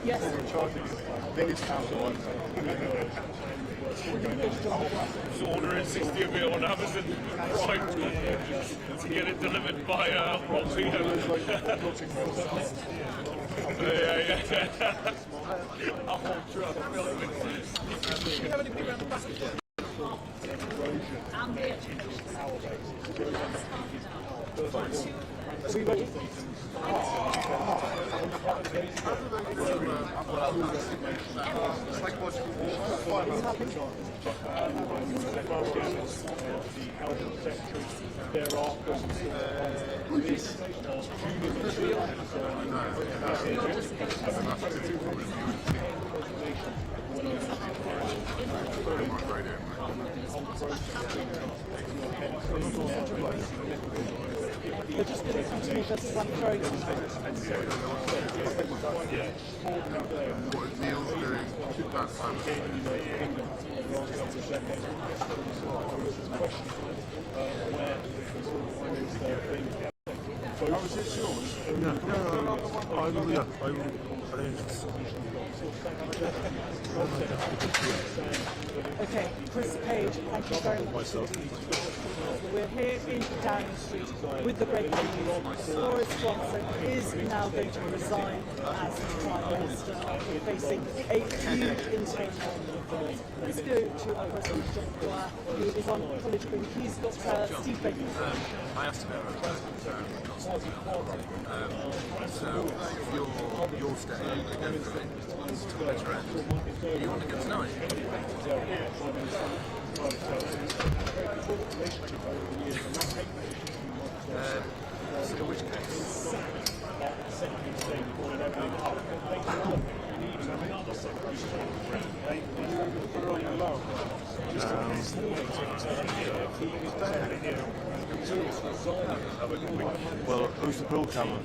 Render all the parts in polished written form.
Yes. So ordering 60 of it on Amazon Prime to get it delivered by yeah. A whole truck filled with it. Do you have any people around the basket? Are we ready? They're just going to come to me just like throwing them. What Neil's doing that time of I will Okay, Chris Page, thank you very much. We're here in Downing Street with the breaking news. Boris Johnson is now going to resign as Prime Minister after facing a huge intake. Let's go to our President John Dwyer, who is on college green. He's got Steve Bacon. I asked him about so if you're staying to go through it to the better end, you want to go tonight? So in which case? Well, who's the pool camera?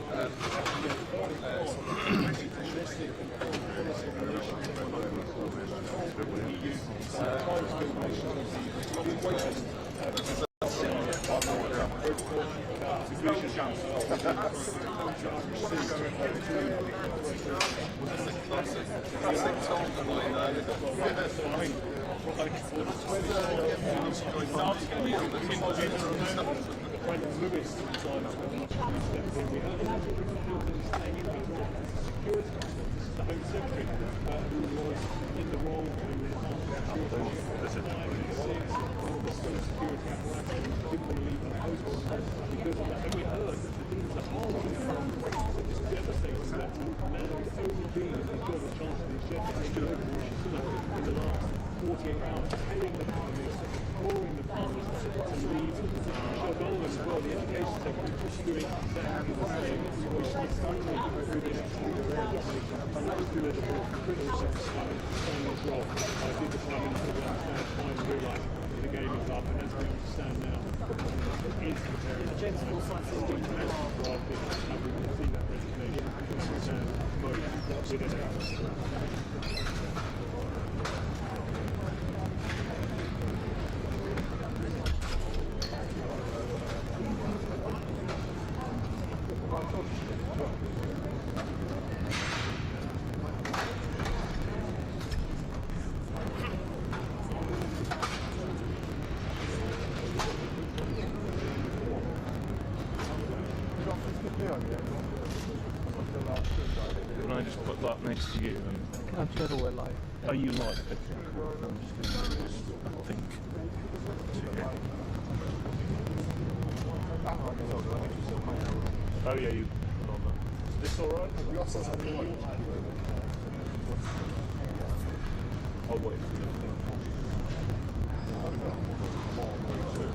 Can I just put that next to you? I'm sure we're live. Are you live? I'm just going to I think. Oh yeah, you. Is this alright? I'll wait.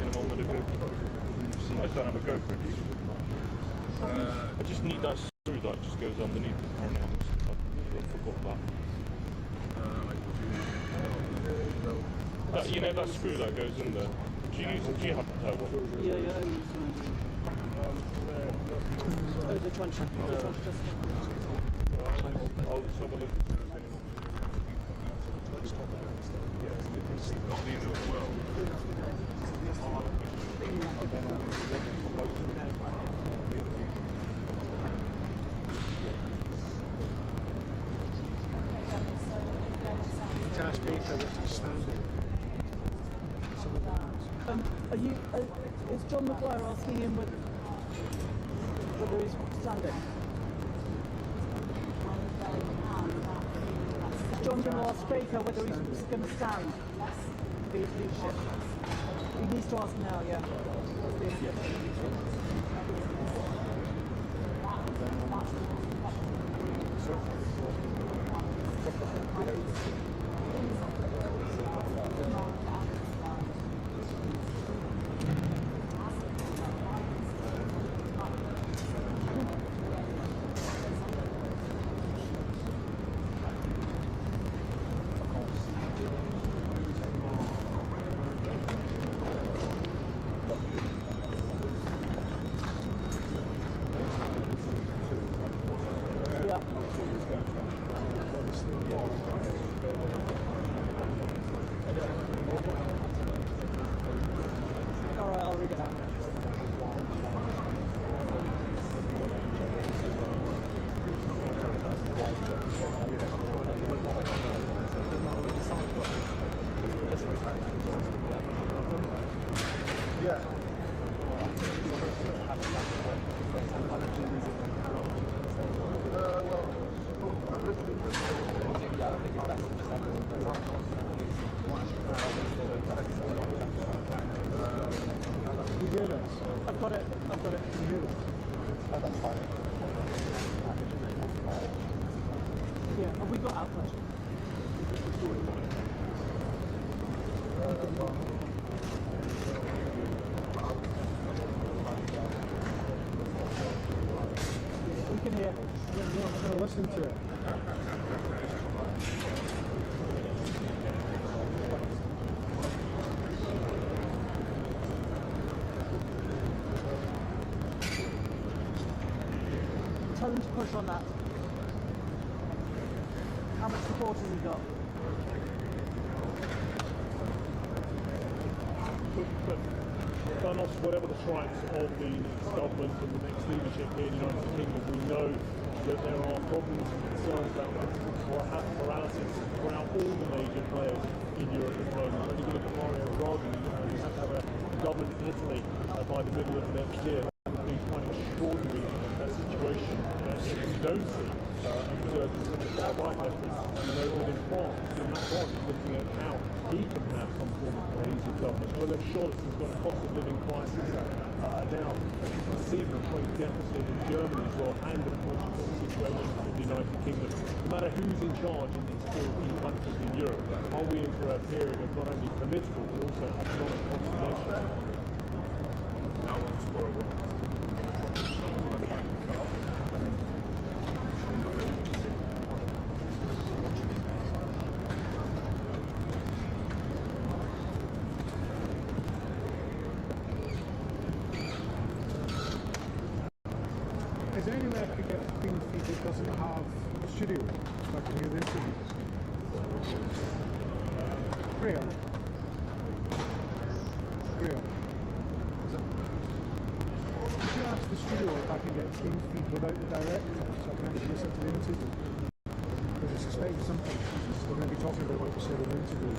In a moment ago. I don't have a GoPro. I just need that screw that just goes underneath the apparently. I forgot that. You know that screw that goes in there? Do you have that one? Yeah. Oh, the truncheon. I'll just have a look. Are you? Is John Maguire asking him whether he's standing? Is John going to ask Baker whether he's going to stand for his leadership? He needs to ask now, yeah. Alright, I'll read it out. I've got it. Yeah, have we got output? We can hear. I'm going to listen to it. Tell him to push on that. How much support has he got? But Thanos, whatever the stripes of the next government and the next leadership here in the United Kingdom, we know that there are problems and concerns about paralysis throughout all the major players in Europe at the moment. When you look at Mario Draghi, you have to have a government in Italy by the middle of next year. That would be quite an extraordinary situation. If you don't see a resurgence of the far-right efforts, you know that in France, Macron is looking at how he can have some form of cohesive government. Whether Scholz has got a cost of living crisis now, conceivably quite deficit in Germany as well, and of course you've got the situation in the United Kingdom. No matter who's in charge in these four key countries in Europe, are we in for a period of not only political but also economic consolidation? Is there anywhere I could get a clean feed that doesn't have a studio so I can hear the interviews? Graham. Could you ask the studio if I can get a clean feed without the director so I can actually listen to the interview? Because I suspect something we're going to be talking about what you said in the interview.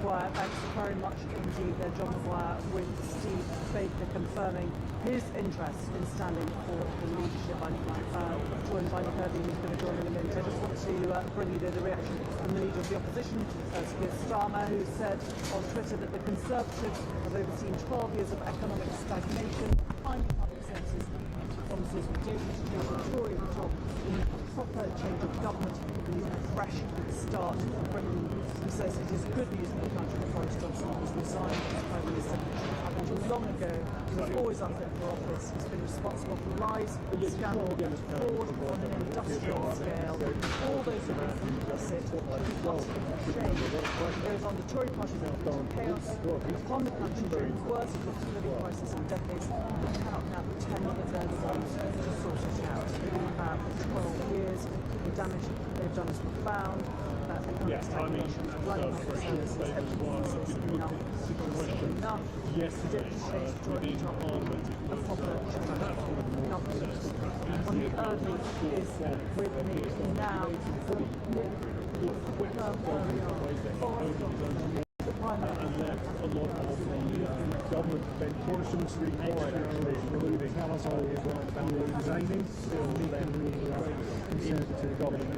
Maguire, thanks very much indeed there, John Maguire, with Steve Baker confirming his interest in standing for the leadership. I'm joined by Nick Irving, who's going to join in a minute. I just want to bring you the reaction from the leader of the opposition, Keir Starmer, who said on Twitter that the Conservatives have overseen 12 years of economic stagnation, finding public services promises were due to change the Tory top in a proper change of government and a fresh start for Britain. He says it is good news for the country that Boris Johnson has resigned as Prime Minister. It happened long ago. He was always unfit for office. He's been responsible for lies, scandal and fraud on an industrial scale. All those who are complicit should be put to shame. He goes on, the Tory party has inflicted chaos upon the country during the worst cost of living crisis in decades. We cannot now pretend that they're the ones to sort it out. For 12 years, the damage they've done is profound. Yes, I mean, enough. yesterday within Parliament, a proper on the early is with me now. and left a lot of the government bench portions required including tell us all about resigning, still making the Conservative government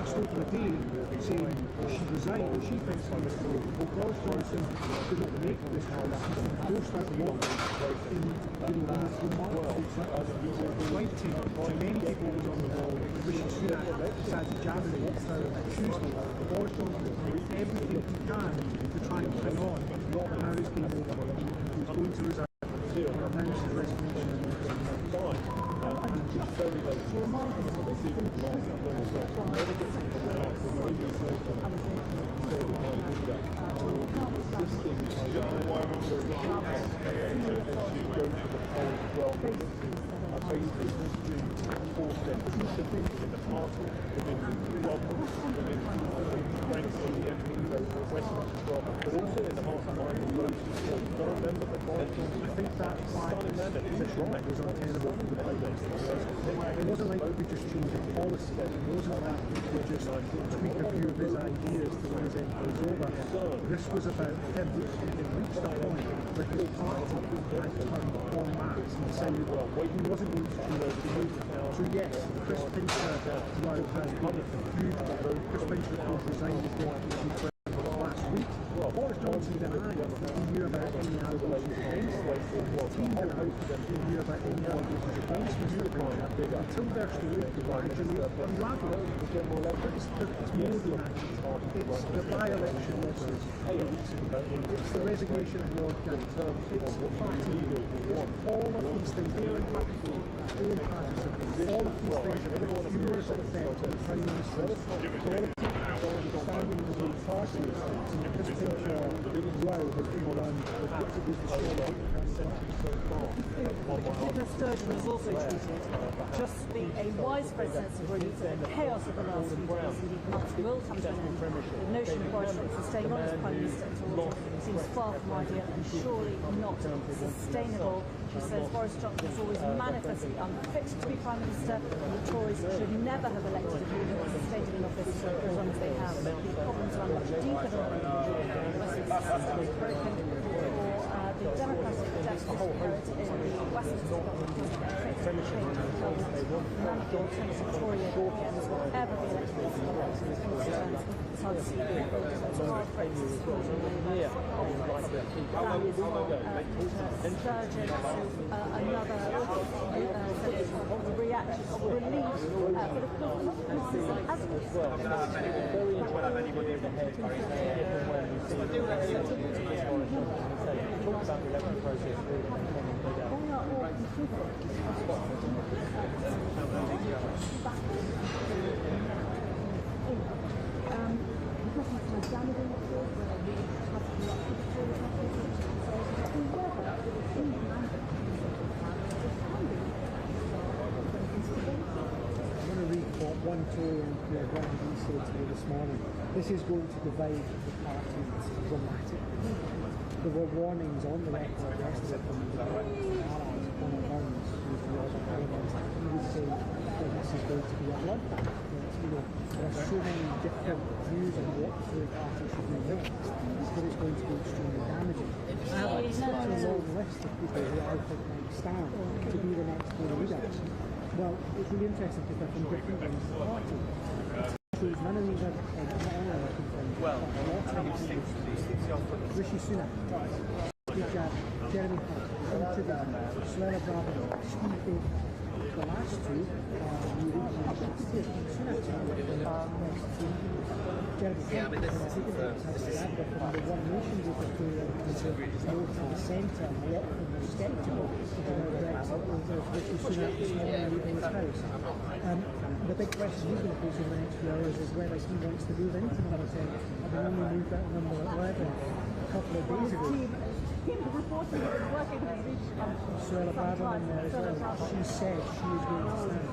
just over a day saying she resigned, she thinks Boris Johnson could not make this house. Forced out the law in writing to many people on Rishi Sunak decided January Tuesday. Boris Johnson is doing everything he can to try and hang on. Now he's going to resign. Announce his resignation. It wasn't like we could just change the policy. It wasn't like we could just tweak a few of his ideas to when his end goes over. This was about him. It reached a point where his party had turned en masse and decided he wasn't going to change the move. So yes, Chris Pincher now has been huge. Chris Pincher, of course, resigned his deputy last week. Boris Johnson denied that he knew about any allegations against him. His team denied that he knew about any allegations against Mr. Pincher until their story gradually unravelled. It's more than that. It's the by-election losses. It's the resignation of Lord Gant. It's the party. All of these things, they're impactful. All Patterson, all of these things have got a humorous effect on the Prime Minister's quality. Standing with the party, Chris Pincher well has been around with the solo. Nicola Sturgeon has also tweeted, just be a widespread sense of relief that the chaos of the last few days indeed months will come to an end. The notion of Boris Johnson staying on as Prime Minister until autumn seems far from ideal and surely not sustainable. She says Boris Johnson is always manifestly unfit to be Prime Minister and the Tories should never have elected a leader who stayed in office for as long as they have. The problems run much deeper than the Westminster system is broken for the Democratic deficit inherit in the Westminster government doesn't affect the change of government. None of the alternative Tory MPs will ever be elected as conservatives. It's hard to see the hard phrases causing Labour Sturgeon to another reaction of relief, but of course not criticism as we are all completely I'm going to read what one Tory MP of Granby said to me this morning. This is going to divide the party dramatically. There were warnings on the record yesterday from the allies, Conor Burns, who's the other Parliament. He was saying that this is going to be a bloodbath. There are so many different views on what the Tory party should do next that it's going to be extremely damaging. I have such a long list of people who I think might stand to be the next Tory leader. Well, it's really interesting because they're from different wings of the party. None of these are looking for Rishi Sunak, Jeremy Hunt, Suella Braverman, Steve Baker. The last two Yeah, I mean, this is the One Nation group of two more to the centre, and a lot of them are sceptical about Brexit over Rishi Sunak this morning leaving his house. The big question he's going to face over the next few hours is whether he wants to move into number 10. Having only moved out of number 11 a couple of days ago. Suella Braverman there as well. She said she is going to stand.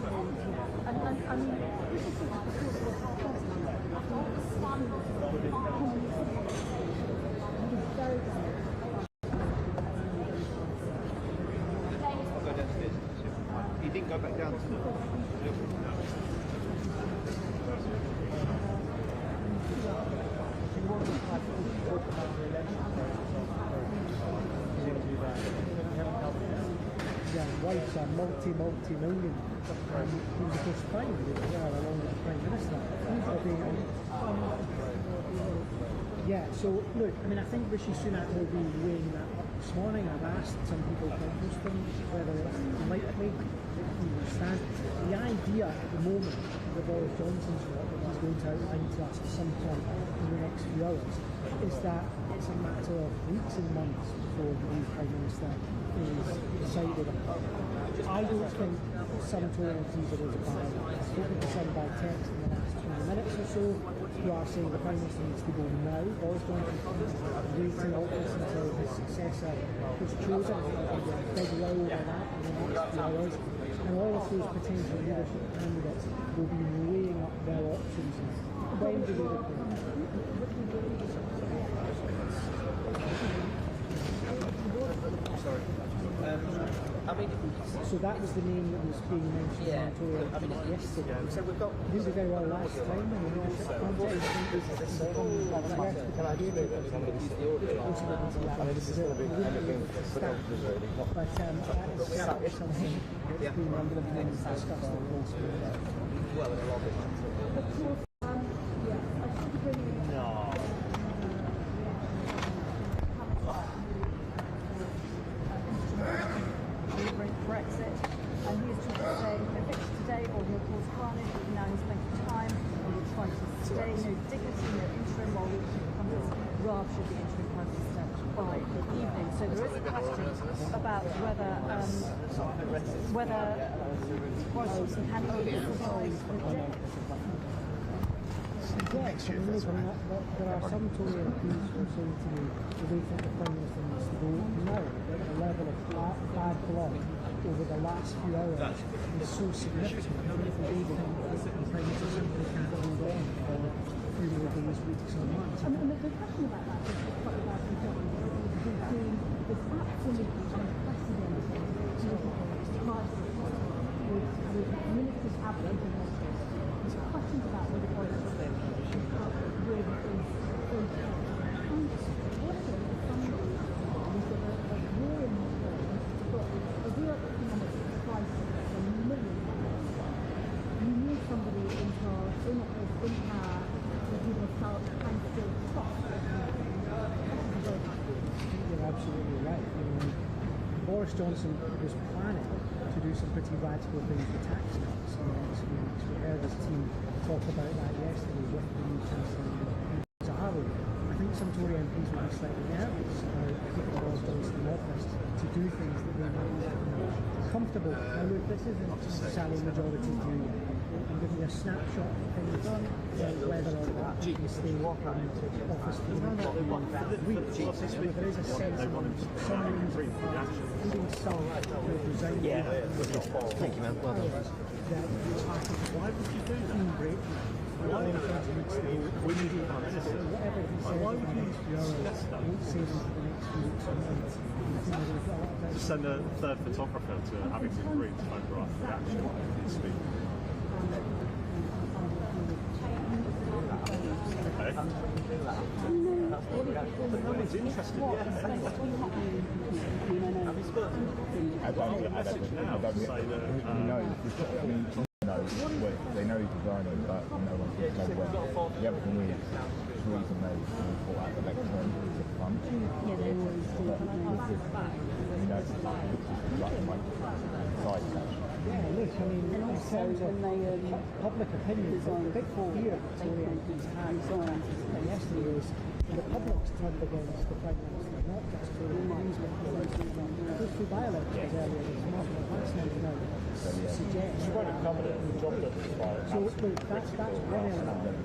He didn't go back down to Yeah, wife's a multi-million. He was just fine with it along with the Prime Minister. Yeah, so look, I mean, I think Rishi Sunak will be weighing that up this morning. I've asked some people close to him whether it's likely that he will stand. The idea at the moment that Boris Johnson's got, that he's going to outline to us at some point in the next few hours, is that it's a matter of weeks and months before the new Prime Minister is decided upon. I don't think some Tory MPs are going to buy that. I've spoken to some by text in the last 20 minutes or so who are saying the Prime Minister needs to go now. Boris Johnson is waiting office until his successor is chosen. There'll be a big row over that in the next few hours. And all of those potential leadership candidates will be weighing up their options. When do they declare? I mean, so that was the name that was being mentioned on Tory yesterday. so we've got. This is very well last time in the leadership context. Can I just do that? This is going to be anything but obvious, really. But that is certainly something that's been discussed in the last week. Well, a lot of it. Brexit, and he is saying evict today or he'll cause carnage. Now he's making time and he's trying to stay, no dignity, no interim, while we becomes Raab should be interim Prime Minister by the evening. So there is a question about whether Boris Johnson can even survive the day. Yes, I mean, there are some Tory MPs who are saying to me that they think the Prime Minister needs to go now. The level of bad blood over the last few hours is so significant that if they do, the Prime Minister simply can't hold on for a few more days, weeks or months. And the question about that is quite about the government who's doing this absolutely unprecedented crisis with ministers absent. There's questions about whether Boris Johnson really is going to and also somebody who's got a war in Ukraine, but a real economic crisis for millions of people. You need somebody in charge, in office, in power, who will start and still trust. You're absolutely right. I mean, Boris Johnson was planning to do some pretty radical things with tax cuts in the next few weeks. We heard his team talk about that yesterday with the new Chancellor Zahawi. I think some Tory MPs will be slightly nervous about keeping Boris Johnson in office to do things that they might not comfortable. Now look, this isn't necessarily majority view. I'm giving you a snapshot of things done, whether or not you can stay in office for the next week. There is a sense of some means of including some who have resigned. Thank you, man. Well done. Why would you do that? Break. Whatever he says, why would you suggest that? Won't say them for the next few weeks or months. Just send a third photographer to Abington Green to photograph the action of his speech. Okay. But no one's interested yet. I don't say that. They know he's resigning, but no one can know when. The other thing is, the reason they brought out the lecture is a fund. Yeah, they always do. Like my side catch. Yeah, look, I mean, in terms of public opinion, the big fear Tory MPs had yesterday was the public's turned against the Prime Minister, not just Tory MPs, but those two by-elections earlier this month. That's now suggests. She won't have covered it in the job list by So look, that's one element.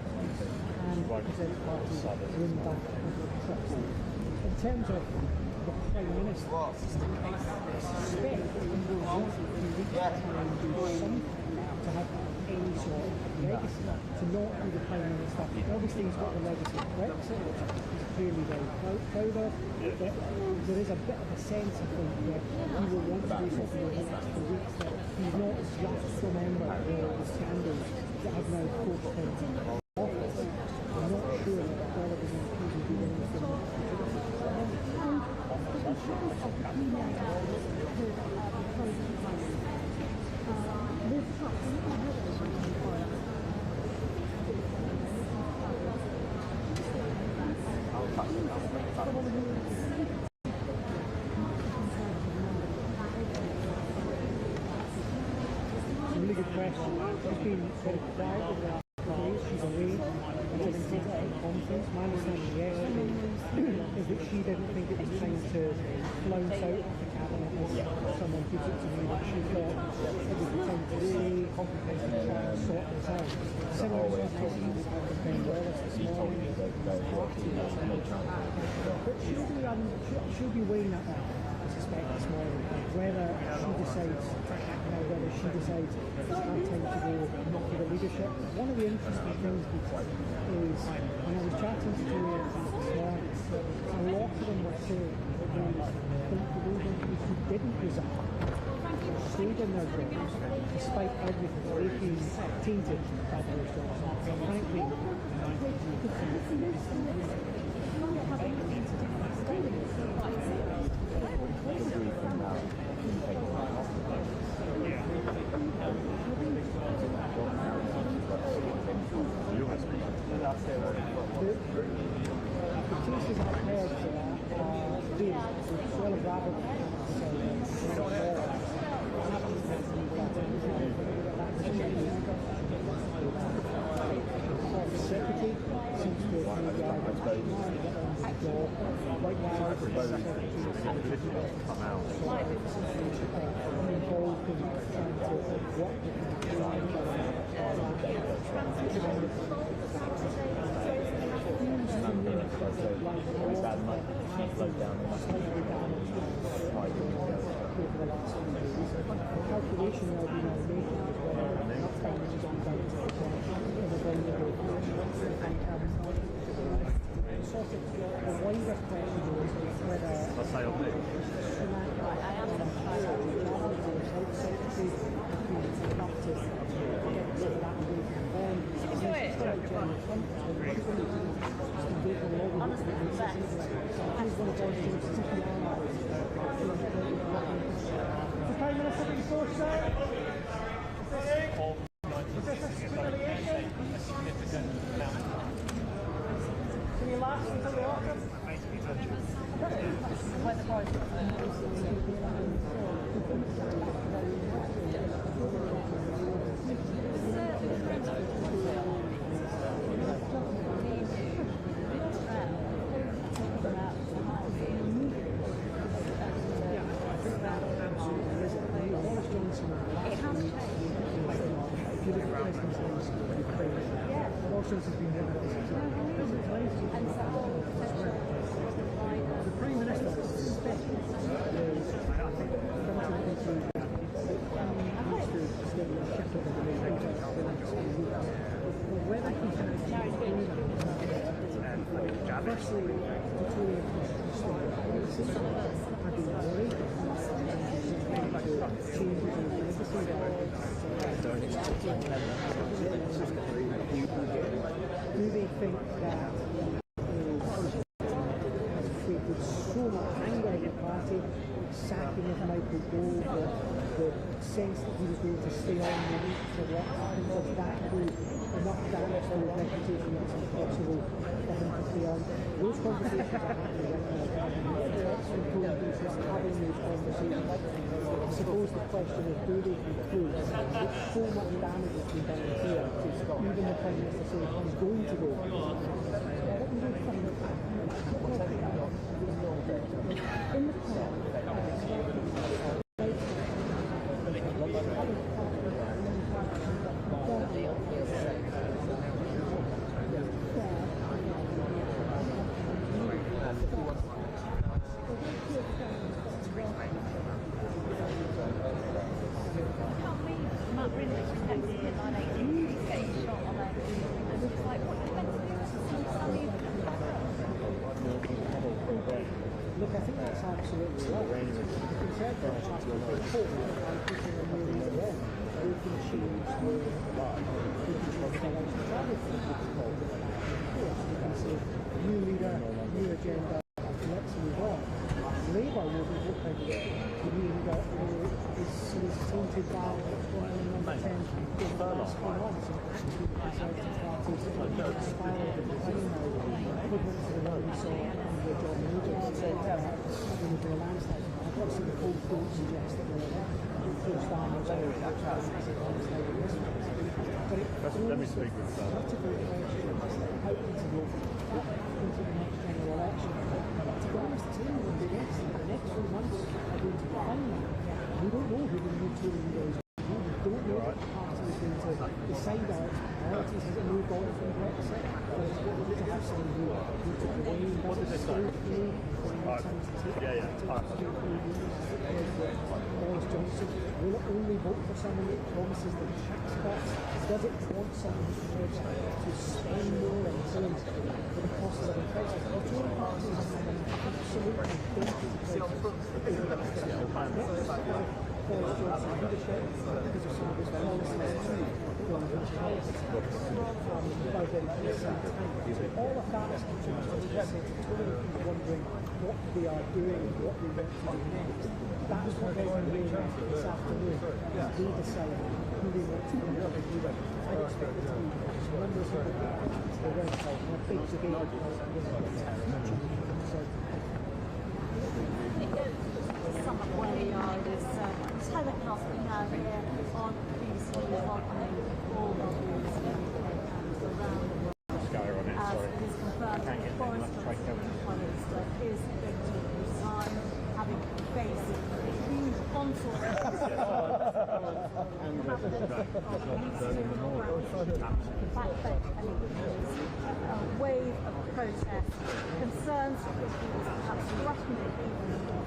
And the Conservative Party win back public trust. In terms of the Prime Minister, I suspect that he will want to try and do something to have any sort of legacy, to not be the Prime Minister. Obviously he's got the legacy of Brexit, which he's clearly very proud of, but there is a bit of a sense, I think, that he will want to do something in the next few weeks, that he's not just a member of the scandals that have now forced him office. I'm not sure that all of his MPs will do anything. Really good question. She's been very quiet over the last few days. She's away at an executive conference. My understanding yesterday is that she didn't think it was time to flounce out of the cabinet as someone puts it to me, that she thought it was the time to stay and try and sort this out. Similar to what talking about Ben Wallace this morning. But she'll be weighing that up, I suspect, this morning, whether she decides it's high time to go for the leadership. One of the interesting things is when I was chatting to Julia this morning, a lot of them were saying that those MPs who didn't resign stayed in their jobs despite everything. They've been tainted by those jobs. And frankly, the cases I've heard for that are being well elaborated. The secretary seems to have been right now the secretary come out involved in trying to work calculation will be now making as well. Enough time is on down to sort of the wider question is whether Prime Minister before sir? Can you last until the autumn? Brussels has been one of these the Prime Minister has spent years, I think, ultimately through needs to stay in the ship of the whether he can actually do that. Firstly, Victoria I've been worried do they think that has created so much anger in the party, sacking of Michael Gove, the sense that he was going to stay on the week to what happens if that goes enough damage to his reputation that's impossible for him to stay on. Those conversations are happening right now. Having those conversations. I suppose the question is, do they conclude that so much damage has been done here, even the Prime Minister says he's going to go. In the Look, I think that's absolutely right. The Conservatives have to hope by putting a new leader in, we can achieve we can say new leader, new agenda, let's move on. Labour will be hoping the new leader is tainted by what's going on in number 10 in the last 4 months, and actually the Conservative Party is spiralling in decline now, equivalent to the one we saw under John Major. When we do a landslide, I've got some cold quotes suggest that we're close down as well. Let me speak with that. That's a great question. How to go into the next general election. To be honest, it's anyone who gets the next 3 months are going to define that. We don't know who the new two leaders are. We don't know what the party is going to decide our priorities. Has it moved on from Brexit? Or is it going to have someone who took away? What does it start? Boris Johnson will it only vote for someone that promises the tax cuts? Does it want someone who pledges to spend more and pay for the cost of living crisis? The Tory party is absolutely Boris Johnson leadership because of some of his policies all of that is wondering what they are doing, what they want to do next. That's what they're going to do this afternoon. They decide who they want to be the leader. I'd expect it to be members of the Red House and a big debate sum up where we are this telecast we have here on BBC welcoming all of these around the world. As it is confirmed that Boris Johnson, the Prime Minister, is going to resign, having faced huge onslaught of the backbench and a wave of protest, concerns that he was perhaps threatening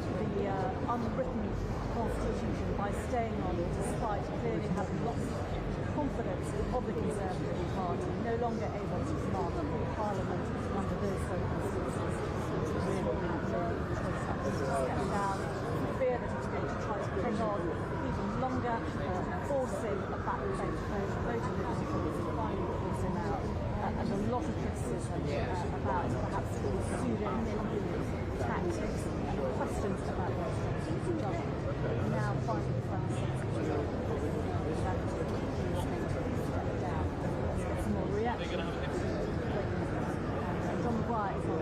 even the unwritten constitution by staying on despite clearly having lost confidence of the Conservative Party, no longer able to command Parliament under those circumstances. Step down, fear that he's going to try to cling on even longer, forcing a backbench vote, voting with difficulty, finally forcing out, and a lot of criticism about perhaps soothing tactics and questions about what he's done. Now finally some more reaction. John Maguire is on.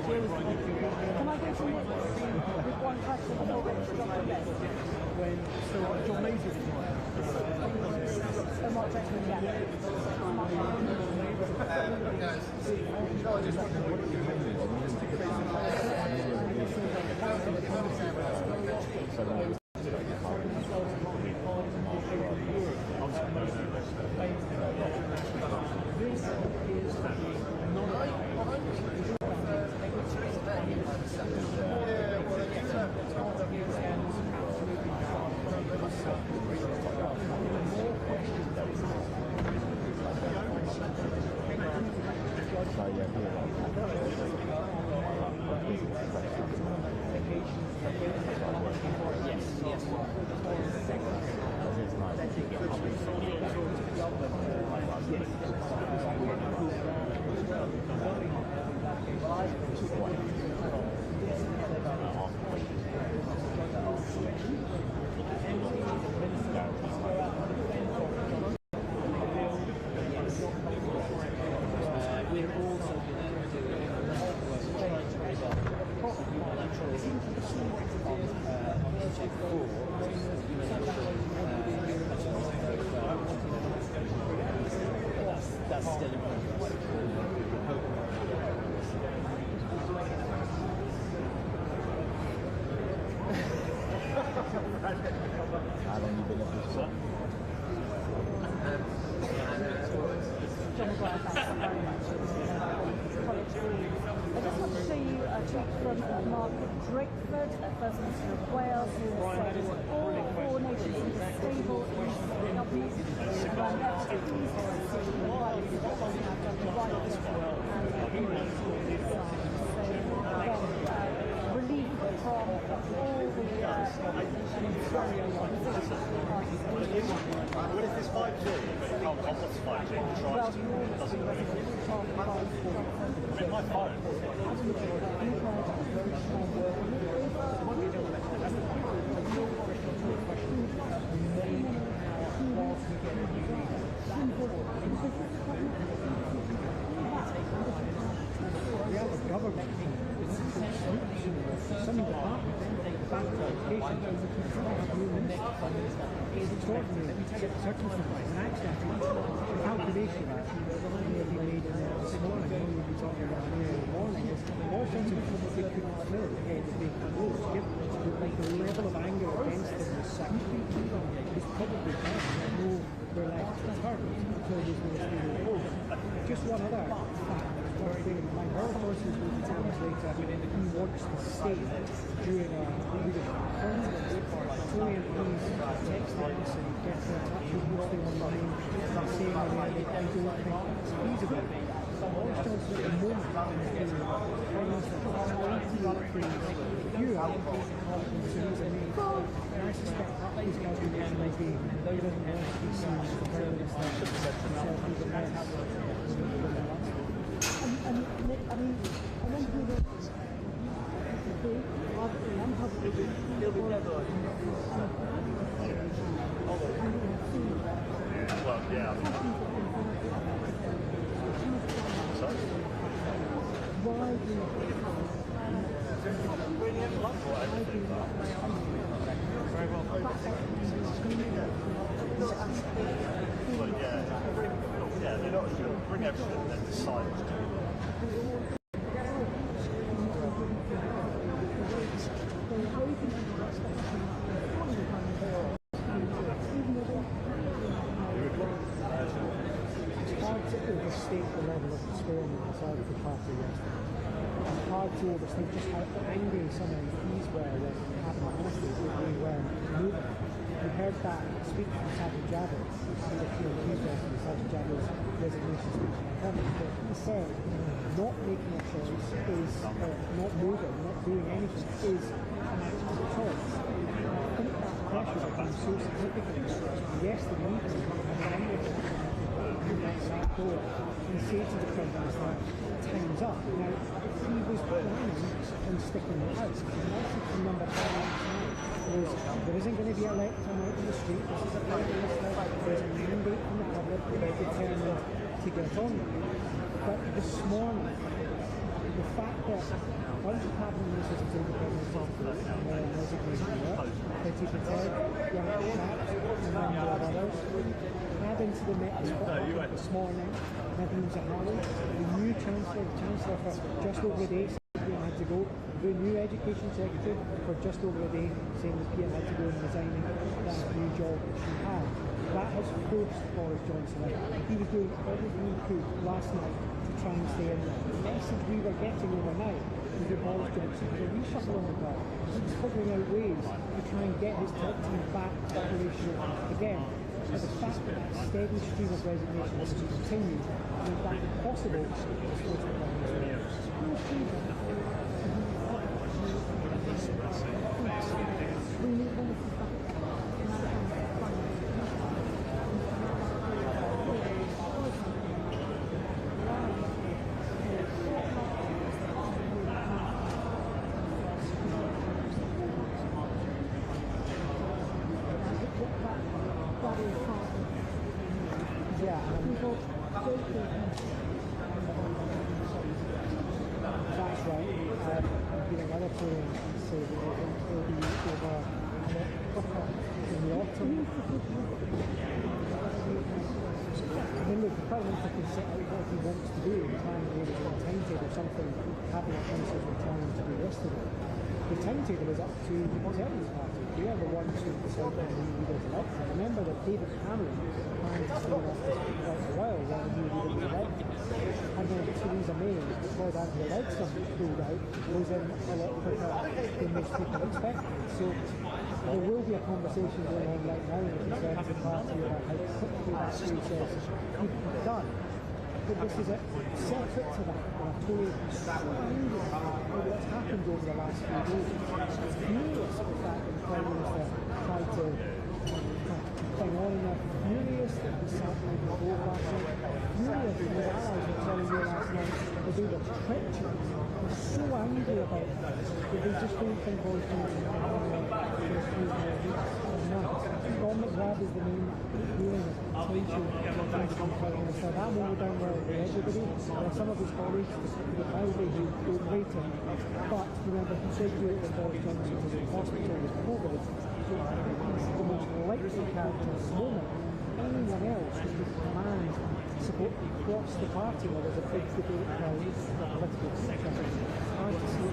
Can I go to Nick with one question before we go to Dr. Best? John Maisie was Mark Jackson, That's still important. How long you been at this job? John McGuire, thanks very much. I just want to show you a tweet from Mark Drakeford, First Minister of Wales, who said all four nations need a stable independent government, and I'm absolutely pleased to see the Prime Minister has now done the right thing and agreed to resign. So, relief from all the What is this 5G? Oh, what's 5G? well, you all My phone. We have a government some departments back to education is extraordinary circumstances and actually calculation may be made this morning when we'll be talking about it in the morning is all sorts of people they couldn't fill that they closed like the level of anger against them was such is probably there no we're left to turn until there's no stable. Just one other worth bearing in mind. Our forces will be telling us later he wants to stay during a leadership conference. So MPs text us and get in touch with Murphy online and saying that they don't think it's feasible. Boris Johnson at the moment is the Prime Minister slightly few concerns and I suspect that his calculation might be he doesn't want to be seen as the Prime Minister himself even less. I mean, I wonder who the Well, yeah. Sorry? why do Very well. But yeah, they're not sure. bring everything and then decide what to do. It's hard to overstate the level of despair on the side of the party yesterday. It's hard to overstate just how angry some MPs were when Cabinet Ministers really weren't moving. We heard that speech from Sajid Javid, the PMQ's president, Sajid Javid's resignation speech in Parliament, but he said not making a choice is, not moving, not doing anything is an actual choice. I think that pressure became so significant that yesterday evening, a number of people next that door and say to the Prime Minister, time's up. Now, he was planning on sticking it out. The message from Member Parliament tonight was there isn't going to be a lectern out in the street, this is a Prime Minister, there's a mandate from the public, they're determined to get on with it. But this morning, the fact that once the Cabinet Ministers have taken the resignation work, Betty Patel, Yannick Schaap, and a number of others, add into the mix this morning, Nadine Zahawi, the new Chancellor for just over a day, saying the PM had to go, the new Education Secretary for just over a day, saying the PM had to go and resigning that new job that she had. That has forced Boris Johnson out. He was doing everything he could last night to try and stay in there. The message we were getting overnight was that Boris Johnson was a reshuffle on the car. He was figuring out ways to try and get his tech team back operational again. But the fact that that steady stream of resignations has continued made that impossible to switch the government. That's right. I've been another forum and say that it will be over in the autumn. I mean, look, the Prime Minister can set out what he wants to do and try and be able to timetable something Cabinet Ministers were trying to do yesterday. The timetable is up to the Conservative Party. They are the ones who decide when the new leader is elected. Remember that David Cameron planned to stay in office for quite a while when the new leader was elected. And then Theresa May, before Angela Leadsom pulled out, was in a lot quicker than most people expected. So there will be a conversation going on right now in the Conservative Party about how quickly that process could be done. But this is separate to that, and I'm totally angry at what's happened over the last few days. Furious at the fact that the Prime Minister tried to cling on in there, furious that he sat like the whole last night, furious that his allies were telling me last night that they were treacherous. They're so angry about that they just don't think Boris Johnson can come on for a few more weeks or months. Don McGrath is the main hearing of potential Prime Minister. That won't go down well with everybody. There are some of his colleagues that loudly who don't rate him. But remember, he did do it when Boris Johnson was in hospital with COVID. So he's the most likely character at the moment. Anyone else who could command support across the party where there's a big debate about the political future. It's hard to see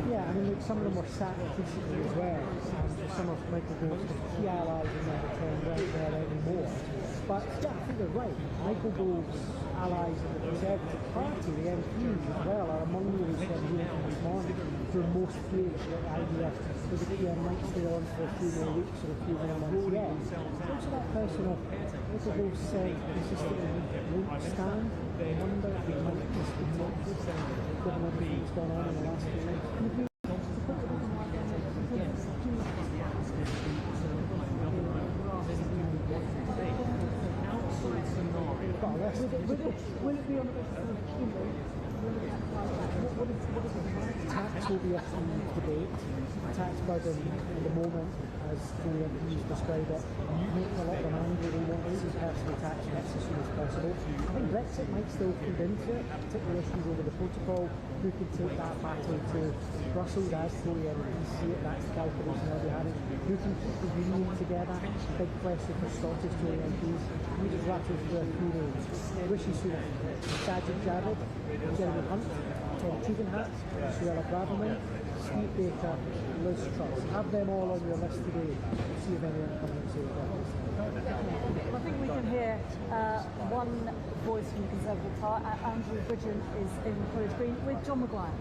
Yeah, I mean, look, some of them were sacked recently as well. Some of Michael Gove's key allies in Number 10 weren't there anymore. But yeah, I think they're right. Michael Gove's allies in the Conservative Party, the MPs as well, are among those who are here this morning who are most furious at the idea that the PM might stay on for a few more weeks or a few more months yet. Also that person of Michael Gove said consistently won't stand. I wonder if he might just be tempted given everything that's gone on in the last few months. Will it be on the basis of, tax Tobias debate, tax burden at the moment, as Tory MPs describe it, making a lot of them angry. They want to see personal tax rates as soon as possible. I think Brexit might still feed into it, particular issues over the protocol. Who could take that battle to Brussels as Tory MPs see it? That's the calculation they'll be having. Who can keep the union together? Big question for Scottish Tory MPs. We just rattle through a few names. Rishi Sunak, Sajid Javid, Jeremy Hunt, Tom Tugendhat, Suella Braverman, Steve Baker, Liz Truss. Have them all on your list today. See if anyone comes and says that. I think we can hear one voice from the Conservative Party. Andrew Bridgen is in College Green with John Maguire.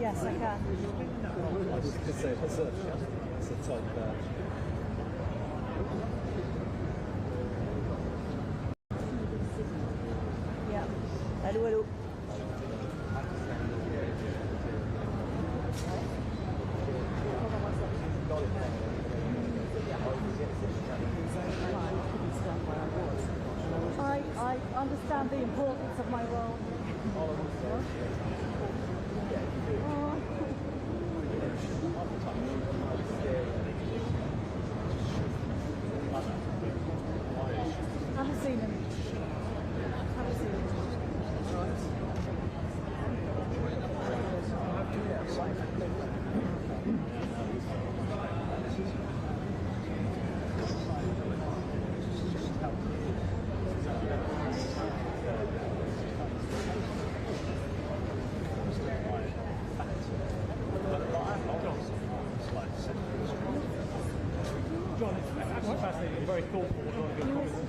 Yes, I can. I was going to say, it's a type Yeah. Hello, hello. I understand the importance of my role. Haven't seen him. Haven't seen him. John, it's actually fascinating and very thoughtful.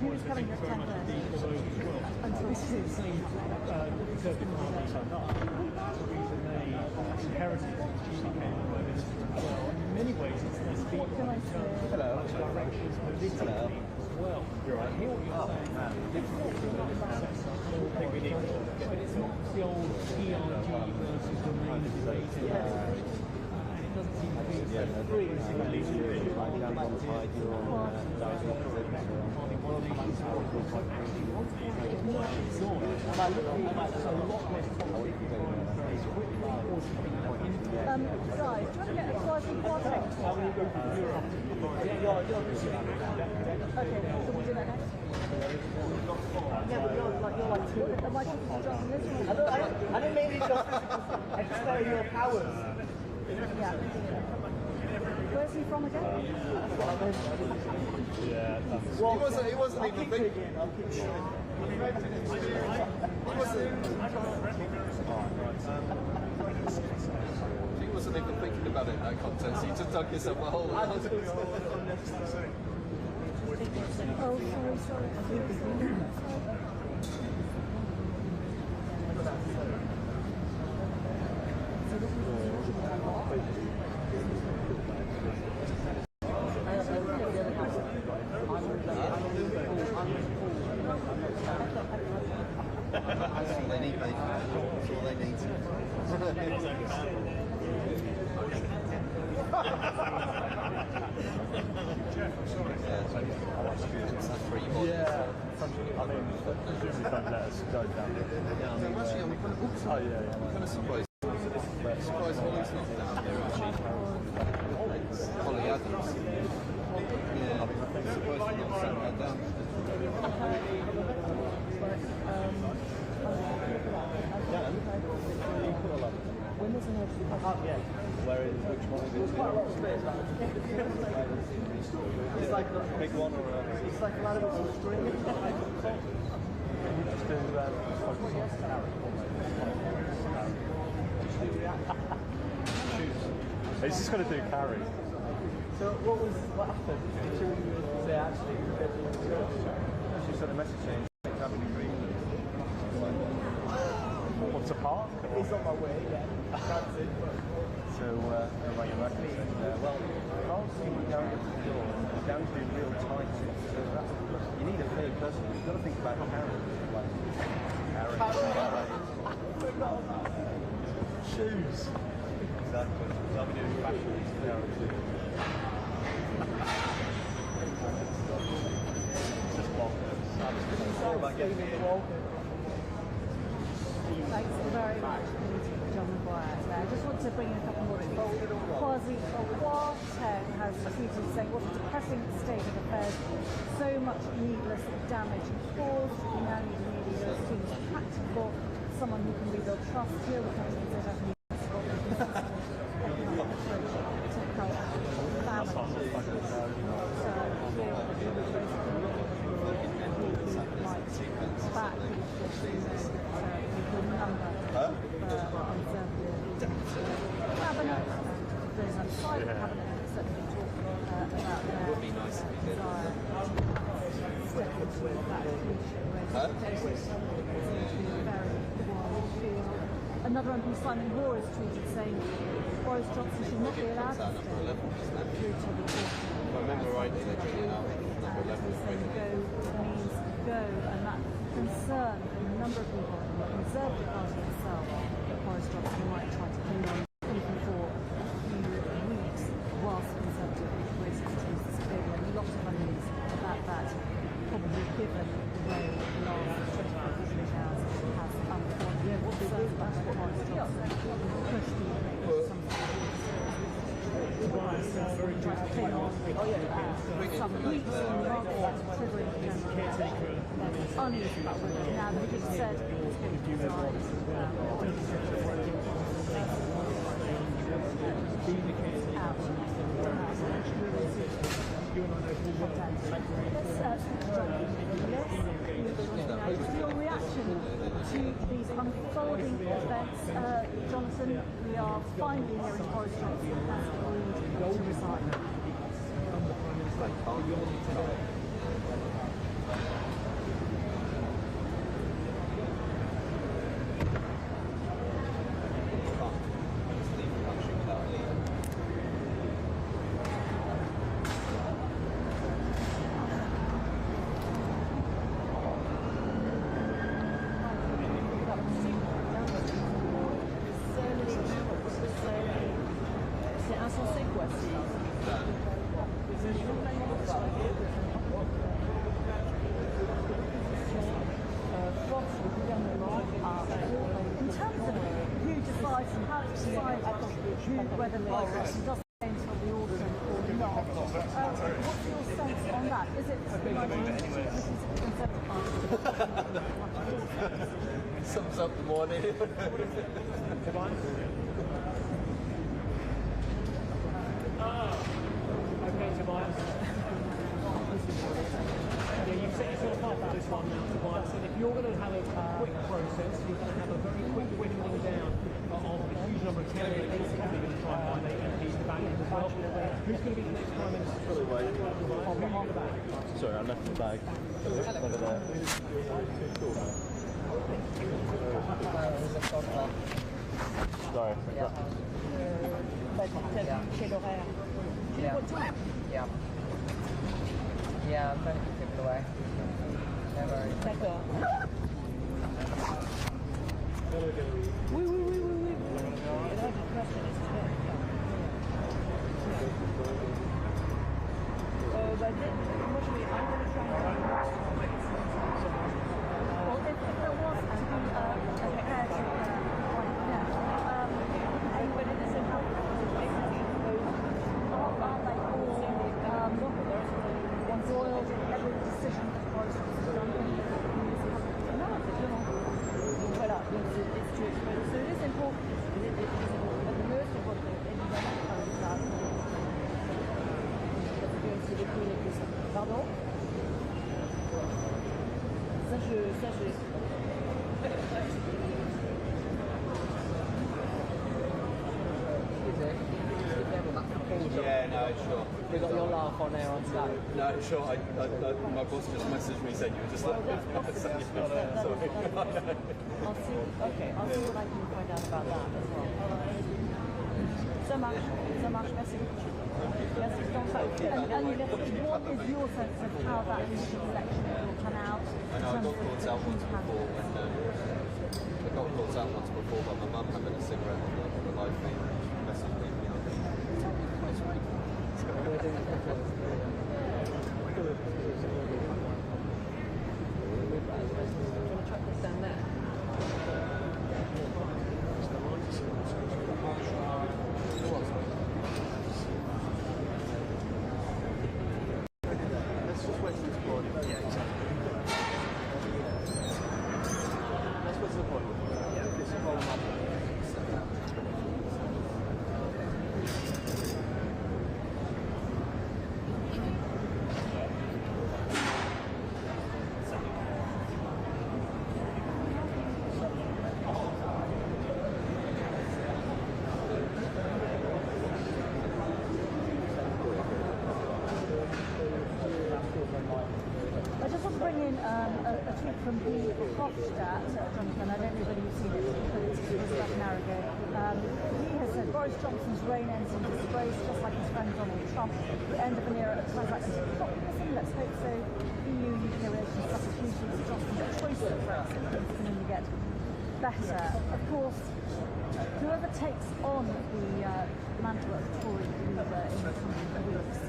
He was coming at 10:30. Until This is the same Conservative Party. That's the reason they inherited GCK Prime Minister as well. In many ways, it's this beat What can I say? directions politically as well. You're right. Here what you're saying, I think we need to get it. It's the old ERG versus Remain debate. It doesn't seem to be Guys, do you want to get a slice of water? Okay, so we do that next? Yeah, but you're like two. Am I talking to John and Liz? your powers. Yeah. Where's he from again? He wasn't even thinking. He wasn't even thinking about it in that context. You just dug yourself a hole. Oh, sorry. That's all they need, mate. That's all they need. Yeah. I mean, presumably don't let us go down there. Actually, I'm kind of surprised. Surprised Holly's not down there, actually. Holly Adams. Yeah, I'm surprised he's not sent her down. Where is which one is it? It's like a Big one or it's like a lot of us are string. Just do focus on Carrie. He's just going to do Carrie. So what happened? Did you say actually She sent a message saying she's having a dream. What's a park? He's on my way, yeah. That's it. So, like your message saying, well, I can't see you going up to the door. It's down to be real tight. So you need a third person. You've got to think about Karen. Like, Karen. Shoes. Exactly. I'll be doing fashion. Just bonkers. It's all about getting it. Thanks very much, John Maguire. I just want to bring in a couple more things. Kwasi Kwarteng has tweeted saying, what a depressing state of affairs. So much needless damage caused. We now need a media as soon as practical. Someone who can rebuild trust here. We can't even say that to help back cabinet, those outside the cabinet certainly talk about their desire to step into that leadership race. Very wide field. Another MP, Simon Moore, has tweeted saying Boris Johnson should not be allowed to stay through to the autumn. If I remember rightly, they took it out. Saying go means go, and that concern from a number of people in the Conservative Party itself that Boris Johnson might try to cling on even for a few weeks whilst the Conservative race continues to clear. And lots of unease about that, probably given the way the last 24 hours has unfolded. Yeah, what's concerns about Boris Johnson pushed the some weeks and months triggering uneasy about whether now that he said he's going to design your reaction to these unfolding events, Jonathan? We are finally hearing Boris Johnson has agreed to resign. Whether the election does change for the autumn or not. What's your sense on that? Is it Sums up the morning. Okay, Tobias. Yeah, you've set yourself up for this one now, Tobias, and if you're going to have a quick process, you're going to have a very quick whittling down of a huge number of candidates. You're going to try and find a piece of bag as well. Who's going to be the next Prime Minister? On behalf of that. Sorry, I left the bag over there. Sorry. Quel horaire? Yeah. What time? Yeah. Yeah, I'm trying to keep it away. No worries. D'accord. Oui. Et là, j'ai question, est-ce que moi je vais I'm going to try and well, if there was to be a pair to but it isn't helpful because basically those aren't they all embroiled in every decision as far as voilà, donc it's true. So it is important. It is the most important thing in Pardon? Ça je... Yeah, no, sure. We got your laugh on there on Skype. No, sure. My boss just messaged me saying you were just like. Sorry. I'll see what I can find out about that as well. Ça marche, merci. Merci. And what is your sense of how that election will turn out? I know I got caught out once before by my mum having a cigarette on the live feed. She messaged me. Let's just wait till it's boiling. Yeah, exactly. Let's wait till it's boiling. Yeah, it's boiling up. I just want to bring in a tweet from the Hofstadt, Jonathan. I don't know whether you've seen it, but it was about an hour ago. He has said Boris Johnson's reign ends in disgrace, just like his friend Donald Trump. The end of an era of transactions. Let's hope so. EU-UK relations suffer hugely as Johnson's choice of Brexit can only get better. Of course, whoever takes on the mantle of Tory leader in the coming weeks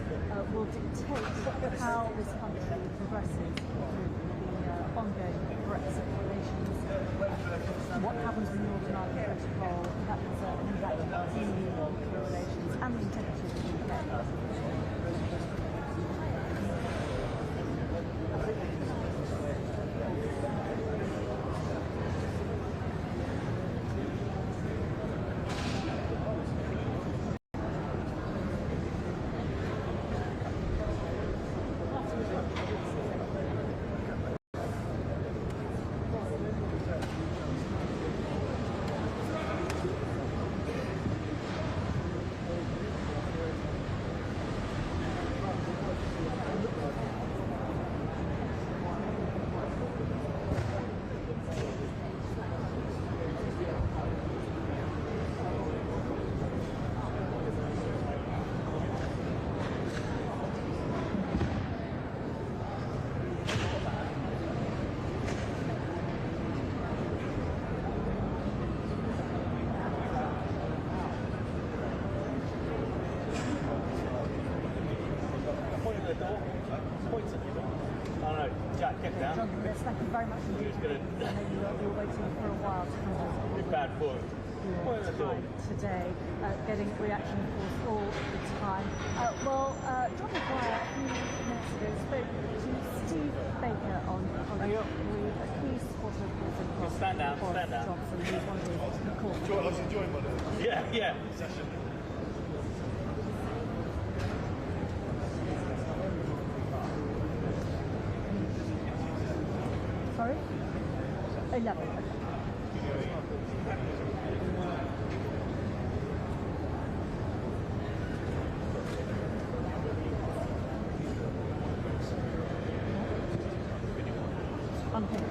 will dictate how this country progresses through the ongoing Brexit relations. What happens with Northern Ireland Protocol, that has an impact on EU relations and the integrity of the UK. Jonathan, yes, thank you very much indeed. I know you were waiting for a while to come to your time today, getting reaction, of course, all the time. John McGuire, a few minutes ago, spoke to Steve Baker on a piece for Stand down, stand down. I was enjoying my day. Yeah. Sorry? 11. Unpinned.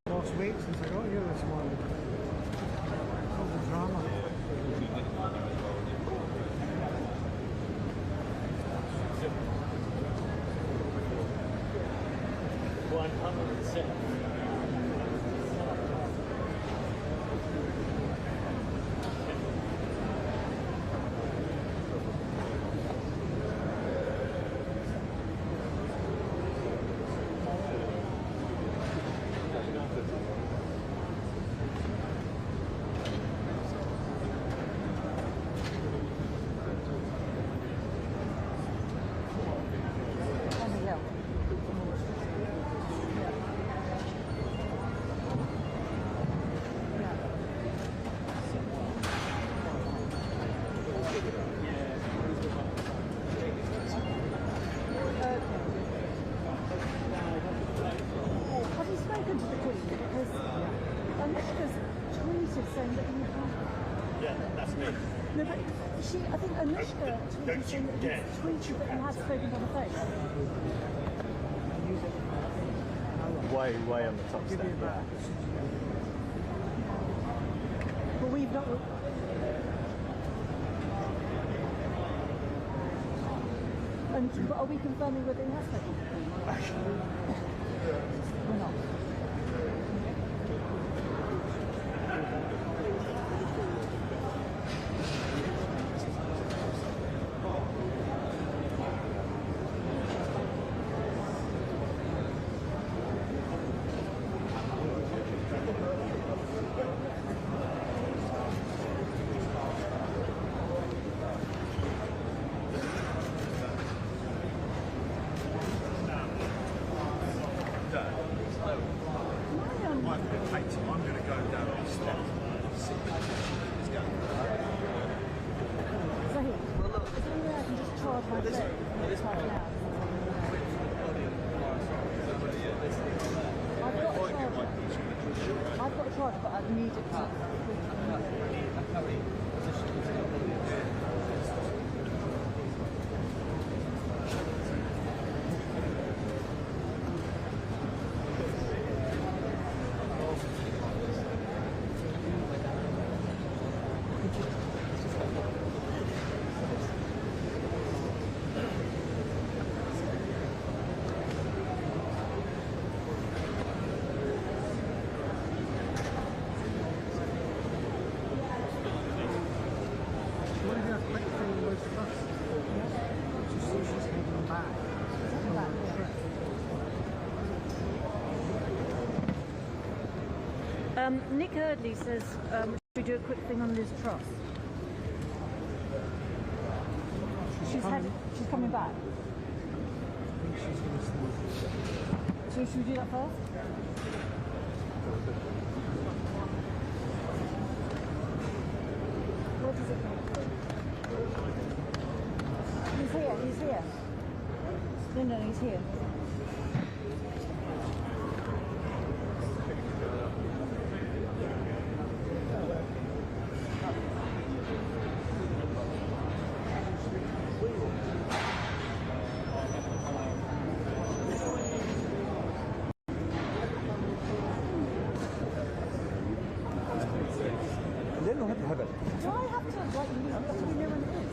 Lost weight since I got here this morning. All the drama. Have you spoken to the Queen? Because Anushka's tweeted saying that you have... Yeah, that's me. No, but I think Anushka tweeted saying that you tweeted that you had spoken to the face. Way on the top step. Yeah. But we've not... But are we confirming whether he has spoken to the Queen? We're not. I'm going to go down these steps. So here, is there any way I can just charge my phone? This half an hour. I've got a charger, but I need it to... Nick Hurdley says, should we do a quick thing on Liz Truss? She's coming back. So should we do that first? Where does it go? He's here. No, he's here. لانه هبل هبل. Do I have to like leave it so we know when it is?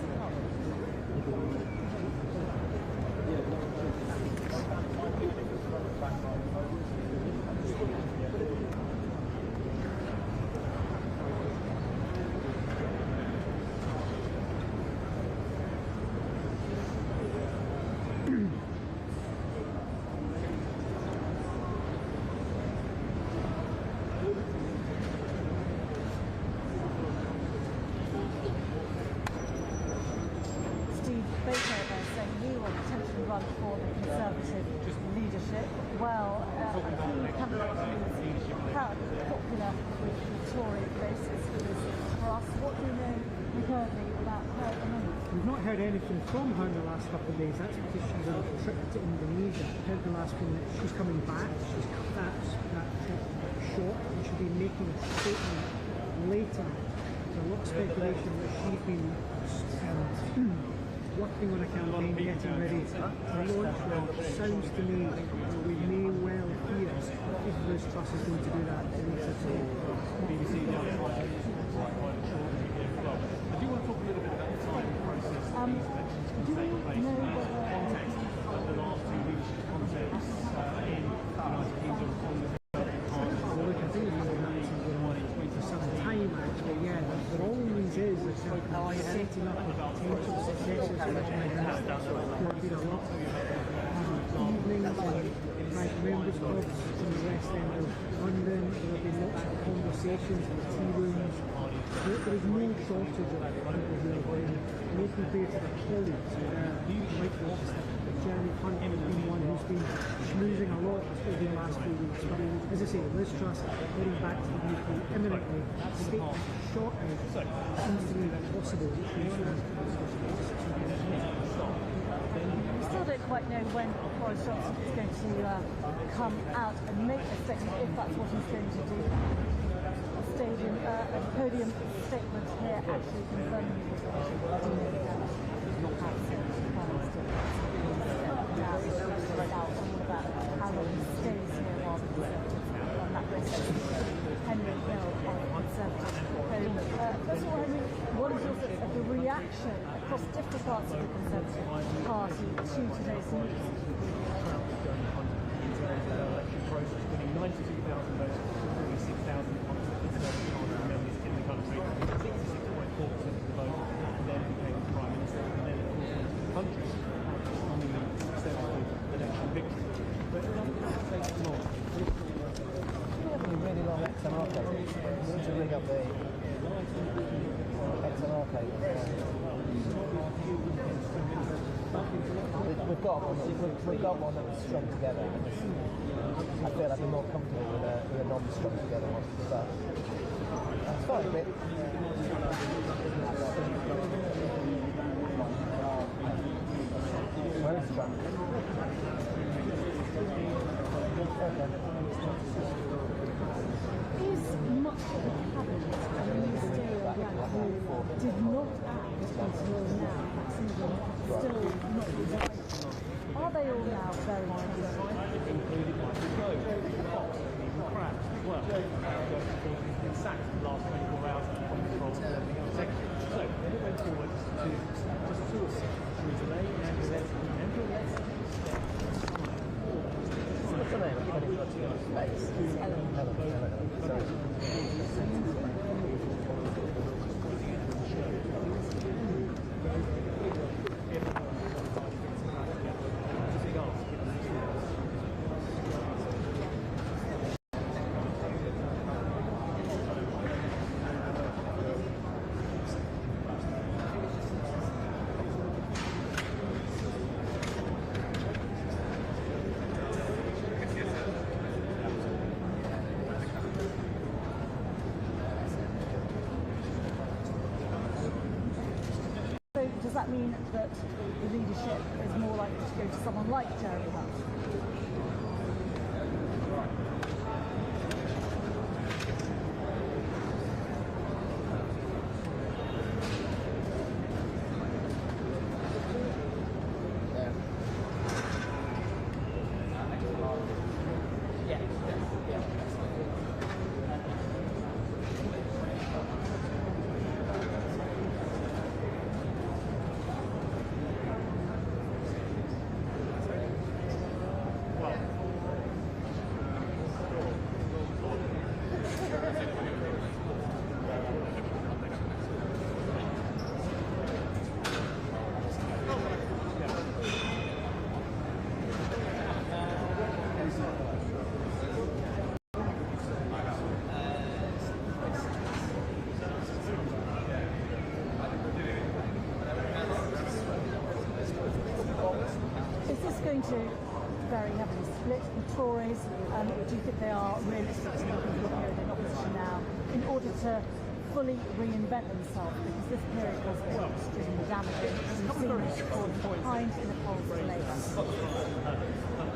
Steve Baker there saying he will potentially run for the Conservative leadership. Well, a key candidate who is apparently popular with the Tory basis who is Truss. What do you know currently about her at the moment? We've not heard anything from her in the last couple of days. That's because she's on a trip to Indonesia. I heard the last thing that she's coming back. She's cut that trip short and she'll be making a statement later. There's a lot of speculation that she's been working on a campaign, getting ready to launch one. Sounds to me that we may well hear if Liz Truss is going to do that later today. BBC do you want to talk a little bit about the time process? Do we know whether The last two leadership contests in the United Kingdom on the Well, look, I think we've been acting for some time actually, yeah. But all it means is that they're setting up a potential successors for the Prime Minister. There have been a lot of evenings and private members' clubs in the West End of London. There have been lots of conversations in tea rooms. There is no shortage of people who are going making clear to their colleagues like Jeremy Hunt has been one who's been schmoozing a lot over the last few weeks. But as I say, Liz Truss heading back to the UK imminently. State short out seems to me possible. We still don't quite know when Boris Johnson is going to come out and make a statement, if that's what he's going to do. A podium statement here actually confirming the situation. Not have all about how long he stays here while the Conservatives on that basis. Henry Hill on the Conservative. First of all, Henry, what is your sense of the reaction across different parts of the Conservative Party to today's news? process, winning 92,000 votes to 46,000 Conservative Party members in the country, 66.4% of the vote, and then became the Prime Minister, and then of course went to the country on the successful election victory. But it doesn't take long. We have a really long XMR cable. We need to rig up the XMR cable. We've got one that was strung together. I feel I'd be more comfortable with a non-strung together one. But that's fine, but where is the truck? is much of the cabinet and the ministerial rank who did not act until now, that's even still not resigned? Are they all now very Included Michael Gove, Fox, even Crash as well. Gove has been sacked in the last 24 hours from the role of executive. So then it went forward to just two of six. Theresa May, Andrew Leadsom, What's the name? I've got to go to space. Sorry. So does that mean that the leadership is more likely to go to someone like Jeremy Hunt? to very heavily split. The Tories, do you think they are realistic in looking for a period in opposition now in order to fully reinvent themselves? Because this period has been extremely damaging. We've seen it falling behind in the polls to Labour.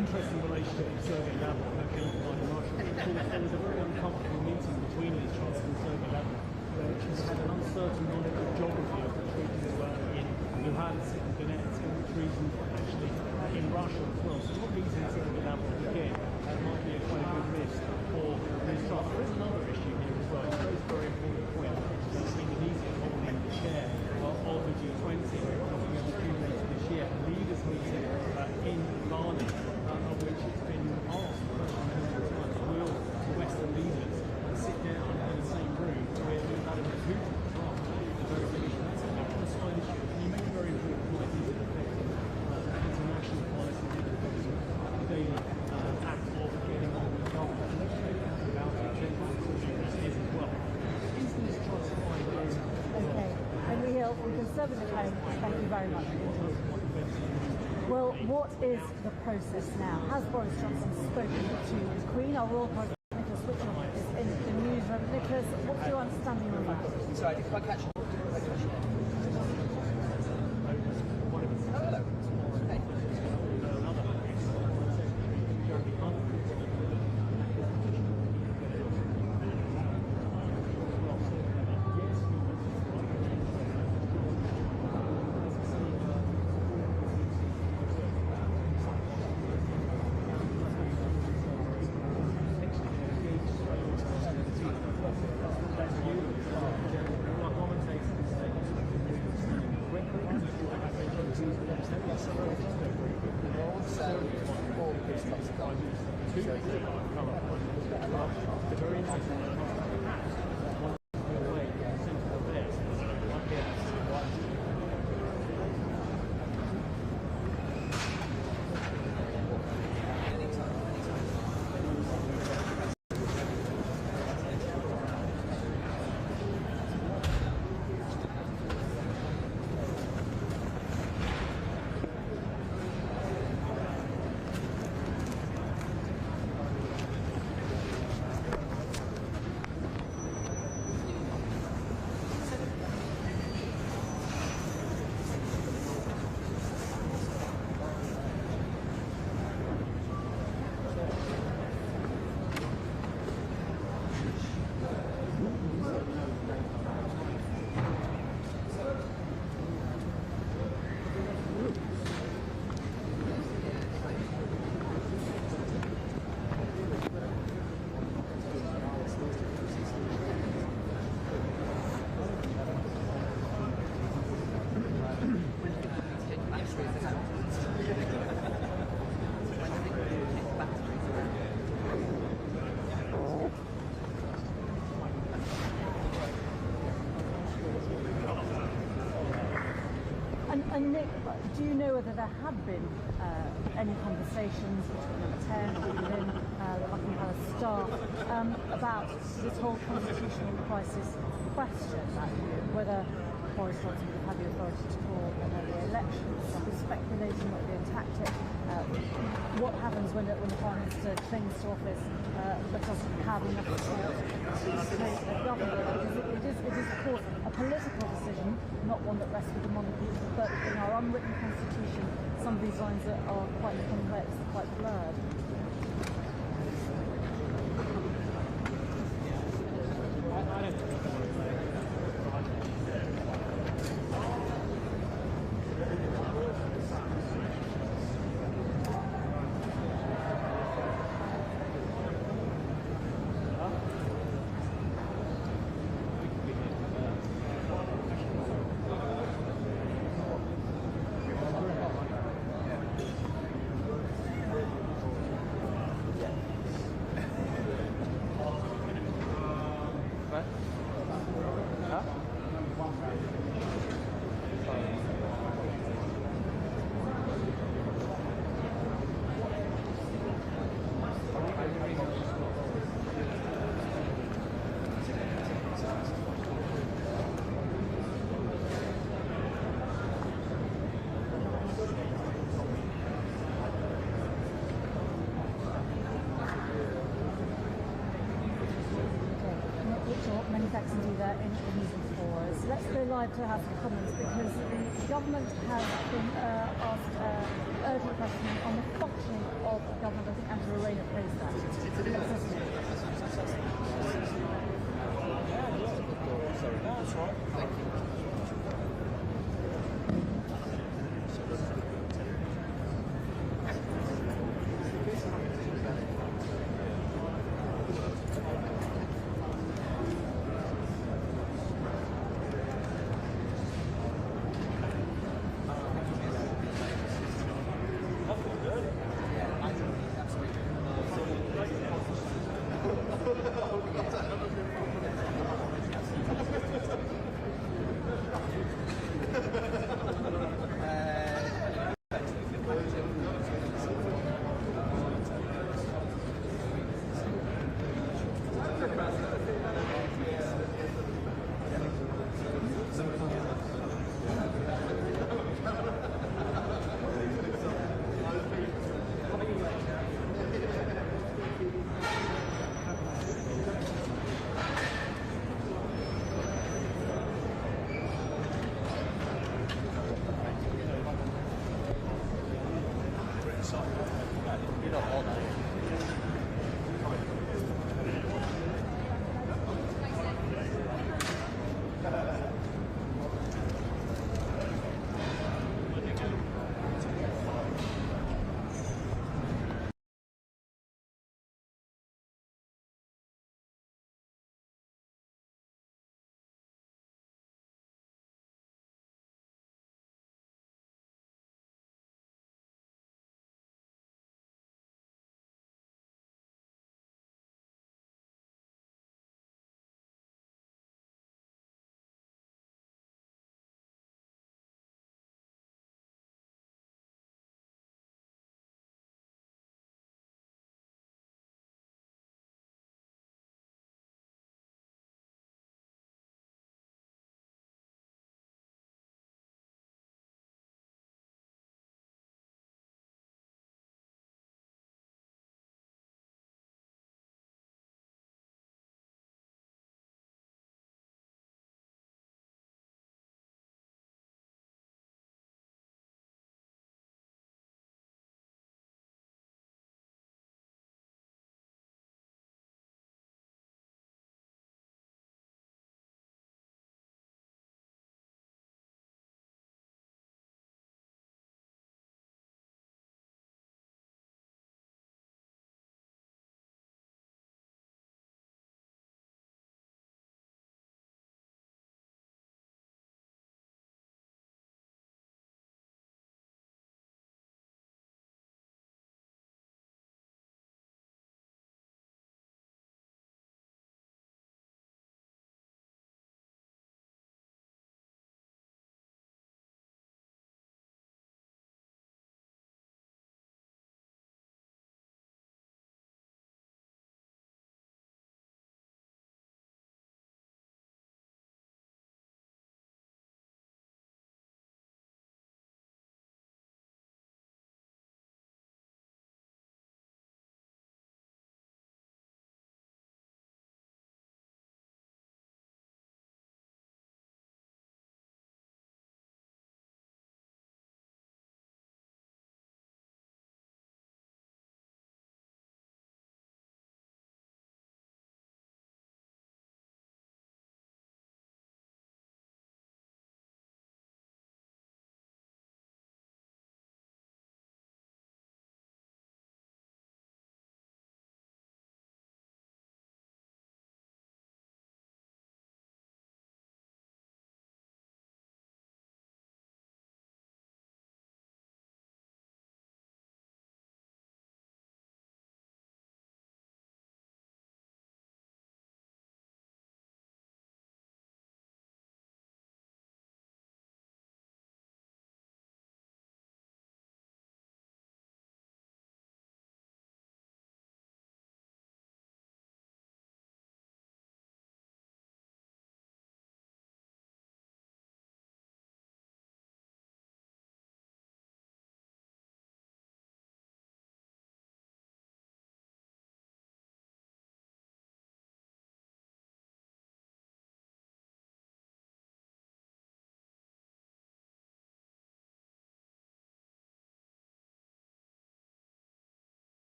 Interesting relationship with Sergei Lavrov that came from Russia. There was a very uncomfortable meeting between Liz Truss and Sergei Lavrov, where she's had an uncertain knowledge of geography of which regions were in Luhansk and Donetsk, and which regions were actually in Russia as well. So not meeting Sergei Lavrov again might be quite a good risk for Liz Truss. There is another issue here as well. It's a very important point. Indonesia holding the chair of the G20, looking at the few later this year, leaders meeting in Bali, of which it's been asked the question many times, will the Western leaders sit down in the same room with Vladimir Putin as well? The very big issue. That's a side issue. And you make a very important point. These are affecting international policy, the daily act of getting on with government. Let's say about it, is as well. Is this justified? Okay, Henry Hill from Conservative Home, thank you very much. Well, what is the process now? Has Boris Johnson spoken to the Queen? Our Royal Correspondent Nicholas Whitcomb is in the newsroom. Nicholas, what's your understanding on that? Sorry, I didn't quite catch it. Hello. Hey. And Nick, do you know whether there have been any conversations between Number 10 or within the Buckingham Palace staff about this whole constitutional crisis question, whether Boris Johnson would have the authority to call another election? Some speculating might be a tactic. What happens when the Prime Minister clings to office but doesn't have enough support to make a government? Because it is, of course, a political decision, not one that rests with the monarchy, but in our unwritten constitution, some of these lines are quite complex, quite blurred. PFX and do their interviews for us. Let's go live to House of Commons because the government has been asked urgent question on the functioning of government. I think Angela Rayner plays that. That's right. Thank you.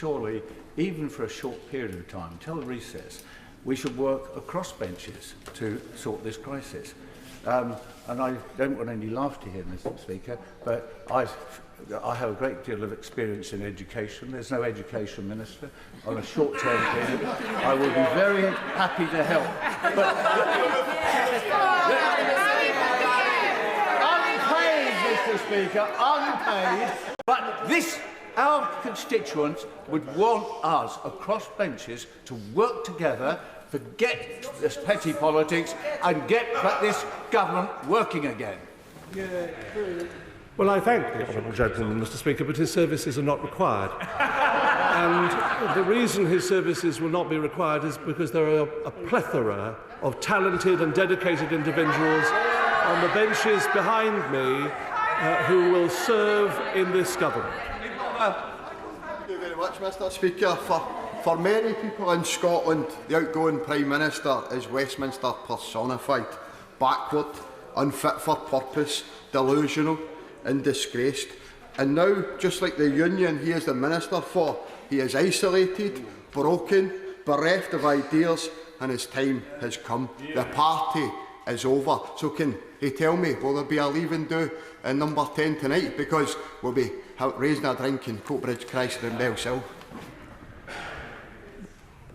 surely, even for a short period of time, till recess, we should work across benches to sort this crisis. And I don't want any laughter here, Mr. Speaker, but I have a great deal of experience in education. There's no education minister on a short-term period. I will be very happy to help. But unpaid, Mr. Speaker, unpaid. But this, our constituents would want us across benches to work together, forget this petty politics, and get this government working again. Well, I thank the honourable gentleman, Mr. Speaker, but his services are not required. And the reason his services will not be required is because there are a plethora of talented and dedicated individuals on the benches behind me who will serve in this government. Thank you very much, Mr. Speaker. For many people in Scotland, the outgoing Prime Minister is Westminster personified. Backward, unfit for purpose, delusional and disgraced. And now, just like the union he is the Minister for, he is isolated, broken, bereft of ideas, and his time has come. The party is over. So can he tell me, will there be a leaving do in number 10 tonight? Because we'll be raising a drink in Coatbridge, Chrysler and Bellsill.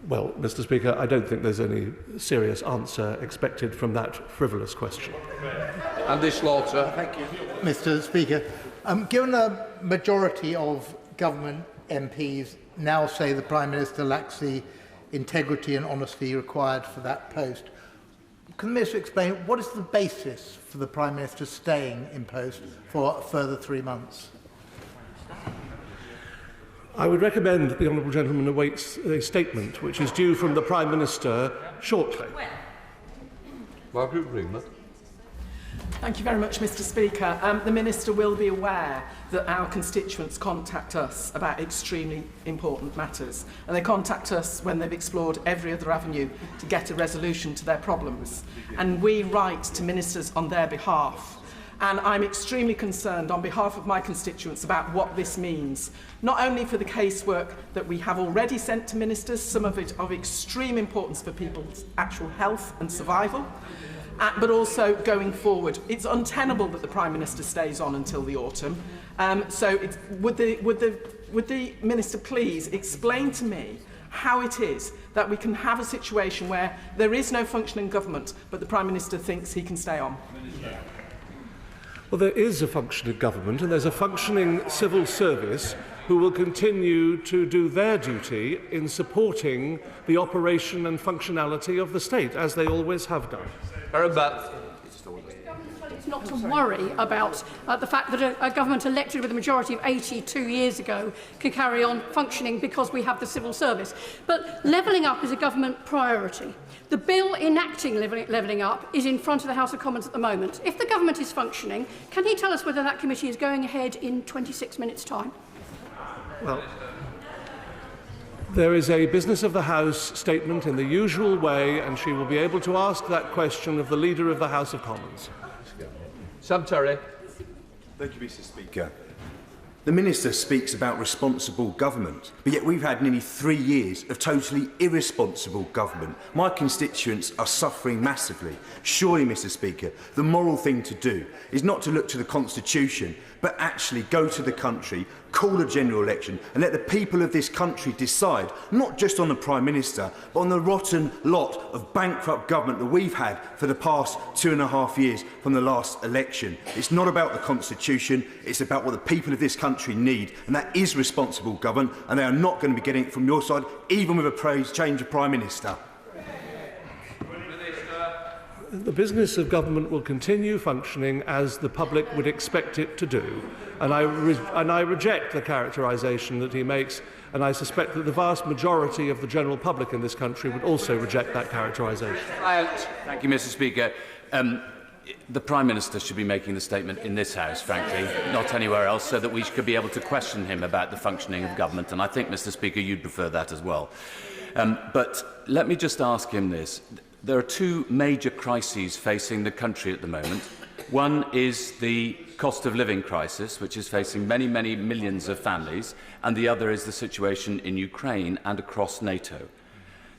Well, Mr. Speaker, I don't think there's any serious answer expected from that frivolous question. Andy Slaughter. Thank you. Mr. Speaker, given a majority of government MPs now say the Prime Minister lacks the integrity and honesty required for that post, can the Minister explain what is the basis for the Prime Minister staying in post for a further 3 months? I would recommend that the honourable gentleman awaits a statement which is due from the Prime Minister shortly. Margaret Ringman. Thank you very much, Mr. Speaker. The Minister will be aware that our constituents contact us about extremely important matters, and they contact us when they've explored every other avenue to get a resolution to their problems. And we write to ministers on their behalf. And I'm extremely concerned on behalf of my constituents about what this means, not only for the casework that we have already sent to ministers, some of it of extreme importance for people's actual health and survival, but also going forward. It's untenable that the Prime Minister stays on until the autumn. Would the Minister please explain to me how it is that we can have a situation where there is no functioning government, but the Prime Minister thinks he can stay on? Well, there is a functioning government and there's a functioning civil service who will continue to do their duty in supporting the operation and functionality of the state, as they always have done. Not to worry about the fact that a government elected with a majority of 82 years ago can carry on functioning because we have the civil service. But levelling up is a government priority. The bill enacting levelling up is in front of the House of Commons at the moment. If the government is functioning, can he tell us whether that committee is going ahead in 26 minutes' time? Well, there is a Business of the House statement in the usual way, and she will be able to ask that question of the Leader of the House of Commons. Sam Terry. Thank you, Mr. Speaker. The Minister speaks about responsible government, but yet we've had nearly 3 years of totally irresponsible government. My constituents are suffering massively. Surely, Mr. Speaker, the moral thing to do is not to look to the Constitution, but actually go to the country, call a general election and let the people of this country decide, not just on the Prime Minister, but on the rotten lot of bankrupt government that we've had for the past 2.5 years from the last election. It's not about the Constitution, it's about what the people of this country need, and that is responsible government, and they are not going to be getting it from your side, even with a change of Prime Minister. The business of government will continue functioning as the public would expect it to do. And I reject the characterisation that he makes, and I suspect that the vast majority of the general public in this country would also reject that characterisation. Thank you, Mr. Speaker. The Prime Minister should be making the statement in this House, frankly, not anywhere else, so that we could be able to question him about the functioning of government. And I think, Mr. Speaker, you'd prefer that as well. But let me just ask him this. there are two major crises facing the country at the moment. One is the cost of living crisis, which is facing many, many millions of families, and the other is the situation in Ukraine and across NATO.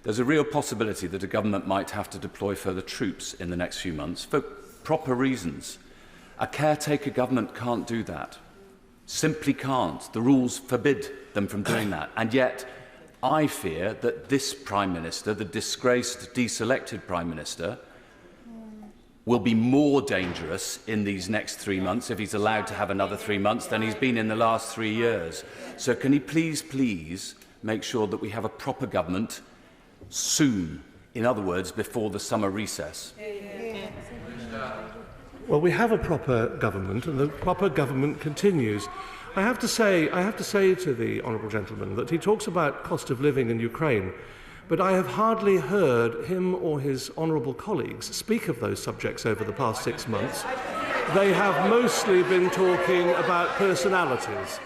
There's a real possibility that a government might have to deploy further troops in the next few months for proper reasons. A caretaker government can't do that. Simply can't. The rules forbid them from doing that. And yet, I fear that this Prime Minister, the disgraced, deselected Prime Minister, will be more dangerous in these next 3 months, if he's allowed to have another 3 months, than he's been in the last 3 years. So can he please make sure that we have a proper government soon? In other words, before the summer recess. Well, we have a proper government, and the proper government continues. I have to say to the honourable gentleman that he talks about cost of living in Ukraine, but I have hardly heard him or his honourable colleagues speak of those subjects over the past 6 months. They have mostly been talking about personalities.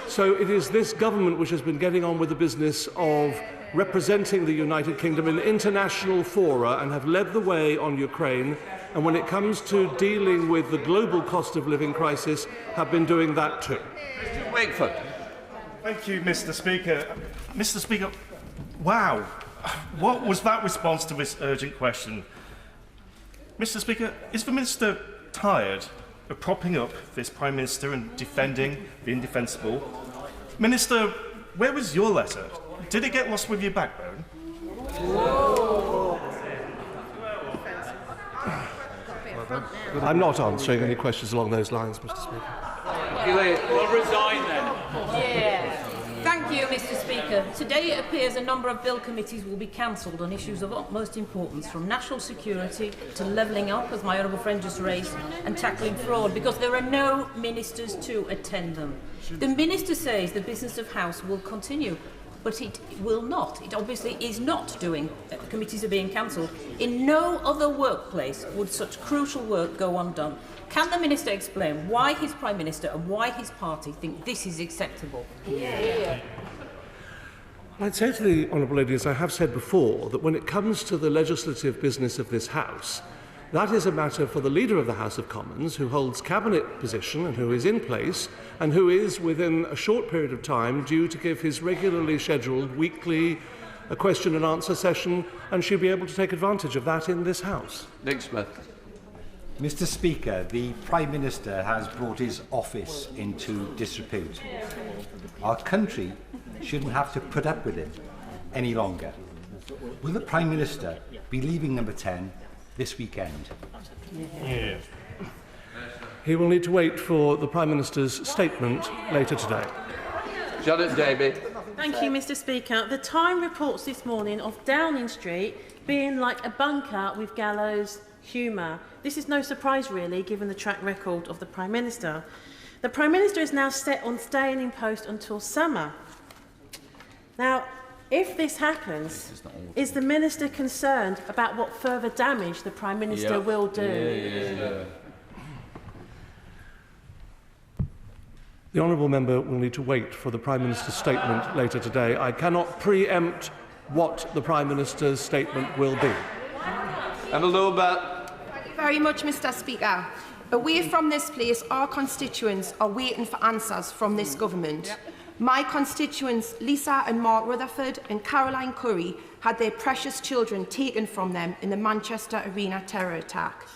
So it is this government which has been getting on with the business of representing the United Kingdom in international fora and have led the way on Ukraine, and when it comes to dealing with the global cost of living crisis, have been doing that too. Mr. Wakeford. Thank you, Mr. Speaker. Mr. Speaker, wow. What was that response to this urgent question? Mr. Speaker, is the Minister tired of propping up this Prime Minister and defending the indefensible? Minister, where was your letter? Did it get lost with your backbone? I'm not answering any questions along those lines, Mr. Speaker. We'll resign then. Yeah. Thank you, Mr. Speaker. Today it appears a number of bill committees will be cancelled on issues of utmost importance, from national security to levelling up, as my honourable friend just raised, and tackling fraud, because there are no ministers to attend them. The Minister says the business of House will continue, but it will not. It obviously is not doing. Committees are being cancelled. In no other workplace would such crucial work go undone. Can the Minister explain why his Prime Minister and why his party think this is acceptable? I'd say to the honourable lady, as I have said before, that when it comes to the legislative business of this House, that is a matter for the Leader of the House of Commons, who holds cabinet position and who is in place, and who is, within a short period of time, due to give his regularly scheduled weekly question and answer session, and she'll be able to take advantage of that in this House. Nick Smith. Mr. Speaker, the Prime Minister has brought his office into disrepute. Our country shouldn't have to put up with it any longer. Will the Prime Minister be leaving Number 10 this weekend? Yeah. He will need to wait for the Prime Minister's statement later today. Janet Davey. Thank you, Mr. Speaker. The Time reports this morning of Downing Street being like a bunker with gallows humour. This is no surprise, really, given the track record of the Prime Minister. The Prime Minister is now set on staying in post until summer. Now, if this happens, is the Minister concerned about what further damage the Prime Minister will do? The honourable member will need to wait for the Prime Minister's statement later today. I cannot preempt what the Prime Minister's statement will be. Emma Lowbat. Thank you very much, Mr. Speaker. Away from this place, our constituents are waiting for answers from this government. My constituents, Lisa and Mark Rutherford and Caroline Curry, had their precious children taken from them in the Manchester Arena terror attack.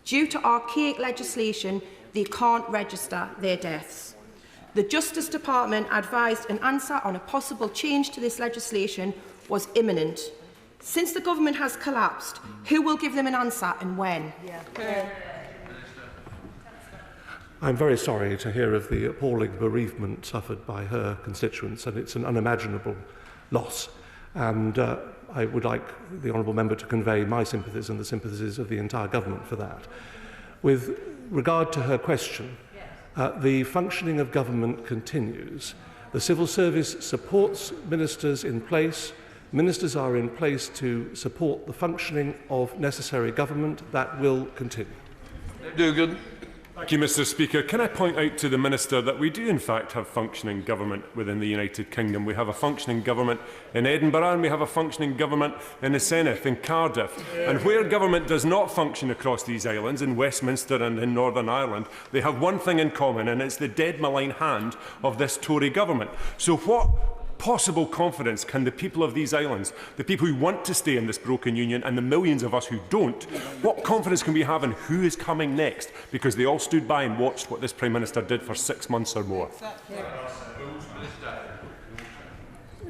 Due to archaic legislation, they can't register their deaths. The Justice Department advised an answer on a possible change to this legislation was imminent. Since the government has collapsed, who will give them an answer and when? I'm very sorry to hear of the appalling bereavement suffered by her constituents, and it's an unimaginable loss. And I would like the honourable member to convey my sympathies and the sympathies of the entire government for that. With regard to her question, the functioning of government continues. The civil service supports ministers in place. Ministers are in place to support the functioning of necessary government. That will continue. Dugan. Thank you, Mr. Speaker. Can I point out to the Minister that we do in fact have functioning government within the United Kingdom. We have a functioning government in Edinburgh and we have a functioning government in the Senedd, in Cardiff. And where government does not function across these islands, in Westminster and in Northern Ireland, they have one thing in common, and it's the dead malign hand of this Tory government. So what possible confidence can the people of these islands, the people who want to stay in this broken union and the millions of us who don't, what confidence can we have in who is coming next? Because they all stood by and watched what this Prime Minister did for 6 months or more.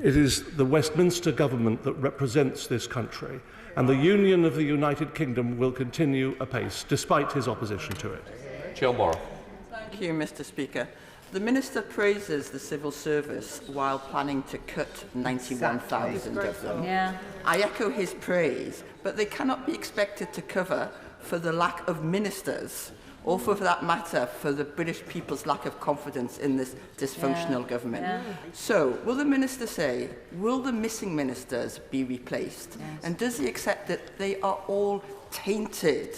It is the Westminster government that represents this country, and the union of the United Kingdom will continue apace, despite his opposition to it. Jill Morrow. Thank you, Mr. Speaker. The Minister praises the civil service while planning to cut 91,000 of them. Yeah. I echo his praise, but they cannot be expected to cover for the lack of ministers, or for that matter, for the British people's lack of confidence in this dysfunctional government. Yeah. So, will the Minister say, will the missing ministers be replaced? Yes. And does he accept that they are all tainted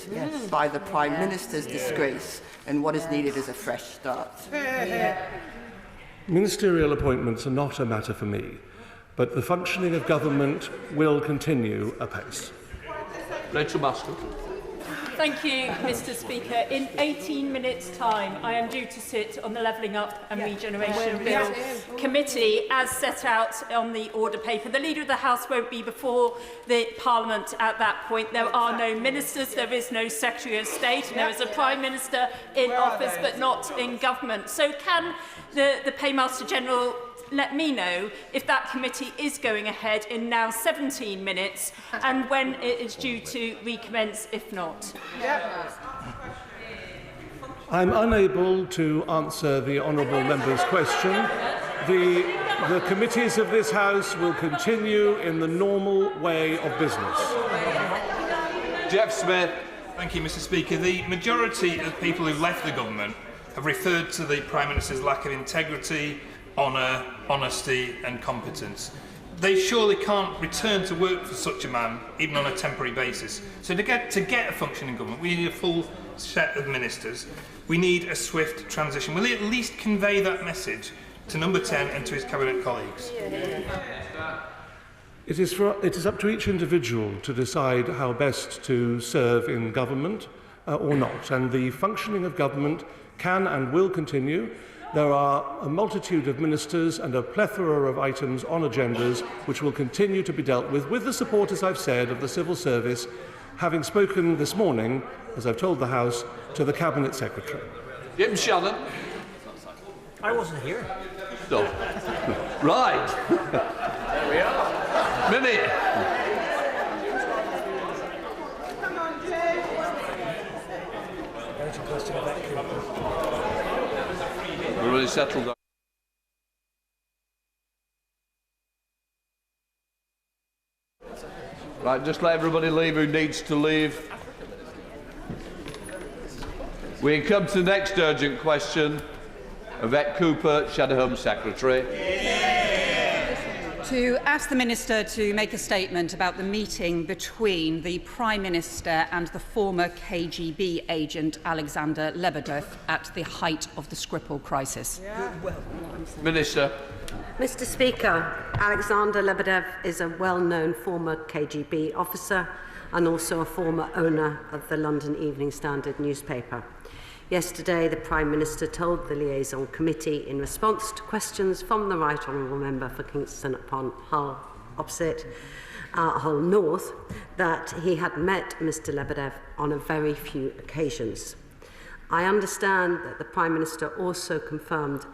by the Prime Minister's disgrace, and what is needed is a fresh start? Ministerial appointments are not a matter for me, but the functioning of government will continue apace. Rachel Master. Thank you, Mr. Speaker. In 18 minutes' time, I am due to sit on the Levelling Up and Regeneration Bill Committee, as set out on the order paper. The Leader of the House won't be before the Parliament at that point. There are no ministers, there is no Secretary of State, and there is a Prime Minister in office but not in government. So can the Paymaster General let me know if that committee is going ahead in now 17 minutes and when it is due to recommence, if not? I'm unable to answer the honourable member's question. The committees of this House will continue in the normal way of business. Jeff Smith. Thank you, Mr. Speaker. The majority of people who left the government have referred to the Prime Minister's lack of integrity, honour, honesty and competence. They surely can't return to work for such a man, even on a temporary basis. So to get a functioning government, we need a full set of ministers. We need a swift transition. Will he at least convey that message to Number 10 and to his Cabinet colleagues? It is up to each individual to decide how best to serve in government or not, and the functioning of government can and will continue. There are a multitude of ministers and a plethora of items on agendas which will continue to be dealt with the support, as I've said, of the civil service, having spoken this morning, as I've told the House, to the Cabinet Secretary. Jim Shannon. I wasn't here. No. Right. There we are. Minute. We're really settled down. Right, just let everybody leave who needs to leave. We can come to the next urgent question. Yvette Cooper, Shadow Home Secretary. To ask the Minister to make a statement about the meeting between the Prime Minister and the former KGB agent Alexander Lebedev at the height of the Skripal crisis. Minister. Mr. Speaker, Alexander Lebedev is a well-known former KGB officer and also a former owner of the London Evening Standard newspaper. Yesterday, the Prime Minister told the Liaison Committee, in response to questions from the Right Honourable Member for Kingston upon Hull opposite Hull North, that he had met Mr Lebedev on a very few occasions. I understand that the Prime Minister also confirmed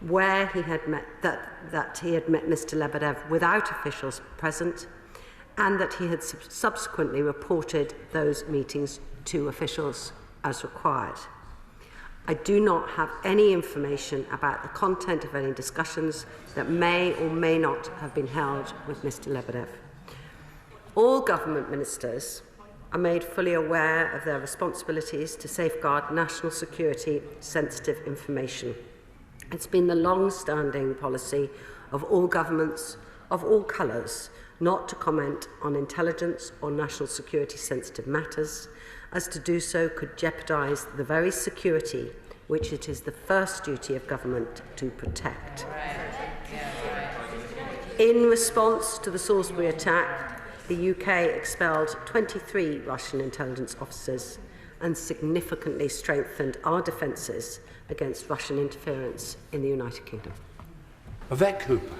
where he had met that he had met Mr Lebedev without officials present, and that he had subsequently reported those meetings to officials as required. I do not have any information about the content of any discussions that may or may not have been held with Mr Lebedev. All government ministers are made fully aware of their responsibilities to safeguard national security sensitive information. It's been the long-standing policy of all governments of all colours not to comment on intelligence or national security sensitive matters, as to do so could jeopardise the very security which it is the first duty of government to protect. In response to the Salisbury attack, the UK expelled 23 Russian intelligence officers and significantly strengthened our defences against Russian interference in the United Kingdom. Yvette Cooper.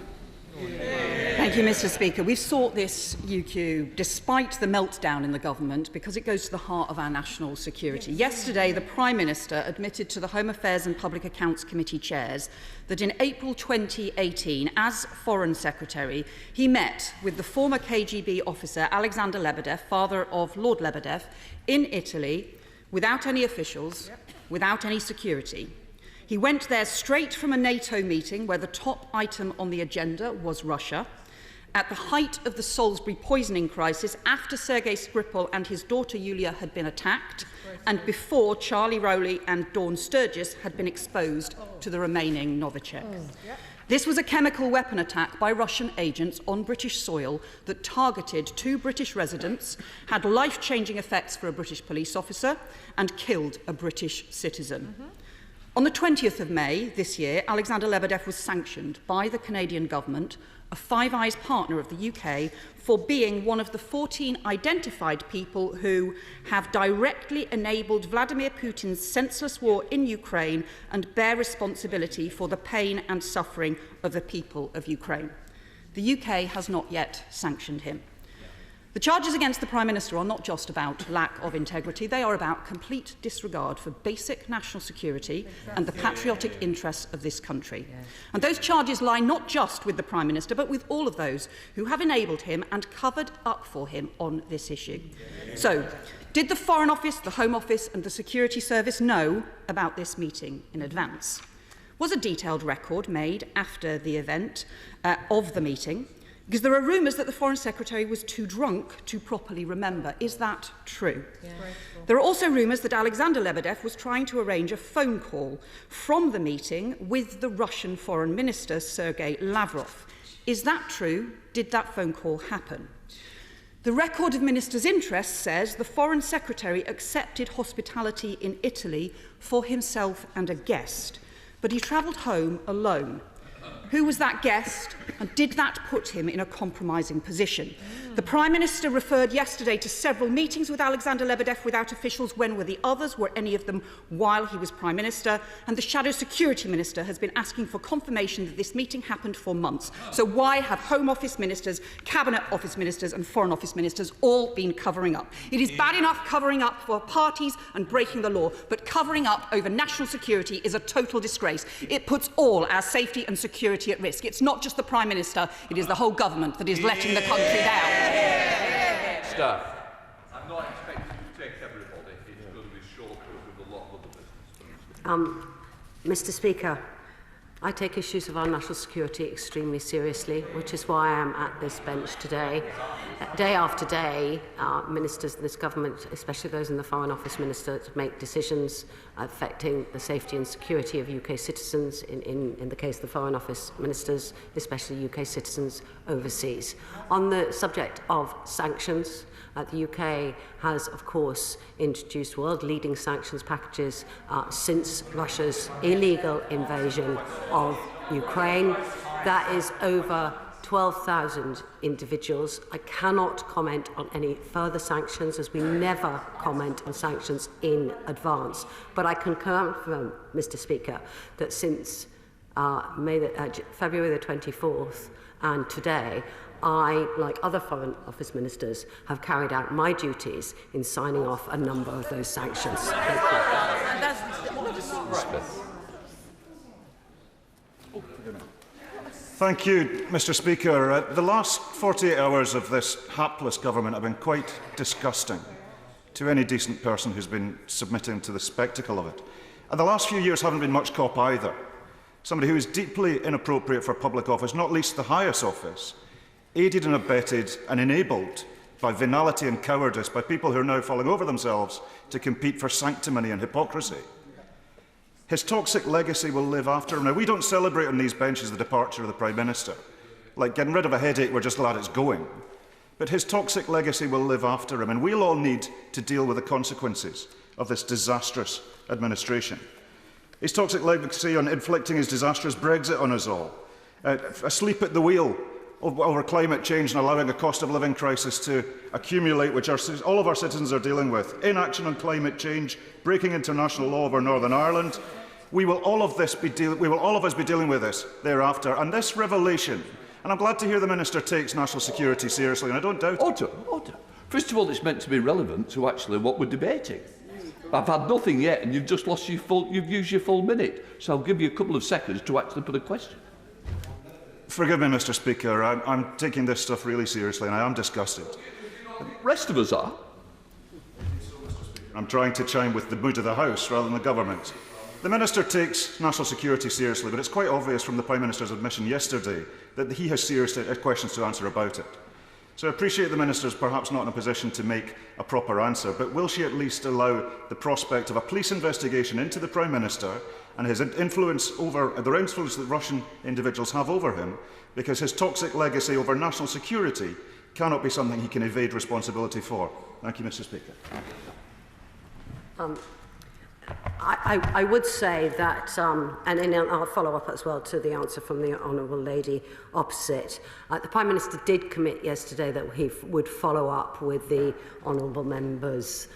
Thank you, Mr. Speaker. We've sought this UQ despite the meltdown in the government because it goes to the heart of our national security. Yesterday, the Prime Minister admitted to the Home Affairs and Public Accounts Committee chairs that in April 2018, as Foreign Secretary, he met with the former KGB officer Alexander Lebedev, father of Lord Lebedev, in Italy, without any officials, without any security. He went there straight from a NATO meeting where the top item on the agenda was Russia, at the height of the Salisbury poisoning crisis, after Sergei Skripal and his daughter Yulia had been attacked, and before Charlie Rowley and Dawn Sturgis had been exposed to the remaining Novichok. This was a chemical weapon attack by Russian agents on British soil that targeted 2 British residents, had life-changing effects for a British police officer, and killed a British citizen. On the 20th of May this year, Alexander Lebedev was sanctioned by the Canadian government, a Five Eyes partner of the UK, for being one of the 14 identified people who have directly enabled Vladimir Putin's senseless war in Ukraine and bear responsibility for the pain and suffering of the people of Ukraine. The UK has not yet sanctioned him. The charges against the Prime Minister are not just about lack of integrity, they are about complete disregard for basic national security and the patriotic interests of this country. And those charges lie not just with the Prime Minister, but with all of those who have enabled him and covered up for him on this issue. So, did the Foreign Office, the Home Office and the Security Service know about this meeting in advance? Was a detailed record made after the event of the meeting? Because there are rumours that the Foreign Secretary was too drunk to properly remember. Is that true? Yeah. There are also rumours that Alexander Lebedev was trying to arrange a phone call from the meeting with the Russian Foreign Minister, Sergei Lavrov. Is that true? Did that phone call happen? The record of Minister's interest says the Foreign Secretary accepted hospitality in Italy for himself and a guest, but he travelled home alone. Who was that guest, and did that put him in a compromising position? The Prime Minister referred yesterday to several meetings with Alexander Lebedev without officials. When were the others? Were any of them while he was Prime Minister? And the Shadow Security Minister has been asking for confirmation that this meeting happened for months. So why have Home Office Ministers, Cabinet Office Ministers and Foreign Office Ministers all been covering up? It is bad enough covering up for parties and breaking the law, but covering up over national security is a total disgrace. It puts all our safety and security at risk. It's not just the Prime Minister, it is the whole government that is letting the country down. Staff. I'm not expecting to take everybody. It's going to be short with a lot of other business. Mr. Speaker, I take issues of our national security extremely seriously, which is why I am at this bench today. Day after day, ministers of this government, especially those in the Foreign Office Minister, make decisions affecting the safety and security of UK citizens, in the case of the Foreign Office Ministers, especially UK citizens overseas. On the subject of sanctions, the UK has, of course, introduced world-leading sanctions packages since Russia's illegal invasion of Ukraine. That is over 12,000 individuals. I cannot comment on any further sanctions, as we never comment on sanctions in advance. But I can confirm, Mr. Speaker, that since February the 24th and today, I, like other Foreign Office Ministers, have carried out my duties in signing off a number of those sanctions. Thank you, Mr. Speaker. The last 48 hours of this hapless government have been quite disgusting to any decent person who's been submitting to the spectacle of it. And the last few years haven't been much cop either. Somebody who is deeply inappropriate for public office, not least the highest office, aided and abetted and enabled by venality and cowardice by people who are now falling over themselves to compete for sanctimony and hypocrisy. His toxic legacy will live after him. Now, we don't celebrate on these benches the departure of the Prime Minister. Like getting rid of a headache, we're just glad it's going. but his toxic legacy will live after him, and we'll all need to deal with the consequences of this disastrous administration. His toxic legacy on inflicting his disastrous Brexit on us all, asleep at the wheel over climate change and allowing a cost of living crisis to accumulate, which all of our citizens are dealing with, inaction on climate change, breaking international law over Northern Ireland. We will all of us be dealing with this thereafter. And this revelation, and I'm glad to hear the Minister takes national security seriously, and I don't doubt it. Order. First of all, it's meant to be relevant to actually what we're debating. I've had nothing yet, and you've just lost you've used your full minute. So I'll give you a couple of seconds to actually put a question. Forgive me, Mr. Speaker. I'm taking this stuff really seriously, and I am disgusted. The rest of us are. I'm trying to chime with the mood of the House rather than the government. The Minister takes national security seriously, but it's quite obvious from the Prime Minister's admission yesterday that he has serious questions to answer about it. So I appreciate the Minister is perhaps not in a position to make a proper answer, but will she at least allow the prospect of a police investigation into the Prime Minister and his influence over the influence that Russian individuals have over him, because his toxic legacy over national security cannot be something he can evade responsibility for? Thank you, Mr. Speaker. I would say that, and I'll follow up as well to the answer from the Honourable Lady opposite. The Prime Minister did commit yesterday that he would follow up with the Honourable Member's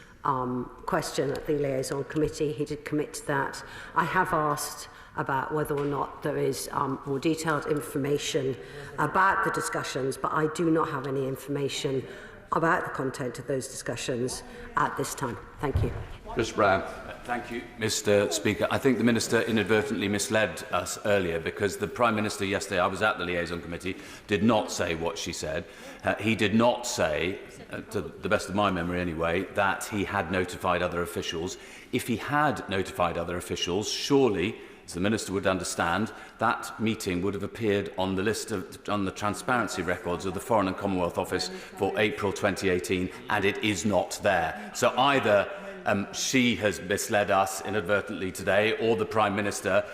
question at the Liaison Committee. He did commit to that. I have asked about whether or not there is more detailed information about the discussions, but I do not have any information about the content of those discussions at this time. Thank you. Mr. Brown. Thank you, Mr. Speaker. I think the Minister inadvertently misled us earlier, because the Prime Minister yesterday, I was at the Liaison Committee, did not say what she said. He did not say, to the best of my memory anyway, that he had notified other officials. If he had notified other officials, surely, as the Minister would understand, that meeting would have appeared on the list on the transparency records of the Foreign and Commonwealth Office for April 2018, and it is not there. So either she has misled us inadvertently today, or the Prime Minister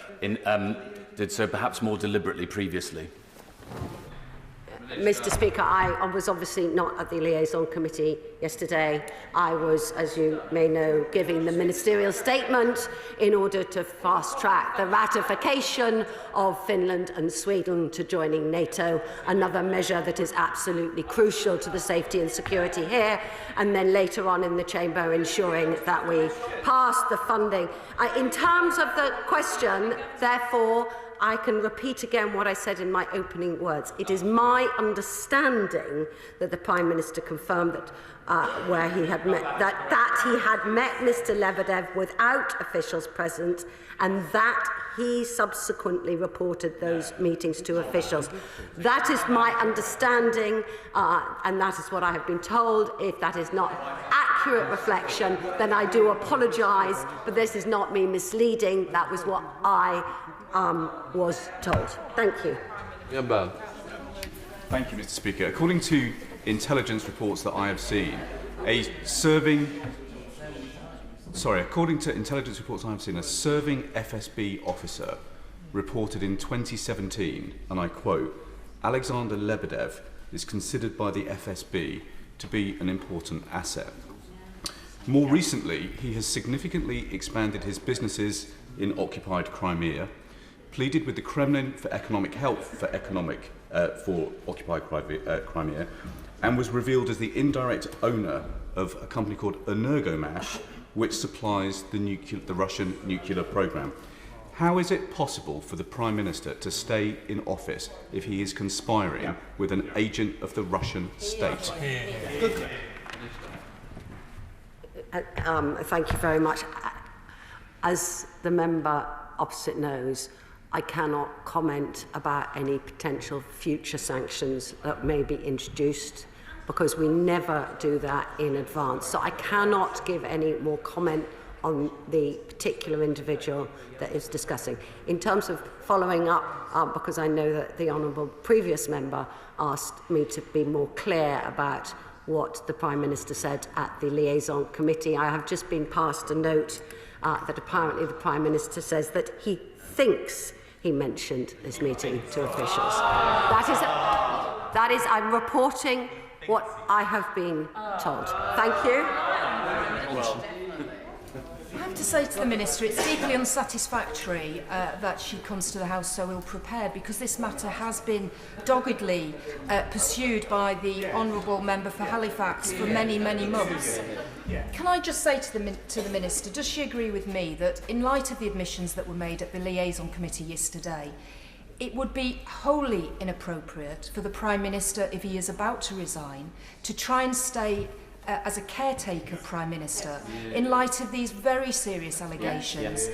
did so perhaps more deliberately previously. Mr. Speaker, I was obviously not at the Liaison Committee yesterday. I was, as you may know, giving the ministerial statement in order to fast-track the ratification of Finland and Sweden to joining NATO, another measure that is absolutely crucial to the safety and security here, and then later on in the Chamber ensuring that we pass the funding. In terms of the question, therefore, I can repeat again what I said in my opening words. It is my understanding that the Prime Minister confirmed that where he had met that he had met Mr. Lebedev without officials present, and that he subsequently reported those meetings to officials. That is my understanding, and that is what I have been told. If that is not accurate reflection, then I do apologise, but this is not me misleading. That was what I was told. Thank you. Thank you, Mr. Speaker. According to intelligence reports that I have seen, a serving FSB officer reported in 2017, and I quote, Alexander Lebedev is considered by the FSB to be an important asset. More recently, he has significantly expanded his businesses in occupied Crimea, pleaded with the Kremlin for economic help for occupied Crimea, and was revealed as the indirect owner of a company called Energomash, which supplies the Russian nuclear program. How is it possible for the Prime Minister to stay in office if he is conspiring with an agent of the Russian state? Thank you very much. As the member opposite knows, I cannot comment about any potential future sanctions that may be introduced, because we never do that in advance. So I cannot give any more comment on the particular individual that is discussing. In terms of following up, because I know that the Honourable previous member asked me to be more clear about what the Prime Minister said at the Liaison Committee, I have just been passed a note that apparently the Prime Minister says that he thinks he mentioned this meeting to officials. That is, I'm reporting what I have been told. Thank you. I have to say to the Minister, it's deeply unsatisfactory that she comes to the House so ill-prepared, because this matter has been doggedly pursued by the Honourable Member for Halifax for many, many months. Can I just say to the Minister, does she agree with me that in light of the admissions that were made at the Liaison Committee yesterday, it would be wholly inappropriate for the Prime Minister, if he is about to resign, to try and stay as a caretaker Prime Minister in light of these very serious allegations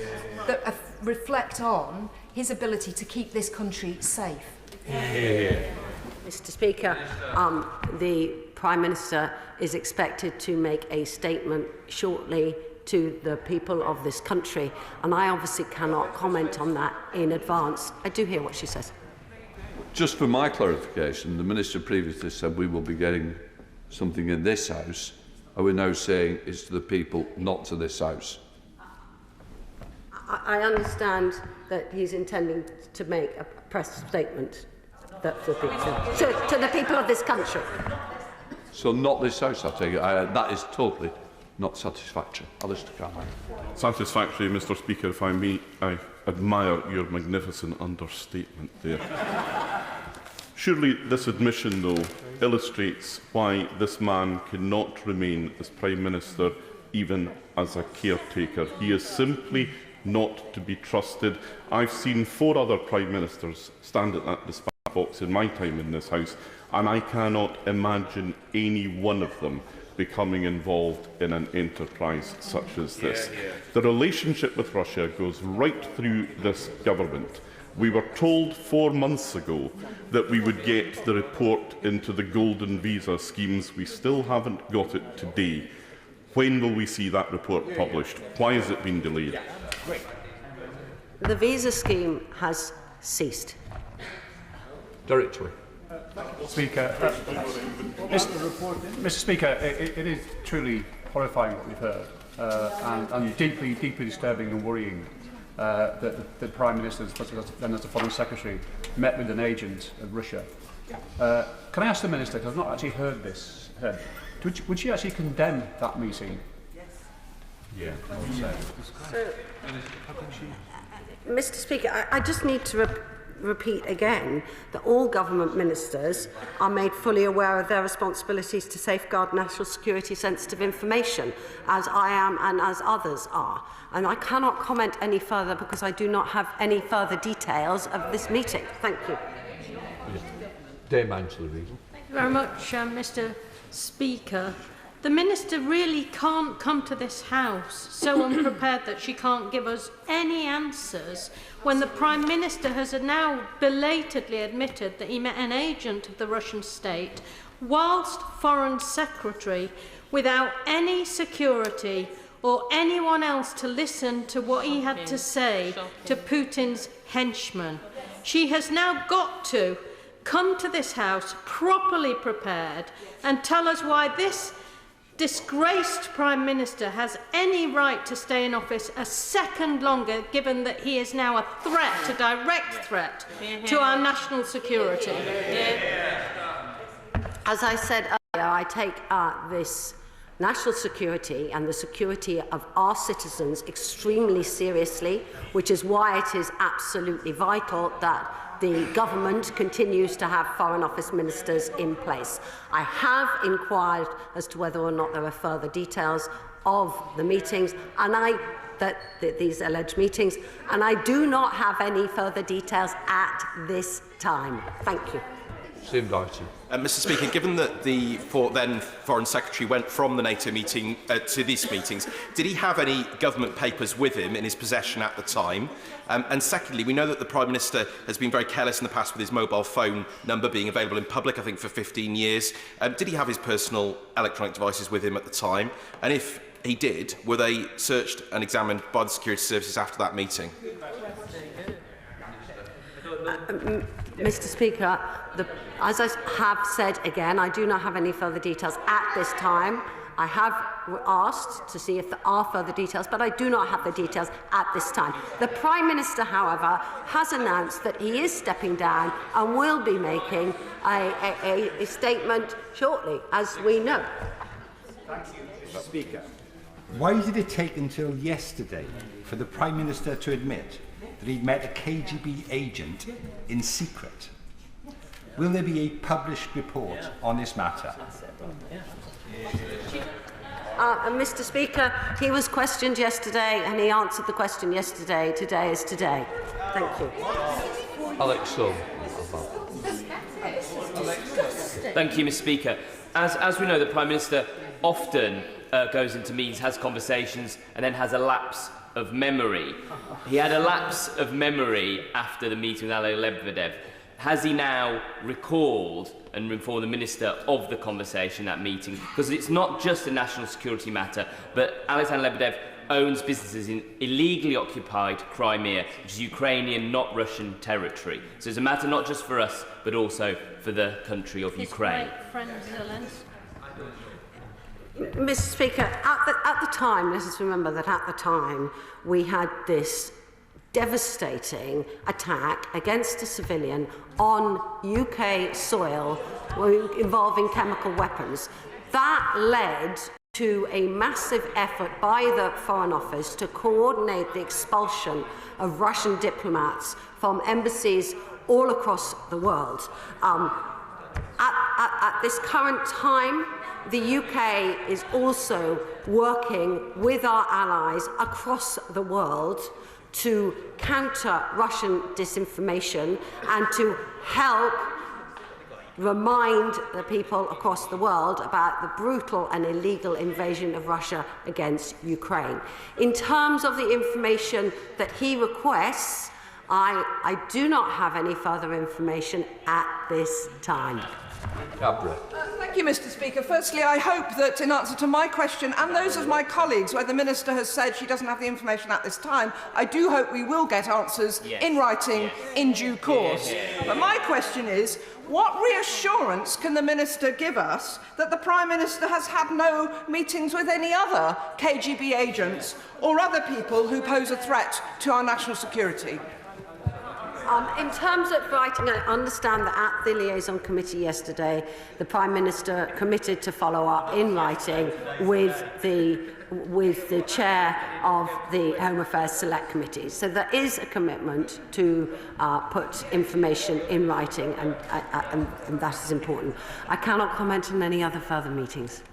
that reflect on his ability to keep this country safe? Mr. Speaker, the Prime Minister is expected to make a statement shortly to the people of this country, and I obviously cannot comment on that in advance. I do hear what she says. Just for my clarification, the Minister previously said we will be getting something in this House. Are we now saying it's to the people, not to this House? I understand that he's intending to make a press statement that to the people of this country. So not this House, I take it. That is totally not satisfactory. Alistair Cameron. Satisfactory, Mr. Speaker, if I may. I admire your magnificent understatement there. Surely this admission, though, illustrates why this man cannot remain as Prime Minister even as a caretaker. He is simply not to be trusted. I've seen 4 other Prime Ministers stand at that dispatch box in my time in this House, and I cannot imagine any one of them becoming involved in an enterprise such as this. The relationship with Russia goes right through this government. We were told 4 months ago that we would get the report into the golden visa schemes. We still haven't got it today. When will we see that report published? Why has it been delayed? The visa scheme has ceased. Derek Twig. Speaker, Mr. Speaker, it is truly horrifying what we've heard, and deeply disturbing and worrying that the Prime Minister, then as the Foreign Secretary, met with an agent of Russia. Can I ask the Minister, because I've not actually heard this, would she actually condemn that meeting? Yeah. So, Mr. Speaker, I just need to repeat again that all government ministers are made fully aware of their responsibilities to safeguard national security sensitive information, as I am and as others are. And I cannot comment any further because I do not have any further details of this meeting. Thank you. Dame Angela Reid. Thank you very much, Mr. Speaker. The Minister really can't come to this House so unprepared that she can't give us any answers when the Prime Minister has now belatedly admitted that he met an agent of the Russian state whilst Foreign Secretary without any security or anyone else to listen to what he had to say to Putin's henchmen. She has now got to come to this House properly prepared and tell us why this disgraced Prime Minister has any right to stay in office a second longer, given that he is now a threat, a direct threat to our national security. As I said earlier, I take this national security and the security of our citizens extremely seriously, which is why it is absolutely vital that the government continues to have Foreign Office ministers in place. I have inquired as to whether or not there are further details of the meetings and these alleged meetings, and I do not have any further details at this time. Thank you. Mr. Speaker, given that the then Foreign Secretary went from the NATO meeting to these meetings, did he have any government papers with him in his possession at the time? And secondly, we know that the Prime Minister has been very careless in the past with his mobile phone number being available in public, I think for 15 years. Did he have his personal electronic devices with him at the time? And if he did, were they searched and examined by the security services after that meeting? Mr. Speaker, as I have said again, I do not have any further details at this time. I have asked to see if there are further details, but I do not have the details at this time. The Prime Minister, however, has announced that he is stepping down and will be making a statement shortly, as we know. Thank you, Mr. Speaker. Why did it take until yesterday for the Prime Minister to admit that he'd met a KGB agent in secret? Will there be a published report on this matter? Mr. Speaker, he was questioned yesterday and he answered the question yesterday. Today is today. Thank you. Alex Sung. Thank you, Mr. Speaker. As we know, the Prime Minister often goes into meetings, has conversations, and then has a lapse of memory. He had a lapse of memory after the meeting with Alexander Lebedev. Has he now recalled and informed the Minister of the conversation, that meeting? Because it's not just a national security matter, but Alexander Lebedev owns businesses in illegally occupied Crimea, which is Ukrainian, not Russian territory. So it's a matter not just for us, but also for the country of Ukraine. Mr. Speaker, at the time, let us remember that at the time we had this devastating attack against a civilian on UK soil involving chemical weapons. That led to a massive effort by the Foreign Office to coordinate the expulsion of Russian diplomats from embassies all across the world. At this current time, the UK is also working with our allies across the world to counter Russian disinformation and to help remind the people across the world about the brutal and illegal invasion of Russia against Ukraine. In terms of the information that he requests, I do not have any further information at this time. Thank you, Mr. Speaker. Firstly, I hope that in answer to my question and those of my colleagues, where the Minister has said she doesn't have the information at this time, I do hope we will get answers in writing in due course. But my question is, what reassurance can the Minister give us that the Prime Minister has had no meetings with any other KGB agents or other people who pose a threat to our national security? In terms of writing, I understand that at the Liaison Committee yesterday, the Prime Minister committed to follow up in writing with the chair of the Home Affairs Select Committee. So there is a commitment to put information in writing, and that is important. I cannot comment on any other further meetings.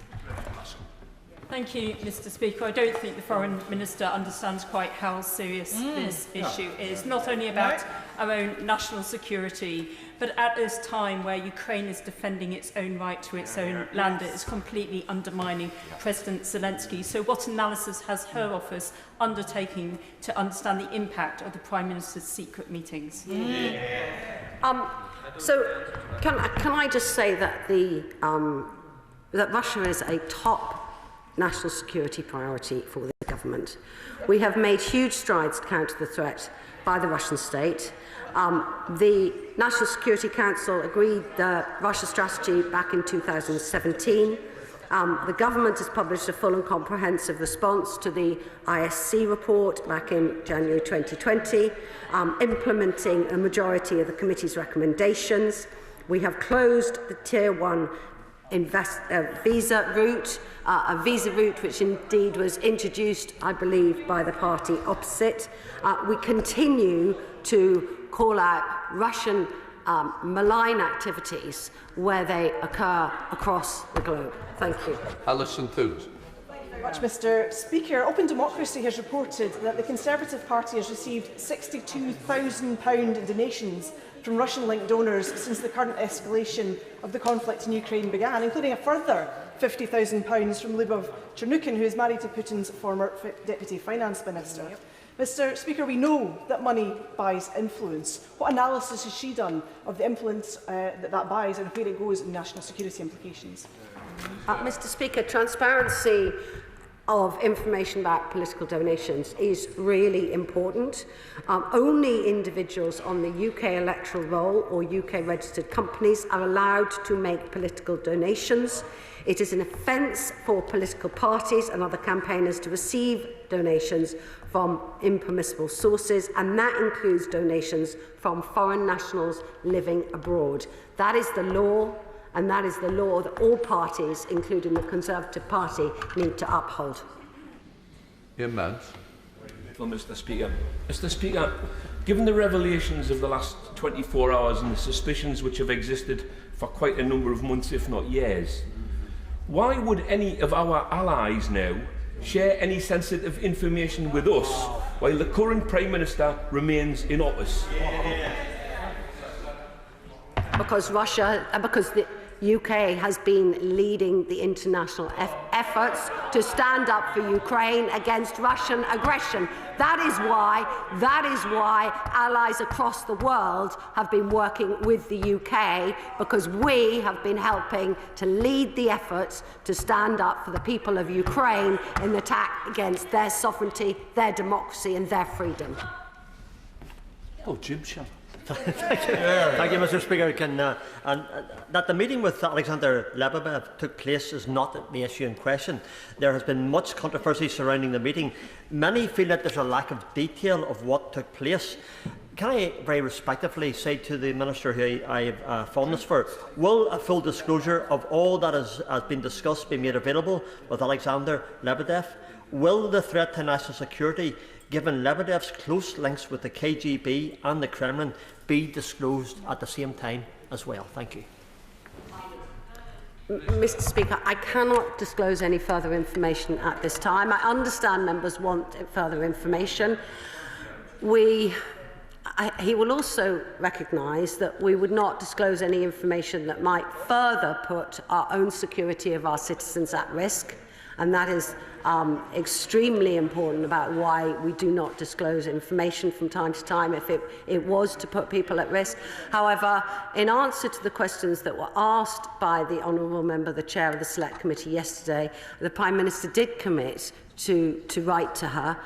Thank you, Mr. Speaker. I don't think the Foreign Minister understands quite how serious this issue is, not only about our own national security, but at this time where Ukraine is defending its own right to its own land, it is completely undermining President Zelensky. So what analysis has her office undertaken to understand the impact of the Prime Minister's secret meetings? So can I just say that that Russia is a top national security priority for the government. We have made huge strides to counter the threat by the Russian state. The National Security Council agreed the Russia strategy back in 2017. The government has published a full and comprehensive response to the ISC report back in January 2020, implementing a majority of the committee's recommendations. We have closed the Tier 1 visa route, a visa route which indeed was introduced, I believe, by the party opposite. We continue to call out Russian malign activities where they occur across the globe. Thank you. Alison Thewles. Much, Mr. Speaker. Open Democracy has reported that the Conservative Party has received £62,000 in donations from Russian-linked donors since the current escalation of the conflict in Ukraine began, including a further £50,000 from Lyubov Chernukin, who is married to Putin's former Deputy Finance Minister. Mr. Speaker, we know that money buys influence. What analysis has she done of the influence that buys and where it goes in national security implications? Mr. Speaker, transparency of information about political donations is really important. Only individuals on the UK electoral roll or UK registered companies are allowed to make political donations. It is an offence for political parties and other campaigners to receive donations from impermissible sources, and that includes donations from foreign nationals living abroad. That is the law, and that is the law that all parties, including the Conservative Party, need to uphold. Ian Mount. Well, Mr. Speaker. Mr. Speaker, given the revelations of the last 24 hours and the suspicions which have existed for quite a number of months, if not years, why would any of our allies now share any sensitive information with us while the current Prime Minister remains in office? Because the UK has been leading the international efforts to stand up for Ukraine against Russian aggression. That is why allies across the world have been working with the UK, because we have been helping to lead the efforts to stand up for the people of Ukraine in the attack against their sovereignty, their democracy and their freedom. Oh, Jim Shell. Thank you, Mr. Speaker. That the meeting with Alexander Lebedev took place is not the issue in question. There has been much controversy surrounding the meeting. Many feel that there's a lack of detail of what took place. Can I very respectfully say to the Minister who I have fondness for, will a full disclosure of all that has been discussed be made available with Alexander Lebedev? Will the threat to national security, given Lebedev's close links with the KGB and the Kremlin, be disclosed at the same time as well? Thank you. Mr. Speaker, I cannot disclose any further information at this time. I understand members want further information. He will also recognise that we would not disclose any information that might further put our own security of our citizens at risk, and that is extremely important about why we do not disclose information from time to time if it was to put people at risk. However, in answer to the questions that were asked by the Honourable Member, the Chair of the Select Committee yesterday, the Prime Minister did commit to write to her.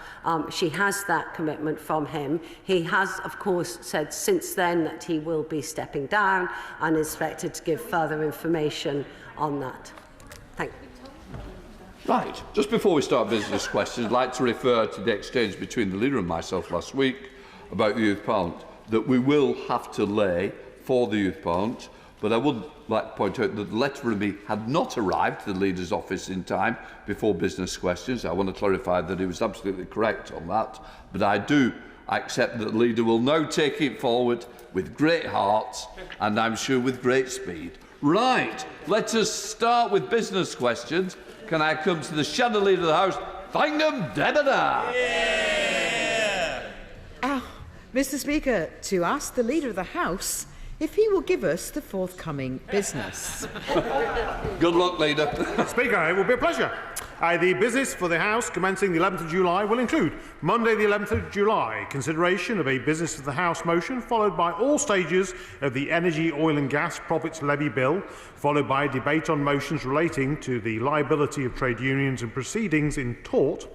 She has that commitment from him. He has, of course, said since then that he will be stepping down and is expected to give further information on that. Thank you. Right, just before we start business questions, I'd like to refer to the exchange between the Leader and myself last week about the Youth Parliament, that we will have to lay for the Youth Parliament, but I would like to point out that the letter from me had not arrived to the Leader's office in time before business questions. I want to clarify that he was absolutely correct on that, but I do accept that the Leader will now take it forward with great heart and I'm sure with great speed. Right, let us start with business questions. Can I come to the Shadow Leader of the House, Thangham Debada? Mr. Speaker, to ask the Leader of the House if he will give us the forthcoming business. Good luck, Leader. Speaker, it will be a pleasure. The business for the House commencing the 11th of July will include Monday the 11th of July, consideration of a Business of the House motion, followed by all stages of the Energy, Oil and Gas Profits Levy Bill, followed by a debate on motions relating to the liability of trade unions and proceedings in tort,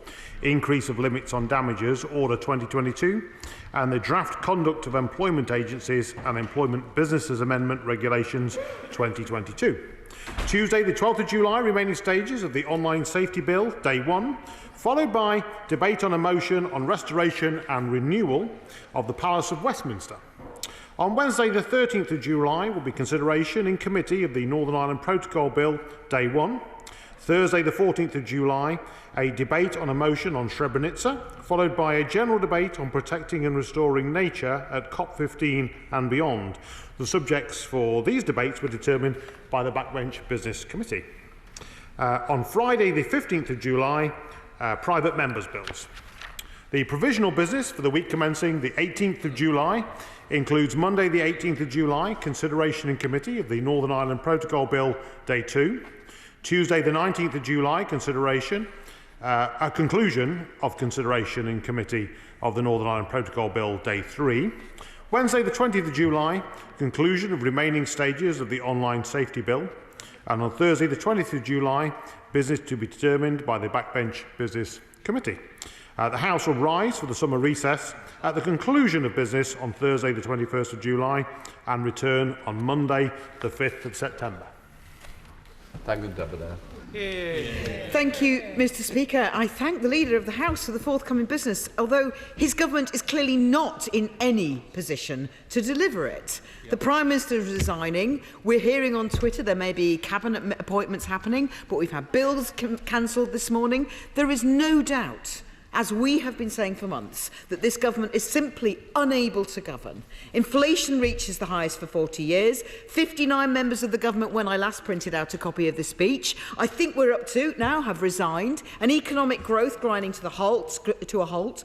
increase of limits on damages, Order 2022, and the Draft Conduct of Employment Agencies and Employment Businesses Amendment Regulations 2022. Tuesday the 12th of July, remaining stages of the Online Safety Bill, Day 1, followed by debate on a motion on restoration and renewal of the Palace of Westminster. On Wednesday the 13th of July will be consideration in committee of the Northern Ireland Protocol Bill, Day 1. Thursday the 14th of July, a debate on a motion on Srebrenica, followed by a general debate on protecting and restoring nature at COP15 and beyond. The subjects for these debates were determined by the Backbench Business Committee. On Friday the 15th of July, private members' bills. The provisional business for the week commencing the 18th of July includes Monday the 18th of July, consideration in committee of the Northern Ireland Protocol Bill, Day 2. Tuesday the 19th of July, a conclusion of consideration in committee of the Northern Ireland Protocol Bill, Day 3. Wednesday the 20th of July, conclusion of remaining stages of the Online Safety Bill. And on Thursday, the 20th of July, business to be determined by the Backbench Business Committee. The House will rise for the summer recess at the conclusion of business on Thursday, the 21st of July, and return on Monday, the 5th of September. Thank you, Deputy. Thank you, Mr. Speaker. I thank the Leader of the House for the forthcoming business, although his government is clearly not in any position to deliver it. The Prime Minister is resigning. We're hearing on Twitter there may be cabinet appointments happening, but we've had bills cancelled this morning. There is no doubt, as we have been saying for months, that this government is simply unable to govern. Inflation reaches the highest for 40 years. 59 members of the government, when I last printed out a copy of the speech, I think we're up to now, have resigned. An economic growth grinding to a halt.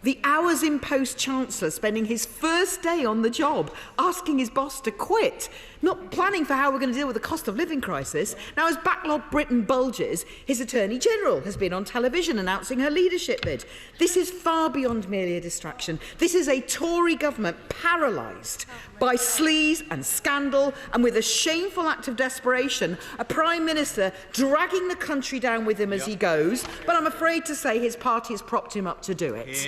The hours in post Chancellor spending his first day on the job, asking his boss to quit, not planning for how we're going to deal with the cost of living crisis. Now, as backlog Britain bulges, his Attorney General has been on television announcing her leadership bid. This is far beyond merely a distraction. This is a Tory government paralysed by sleaze and scandal, and with a shameful act of desperation, a Prime Minister dragging the country down with him as he goes, but I'm afraid to say his party has propped him up to do it.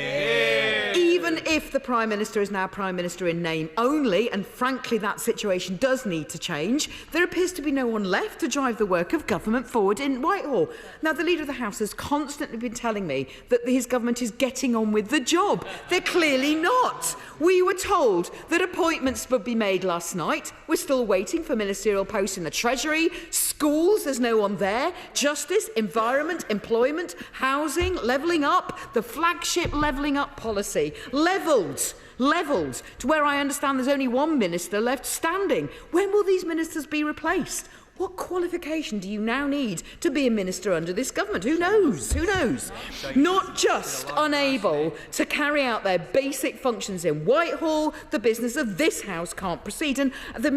Even if the Prime Minister is now Prime Minister in name only, and frankly that situation does need to change, there appears to be no one left to drive the work of government forward in Whitehall. Now, the Leader of the House has constantly been telling me that his government is getting on with the job. They're clearly not. We were told that appointments would be made last night. We're still waiting for ministerial posts in the Treasury, schools, there's no one there, justice, environment, employment, housing, levelling up, the flagship levelling up policy, levelled to where I understand there's only one minister left standing. When will these ministers be replaced? What qualification do you now need to be a minister under this government? Who knows? Who knows? Not just unable to carry out their basic functions in Whitehall, the business of this House can't proceed. And the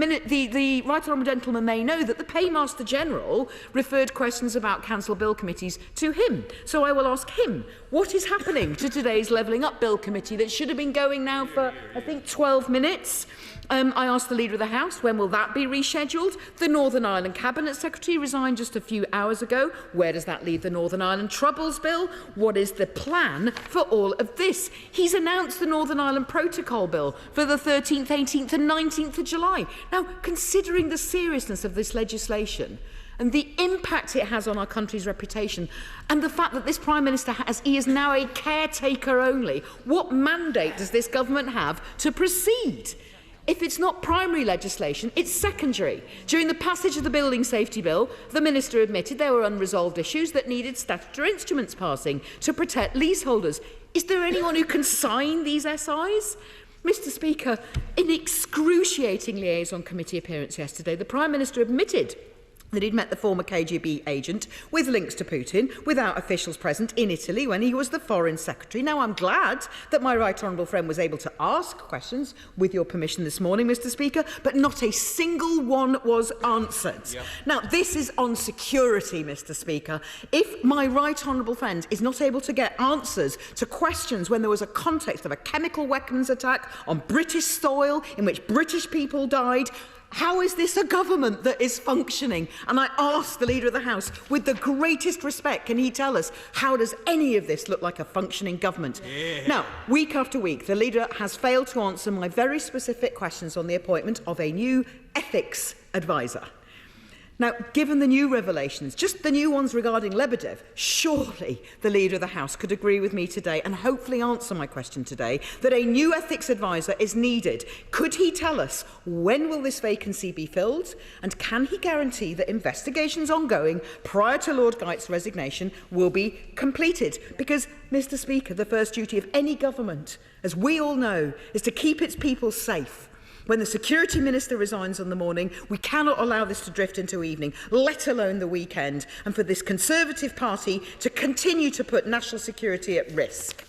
Right Honourable Gentleman may know that the Paymaster General referred questions about Council Bill Committees to him. So I will ask him, what is happening to today's Levelling Up Bill Committee that should have been going now for, I think, 12 minutes? I asked the Leader of the House, when will that be rescheduled? The Northern Ireland Cabinet Secretary resigned just a few hours ago. Where does that leave the Northern Ireland Troubles Bill? What is the plan for all of this? He's announced the Northern Ireland Protocol Bill for the 13th, 18th and 19th of July. Now, considering the seriousness of this legislation and the impact it has on our country's reputation, and the fact that this Prime Minister he is now a caretaker only, what mandate does this government have to proceed? If it's not primary legislation, it's secondary. During the passage of the Building Safety Bill, the Minister admitted there were unresolved issues that needed statutory instruments passing to protect leaseholders. Is there anyone who can sign these SIs? Mr. Speaker, in excruciating liaison committee appearance yesterday, the Prime Minister admitted that he'd met the former KGB agent with links to Putin without officials present in Italy when he was the Foreign Secretary. Now, I'm glad that my right honourable friend was able to ask questions with your permission this morning, Mr. Speaker, but not a single one was answered. Yep. Now, this is on security, Mr. Speaker. If my right honourable friend is not able to get answers to questions when there was a context of a chemical weapons attack on British soil in which British people died, how is this a government that is functioning? And I ask the Leader of the House, with the greatest respect, can he tell us how does any of this look like a functioning government? Yeah. Now, week after week, the Leader has failed to answer my very specific questions on the appointment of a new ethics advisor. Now, given the new revelations, just the new ones regarding Lebedev, surely the Leader of the House could agree with me today and hopefully answer my question today that a new ethics advisor is needed. Could he tell us when will this vacancy be filled, and can he guarantee that investigations ongoing prior to Lord Geit's resignation will be completed? Because, Mr. Speaker, the first duty of any government, as we all know, is to keep its people safe. When the Security Minister resigns on the morning, we cannot allow this to drift into evening, let alone the weekend, and for this Conservative Party to continue to put national security at risk.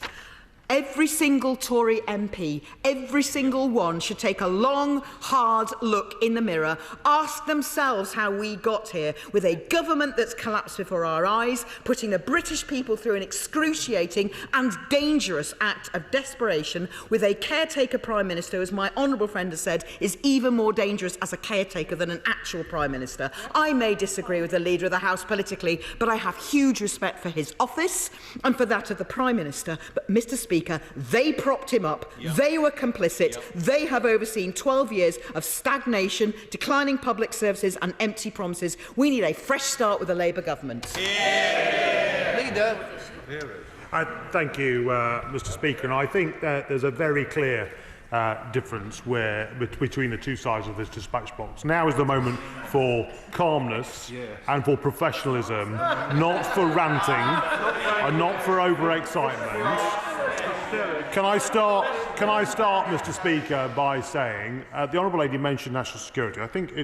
Every single Tory MP, every single one, should take a long, hard look in the mirror, ask themselves how we got here, with a government that's collapsed before our eyes, putting the British people through an excruciating and dangerous act of desperation, with a caretaker Prime Minister, as my honourable friend has said, is even more dangerous as a caretaker than an actual Prime Minister. I may disagree with the Leader of the House politically, but I have huge respect for his office and for that of the Prime Minister. But, Mr Speaker, they propped him up, they were complicit, they have overseen 12 years of stagnation, declining public services and empty promises. We need a fresh start with the Labour government. Leader. Thank you, Mr Speaker. And I think that there's a very clear difference between the two sides of this dispatch box. Now is the moment for calmness and for professionalism, not for ranting and not for overexcitement. Can I start, Mr Speaker, by saying the Honourable Lady mentioned national security. I think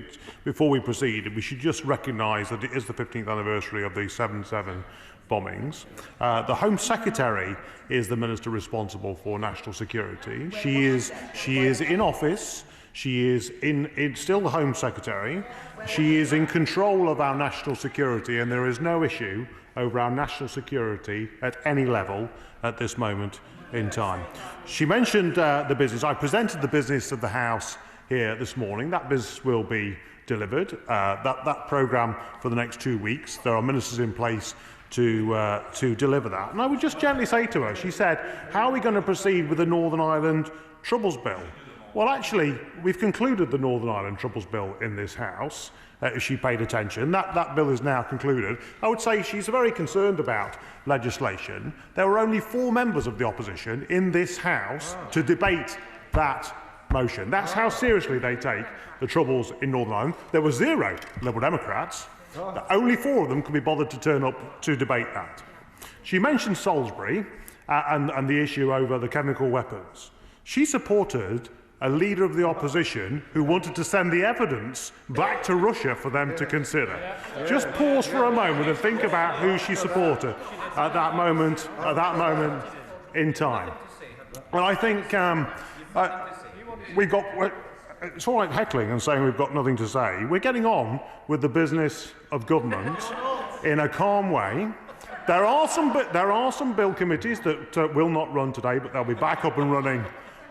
before we proceed, we should just recognise that it is the 15th anniversary of the 7/7 bombings. The Home Secretary is the Minister responsible for national security. She is in office. She is still the Home Secretary. She is in control of our national security, and there is no issue over our national security at any level at this moment in time. She mentioned the business. I presented the business of the House here this morning. That business will be delivered. That programme for the next 2 weeks. There are ministers in place to deliver that. And I would just gently say to her, she said, how are we going to proceed with the Northern Ireland Troubles Bill? Well, actually, we've concluded the Northern Ireland Troubles Bill in this House, if she paid attention. That bill is now concluded. I would say she's very concerned about legislation. There were only 4 members of the opposition in this House to debate that motion. That's how seriously they take the troubles in Northern Ireland. There were 0 Liberal Democrats. Only 4 of them could be bothered to turn up to debate that. She mentioned Salisbury and the issue over the chemical weapons. She supported a leader of the opposition who wanted to send the evidence back to Russia for them to consider. Just pause for a moment and think about who she supported at that moment in time. And I think it's all right heckling and saying we've got nothing to say. We're getting on with the business of government in a calm way. There are some bill committees that will not run today, but they'll be back up and running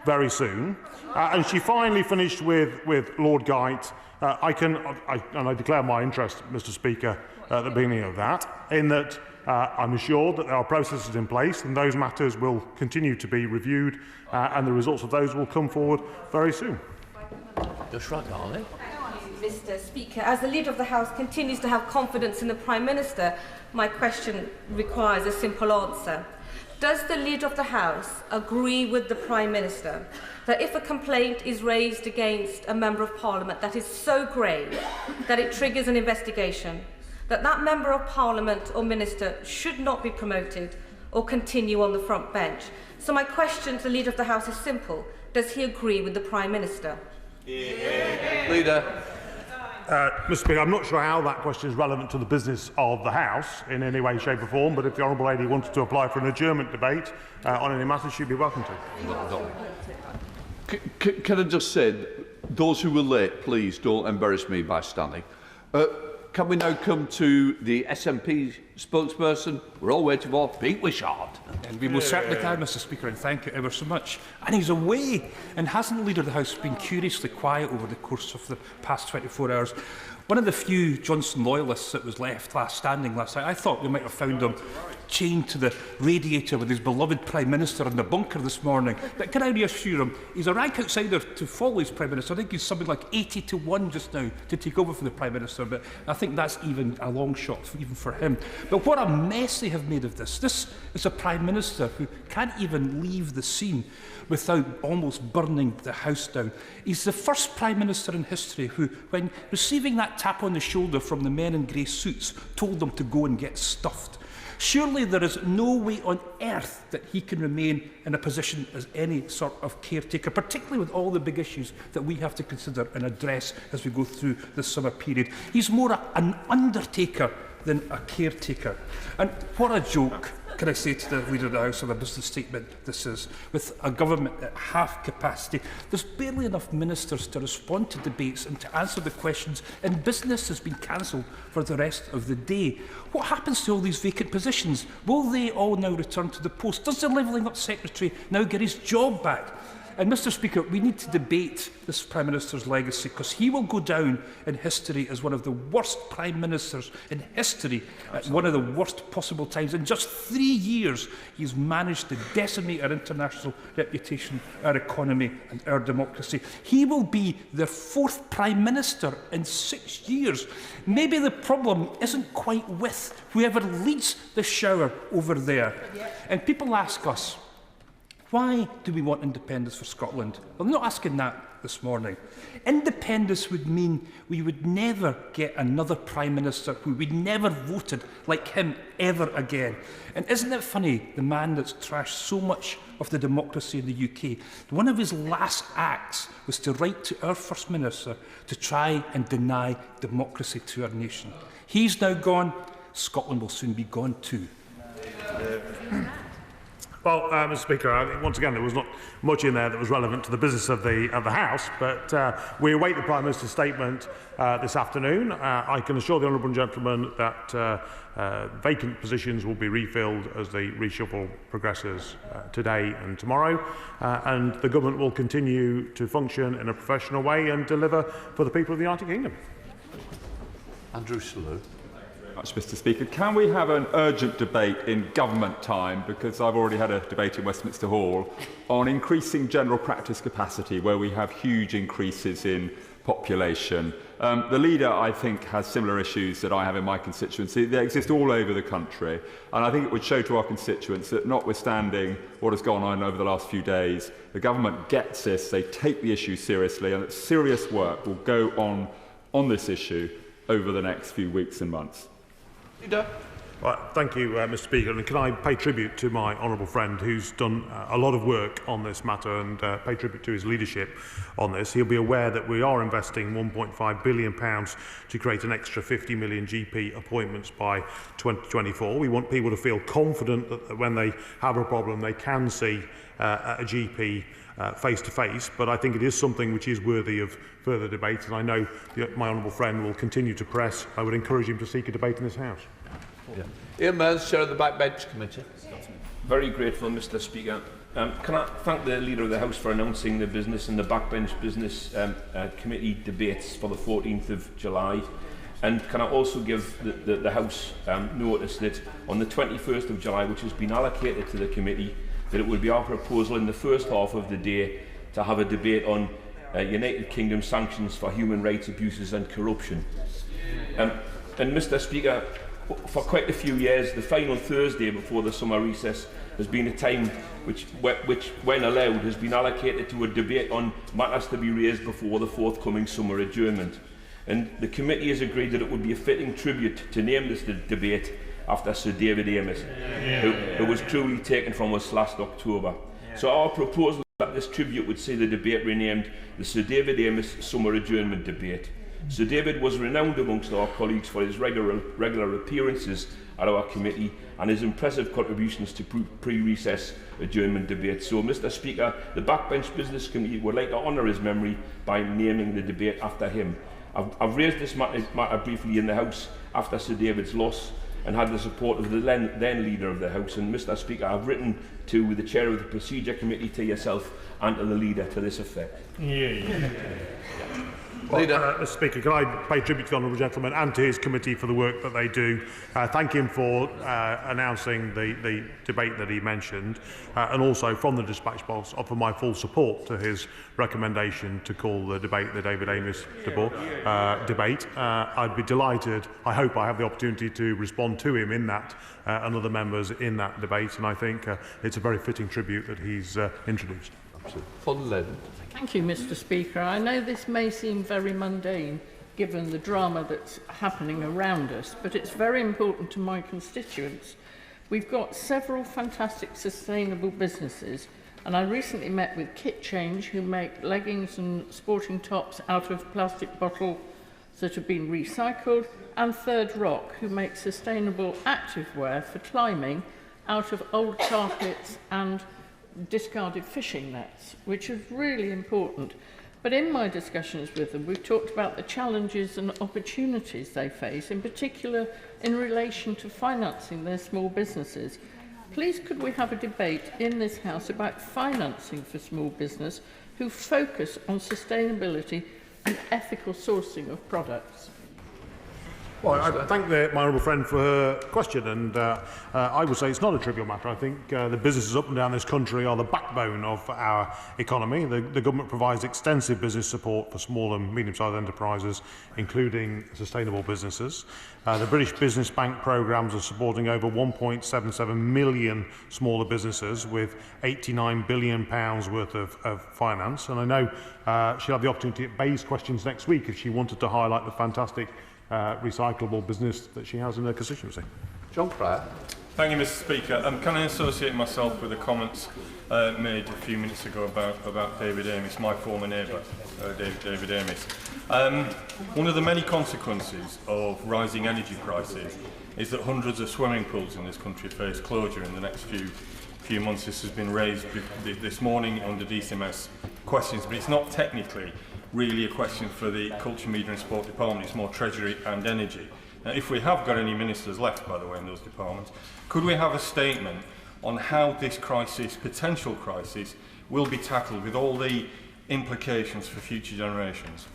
very soon. And she finally finished with Lord Geit. I declare my interest, Mr Speaker, at the beginning of that, in that I'm assured that there are processes in place and those matters will continue to be reviewed and the results of those will come forward very soon. Just right, darling. Mr Speaker, as the Leader of the House continues to have confidence in the Prime Minister, my question requires a simple answer. Does the Leader of the House agree with the Prime Minister that if a complaint is raised against a Member of Parliament that is so grave that it triggers an investigation, that Member of Parliament or Minister should not be promoted or continue on the front bench? So my question to the Leader of the House is simple. Does he agree with the Prime Minister? Leader. Mr Speaker, I'm not sure how that question is relevant to the business of the House in any way, shape or form, but if the Honourable Lady wanted to apply for an adjournment debate on any matter, she'd be welcome to. Can I just say, those who were late, please don't embarrass me by standing. Can we now come to the SNP spokesperson? We're all waiting for Pete Wishart. And we most certainly can, Mr Speaker, and thank you ever so much. And he's away. And hasn't the Leader of the House been curiously quiet over the course of the past 24 hours? One of the few Johnson loyalists that was left standing last night, I thought we might have found him chained to the radiator with his beloved Prime Minister in the bunker this morning. But can I reassure him, he's a rank outsider to follow his Prime Minister. I think he's something like 80-1 just now to take over for the Prime Minister, but I think that's even a long shot even for him. But what a mess they have made of this. This is a Prime Minister who can't even leave the scene without almost burning the house down. He's the first Prime Minister in history who, when receiving that tap on the shoulder from the men in grey suits, told them to go and get stuffed. Surely there is no way on earth that he can remain in a position as any sort of caretaker, particularly with all the big issues that we have to consider and address as we go through the summer period. He's more an undertaker than a caretaker. And what a joke can I say to the Leader of the House on a business statement, this is, with a government at half capacity, there's barely enough ministers to respond to debates and to answer the questions, and business has been cancelled for the rest of the day. What happens to all these vacant positions? Will they all now return to the post? Does the Levelling Up Secretary now get his job back? And Mr Speaker, we need to debate this Prime Minister's legacy, because he will go down in history as one of the worst Prime Ministers in history at one of the worst possible times. In just 3 years, he's managed to decimate our international reputation, our economy and our democracy. He will be the 4th Prime Minister in 6 years. Maybe the problem isn't quite with whoever leads the shower over there. And people ask us, why do we want independence for Scotland? Well, I'm not asking that this morning. Independence would mean we would never get another Prime Minister who we never voted like him ever again. And isn't it funny, the man that's trashed so much of the democracy in the UK, one of his last acts was to write to our First Minister to try and deny democracy to our nation. He's now gone, Scotland will soon be gone too. Well, Mr Speaker, I think once again there was not much in there that was relevant to the business of the House, but we await the Prime Minister's statement this afternoon. I can assure the honourable gentleman that vacant positions will be refilled as the reshuffle progresses today and tomorrow, and the government will continue to function in a professional way and deliver for the people of the United Kingdom. Andrew Selous. Much, Mr Speaker. Can we have an urgent debate in government time, because I've already had a debate in Westminster Hall, on increasing general practice capacity where we have huge increases in population? The Leader, I think, has similar issues that I have in my constituency. They exist all over the country, and I think it would show to our constituents that, notwithstanding what has gone on over the last few days, the government gets this, they take the issue seriously, and that serious work will go on this issue over the next few weeks and months. Well, thank you, Mr Speaker. And can I pay tribute to my honourable friend who's done a lot of work on this matter, and pay tribute to his leadership on this. He'll be aware that we are investing £1.5 billion to create an extra 50 million GP appointments by 2024. We want people to feel confident that when they have a problem, they can see a GP face to face, but I think it is something which is worthy of further debate, and I know my honourable friend will continue to press. I would encourage him to seek a debate in this House. Ian Mearns, Chair of the Backbench Committee. Very grateful, Mr Speaker. Can I thank the Leader of the House for announcing the business and the Backbench Business Committee debates for the 14th of July. And can I also give the House notice that on the 21st of July, which has been allocated to the committee, that it will be our proposal in the first half of the day to have a debate on United Kingdom sanctions for human rights abuses and corruption. And Mr Speaker, for quite a few years, the final Thursday before the summer recess has been a time which, when allowed, has been allocated to a debate on matters to be raised before the forthcoming summer adjournment. And the committee has agreed that it would be a fitting tribute to name this debate after Sir David Amess, who was cruelly taken from us last October. So our proposal is that this tribute would see the debate renamed the Sir David Amess Summer Adjournment Debate. Sir David was renowned amongst our colleagues for his regular appearances at our committee and his impressive contributions to pre-recess adjournment debates. So, Mr Speaker, the Backbench Business Committee would like to honour his memory by naming the debate after him. I've raised this matter briefly in the House after Sir David's loss and had the support of the then Leader of the House. And, Mr Speaker, I've written to the Chair of the Procedure Committee, to yourself and to the Leader to this effect. Well, Mr Speaker, can I pay tribute to the honourable gentleman and to his committee for the work that they do. Thank him for announcing the debate that he mentioned, and also from the dispatch box offer my full support to his recommendation to call the debate the David Amess debate. I'd be delighted. I hope I have the opportunity to respond to him in that and other members in that debate, and I think it's a very fitting tribute that he's introduced. Thank you, Mr Speaker. I know this may seem very mundane given the drama that's happening around us, but it's very important to my constituents. We've got several fantastic sustainable businesses, and I recently met with Kit Change, who make leggings and sporting tops out of plastic bottles that have been recycled, and Third Rock, who make sustainable activewear for climbing out of old carpets and discarded fishing nets, which is really important. But in my discussions with them, we've talked about the challenges and opportunities they face, in particular in relation to financing their small businesses. Please could we have a debate in this House about financing for small business who focus on sustainability and ethical sourcing of products? Well, I thank my honourable friend for her question, and I would say it's not a trivial matter. I think the businesses up and down this country are the backbone of our economy. The government provides extensive business support for small and medium-sized enterprises, including sustainable businesses. The British Business Bank programmes are supporting over 1.77 million smaller businesses with £89 billion worth of finance. And I know she'll have the opportunity at Bayes Questions next week if she wanted to highlight the fantastic recyclable business that she has in her constituency. John Pryor. Thank you, Mr. Speaker. Can I associate myself with the comments made a few minutes ago about David Amess, my former neighbour, David Amess. One of the many consequences of rising energy prices is that hundreds of swimming pools in this country face closure in the next few months. This has been raised this morning under DCMS questions, but it's not technically really a question for the Culture, Media and Sport Department. It's more Treasury and Energy. Now, if we have got any ministers left, by the way, in those departments, could we have a statement on how this crisis, potential crisis, will be tackled with all the implications for future generations?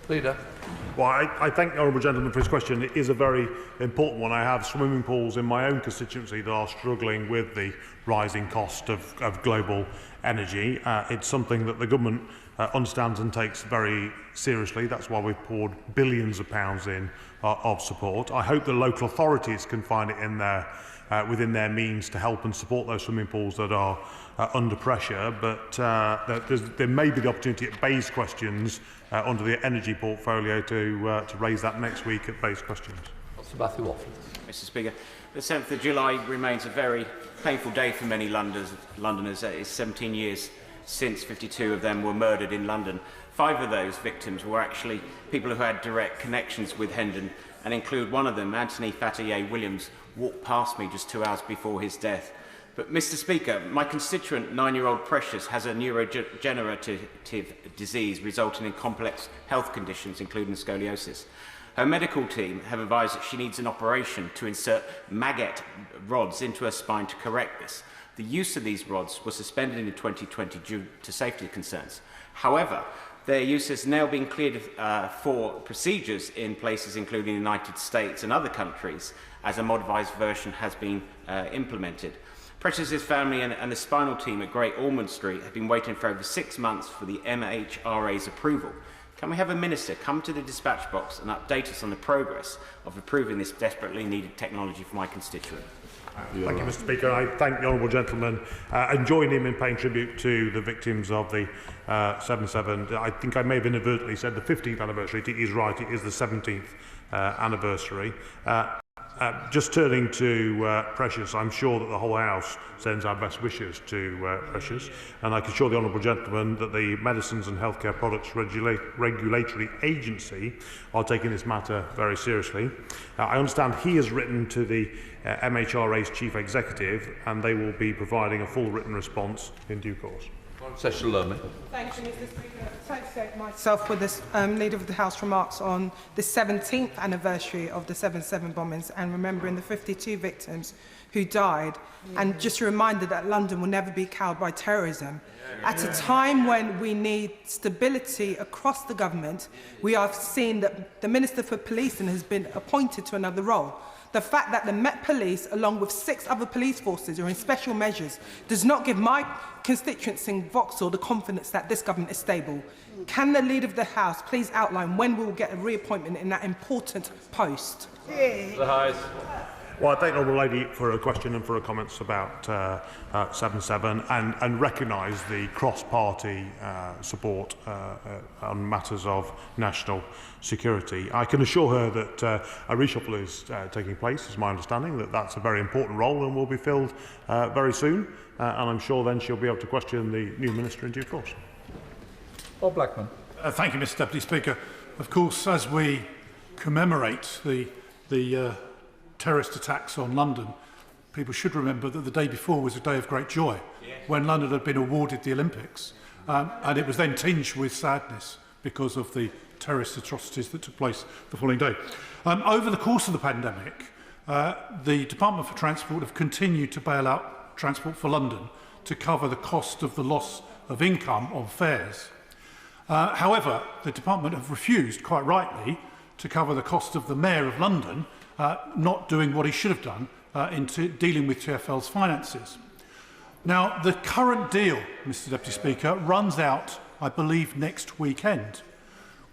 Leader. Well, I thank the honourable gentleman for his question. It is a very important one. I have swimming pools in my own constituency that are struggling with the rising cost of global energy. It's something that the government understands and takes very seriously. That's why we've poured billions of pounds in of support. I hope the local authorities can find it in their within their means to help and support those swimming pools that are under pressure, but there may be the opportunity at Bayes Questions under the energy portfolio to raise that next week at Bayes Questions. Mr. Matthew Waffle. Mr. Speaker, the 7th of July remains a very painful day for many Londoners. It's 17 years since 52 of them were murdered in London. 5 of those victims were actually people who had direct connections with Hendon, and include one of them, Anthony Fataye Williams, walked past me just 2 hours before his death. But, Mr. Speaker, my constituent, 9-year-old Precious, has a neurodegenerative disease resulting in complex health conditions, including scoliosis. Her medical team have advised that she needs an operation to insert maggot rods into her spine to correct this. The use of these rods was suspended in 2020 due to safety concerns. However, their use has now been cleared for procedures in places including the United States and other countries, as a modified version has been implemented. Precious's family and the spinal team at Great Ormond Street have been waiting for over 6 months for the MHRA's approval. Can we have a minister come to the dispatch box and update us on the progress of approving this desperately needed technology for my constituent? Thank you, Mr. Speaker. I thank the honourable gentleman and join him in paying tribute to the victims of the 7/7. I think I may have inadvertently said the 15th anniversary. It is right, it is the 17th anniversary. Just turning to Precious, I'm sure that the whole House sends our best wishes to Precious, and I can assure the honourable gentleman that the Medicines and Healthcare Products Regulatory Agency are taking this matter very seriously. I understand he has written to the MHRA's Chief Executive, and they will be providing a full written response in due course. Thank you, Mr. Speaker. I'd like to myself with the Leader of the House remarks on the 17th anniversary of the 7/7 bombings and remembering the 52 victims who died, and just a reminder that London will never be cowed by terrorism. At a time when we need stability across the government, we have seen that the Minister for Policing has been appointed to another role. The fact that the Met Police, along with 6 other police forces, are in special measures does not give my constituents in Vauxhall the confidence that this government is stable. Can the Leader of the House please outline when we will get a reappointment in that important post? Well, I thank the Honourable Lady for her question and for her comments about 7/7 and recognise the cross-party support on matters of national security. I can assure her that a reshuffle is taking place, is my understanding, that that's a very important role and will be filled very soon, and I'm sure then she'll be able to question the new Minister in due course. Bob Blackman. Thank you, Mr Deputy Speaker. Of course, as we commemorate the terrorist attacks on London, people should remember that the day before was a day of great joy, when London had been awarded the Olympics, and it was then tinged with sadness because of the terrorist atrocities that took place the following day. Over the course of the pandemic, the Department for Transport have continued to bail out Transport for London to cover the cost of the loss of income on fares. However, the Department have refused, quite rightly, to cover the cost of the Mayor of London not doing what he should have done in dealing with TfL's finances. Now, the current deal, Mr Deputy Speaker, runs out, I believe, next weekend.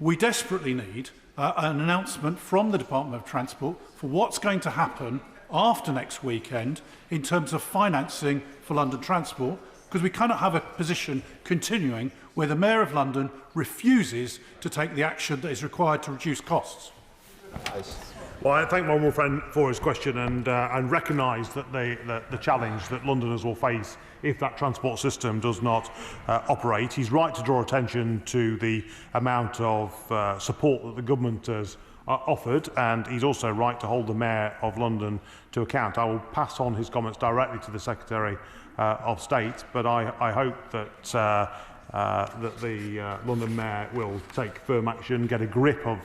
We desperately need an announcement from the Department of Transport for what's going to happen after next weekend in terms of financing for London Transport, because we cannot have a position continuing where the Mayor of London refuses to take the action that is required to reduce costs. Well, I thank my honourable friend for his question and recognise that the challenge that Londoners will face if that transport system does not operate. He's right to draw attention to the amount of support that the government has offered, and he's also right to hold the Mayor of London to account. I will pass on his comments directly to the Secretary of State, but I hope that that the London Mayor will take firm action, get a grip of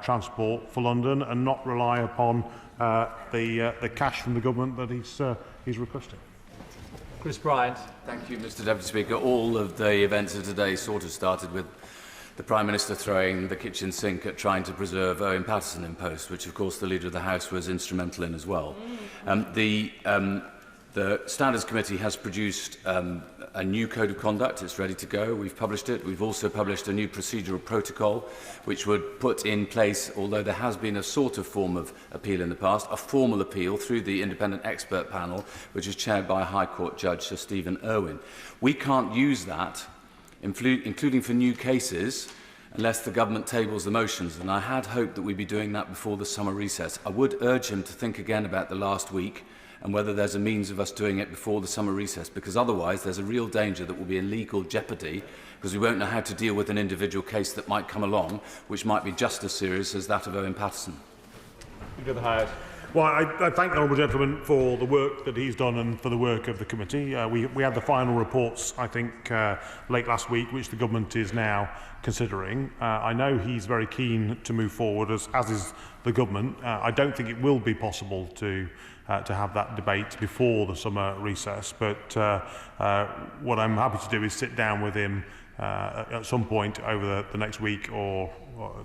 transport for London, and not rely upon the cash from the government that he's requesting. Chris Bryant. Thank you, Mr Deputy Speaker. All of the events of today sort of started with the Prime Minister throwing the kitchen sink at trying to preserve Owen Paterson in post, which of course the Leader of the House was instrumental in as well. The Standards Committee has produced a new code of conduct. It's ready to go. We've published it. We've also published a new procedural protocol, which would put in place, although there has been a sort of form of appeal in the past, a formal appeal through the independent expert panel, which is chaired by High Court Judge Sir Stephen Irwin. We can't use that, including for new cases, unless the government tables the motions, and I had hoped that we'd be doing that before the summer recess. I would urge him to think again about the last week and whether there's a means of us doing it before the summer recess, because otherwise there's a real danger that we'll be in legal jeopardy because we won't know how to deal with an individual case that might come along, which might be just as serious as that of Owen Paterson. Well, I thank the honourable gentleman for the work that he's done and for the work of the committee. We had the final reports, I think, late last week, which the government is now considering. I know he's very keen to move forward, as is the government. I don't think it will be possible to have that debate before the summer recess, but what I'm happy to do is sit down with him at some point over the next week or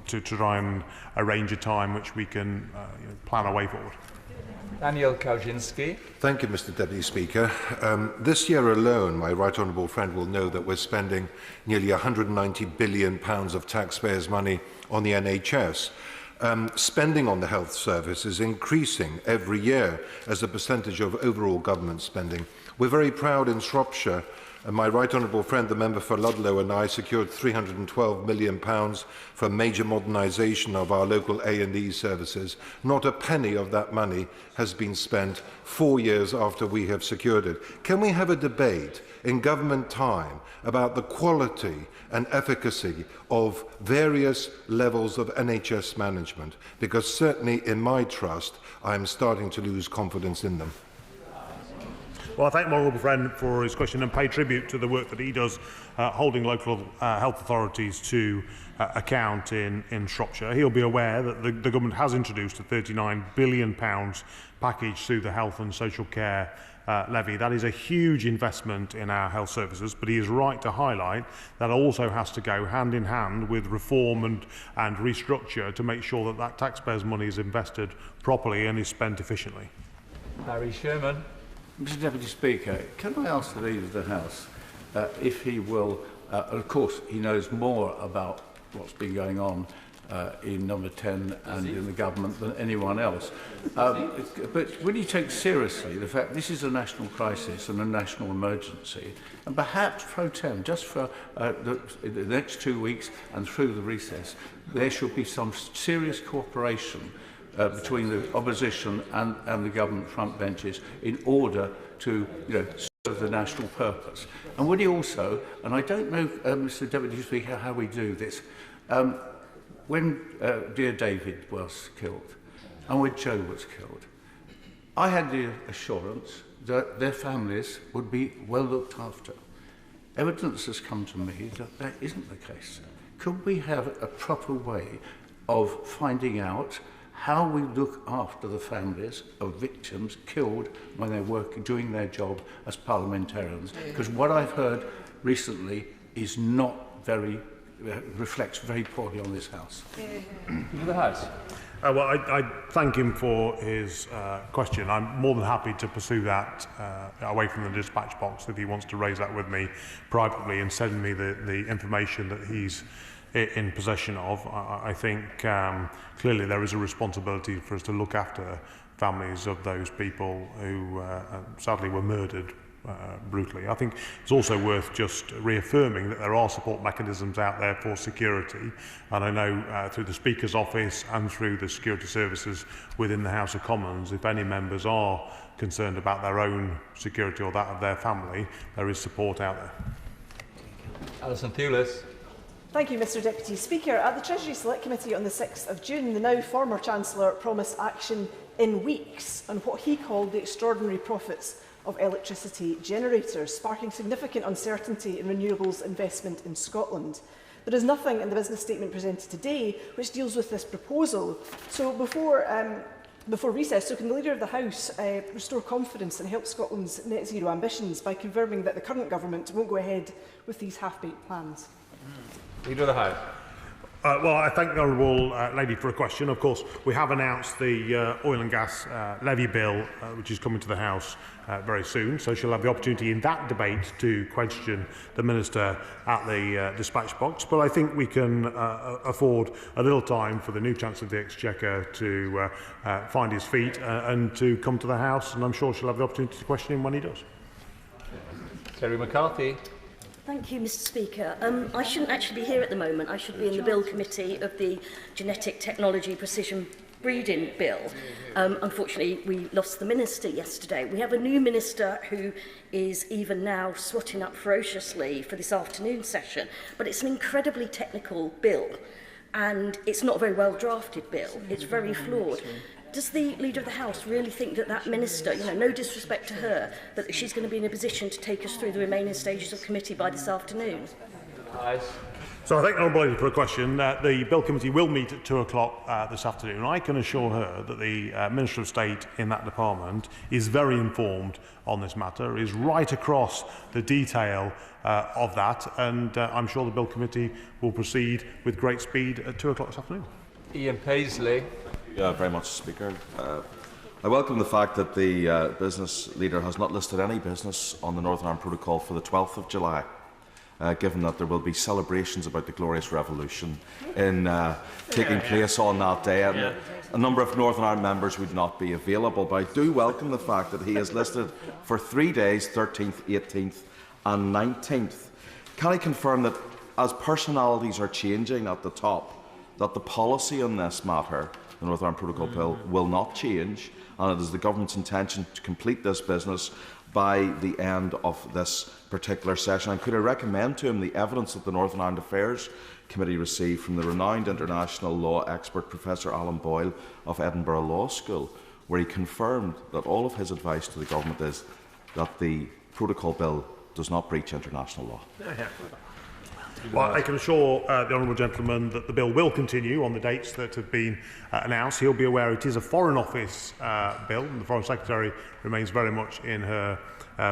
to try and arrange a time which we can plan our way forward. Daniel Kaczynski. Thank you, Mr Deputy Speaker. This year alone, my right honourable friend will know that we're spending nearly £190 billion of taxpayers' money on the NHS. Spending on the health service is increasing every year as a percentage of overall government spending. We're very proud in Shropshire, and my right honourable friend, the member for Ludlow, and I secured £312 million for major modernisation of our local A&E services. Not a penny of that money has been spent 4 years after we have secured it. Can we have a debate in government time about the quality and efficacy of various levels of NHS management? Because certainly in my trust, I'm starting to lose confidence in them. Well, I thank my honourable friend for his question and pay tribute to the work that he does holding local health authorities to account in Shropshire. He'll be aware that the government has introduced a £39 billion package through the Health and Social Care levy. That is a huge investment in our health services, but he is right to highlight that also has to go hand in hand with reform and restructure to make sure that that taxpayers' money is invested properly and is spent efficiently. Barry Sherman. Mr Deputy Speaker, can I ask the Leader of the House if he will, of course he knows more about what's been going on in Number 10 and in the government than anyone else, but will he take seriously the fact this is a national crisis and a national emergency, and perhaps pro tem, just for the next 2 weeks and through the recess, there should be some serious cooperation between the opposition and the government front benches in order to serve the national purpose. And would he also, and I don't know, Mr Deputy Speaker, how we do this, when dear David was killed and when Joe was killed, I had the assurance that their families would be well looked after. Evidence has come to me that that isn't the case. Could we have a proper way of finding out how we look after the families of victims killed when they're doing their job as parliamentarians? Because what I've heard recently is not very, reflects very poorly on this House. The House. Well, I thank him for his question. I'm more than happy to pursue that away from the dispatch box if he wants to raise that with me privately and send me the information that he's in possession of. I think clearly there is a responsibility for us to look after families of those people who sadly were murdered brutally. I think it's also worth just reaffirming that there are support mechanisms out there for security, and I know through the Speaker's office and through the security services within the House of Commons, if any members are concerned about their own security or that of their family, there is support out there. Alison Thewlis. Thank you, Mr Deputy Speaker. At the Treasury Select Committee on the 6th of June, the now former Chancellor promised action in weeks on what he called the extraordinary profits of electricity generators, sparking significant uncertainty in renewables investment in Scotland. There is nothing in the business statement presented today which deals with this proposal. So before recess, can the Leader of the House restore confidence and help Scotland's net zero ambitions by confirming that the current government won't go ahead with these half-baked plans? Leader of the House. Well, I thank the Honourable Lady for a question. Of course, we have announced the oil and gas levy bill, which is coming to the House very soon, so she'll have the opportunity in that debate to question the Minister at the dispatch box. But I think we can afford a little time for the new Chancellor of the Exchequer to find his feet and to come to the House, and I'm sure she'll have the opportunity to question him when he does. Terry McCarthy. Thank you, Mr Speaker. I shouldn't actually be here at the moment. I should be in the Bill Committee of the Genetic Technology Precision Breeding Bill. Unfortunately, we lost the Minister yesterday. We have a new Minister who is even now swatting up ferociously for this afternoon session, but it's an incredibly technical bill, and it's not a very well drafted bill. It's very flawed. Does the Leader of the House really think that that Minister, no disrespect to her, but that she's going to be in a position to take us through the remaining stages of committee by this afternoon? So I thank the Honourable Lady for a question. The Bill Committee will meet at 2 o'clock this afternoon. I can assure her that the Minister of State in that department is very informed on this matter, is right across the detail of that, and I'm sure the Bill Committee will proceed with great speed at 2 o'clock this afternoon. Ian Paisley. Very much, Speaker. I welcome the fact that the business leader has not listed any business on the Northern Ireland Protocol for the 12th of July, given that there will be celebrations about the Glorious Revolution taking place on that day. And a number of Northern Ireland members would not be available, but I do welcome the fact that he has listed for 3 days, 13th, 18th and 19th. Can I confirm that as personalities are changing at the top, that the policy on this matter, the Northern Ireland Protocol Bill, will not change, and it is the Government's intention to complete this business by the end of this particular session? And could I recommend to him the evidence that the Northern Ireland Affairs Committee received from the renowned international law expert Professor Alan Boyle of Edinburgh Law School, where he confirmed that all of his advice to the Government is that the Protocol Bill does not breach international law? Well, I can assure the honourable gentleman that the bill will continue on the dates that have been announced. He'll be aware it is a Foreign Office bill, and the Foreign Secretary remains very much in her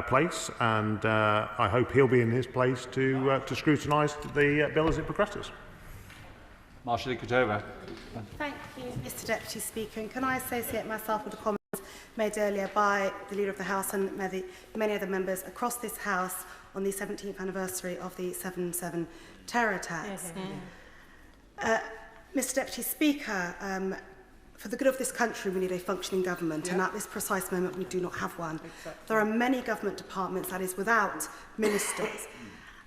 place, and I hope he'll be in his place to scrutinise the bill as it progresses. Marsha Kotova. Thank you, Mr Deputy Speaker. And can I associate myself with the comments made earlier by the Leader of the House and many other members across this House on the 17th anniversary of the 7/7 terror attacks? Mr Deputy Speaker, for the good of this country, we need a functioning government, and at this precise moment, we do not have one. There are many government departments that is without ministers.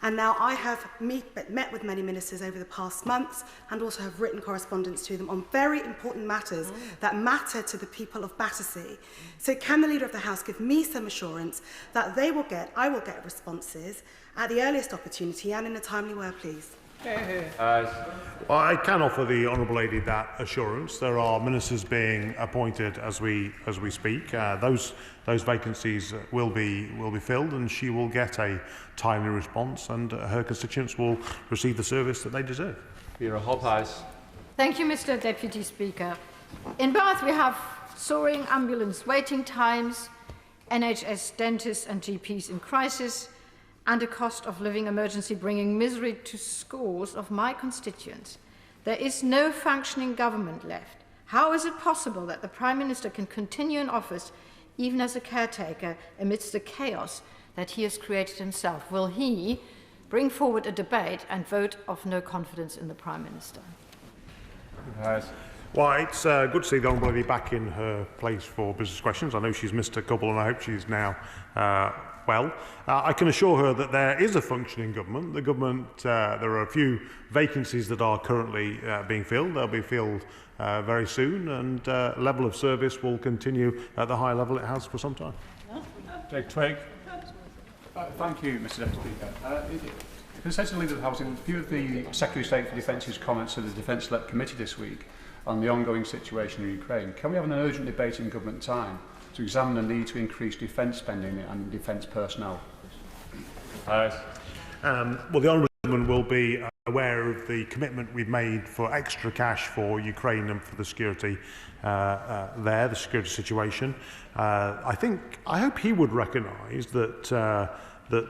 And now I have met with many ministers over the past months and also have written correspondence to them on very important matters that matter to the people of Battersea. So can the Leader of the House give me some assurance that I will get responses at the earliest opportunity and in a timely way, please? Well, I can offer the honourable lady that assurance. There are ministers being appointed as we speak. Those vacancies will be filled, and she will get a timely response, and her constituents will receive the service that they deserve. Vera Hobhouse. Thank you, Mr. Deputy Speaker. In Bath, we have soaring ambulance waiting times, NHS dentists and GPs in crisis, and a cost of living emergency bringing misery to scores of my constituents. There is no functioning government left. How is it possible that the Prime Minister can continue in office, even as a caretaker, amidst the chaos that he has created himself? Will he bring forward a debate and vote of no confidence in the Prime Minister? Well, it's good to see the honourable lady back in her place for business questions. I know she's missed a couple, and I hope she's now well. I can assure her that there is a functioning government. The government, there are a few vacancies that are currently being filled. They'll be filled very soon, and level of service will continue at the high level it has for some time. Jake Twigg. Thank you, Mr. Deputy Speaker. Consensus Leader of the House, in view of the Secretary of State for Defence's comments to the Defence-led Committee this week on the ongoing situation in Ukraine, can we have an urgent debate in government time to examine the need to increase defence spending and defence personnel? Well, the honourable gentleman will be aware of the commitment we've made for extra cash for Ukraine and for the security the security situation. I hope he would recognise that that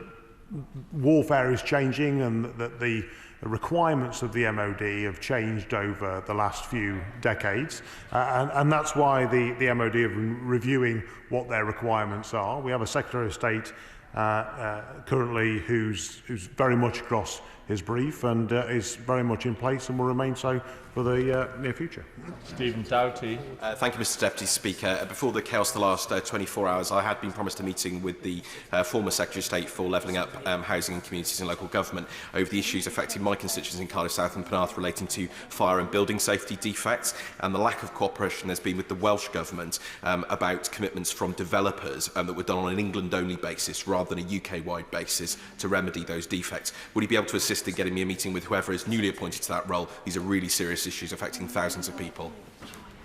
warfare is changing, and that the requirements of the MOD have changed over the last few decades, and that's why the MOD are reviewing what their requirements are. We have a Secretary of State currently who's very much across his brief and is very much in place and will remain so for the near future. Stephen Doughty. Thank you, Mr. Deputy Speaker. Before the chaos the last 24 hours, I had been promised a meeting with the former Secretary of State for Levelling Up Housing and Communities and Local Government over the issues affecting my constituents in Cardiff South and Penarth relating to fire and building safety defects, and the lack of cooperation there's been with the Welsh Government about commitments from developers that were done on an England-only basis rather than a UK-wide basis to remedy those defects. Would he be able to assist in getting me a meeting with whoever is newly appointed to that role? These are really serious issues affecting thousands of people.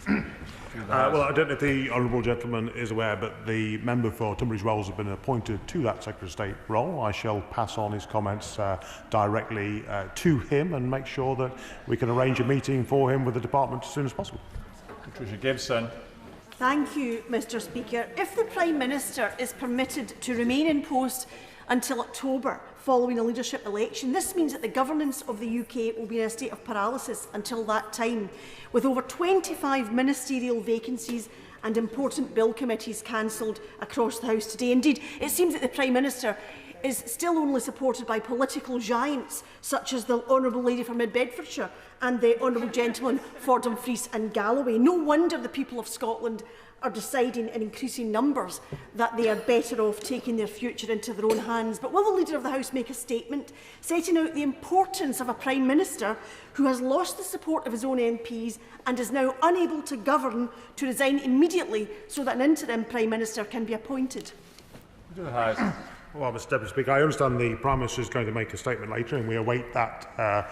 Well, I don't know if the honourable gentleman is aware, but the member for Tunbridge Wells has been appointed to that Secretary of State role. I shall pass on his comments directly to him and make sure that we can arrange a meeting for him with the department as soon as possible. Patricia Gibson. Thank you, Mr. Speaker. If the Prime Minister is permitted to remain in post until October following a leadership election, this means that the governance of the UK will be in a state of paralysis until that time, with over 25 ministerial vacancies and important bill committees cancelled across the House today. Indeed, it seems that the Prime Minister is still only supported by political giants such as the Honourable Lady from Mid-Bedfordshire and the Honourable Gentleman for Dumfries and Galloway. No wonder the people of Scotland are deciding in increasing numbers that they are better off taking their future into their own hands. But will the Leader of the House make a statement setting out the importance of a Prime Minister who has lost the support of his own MPs and is now unable to govern to resign immediately so that an interim Prime Minister can be appointed? Well, Mr. Deputy Speaker, I understand the Prime Minister is going to make a statement later, and we await that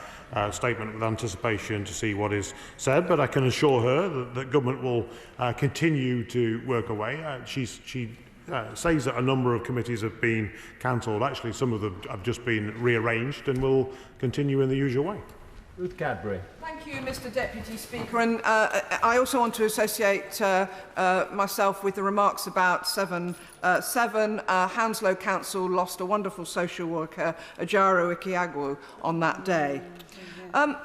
statement with anticipation to see what is said. But I can assure her that government will continue to work away. She says that a number of committees have been cancelled. Actually, some of them have just been rearranged and will continue in the usual way. Ruth Cadbury. Thank you, Mr. Deputy Speaker. And I also want to associate myself with the remarks about Severn. Hounslow Council lost a wonderful social worker, Ajaro Ikiagwu, on that day. One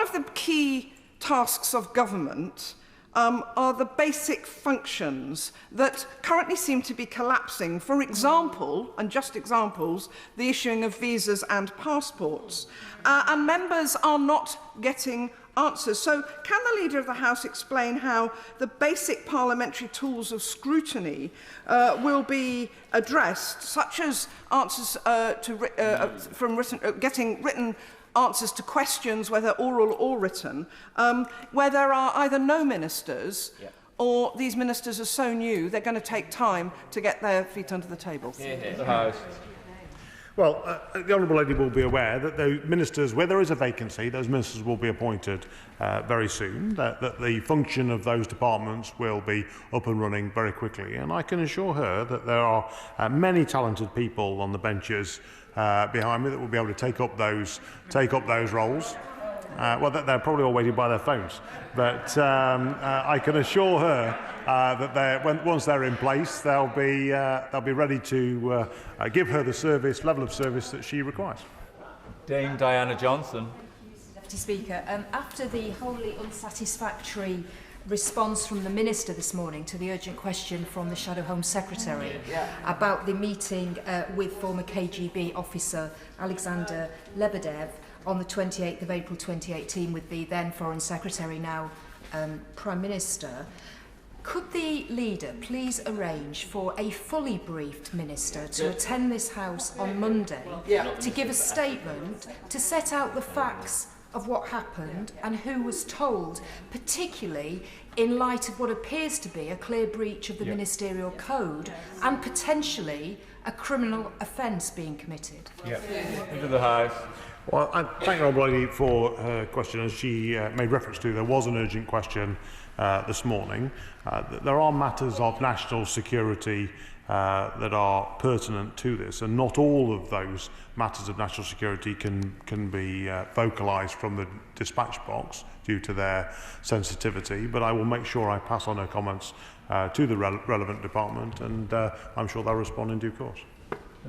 of the key tasks of government are the basic functions that currently seem to be collapsing. For example, and just examples, the issuing of visas and passports. And members are not getting answers. So can the Leader of the House explain how the basic parliamentary tools of scrutiny will be addressed, such as answers getting written answers to questions, whether oral or written, where there are either no ministers or these ministers are so new they're going to take time to get their feet under the table? Well, the Honourable Lady will be aware that the ministers, where there is a vacancy, those ministers will be appointed very soon, that the function of those departments will be up and running very quickly. And I can assure her that there are many talented people on the benches behind me that will be able to take up those roles. Well, they're probably all waiting by their phones, but I can assure her that once they're in place, they'll be ready to give her the level of service that she requires. Dame Diana Johnson. Deputy Speaker, after the wholly unsatisfactory response from the Minister this morning to the urgent question from the Shadow Home Secretary about the meeting with former KGB officer Alexander Lebedev on the 28th of April 2018 with the then Foreign Secretary, now Prime Minister, could the leader please arrange for a fully briefed minister to attend this House on Monday to give a statement to set out the facts of what happened and who was told, particularly in light of what appears to be a clear breach of the ministerial code and potentially a criminal offence being committed? Into the House. Well, I thank the Honourable Lady for her question. As she made reference to, there was an urgent question this morning. There are matters of national security that are pertinent to this, and not all of those matters of national security can be vocalised from the dispatch box due to their sensitivity, but I will make sure I pass on her comments to the relevant department, and I'm sure they'll respond in due course.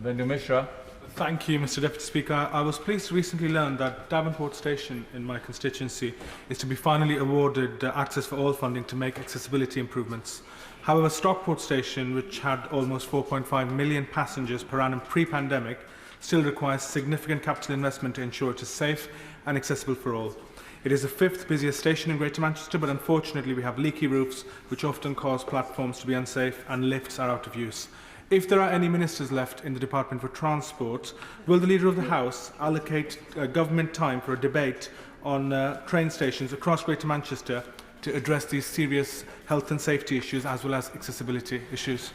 Vendu Mishra. Thank you, Mr. Deputy Speaker. I was pleased to recently learn that Davenport Station in my constituency is to be finally awarded access for all funding to make accessibility improvements. However, Stockport Station, which had almost 4.5 million passengers per annum pre-pandemic, still requires significant capital investment to ensure it is safe and accessible for all. It is the 5th busiest station in Greater Manchester, but unfortunately we have leaky roofs, which often cause platforms to be unsafe, and lifts are out of use. If there are any ministers left in the Department for Transport, will the Leader of the House allocate government time for a debate on train stations across Greater Manchester to address these serious health and safety issues as well as accessibility issues?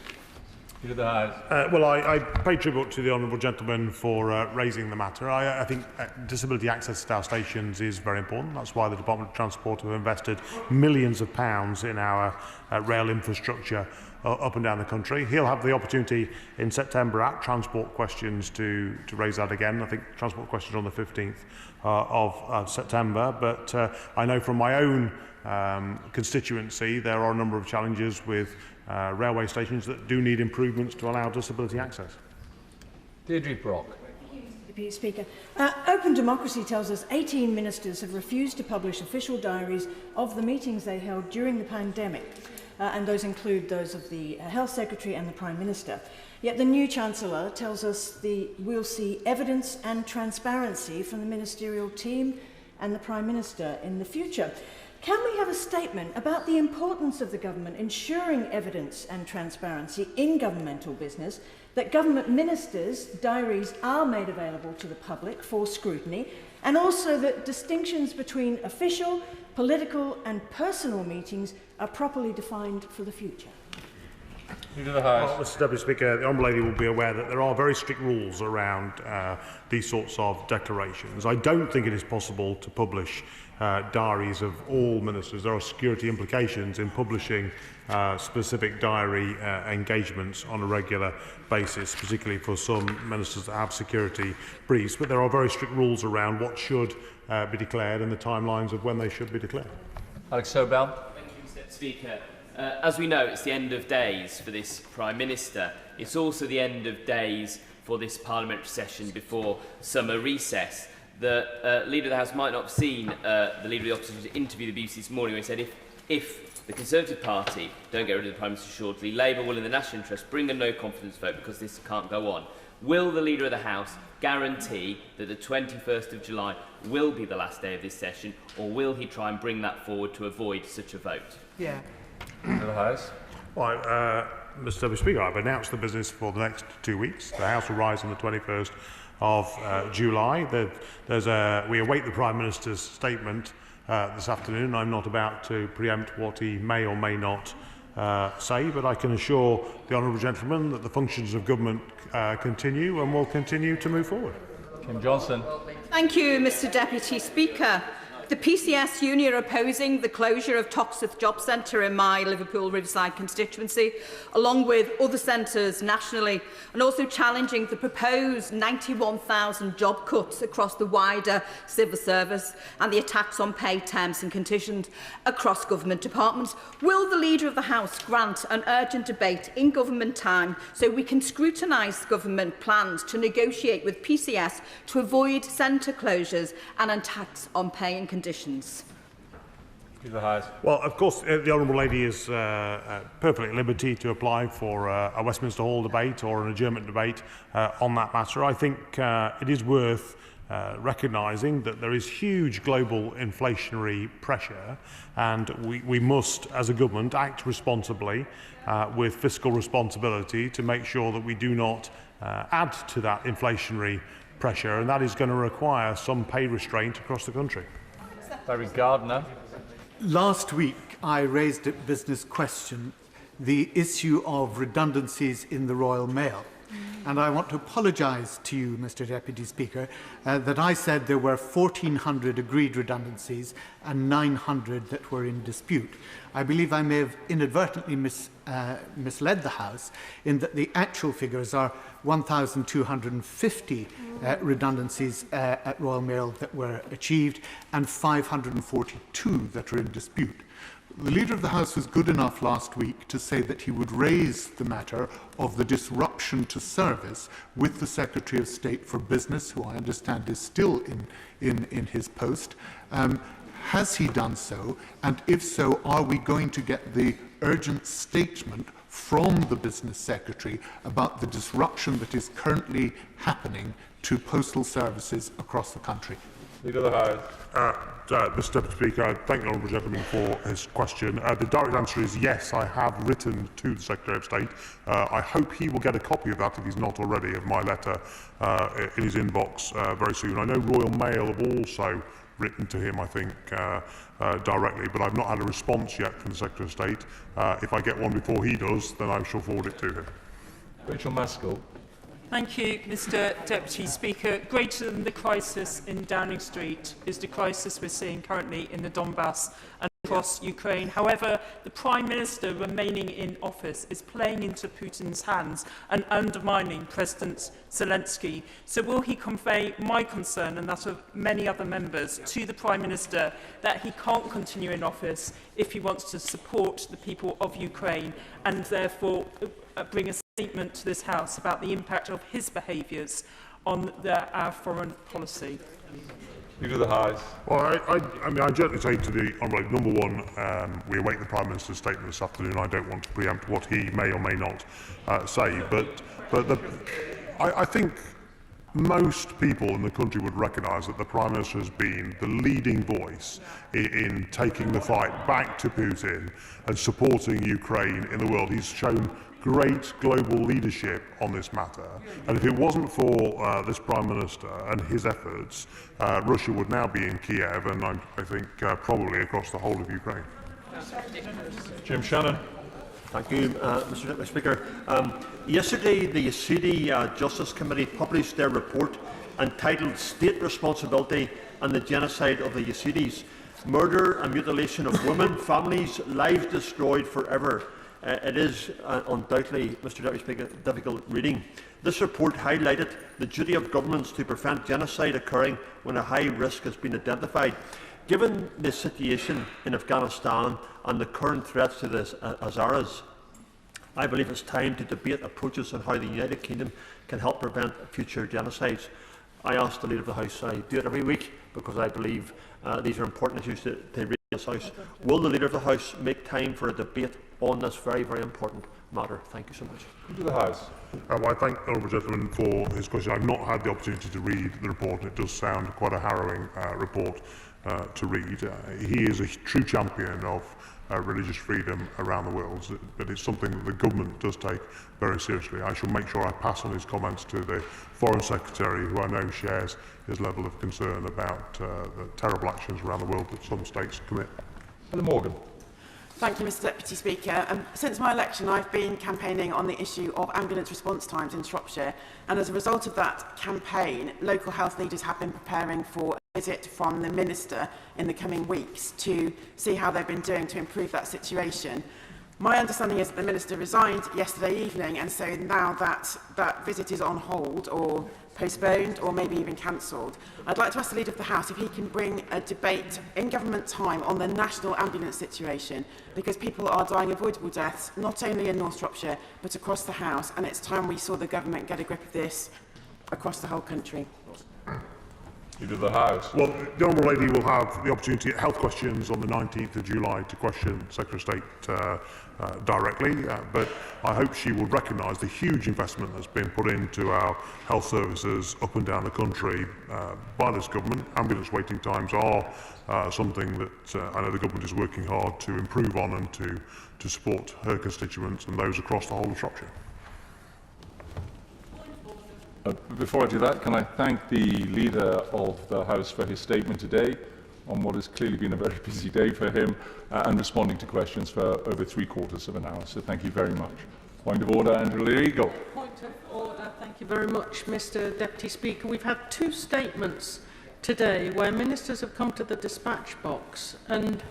Well, I pay tribute to the honourable gentleman for raising the matter. I think disability access to our stations is very important. That's why the Department of Transport have invested millions of pounds in our rail infrastructure up and down the country. He'll have the opportunity in September at Transport Questions to raise that again. I think Transport Questions on the 15th of September. But I know from my own constituency there are a number of challenges with railway stations that do need improvements to allow disability access. Deirdre Brock. Deputy Speaker. Open Democracy tells us 18 ministers have refused to publish official diaries of the meetings they held during the pandemic, and those include those of the Health Secretary and the Prime Minister. Yet the new Chancellor tells us we'll see evidence and transparency from the ministerial team and the Prime Minister in the future. Can we have a statement about the importance of the government ensuring evidence and transparency in governmental business, that government ministers' diaries are made available to the public for scrutiny, and also that distinctions between official, political and personal meetings are properly defined for the future? Well, Mr. Deputy Speaker, the Honourable Lady will be aware that there are very strict rules around these sorts of declarations. I don't think it is possible to publish diaries of all ministers. There are security implications in publishing specific diary engagements on a regular basis, particularly for some ministers that have security briefs. But there are very strict rules around what should be declared and the timelines of when they should be declared. Alex Sobel. Thank you, Mr. Speaker. As we know, it's the end of days for this Prime Minister. It's also the end of days for this parliamentary session before summer recess. The Leader of the House might not have seen the Leader of the Opposition interview the BBC this morning when he said if the Conservative Party don't get rid of the Prime Minister shortly, Labour will, in the national interest, bring a no-confidence vote because this can't go on. Will the Leader of the House guarantee that the 21st of July will be the last day of this session, or will he try and bring that forward to avoid such a vote? Yeah. To the House. Well, Mr. Deputy Speaker, I've announced the business for the next 2 weeks. The House will rise on the 21st of July. We await the Prime Minister's statement this afternoon. I'm not about to preempt what he may or may not say, but I can assure the honourable gentleman that the functions of government continue and will continue to move forward. Kim Johnson. Thank you, Mr Deputy Speaker. The PCS Union are opposing the closure of Toxteth Job Centre in my Liverpool Riverside constituency, along with other centres nationally, and also challenging the proposed 91,000 job cuts across the wider civil service and the attacks on pay terms and conditions across government departments. Will the Leader of the House grant an urgent debate in government time so we can scrutinise government plans to negotiate with PCS to avoid centre closures and attacks on pay and conditions? Well, of course, the Honourable Lady is perfectly at liberty to apply for a Westminster Hall debate or an adjournment debate on that matter. I think it is worth recognising that there is huge global inflationary pressure, and we must, as a government, act responsibly with fiscal responsibility to make sure that we do not add to that inflationary pressure, and that is going to require some pay restraint across the country. Barry Gardner. Last week, I raised at Business Question the issue of redundancies in the Royal Mail. And I want to apologise to you, Mr Deputy Speaker, that I said there were 1,400 agreed redundancies and 900 that were in dispute. I believe I may have inadvertently misled the House in that the actual figures are 1,250 redundancies at Royal Mail that were achieved and 542 that are in dispute. The Leader of the House was good enough last week to say that he would raise the matter of the disruption to service with the Secretary of State for Business, who I understand is still in his post. Has he done so? And if so, are we going to get the urgent statement from the Business Secretary about the disruption that is currently happening to postal services across the country? Leader of the House. Mr Deputy Speaker, I thank the Honourable Gentleman for his question. The direct answer is yes, I have written to the Secretary of State. I hope he will get a copy of that, if he's not already, of my letter in his inbox very soon. I know Royal Mail have also written to him, I think, directly, but I've not had a response yet from the Secretary of State. If I get one before he does, then I shall forward it to him. Rachel Maskell. Thank you, Mr Deputy Speaker. Greater than the crisis in Downing Street is the crisis we're seeing currently in the Donbass and across Ukraine. However, the Prime Minister remaining in office is playing into Putin's hands and undermining President Zelensky. So will he convey my concern and that of many other members to the Prime Minister that he can't continue in office if he wants to support the people of Ukraine, and therefore bring a statement to this House about the impact of his behaviours on our foreign policy? Leader of the House. Well, I mean, I gently say to the Honourable, number one, we await the Prime Minister's statement this afternoon. I don't want to preempt what he may or may not say, but I think most people in the country would recognise that the Prime Minister has been the leading voice in taking the fight back to Putin and supporting Ukraine in the world. He's shown great global leadership on this matter, and if it wasn't for this Prime Minister and his efforts, Russia would now be in Kiev and I think probably across the whole of Ukraine. Jim Shannon. Thank you, Mr Deputy Speaker. Yesterday, the Yazidi Justice Committee published their report entitled State Responsibility and the Genocide of the Yazidis. Murder and mutilation of women, families, lives destroyed forever. It is undoubtedly, Mr Deputy Speaker, difficult reading. This report highlighted the duty of governments to prevent genocide occurring when a high risk has been identified. Given the situation in Afghanistan and the current threats to the Hazaras, I believe it's time to debate approaches on how the United Kingdom can help prevent future genocides. I ask the Leader of the House, I do it every week because I believe these are important issues to raise in this House. Will the Leader of the House make time for a debate on this very, very important matter? Thank you so much. Leader of the House. Well, I thank the Honourable Gentleman for his question. I've not had the opportunity to read the report, and it does sound quite a harrowing report to read. He is a true champion of religious freedom around the world, but it's something that the government does take very seriously. I shall make sure I pass on his comments to the Foreign Secretary, who I know shares his level of concern about the terrible actions around the world that some states commit. Helen Morgan. Thank you, Mr Deputy Speaker. Since my election, I've been campaigning on the issue of ambulance response times in Shropshire, and as a result of that campaign, local health leaders have been preparing for a visit from the Minister in the coming weeks to see how they've been doing to improve that situation. My understanding is that the Minister resigned yesterday evening, and so now that visit is on hold or postponed or maybe even cancelled. I'd like to ask the Leader of the House if he can bring a debate in government time on the national ambulance situation, because people are dying avoidable deaths, not only in North Shropshire, but across the House, and it's time we saw the government get a grip of this across the whole country. Leader of the House. Well, the Honourable Lady will have the opportunity at Health Questions on the 19th of July to question Secretary of State directly, but I hope she will recognise the huge investment that's been put into our health services up and down the country by this government. Ambulance waiting times are something that I know the government is working hard to improve on and to support her constituents and those across the whole of Shropshire. Before I do that, can I thank the Leader of the House for his statement today on what has clearly been a very busy day for him and responding to questions for over 3/4 of an hour. So thank you very much. Point of order, Andrew Leagle. Point of order. Thank you very much, Mr Deputy Speaker. We've had two statements today where ministers have come to the dispatch box and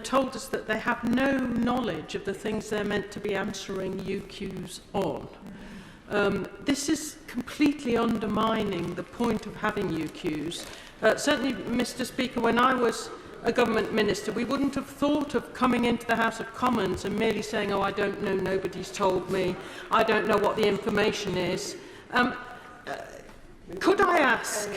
told us that they have no knowledge of the things they're meant to be answering UQs on. This is completely undermining the point of having UQs. Certainly, Mr Speaker, when I was a government minister, we wouldn't have thought of coming into the House of Commons and merely saying, oh, I don't know, nobody's told me, I don't know what the information is. Could I ask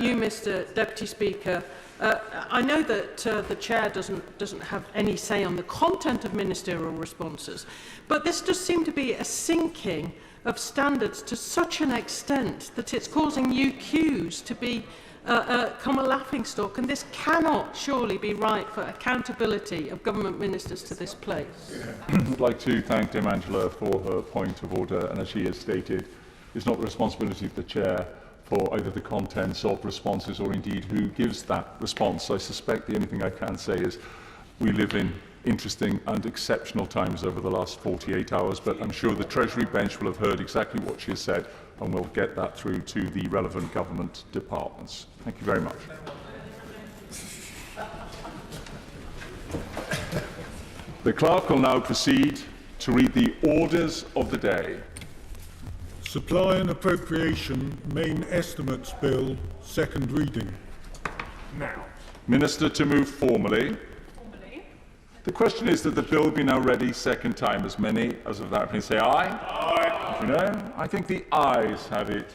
you, Mr Deputy Speaker, I know that the Chair doesn't have any say on the content of ministerial responses, but this does seem to be a sinking of standards to such an extent that it's causing UQs to become a laughingstock, and this cannot surely be right for accountability of government ministers to this place. I'd like to thank Dame Angela for her point of order, and as she has stated, it's not the responsibility of the Chair for either the contents of responses or indeed who gives that response. I suspect the only thing I can say is we live in interesting and exceptional times over the last 48 hours, but I'm sure the Treasury bench will have heard exactly what she has said and will get that through to the relevant government departments. Thank you very much. The clerk will now proceed to read the orders of the day. Supply and Appropriation Main Estimates Bill, second reading. Now, Minister to move formally. The question is that the bill be now ready second time. As many as of that opinion say aye. Aye. You know, I think the ayes have it.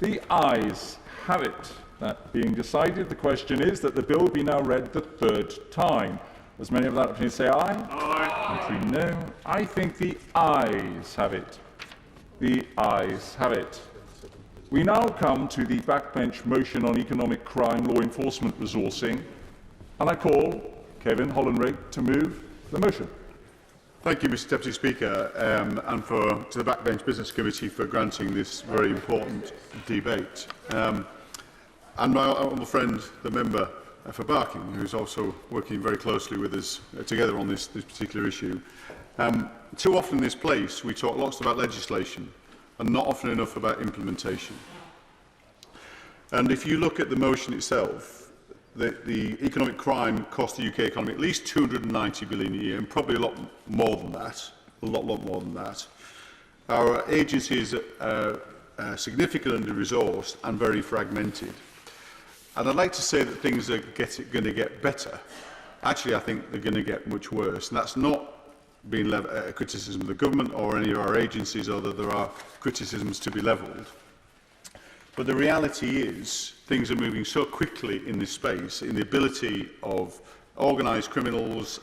The ayes have it. That being decided, the question is that the bill be now read the third time. As many of that opinion say aye. Aye. No. I think the ayes have it. The ayes have it. We now come to the backbench motion on economic crime law enforcement resourcing, and I call Kevin Hollenrig to move the motion. Thank you, Mr Deputy Speaker, and to the Backbench Business Committee for granting this very important debate. And my honourable friend, the member for Barking, who is also working very closely with us together on this particular issue. Too often in this place we talk lots about legislation and not often enough about implementation. And if you look at the motion itself, the economic crime cost the UK economy at least 290 billion a year, and probably a lot more than that, a lot more than that. Our agencies are significantly under-resourced and very fragmented. And I'd like to say that things are going to get better. Actually, I think they're going to get much worse, and that's not being a criticism of the government or any of our agencies, although there are criticisms to be levelled. But the reality is things are moving so quickly in this space, in the ability of organised criminals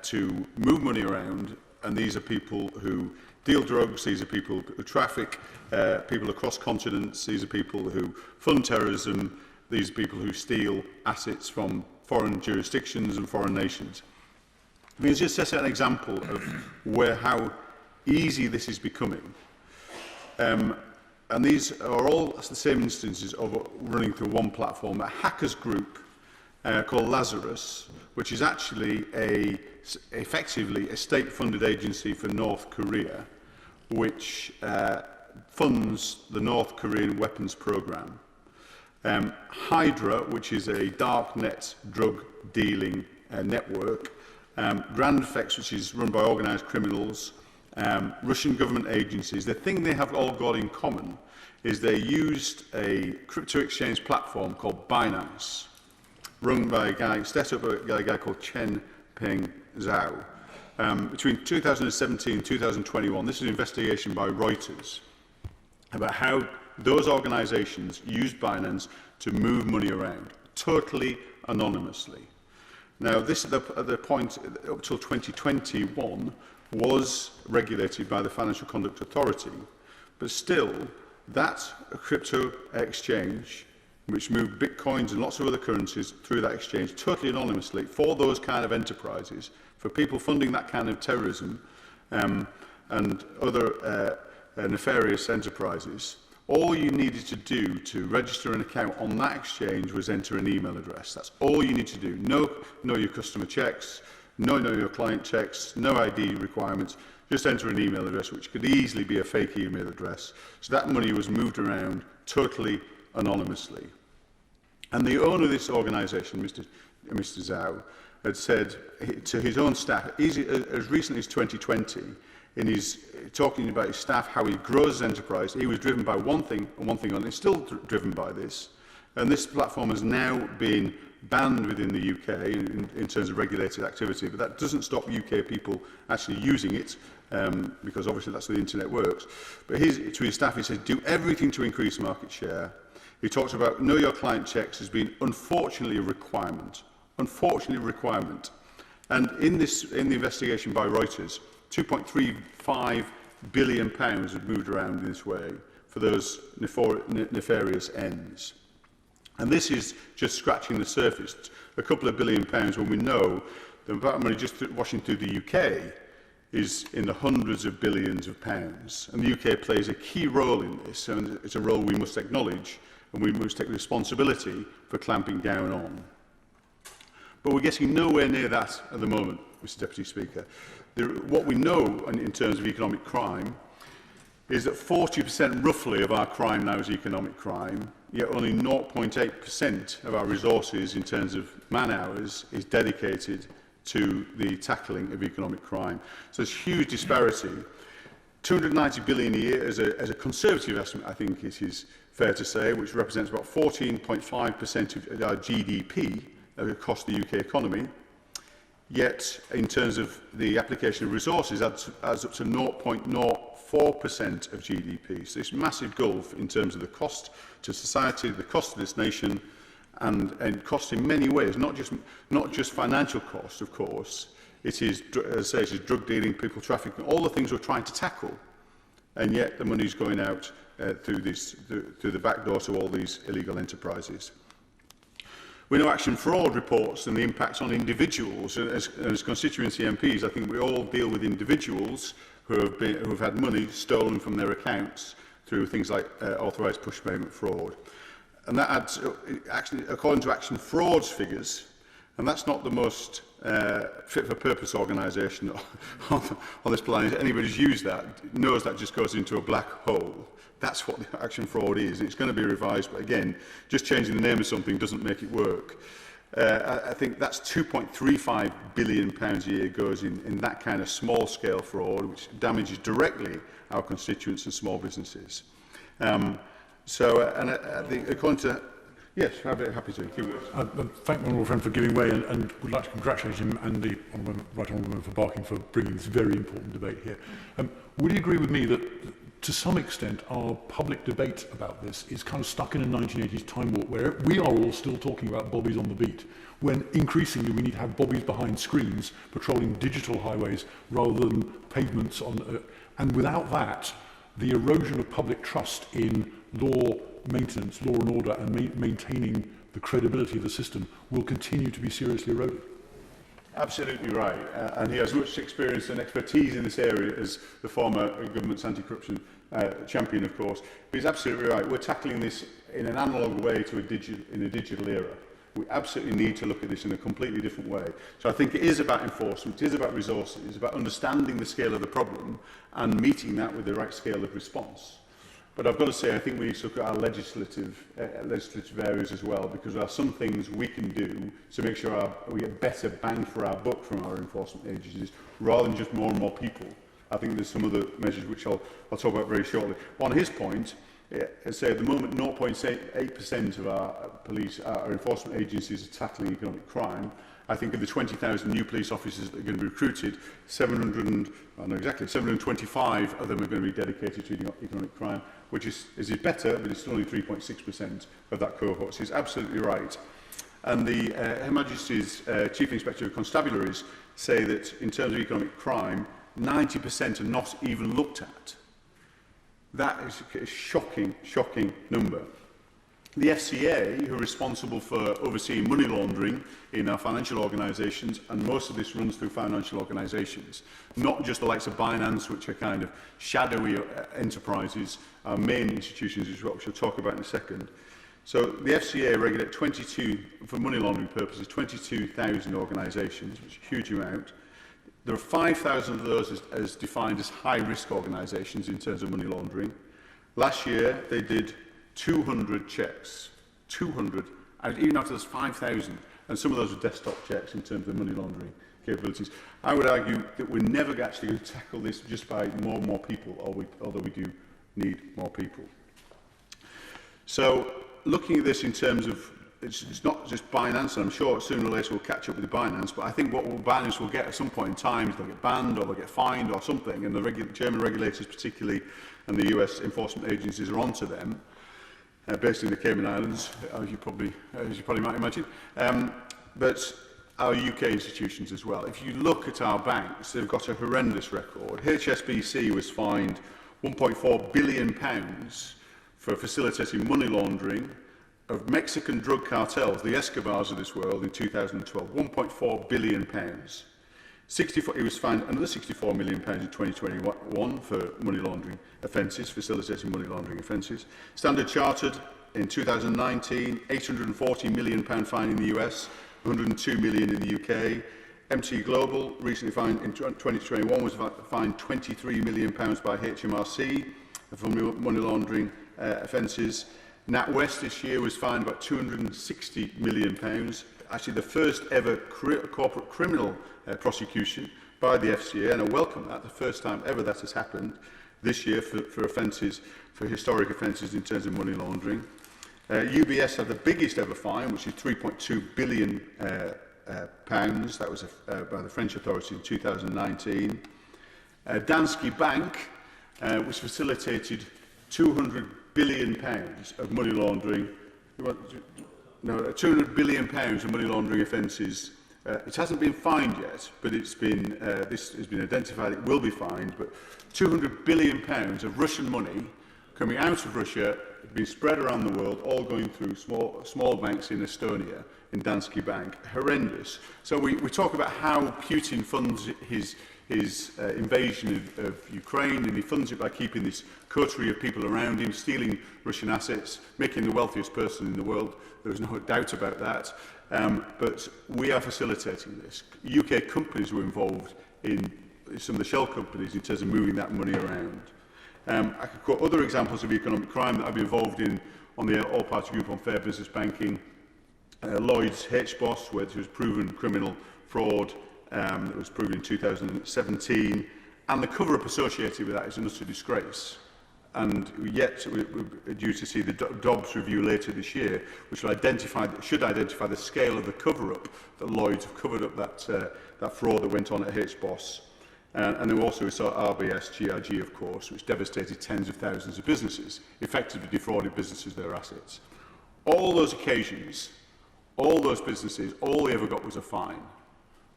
to move money around, and these are people who deal drugs, these are people who traffic people across continents, these are people who fund terrorism, these are people who steal assets from foreign jurisdictions and foreign nations. I mean, it's just to set an example of how easy this is becoming. And these are all the same instances of running through one platform. A hackers group called Lazarus, which is actually effectively a state-funded agency for North Korea, which funds the North Korean weapons program. Hydra, which is a darknet drug dealing network, Grand Effects, which is run by organised criminals, Russian government agencies. The thing they have all got in common is they used a crypto exchange platform called Binance, run by a guy, set up by a guy called Chen Peng Zhao. Between 2017 and 2021, this is an investigation by Reuters about how those organisations used Binance to move money around, totally anonymously. Now, this at the point up till 2021 was regulated by the Financial Conduct Authority, but still, that crypto exchange, which moved bitcoins and lots of other currencies through that exchange totally anonymously for those kind of enterprises, for people funding that kind of terrorism and other nefarious enterprises, all you needed to do to register an account on that exchange was enter an email address. That's all you need to do. No know your customer checks, no know your client checks, no ID requirements. Just enter an email address, which could easily be a fake email address. So that money was moved around totally anonymously. And the owner of this organisation, Mr. Zhao, had said to his own staff, as recently as 2020, in his talking about his staff, how he grows his enterprise, he was driven by one thing and one thing only. He's still driven by this. And this platform has now been banned within the UK in terms of regulated activity, but that doesn't stop UK people actually using it, because obviously that's the way the internet works. But to his staff, he said, do everything to increase market share. He talks about know your client checks as being unfortunately a requirement. Unfortunately a requirement. And in the investigation by Reuters, £2.35 billion had moved around in this way for those nefarious ends. And this is just scratching the surface, a couple of £1 billion, when we know the amount of money just washing through the UK is in the hundreds of billions of pounds. And the UK plays a key role in this, and it's a role we must acknowledge, and we must take responsibility for clamping down on. But we're getting nowhere near that at the moment, Mr. Deputy Speaker. What we know in terms of economic crime is that 40% roughly of our crime now is economic crime, yet only 0.8% of our resources in terms of man-hours is dedicated to the tackling of economic crime. So there's huge disparity. 290 billion a year as a conservative estimate, I think it is fair to say, which represents about 14.5% of our GDP across the UK economy. Yet, in terms of the application of resources, adds up to 0.04% of GDP. So this massive gulf in terms of the cost to society, the cost of this nation, and cost in many ways, not just financial cost, of course. It is, as I say, it is drug dealing, people trafficking, all the things we're trying to tackle, and yet the money is going out through the back door to all these illegal enterprises. We know Action Fraud reports and the impacts on individuals. As constituency MPs, I think we all deal with individuals who have had money stolen from their accounts through things like authorised push payment fraud. And that adds, actually, according to Action Fraud's figures, and that's not the most fit-for-purpose organisation on this planet. If anybody's used that, knows that just goes into a black hole. That's what the Action Fraud is. It's going to be revised, but again, just changing the name of something doesn't make it work. I think that's £2.35 billion a year goes in that kind of small-scale fraud, which damages directly our constituents and small businesses. I think according to... Yes, I'd be happy to. I thank my honourable friend for giving way and would like to congratulate him and the right honourable member for Barking for bringing this very important debate here. Would you agree with me that to some extent our public debate about this is kind of stuck in a 1980s time warp where we are all still talking about bobbies on the beat, when increasingly we need to have bobbies behind screens patrolling digital highways rather than pavements on... and without that, the erosion of public trust in law maintenance, law and order, and maintaining the credibility of the system will continue to be seriously eroded. Absolutely right. And he has much experience and expertise in this area as the former government's anti-corruption champion, of course. But he's absolutely right. We're tackling this in an analogue way to in a digital era. We absolutely need to look at this in a completely different way. So I think it is about enforcement, it is about resources, it's about understanding the scale of the problem and meeting that with the right scale of response. But I've got to say, I think we need to look at our legislative areas as well, because there are some things we can do to make sure we get better bang for our buck from our enforcement agencies, rather than just more and more people. I think there's some other measures which I'll talk about very shortly. On his point, say at the moment 0.8% of our enforcement agencies are tackling economic crime. I think of the 20,000 new police officers that are going to be recruited, 725 of them are going to be dedicated to economic crime, which is better, but it's still only 3.6% of that cohort. So he's absolutely right. And Her Majesty's Chief Inspector of Constabularies say that in terms of economic crime, 90% are not even looked at. That is a shocking, shocking number. The FCA, who are responsible for overseeing money laundering in our financial organisations, and most of this runs through financial organisations, not just the likes of Binance, which are kind of shadowy enterprises, our main institutions, which we'll talk about in a second. So the FCA regulate 22, for money laundering purposes, 22,000 organisations, which is a huge amount. There are 5,000 of those as defined as high-risk organisations in terms of money laundering. Last year, they did 200 checks, 200, and even after those 5,000, and some of those are desktop checks in terms of money laundering capabilities. I would argue that we're never actually going to tackle this just by more and more people, although we do need more people. So, looking at this in terms of, it's not just Binance, and I'm sure sooner or later we'll catch up with the Binance, but I think what Binance will get at some point in time is they'll get banned or they'll get fined or something, and the German regulators particularly, and the US enforcement agencies are onto them. Based in the Cayman Islands, as you probably might imagine, but our UK institutions as well. If you look at our banks, they've got a horrendous record. HSBC was fined £1.4 billion for facilitating money laundering of Mexican drug cartels, the Escobars of this world, in 2012. £1.4 billion. He was fined another £64 million in 2021 for money laundering offences, facilitating money laundering offences. Standard Chartered in 2019, £840 million fine in the US, £102 million in the UK. MT Global recently fined in 2021 was fined £23 million by HMRC for money laundering offences. NatWest this year was fined about £260 million. Actually, the first ever corporate criminal prosecution by the FCA, and I welcome that, the first time ever that has happened this year for offences, for historic offences in terms of money laundering. UBS had the biggest ever fine, which is £3.2 billion. That was by the French authorities in 2019. Danske Bank, which facilitated £200 billion of money laundering. No, £200 billion of money laundering offences. It hasn't been fined yet, but this has been identified. It will be fined. But £200 billion of Russian money coming out of Russia, being spread around the world, all going through small banks in Estonia, in Danske Bank. Horrendous. So we talk about how Putin funds his invasion of Ukraine, and he funds it by keeping this coterie of people around him, stealing Russian assets, making the wealthiest person in the world. There's no doubt about that. But we are facilitating this. UK companies were involved in some of the shell companies in terms of moving that money around. I could quote other examples of economic crime that I've been involved in on the All-Party Group on Fair Business Banking. Lloyd's HBOS, where there was proven criminal fraud that was proven in 2017, and the cover-up associated with that is an utter disgrace. And yet we're due to see the Dobbs review later this year, which will should identify the scale of the cover-up that Lloyd's have covered up that fraud that went on at HBOS. And then also we saw RBS, GRG, of course, which devastated tens of thousands of businesses, effectively defrauded businesses of their assets. All those occasions, all those businesses, all they ever got was a fine.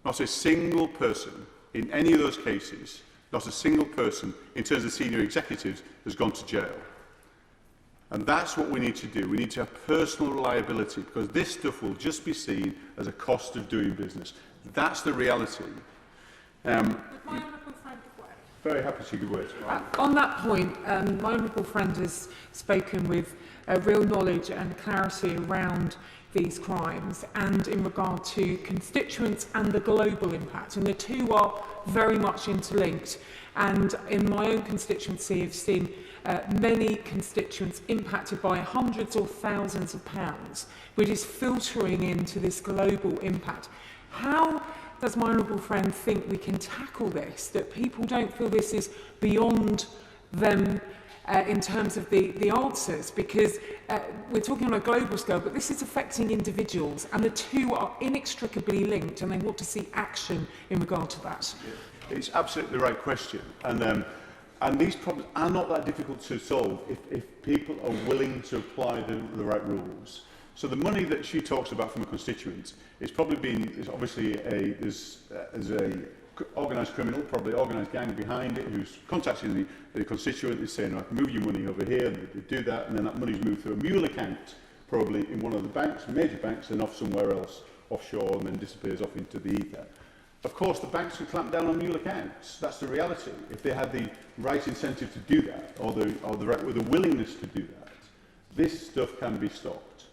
Not a single person in any of those cases, not a single person in terms of senior executives has gone to jail. And that's what we need to do. We need to have personal liability, because this stuff will just be seen as a cost of doing business. That's the reality. Very happy to give words. On that point, my honourable friend has spoken with real knowledge and clarity around these crimes and in regard to constituents and the global impact, and the two are very much interlinked. And in my own constituency, I've seen many constituents impacted by hundreds or thousands of pounds, which is filtering into this global impact. How does my honourable friend think we can tackle this, that people don't feel this is beyond them in terms of the answers? Because we're talking on a global scale, but this is affecting individuals, and the two are inextricably linked, and they want to see action in regard to that. It's absolutely the right question, and these problems are not that difficult to solve if people are willing to apply the right rules. So the money that she talks about from a constituent is probably there's obviously there's a organised criminal, probably organised gang behind it, who's contacting the constituent and saying, I can move your money over here, and they do that, and then that money's moved through a mule account, probably in one of the banks, major banks, and off somewhere else offshore, and then disappears off into the ether. Of course, the banks can clamp down on mule accounts. That's the reality. If they had the right incentive to do that, or the willingness to do that, this stuff can be stopped.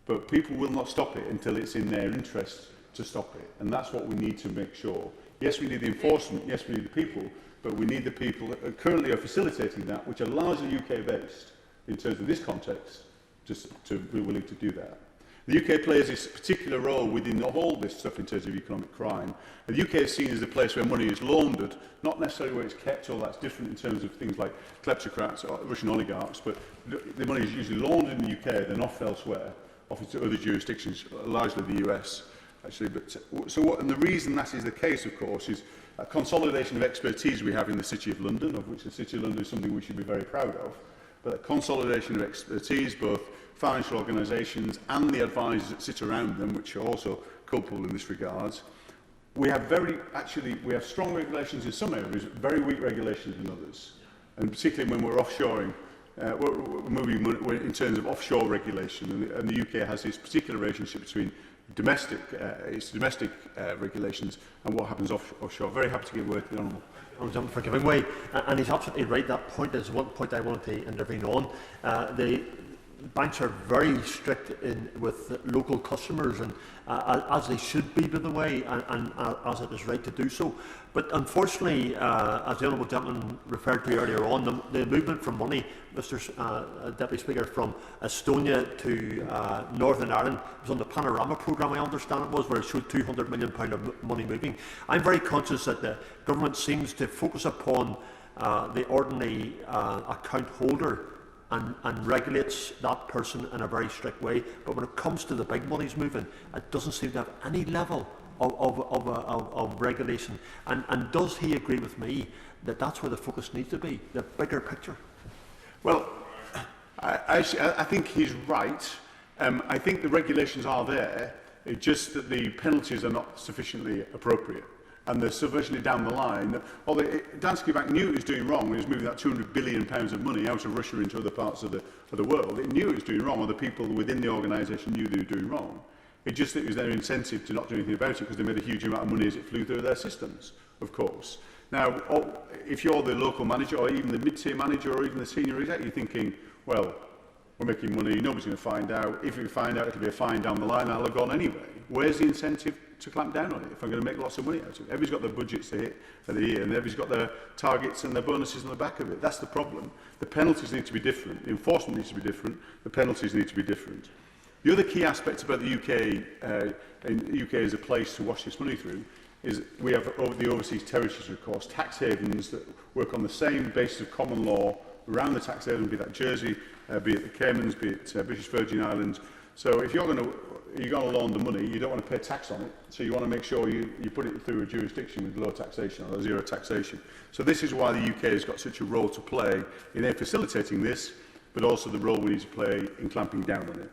But people will not stop it until it's in their interest to stop it. And that's what we need to make sure. Yes, we need the enforcement. Yes, we need the people. But we need the people that currently are facilitating that, which are largely UK-based in terms of this context, just to be willing to do that. The UK plays this particular role within all this stuff in terms of economic crime. And the UK is seen as the place where money is laundered, not necessarily where it's kept, all that's different in terms of things like kleptocrats or Russian oligarchs, but the money is usually laundered in the UK, then off elsewhere, off into other jurisdictions, largely the US, actually. But and the reason that is the case, of course, is a consolidation of expertise we have in the City of London, of which the City of London is something we should be very proud of. But a consolidation of expertise, both financial organisations and the advisors that sit around them, which are also culpable in this regard. We have strong regulations in some areas, very weak regulations in others, and particularly when we're offshoring. We're moving in terms of offshore regulation, and the UK has this particular relationship between domestic regulations and what happens offshore. Very happy to give word to the Honourable for giving way, and he's absolutely right. That point is one point I wanted to intervene on. The banks are very strict with local customers, and as they should be, by the way, and as it is right to do so. But unfortunately, as the Honourable Gentleman referred to earlier on, the movement from money, Mr Deputy Speaker, from Estonia to Northern Ireland was on the Panorama programme, I understand it was, where it showed £200 million of money moving. I'm very conscious that the government seems to focus upon the ordinary account holder and regulates that person in a very strict way. But when it comes to the big monies moving, it doesn't seem to have any level of regulation. And does he agree with me that that's where the focus needs to be, the bigger picture? Well, I think he's right. I think the regulations are there, it's just that the penalties are not sufficiently appropriate. And they're sufficiently down the line. Although Danske Bank knew it was doing wrong when it was moving that £200 billion of money out of Russia into other parts of the world. It knew it was doing wrong, or the people within the organisation knew they were doing wrong. It just that it was their incentive to not do anything about it because they made a huge amount of money as it flew through their systems, of course. Now, if you're the local manager or even the mid-tier manager or even the senior exec, you're thinking, well, we're making money, nobody's going to find out. If we find out, it'll be a fine down the line, I'll have gone anyway. Where's the incentive to clamp down on it if I'm going to make lots of money out of it? Everybody's got their budgets to hit for the year, and everybody's got their targets and their bonuses on the back of it. That's the problem. The penalties need to be different. The enforcement needs to be different. The penalties need to be different. The other key aspect about the UK as a place to wash this money through is we have the overseas territories, of course, tax havens that work on the same basis of common law around the tax haven, be that Jersey, be it the Caymans, be it British Virgin Islands. So if you're going to launder money, you don't want to pay tax on it. So you want to make sure you put it through a jurisdiction with low taxation or zero taxation. So this is why the UK has got such a role to play in facilitating this, but also the role we need to play in clamping down on it.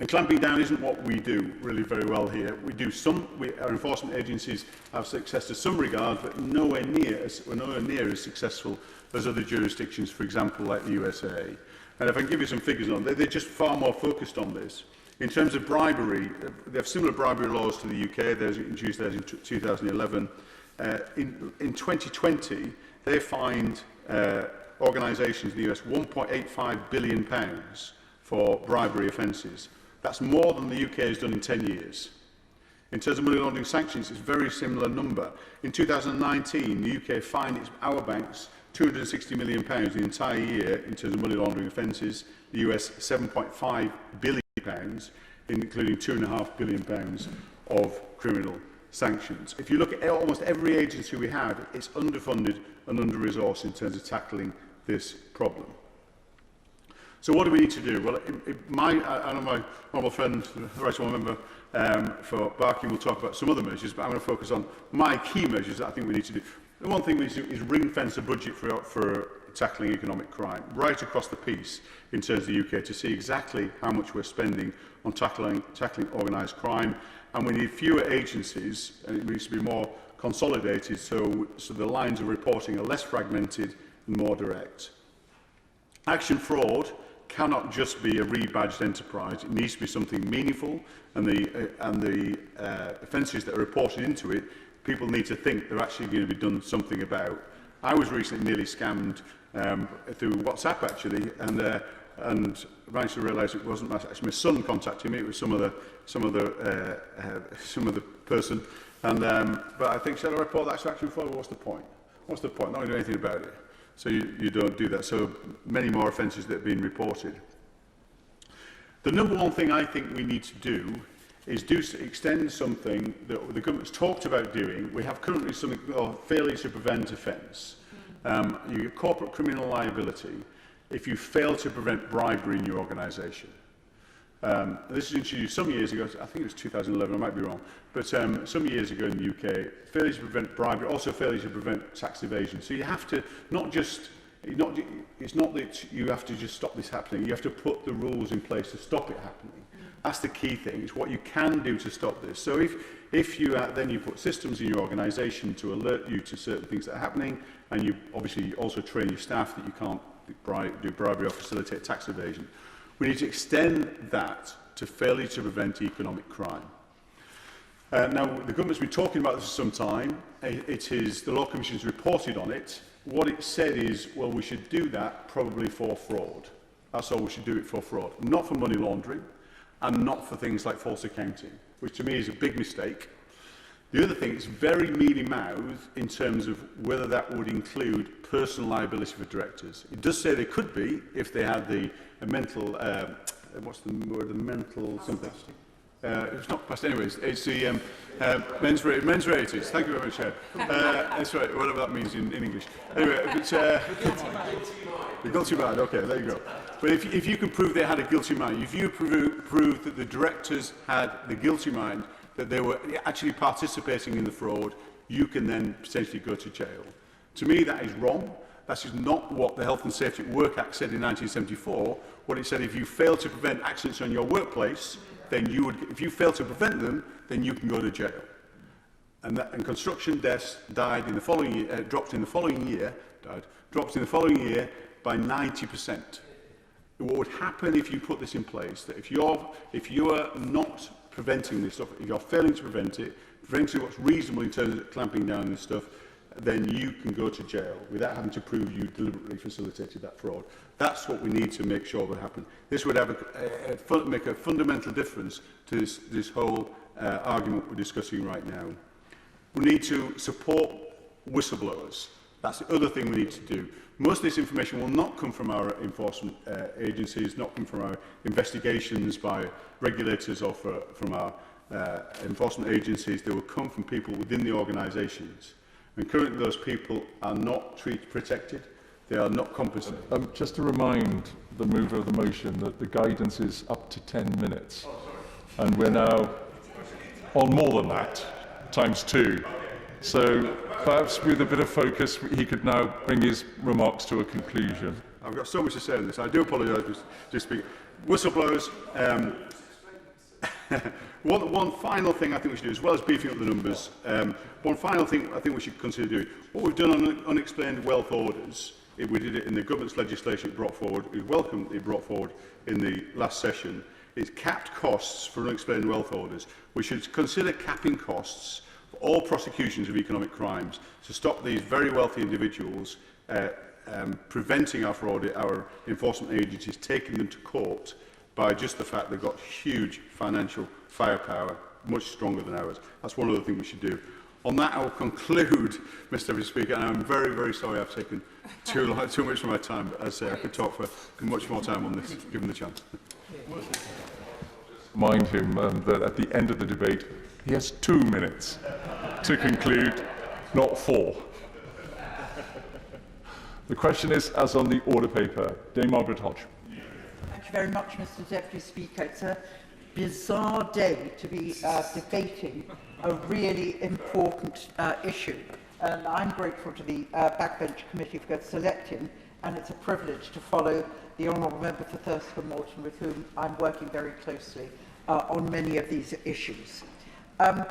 And clamping down isn't what we do really very well here. Our enforcement agencies have success to some regard, but nowhere near as successful as other jurisdictions, for example, like the USA. And if I can give you some figures on it, they're just far more focused on this. In terms of bribery, they have similar bribery laws to the UK. They introduced theirs in 2011. in 2020, they fined organisations in the US £1.85 billion for bribery offences. That's more than the UK has done in 10 years. In terms of money laundering sanctions, it's a very similar number. In 2019, the UK fined our banks £260 million the entire year in terms of money laundering offences, the US £7.5 billion, including £2.5 billion of criminal sanctions. If you look at almost every agency we have, it's underfunded and under-resourced in terms of tackling this problem. So what do we need to do? Well, I know my honourable friend, the Right Honourable Member for Barking, will talk about some other measures, but I'm going to focus on my key measures that I think we need to do. The one thing we need to do is ring-fence a budget for tackling economic crime, right across the piece in terms of the UK, to see exactly how much we're spending on tackling organised crime. And we need fewer agencies, and it needs to be more consolidated, so the lines of reporting are less fragmented and more direct. Action fraud cannot just be a rebadged enterprise. It needs to be something meaningful, and the offences that are reported into it, people need to think they're actually going to be done something about. I was recently nearly scammed through WhatsApp, actually, and managed to realise it wasn't actually my son contacting me. It was some other person, and but I think, shall I report that to action fraud? What's the point? What's the point? Not going to do anything about it. So you don't do that. So many more offences that have been reported. The number one thing I think we need to do is extend something that the government's talked about doing. We have currently something called failure to prevent offence. You get corporate criminal liability if you fail to prevent bribery in your organisation. This was introduced some years ago, I think it was 2011, I might be wrong, but some years ago in the UK, failure to prevent bribery, also failure to prevent tax evasion. So you have to it's not that you have to just stop this happening, you have to put the rules in place to stop it happening. That's the key thing, it's what you can do to stop this. So if you then you put systems in your organisation to alert you to certain things that are happening, and you obviously also train your staff that you can't do bribery or facilitate tax evasion. We need to extend that to failure to prevent economic crime. Now, the government's been talking about this for some time. The Law Commission's reported on it. What it said is, well, we should do that probably for fraud. That's all we should do it for fraud. Not for money laundering, and not for things like false accounting, which to me is a big mistake. The other thing is very mealy-mouthed in terms of whether that would include personal liability for directors. It does say they could be if they had the mental, what's the word, the mental something. It's not past, anyways. It's the mens res. Thank you very much, Ed. That's right, whatever that means in English. Anyway, but, the guilty mind. Okay, there you go. But if you can prove they had a guilty mind, if you prove that the directors had the guilty mind, that they were actually participating in the fraud, you can then potentially go to jail. To me, that is wrong. That is not what the Health and Safety at Work Act said in 1974. What it said, if you fail to prevent accidents on your workplace, then you would, if you fail to prevent them, then you can go to jail. And construction deaths died in the following year, dropped in the following year by 90%. What would happen if you put this in place? That if you are not preventing this stuff, if you're failing to prevent it, preventing what's reasonable in terms of clamping down on this stuff, then you can go to jail without having to prove you deliberately facilitated that fraud. That's what we need to make sure will happen. This would have make a fundamental difference to this whole argument we're discussing right now. We need to support whistleblowers. That's the other thing we need to do. Most of this information will not come from our enforcement agencies, not come from our investigations by regulators or from our enforcement agencies. They will come from people within the organisations. And currently those people are not protected. They are not competent. Just to remind the mover of the motion that the guidance is up to 10 minutes. And we're now on more than that, times 2. So perhaps with a bit of focus, he could now bring his remarks to a conclusion. I've got so much to say on this. I do apologise for just speaking. Whistleblowers. One final thing I think we should do, as well as beefing up the numbers, one final thing I think we should consider doing. What we've done on unexplained wealth orders, we did it in the government's legislation it brought forward, we welcomed it brought forward in the last session, is capped costs for unexplained wealth orders. We should consider capping costs for all prosecutions of economic crimes to stop these very wealthy individuals preventing our enforcement agencies taking them to court by just the fact they've got huge financial firepower, much stronger than ours. That's one of the things we should do. On that, I will conclude, Mr. Deputy Speaker, and I'm very, very sorry I've taken too much of my time, but as I say, I could talk for much more time on this, given the chance. Remind him that at the end of the debate, he has 2 minutes to conclude, not 4. The question is, as on the order paper, Dame Margaret Hodge. Thank you very much, Mr. Deputy Speaker. It's a bizarre day to be debating a really important issue. And I'm grateful to the Backbench Committee for selecting, and it's a privilege to follow the Honourable Member for Thurston Moulton, with whom I'm working very closely on many of these issues. I'm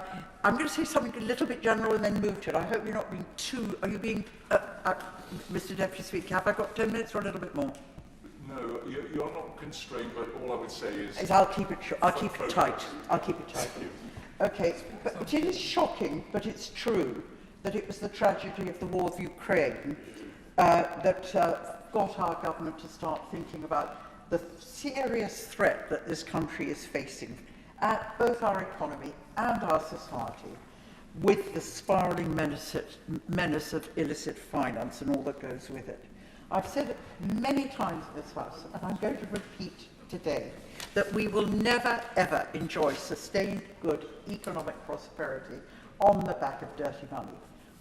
going to say something a little bit general and then move to it. I hope you're not being too... Are you being... Mr. Deputy Speaker, have I got 10 minutes or a little bit more? No, you're not constrained, but all I would say is... I'll keep it tight. I'll keep it tight. Okay, but it is shocking, but it's true, that it was the tragedy of the war of Ukraine that got our government to start thinking about the serious threat that this country is facing at both our economy and our society, with the spiralling menace of illicit finance and all that goes with it. I've said it many times in this House, and I'm going to repeat today, that we will never, ever enjoy sustained good economic prosperity on the back of dirty money.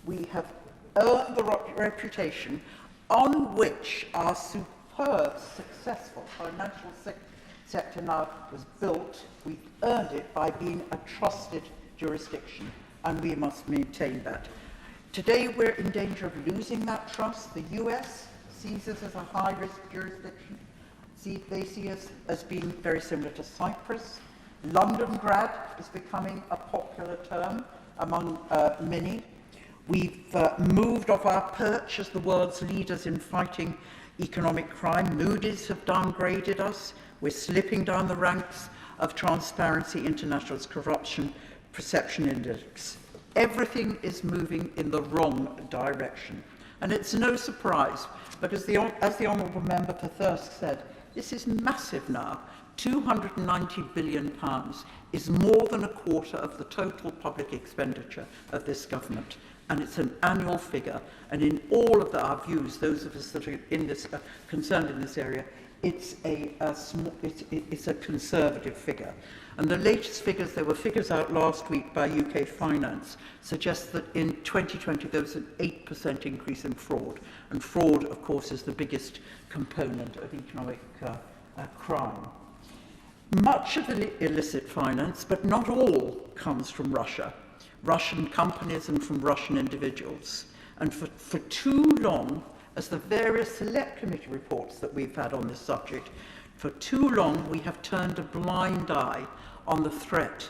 We have earned the reputation on which our superb, successful financial sector now was built. We've earned it by being a trusted jurisdiction, and we must maintain that. Today, we're in danger of losing that trust. The US sees us as a high-risk jurisdiction. They see us as being very similar to Cyprus. London grad is becoming a popular term among many. We've moved off our perch as the world's leaders in fighting economic crime. Moody's have downgraded us. We're slipping down the ranks of Transparency International's Corruption Perception Index. Everything is moving in the wrong direction. And it's no surprise, because as the Honourable Member for Thirsk said, this is massive now. £290 billion is more than a quarter of the total public expenditure of this government. And it's an annual figure. And in all of our views, those of us that are in this, concerned in this area, it's a conservative figure. And the latest figures, there were figures out last week by UK Finance, suggest that in 2020 there was an 8% increase in fraud. And fraud, of course, is the biggest component of economic crime. Much of the illicit finance, but not all, comes from Russia, Russian companies and from Russian individuals. And for too long, as the various select committee reports that we've had on this subject, for too long we have turned a blind eye on the threat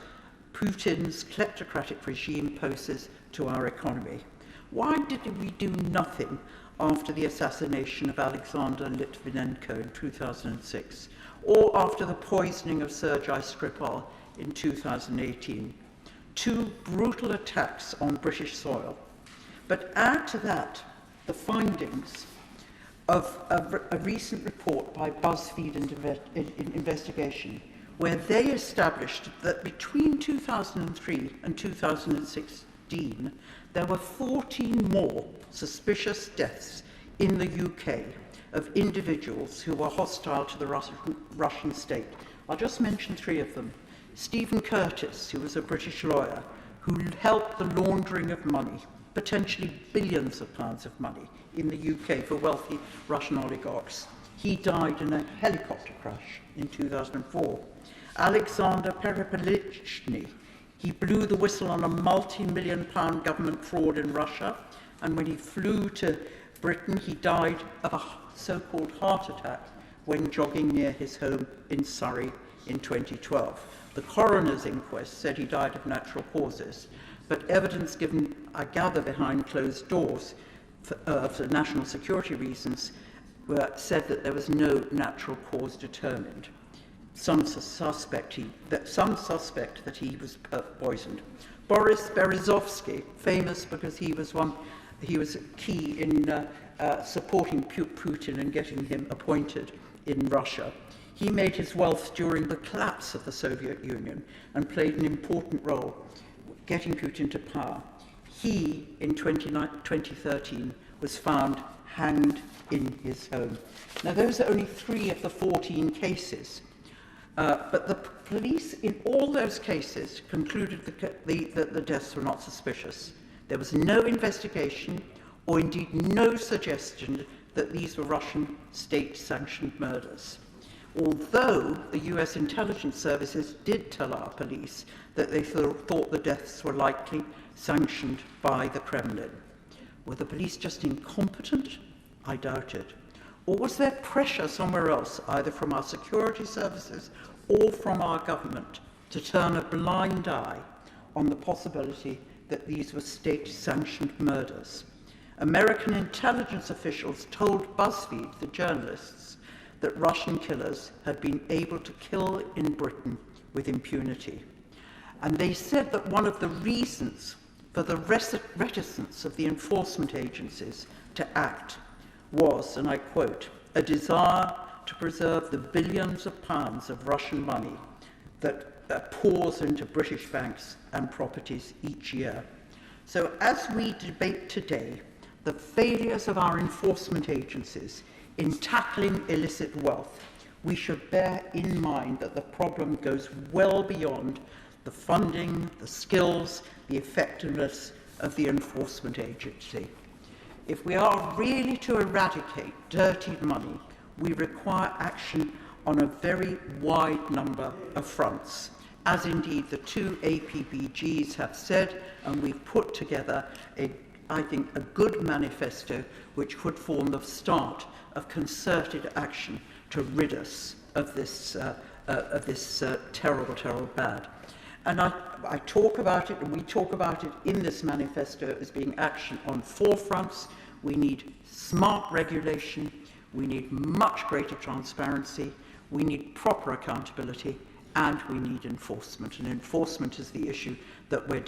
Putin's kleptocratic regime poses to our economy. Why did we do nothing after the assassination of Alexander Litvinenko in 2006, or after the poisoning of Sergei Skripal in 2018? Two brutal attacks on British soil. But add to that the findings of a recent report by BuzzFeed Investigation, where they established that between 2003 and 2016, there were 14 more suspicious deaths in the UK of individuals who were hostile to the Russian state. I'll just mention 3 of them. Stephen Curtis, who was a British lawyer, who helped the laundering of money, potentially billions of pounds of money, in the UK for wealthy Russian oligarchs. He died in a helicopter crash in 2004. Alexander Perepelichny, he blew the whistle on a multi-million-pound government fraud in Russia, and when he flew to Britain, he died of a so-called heart attack when jogging near his home in Surrey in 2012. The coroner's inquest said he died of natural causes, but evidence given, I gather, behind closed doors for national security reasons said that there was no natural cause determined. Some suspect that he was poisoned. Boris Berezovsky, famous because he was key in supporting Putin and getting him appointed in Russia. He made his wealth during the collapse of the Soviet Union and played an important role getting Putin to power. He, in 2013, was found hanged in his home. Now, those are only 3 of the 14 cases, but the police in all those cases concluded that the deaths were not suspicious. There was no investigation or indeed no suggestion that these were Russian state-sanctioned murders. Although the US intelligence services did tell our police that they thought the deaths were likely sanctioned by the Kremlin. Were the police just incompetent? I doubt it. Or was there pressure somewhere else, either from our security services or from our government, to turn a blind eye on the possibility that these were state-sanctioned murders? American intelligence officials told BuzzFeed, the journalists, that Russian killers had been able to kill in Britain with impunity. And they said that one of the reasons for the reticence of the enforcement agencies to act was, and I quote, a desire to preserve the billions of pounds of Russian money that pours into British banks and properties each year. So as we debate today the failures of our enforcement agencies in tackling illicit wealth, we should bear in mind that the problem goes well beyond the funding, the skills, the effectiveness of the enforcement agency. If we are really to eradicate dirty money, we require action on a very wide number of fronts, as indeed the 2 APBGs have said, and we've put together I think a good manifesto which could form the start of concerted action to rid us of this terrible, terrible bad. And I talk about it, and we talk about it in this manifesto as being action on 4 fronts. We need smart regulation, we need much greater transparency, we need proper accountability, and we need enforcement. And enforcement is the issue that we're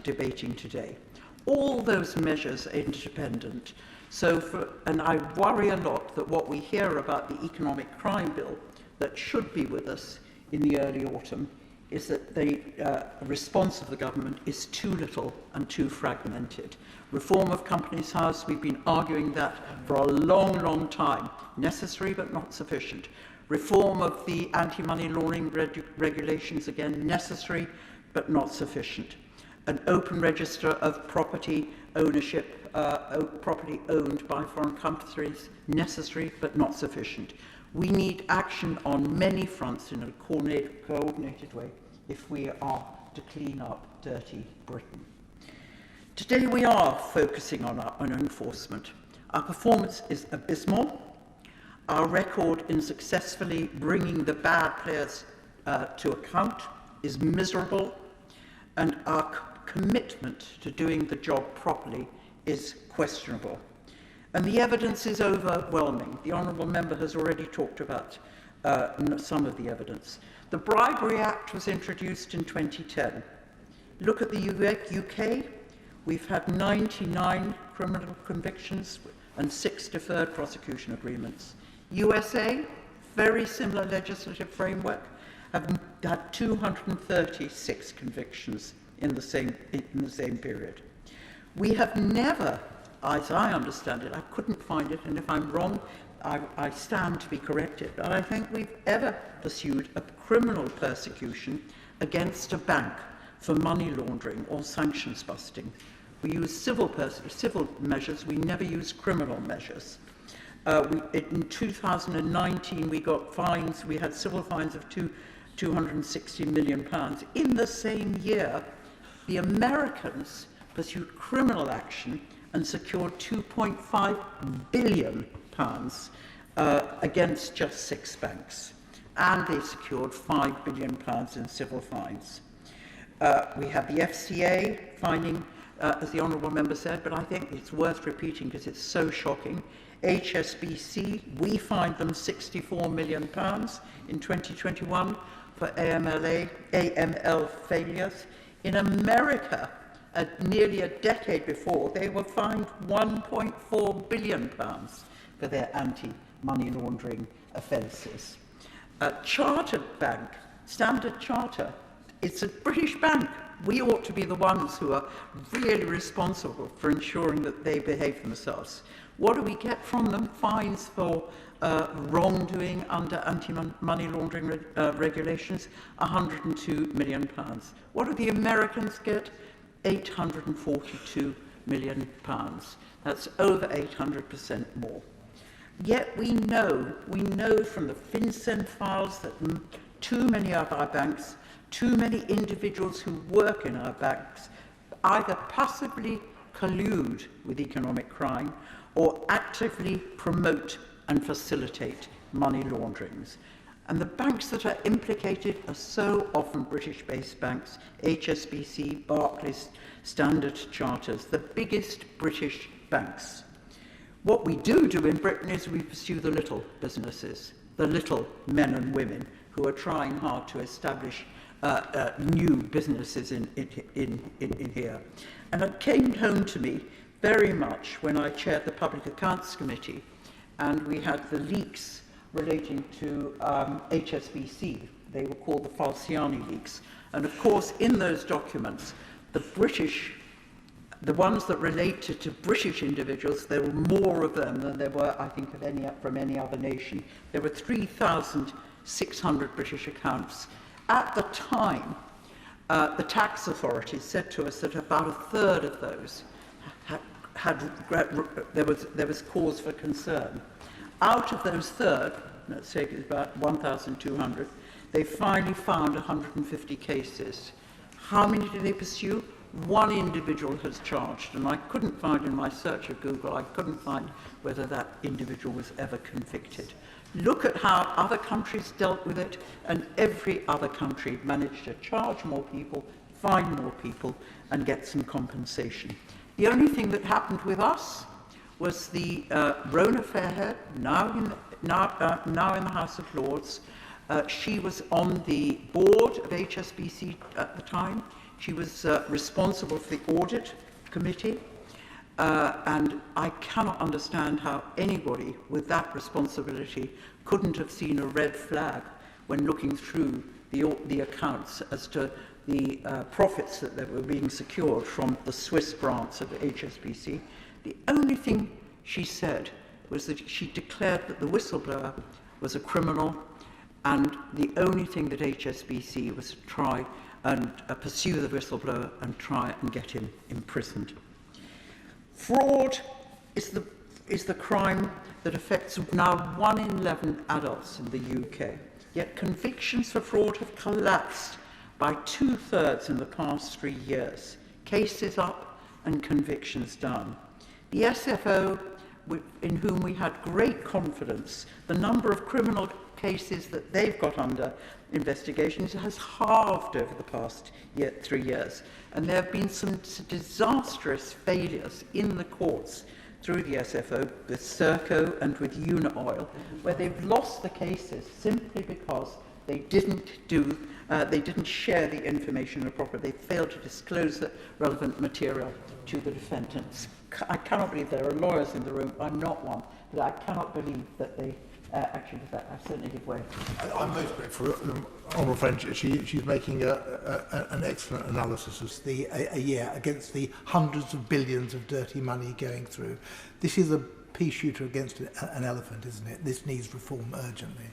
debating today. All those measures are interdependent. And I worry a lot that what we hear about the economic crime bill that should be with us in the early autumn is that the response of the government is too little and too fragmented. Reform of Companies House, we've been arguing that for a long, long time. Necessary but not sufficient. Reform of the anti-money laundering regulations, again, necessary but not sufficient. An open register of property ownership, property owned by foreign companies, necessary but not sufficient. We need action on many fronts in a coordinated way if we are to clean up dirty Britain. Today we are focusing on enforcement. Our performance is abysmal. Our record in successfully bringing the bad players to account is miserable, and our commitment to doing the job properly is questionable. And the evidence is overwhelming. The Honourable Member has already talked about some of the evidence. The Bribery Act was introduced in 2010. Look at the UK. We've had 99 criminal convictions and 6 deferred prosecution agreements. USA, very similar legislative framework, have had 236 convictions in the same period. We have never, as I understand it, I couldn't find it, and if I'm wrong, I stand to be corrected, but I think we've ever pursued a criminal persecution against a bank for money laundering or sanctions busting. We use civil measures, we never use criminal measures. In 2019, we got fines, we had civil fines of £260 million. In the same year, the Americans pursued criminal action and secured £2.5 billion against just 6 banks. And they secured £5 billion in civil fines. We have the FCA fining, as the Honourable Member said, but I think it's worth repeating because it's so shocking. HSBC, we fined them £64 million in 2021 for AML failures. In America, nearly a decade before, they were fined £1.4 billion for their anti-money laundering offences. Chartered Bank, Standard Charter, it's a British bank. We ought to be the ones who are really responsible for ensuring that they behave themselves. What do we get from them? Fines for wrongdoing under anti-money laundering regulations, £102 million. What do the Americans get? £842 million. That's over 800% more. Yet we know from the FinCEN files that too many of our banks, too many individuals who work in our banks either passively collude with economic crime or actively promote and facilitate money launderings. And the banks that are implicated are so often British-based banks, HSBC, Barclays, Standard Charters, the biggest British banks. What we do in Britain is we pursue the little businesses, the little men and women who are trying hard to establish new businesses in here. And it came home to me very much when I chaired the Public Accounts Committee and we had the leaks relating to HSBC. They were called the Falciani leaks. And of course, in those documents, the ones that related to British individuals, there were more of them than there were, I think, from any other nation. There were 3,600 British accounts. At the time, the tax authorities said to us that about a third of those there was cause for concern. Out of those third, let's say it's about 1,200, they finally found 150 cases. How many did they pursue? One individual has charged, and I couldn't find in my search of Google, I couldn't find whether that individual was ever convicted. Look at how other countries dealt with it, and every other country managed to charge more people, fine more people, and get some compensation. The only thing that happened with us was the Rona Fairhead, now in the House of Lords. She was on the board of HSBC at the time. She was responsible for the audit committee. And I cannot understand how anybody with that responsibility couldn't have seen a red flag when looking through the accounts as to the profits that were being secured from the Swiss branch of HSBC. The only thing she said was that she declared that the whistleblower was a criminal, and the only thing that HSBC was to try and pursue the whistleblower and try and get him imprisoned. Fraud is the crime that affects now 1 in 11 adults in the UK, yet convictions for fraud have collapsed by 2/3 in the past 3 years. Cases up and convictions down. The SFO, in whom we had great confidence, the number of criminal cases that they've got under investigations has halved over the past 3 years. And there have been some disastrous failures in the courts through the SFO with Serco and with Unioil, where they've lost the cases simply because they didn't share the information appropriately. They failed to disclose the relevant material to the defendants. I cannot believe there are lawyers in the room. I'm not one, but I cannot believe that they actually did that. I certainly give way. I'm most grateful, Honourable Friend. She's making an excellent analysis of a year against the hundreds of billions of dirty money going through. This is a pea shooter against an elephant, isn't it? This needs reform urgently.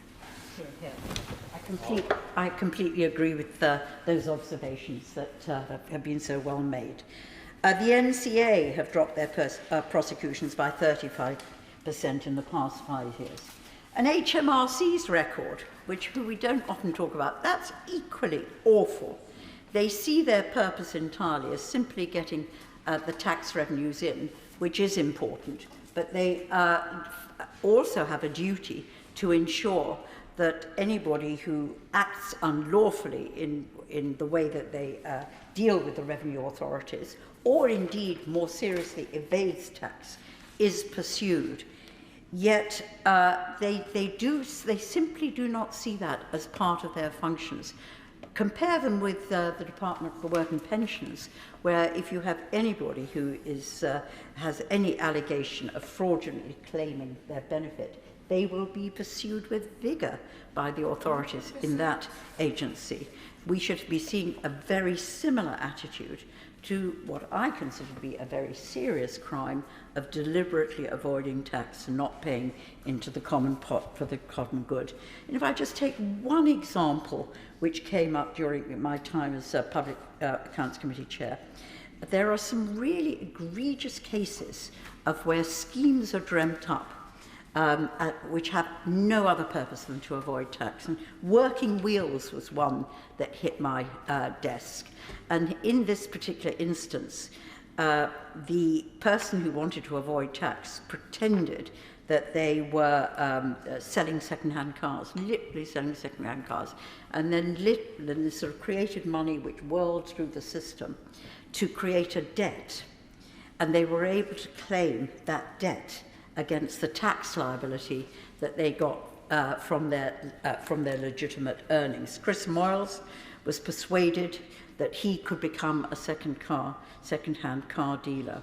I completely agree with those observations that have been so well made. The NCA have dropped their prosecutions by 35% in the past 5 years. And HMRC's record, which we don't often talk about, that's equally awful. They see their purpose entirely as simply getting the tax revenues in, which is important, but they also have a duty to ensure that anybody who acts unlawfully in the way that they deal with the revenue authorities, or indeed more seriously evades tax, is pursued. Yet they simply do not see that as part of their functions. Compare them with the Department for Work and Pensions, where if you have anybody who has any allegation of fraudulently claiming their benefit, they will be pursued with vigour by the authorities in that agency. We should be seeing a very similar attitude to what I consider to be a very serious crime of deliberately avoiding tax and not paying into the common pot for the common good. And if I just take one example which came up during my time as Public Accounts Committee Chair, there are some really egregious cases of where schemes are dreamt up which have no other purpose than to avoid tax. And Working Wheels was one that hit my desk. And in this particular instance, the person who wanted to avoid tax pretended that they were selling second-hand cars, literally selling second-hand cars, and then sort of created money which whirled through the system to create a debt. And they were able to claim that debt against the tax liability that they got from their legitimate earnings. Chris Moyles was persuaded that he could become a second-hand car dealer.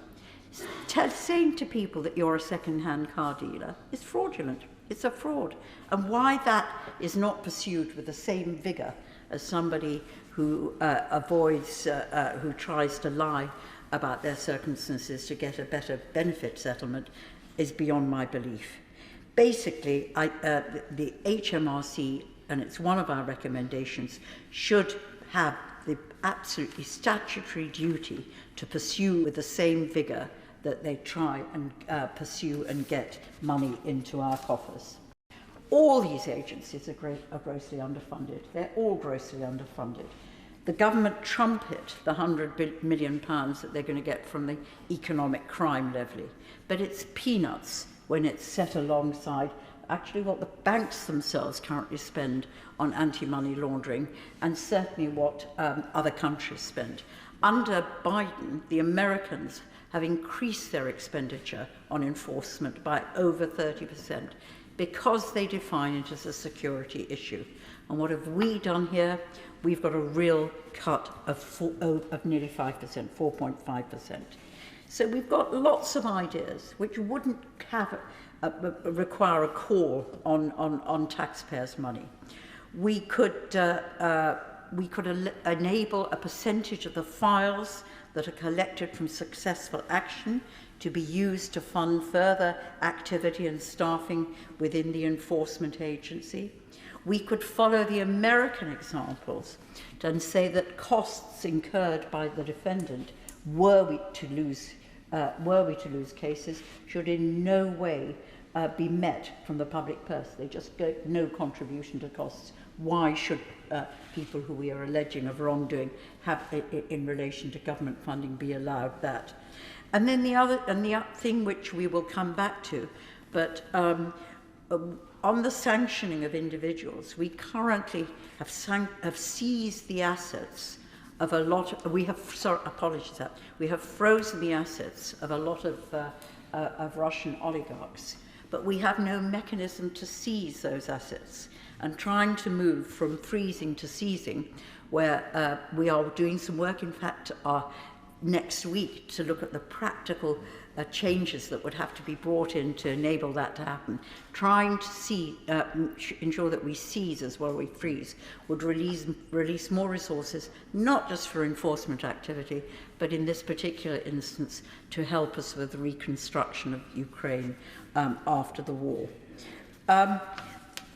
Saying to people that you're a second-hand car dealer is fraudulent. It's a fraud. And why that is not pursued with the same vigour as somebody who who tries to lie about their circumstances to get a better benefit settlement is beyond my belief. Basically, the HMRC, and it's one of our recommendations, should have the absolutely statutory duty to pursue with the same vigour that they try and pursue and get money into our coffers. All these agencies are grossly underfunded. They're all grossly underfunded. The government trumpet the £100 million that they're going to get from the economic crime levy, but it's peanuts when it's set alongside actually what the banks themselves currently spend on anti-money laundering, and certainly what other countries spend. Under Biden, the Americans have increased their expenditure on enforcement by over 30% because they define it as a security issue. And what have we done here? We've got a real cut of nearly 5%, 4.5%. So we've got lots of ideas which wouldn't have require a call on taxpayers' money. We could enable a percentage of the files that are collected from successful action to be used to fund further activity and staffing within the enforcement agency. We could follow the American examples and say that costs incurred by the defendant, were we to lose cases, should in no way be met from the public purse. They just get no contribution to costs. Why should people who we are alleging of wrongdoing have, in relation to government funding, be allowed that? And then the thing which we will come back to, but on the sanctioning of individuals, we currently have seized the assets of a lot. We have frozen the assets of a lot of Russian oligarchs, but we have no mechanism to seize those assets. And trying to move from freezing to seizing, where we are doing some work, in fact, next week to look at the practical changes that would have to be brought in to enable that to happen. Trying to ensure that we seize as well we freeze would release more resources, not just for enforcement activity, but in this particular instance to help us with the reconstruction of Ukraine after the war.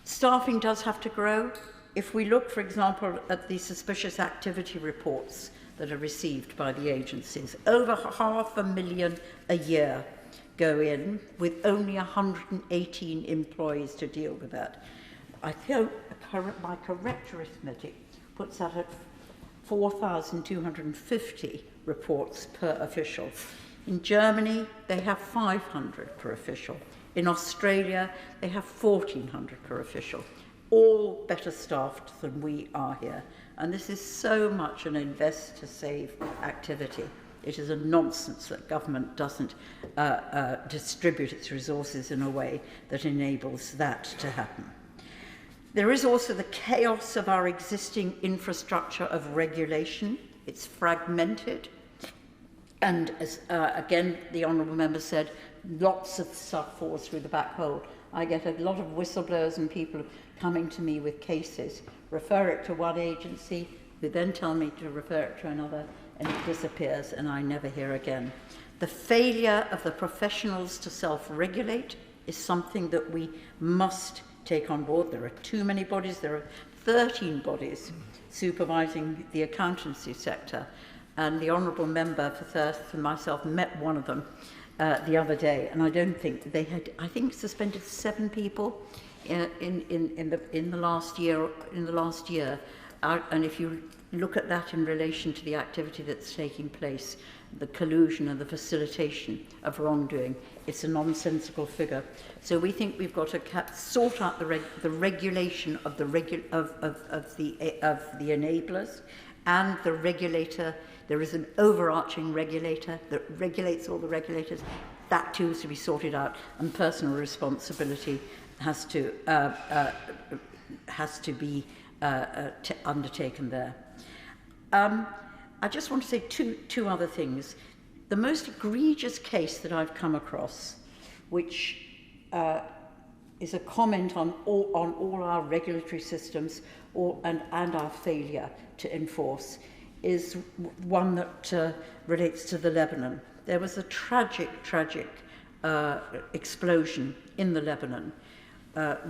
Staffing does have to grow. If we look, for example, at the suspicious activity reports that are received by the agencies, over 500,000 a year go in, with only 118 employees to deal with that. I think my correct arithmetic puts that at 4,250 reports per official. In Germany, they have 500 per official. In Australia, they have 1,400 per official, all better staffed than we are here. And this is so much an invest to save activity. It is a nonsense that government doesn't distribute its resources in a way that enables that to happen. There is also the chaos of our existing infrastructure of regulation. It's fragmented. And as, again, the Honourable Member said, lots of stuff falls through the back hole. I get a lot of whistleblowers and people coming to me with cases, refer it to one agency, who then tell me to refer it to another, and it disappears, and I never hear again. The failure of the professionals to self-regulate is something that we must take on board. There are too many bodies. There are 13 bodies supervising the accountancy sector, and the Honourable Member for Thirth and myself met one of them the other day, and I don't think they had, I think, suspended 7 people in the last year. And if you look at that in relation to the activity that's taking place, the collusion and the facilitation of wrongdoing, it's a nonsensical figure. So we think we've got to sort out the regulation of the enablers and the regulator. There is an overarching regulator that regulates all the regulators. That too is to be sorted out, and personal responsibility has to be undertaken there. I just want to say two other things. The most egregious case that I've come across, which is a comment on all our regulatory systems and our failure to enforce, is one that relates to the Lebanon. There was a tragic explosion in the Lebanon,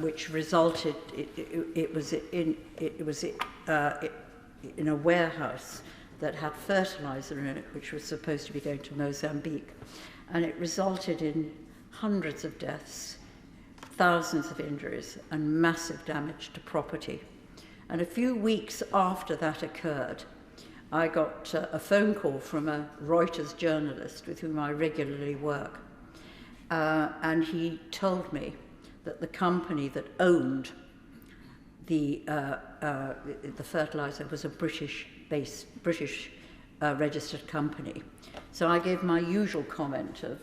which resulted. It was in a warehouse that had fertilizer in it, which was supposed to be going to Mozambique, and it resulted in hundreds of deaths, thousands of injuries, and massive damage to property. And a few weeks after that occurred, I got a phone call from a Reuters journalist with whom I regularly work, and he told me that the company that owned the fertilizer was a British registered company. So I gave my usual comment of,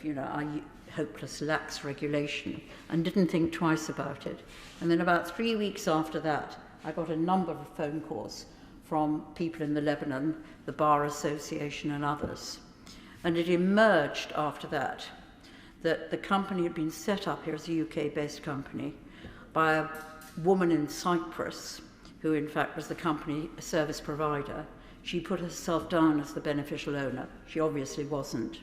hopeless, lax regulation, and didn't think twice about it. And then about 3 weeks after that, I got a number of phone calls from people in the Lebanon, the Bar Association and others. And it emerged after that that the company had been set up here as a UK-based company by a woman in Cyprus, who in fact was the company service provider. She put herself down as the beneficial owner. She obviously wasn't.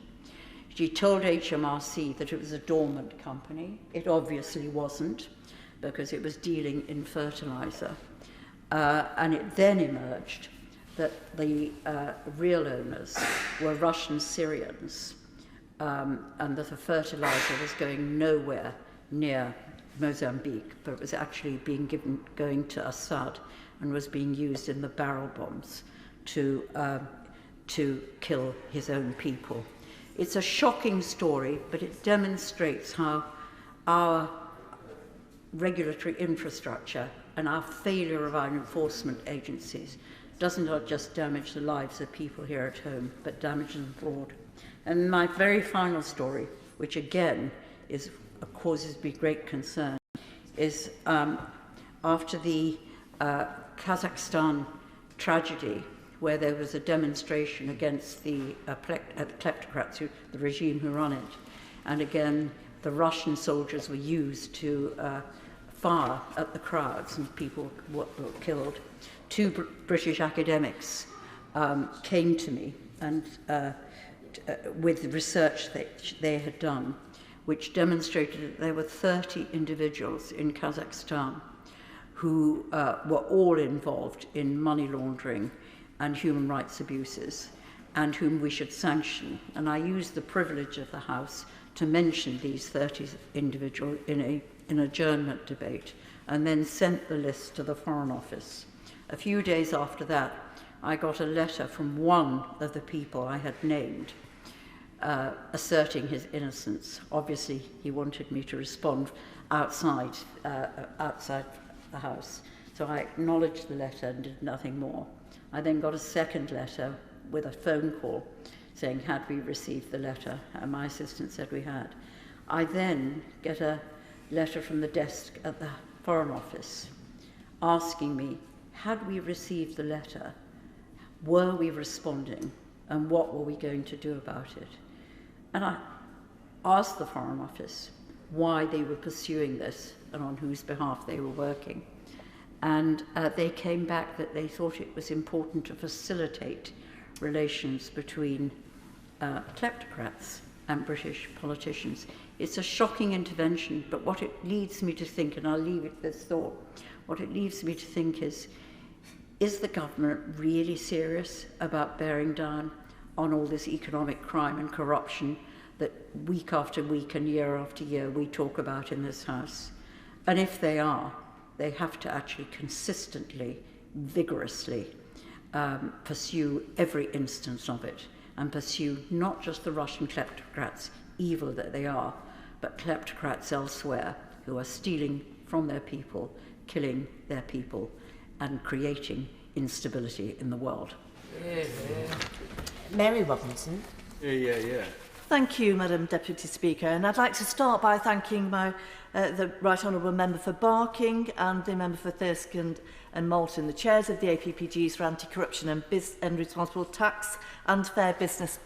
She told HMRC that it was a dormant company. It obviously wasn't, because it was dealing in fertilizer. And it then emerged that the real owners were Russian Syrians, and that the fertilizer was going nowhere near Mozambique, but it was actually going to Assad and was being used in the barrel bombs to kill his own people. It's a shocking story, but it demonstrates how our regulatory infrastructure and our failure of our enforcement agencies doesn't not just damage the lives of people here at home, but damages them abroad. And my very final story, which again causes me great concern, is after the Kazakhstan tragedy, where there was a demonstration against the kleptocrats, the regime who run it. And again, the Russian soldiers were used to fire at the crowds, and people were killed. 2 British academics came to me and with research that they had done, which demonstrated that there were 30 individuals in Kazakhstan who were all involved in money laundering and human rights abuses, and whom we should sanction. And I used the privilege of the House to mention these 30 individuals in an adjournment debate, and then sent the list to the Foreign Office. A few days after that, I got a letter from one of the people I had named, asserting his innocence. Obviously, he wanted me to respond outside the House. So I acknowledged the letter and did nothing more. I then got a second letter with a phone call saying, had we received the letter? And my assistant said we had. I then get a letter from the desk at the Foreign Office asking me, had we received the letter, were we responding, and what were we going to do about it? And I asked the Foreign Office why they were pursuing this and on whose behalf they were working. And they came back that they thought it was important to facilitate relations between kleptocrats and British politicians. It's a shocking intervention, but what it leads me to think, and I'll leave it with this thought, what it leads me to think is the government really serious about bearing down on all this economic crime and corruption that week after week and year after year we talk about in this House? And if they are, they have to actually consistently, vigorously pursue every instance of it, and pursue not just the Russian kleptocrats, evil that they are, but kleptocrats elsewhere who are stealing from their people, killing their people, and creating instability in the world. Mary Robinson. Yeah. Thank you, Madam Deputy Speaker, and I'd like to start by thanking the Right Honourable Member for Barking and the Member for Thirsk and Malton, the chairs of the APPGs for Anti-Corruption and Responsible Tax and Fair Business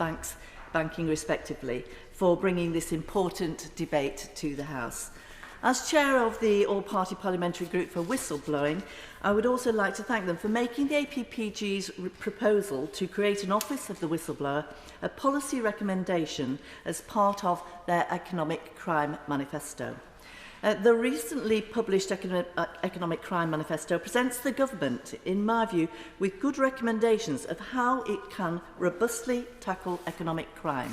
Banking, respectively, for bringing this important debate to the House. As chair of the All-Party Parliamentary Group for Whistleblowing, I would also like to thank them for making the APPG's proposal to create an Office of the Whistleblower a policy recommendation as part of their Economic Crime Manifesto. The recently published Economic Crime Manifesto presents the government, in my view, with good recommendations of how it can robustly tackle economic crime.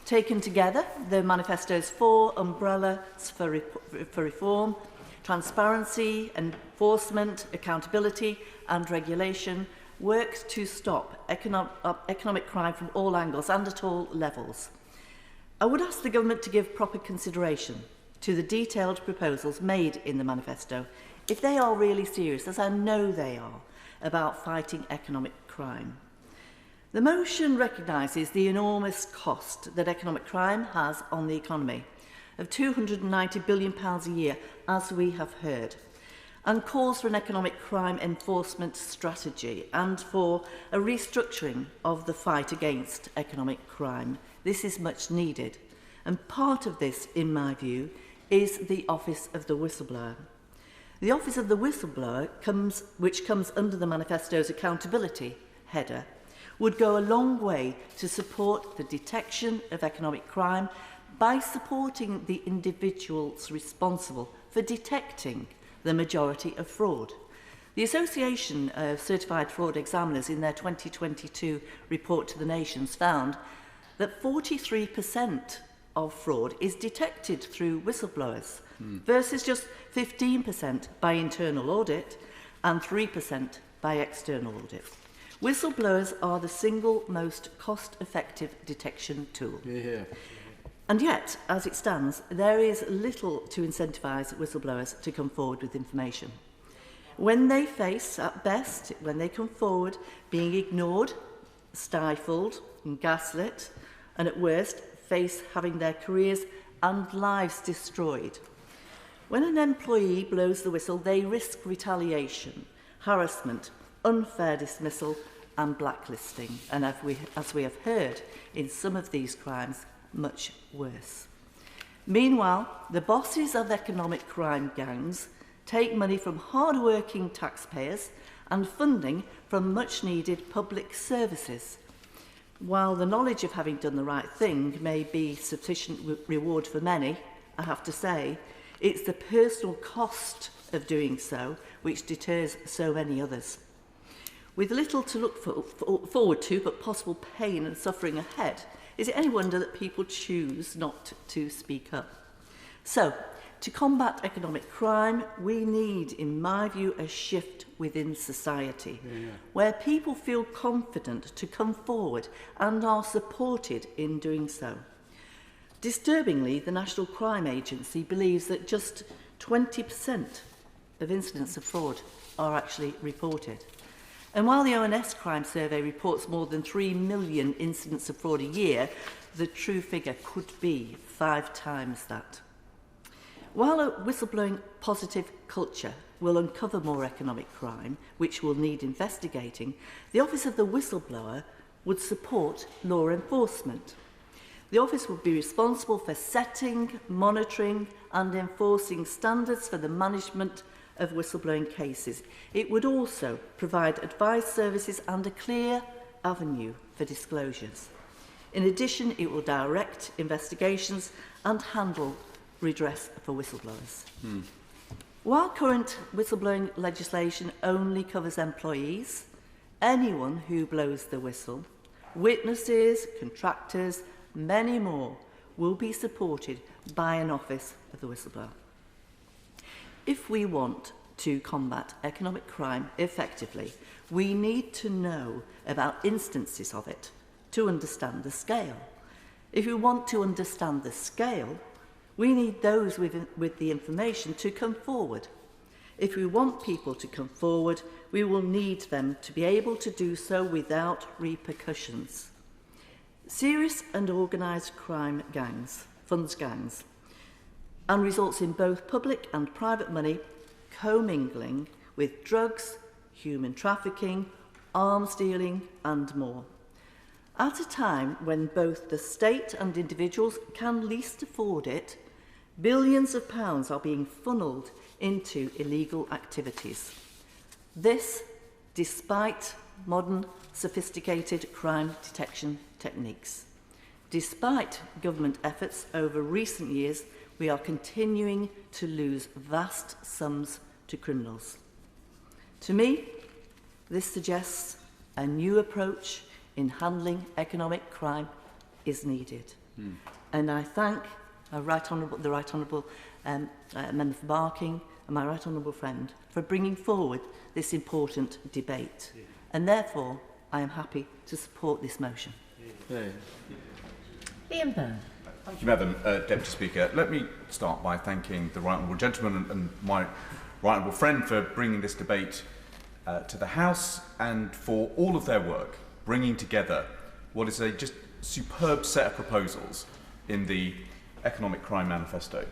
Taken together, the manifesto's 4 umbrellas for reform: transparency, enforcement, accountability and regulation, works to stop economic crime from all angles and at all levels. I would ask the government to give proper consideration to the detailed proposals made in the manifesto, if they are really serious, as I know they are, about fighting economic crime. The motion recognises the enormous cost that economic crime has on the economy, of £290 billion a year, as we have heard, and calls for an economic crime enforcement strategy and for a restructuring of the fight against economic crime. This is much needed, and part of this, in my view, is the Office of the Whistleblower. The Office of the Whistleblower, which comes under the manifesto's accountability header, would go a long way to support the detection of economic crime by supporting the individuals responsible for detecting the majority of fraud. The Association of Certified Fraud Examiners, in their 2022 report to the nations, found that 43% of fraud is detected through whistleblowers, versus just 15% by internal audit and 3% by external audit. Whistleblowers are the single most cost-effective detection tool. And yet, as it stands, there is little to incentivise whistleblowers to come forward with information. When they face, at best, when they come forward, being ignored, stifled and gaslit, and at worst, face having their careers and lives destroyed. When an employee blows the whistle, they risk retaliation, harassment, unfair dismissal and blacklisting, and as we have heard, in some of these crimes, much worse. Meanwhile, the bosses of economic crime gangs take money from hard-working taxpayers and funding from much-needed public services. While the knowledge of having done the right thing may be sufficient reward for many, I have to say, it's the personal cost of doing so which deters so many others. With little to look forward to, but possible pain and suffering ahead, is it any wonder that people choose not to speak up? So, to combat economic crime, we need, in my view, a shift within society, where people feel confident to come forward and are supported in doing so. Disturbingly, the National Crime Agency believes that just 20% of incidents of fraud are actually reported. And while the ONS Crime Survey reports more than 3 million incidents of fraud a year, the true figure could be 5 times that. While a whistleblowing positive culture will uncover more economic crime, which will need investigating, the Office of the Whistleblower would support law enforcement. The Office would be responsible for setting, monitoring and enforcing standards for the management of whistleblowing cases. It would also provide advice services and a clear avenue for disclosures. In addition, it will direct investigations and handle redress for whistleblowers. While current whistleblowing legislation only covers employees, anyone who blows the whistle, witnesses, contractors, many more, will be supported by an Office of the Whistleblower. If we want to combat economic crime effectively, we need to know about instances of it to understand the scale. If we want to understand the scale, we need those with the information to come forward. If we want people to come forward, we will need them to be able to do so without repercussions. Serious and organised crime gangs, funds gangs, and results in both public and private money commingling with drugs, human trafficking, arms dealing and more. At a time when both the state and individuals can least afford it, billions of pounds are being funnelled into illegal activities. This, despite modern, sophisticated crime detection techniques. Despite government efforts over recent years, we are continuing to lose vast sums to criminals. To me, this suggests a new approach in handling economic crime is needed. And I thank the Right Honourable Member for Barking and my Right Honourable friend for bringing forward this important debate. And therefore, I am happy to support this motion. Liam Byrne. Thank you, Madam Deputy Speaker. Let me start by thanking the Right Honourable Gentleman and my Right Honourable friend for bringing this debate to the House and for all of their work, bringing together what is a just superb set of proposals in the Economic Crime Manifesto.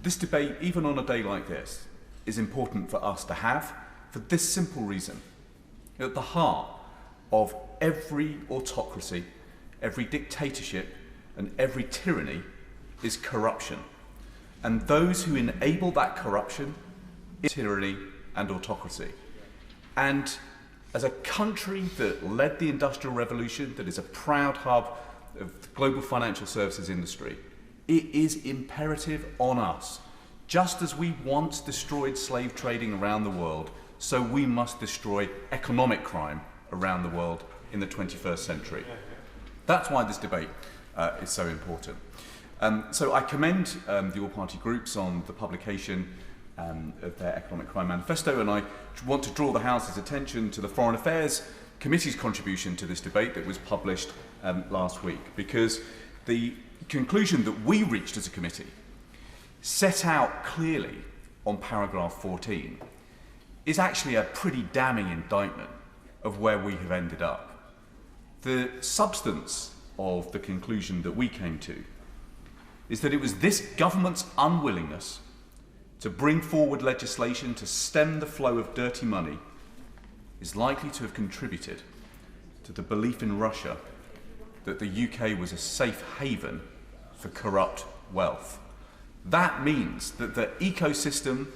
This debate, even on a day like this, is important for us to have for this simple reason. At the heart of every autocracy, every dictatorship and every tyranny is corruption. And those who enable that corruption is tyranny and autocracy. And as a country that led the Industrial Revolution, that is a proud hub of the global financial services industry, it is imperative on us, just as we once destroyed slave trading around the world, so we must destroy economic crime around the world in the 21st century. That's why this debate is so important. So I commend the all-party groups on the publication of their Economic Crime Manifesto, and I want to draw the House's attention to the Foreign Affairs Committee's contribution to this debate that was published last week, because the conclusion that we reached as a committee set out clearly on paragraph 14 is actually a pretty damning indictment of where we have ended up. The substance of the conclusion that we came to is that it was this government's unwillingness to bring forward legislation to stem the flow of dirty money is likely to have contributed to the belief in Russia that the UK was a safe haven for corrupt wealth. That means that the ecosystem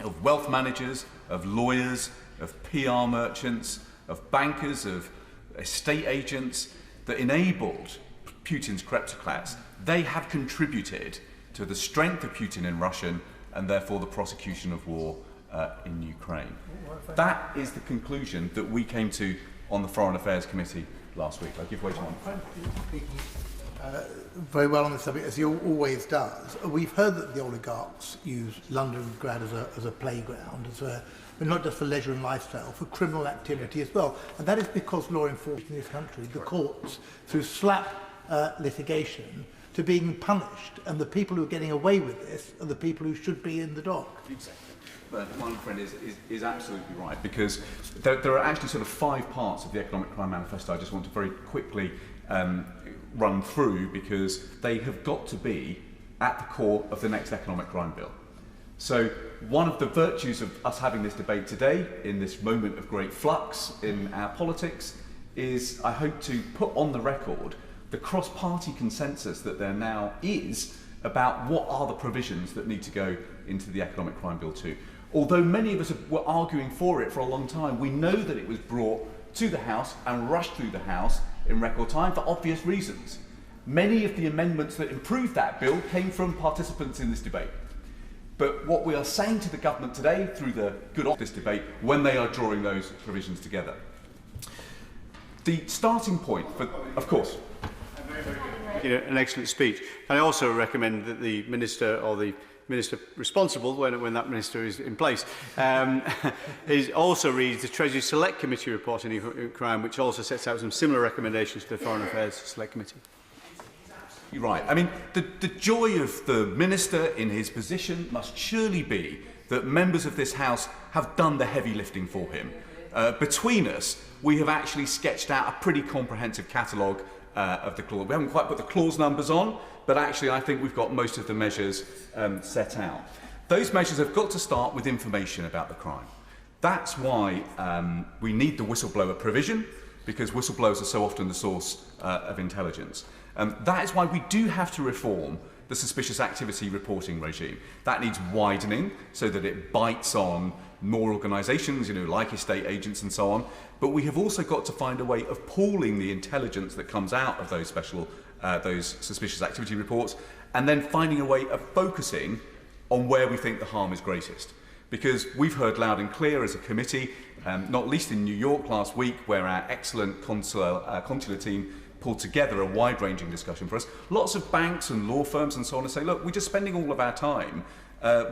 of wealth managers, of lawyers, of PR merchants, of bankers, of estate agents that enabled Putin's kleptocrats, they have contributed to the strength of Putin in Russia and therefore the prosecution of war in Ukraine. That is the conclusion that we came to on the Foreign Affairs Committee last week. I give way to one. Very well on this subject, as he always does. We've heard that the oligarchs use Londongrad as a playground, but not just for leisure and lifestyle, for criminal activity as well. And that is because law enforcement in this country, the courts, through slap litigation, to being punished, and the people who are getting away with this are the people who should be in the dock. Exactly. But my friend is absolutely right, because there are actually sort of 5 parts of the Economic Crime Manifesto I just want to very quickly run through, because they have got to be at the core of the next economic crime bill. So one of the virtues of us having this debate today, in this moment of great flux in our politics, is I hope to put on the record the cross-party consensus that there now is about what are the provisions that need to go into the economic crime bill too. Although many of us were arguing for it for a long time, we know that it was brought to the House and rushed through the House in record time for obvious reasons. Many of the amendments that improved that bill came from participants in this debate. But what we are saying to the government today, through the good of this debate, when they are drawing those provisions together. The starting point for, of course. An excellent speech. And I also recommend that the Minister, or the Minister responsible, when that Minister is in place, is also reads the Treasury Select Committee report on economic crime, which also sets out some similar recommendations to the Foreign Affairs Select Committee. You're right. I mean, the joy of the Minister in his position must surely be that members of this House have done the heavy lifting for him. Between us, we have actually sketched out a pretty comprehensive catalogue of the clause. We haven't quite put the clause numbers on, but actually I think we've got most of the measures set out. Those measures have got to start with information about the crime. That's why we need the whistleblower provision, because whistleblowers are so often the source of intelligence. That is why we do have to reform the suspicious activity reporting regime. That needs widening so that it bites on more organisations, like estate agents and so on. But we have also got to find a way of pooling the intelligence that comes out of those those suspicious activity reports, and then finding a way of focusing on where we think the harm is greatest. Because we've heard loud and clear as a committee, not least in New York last week, where our excellent consular team pulled together a wide-ranging discussion for us. Lots of banks and law firms and so on to say, look, we're just spending all of our time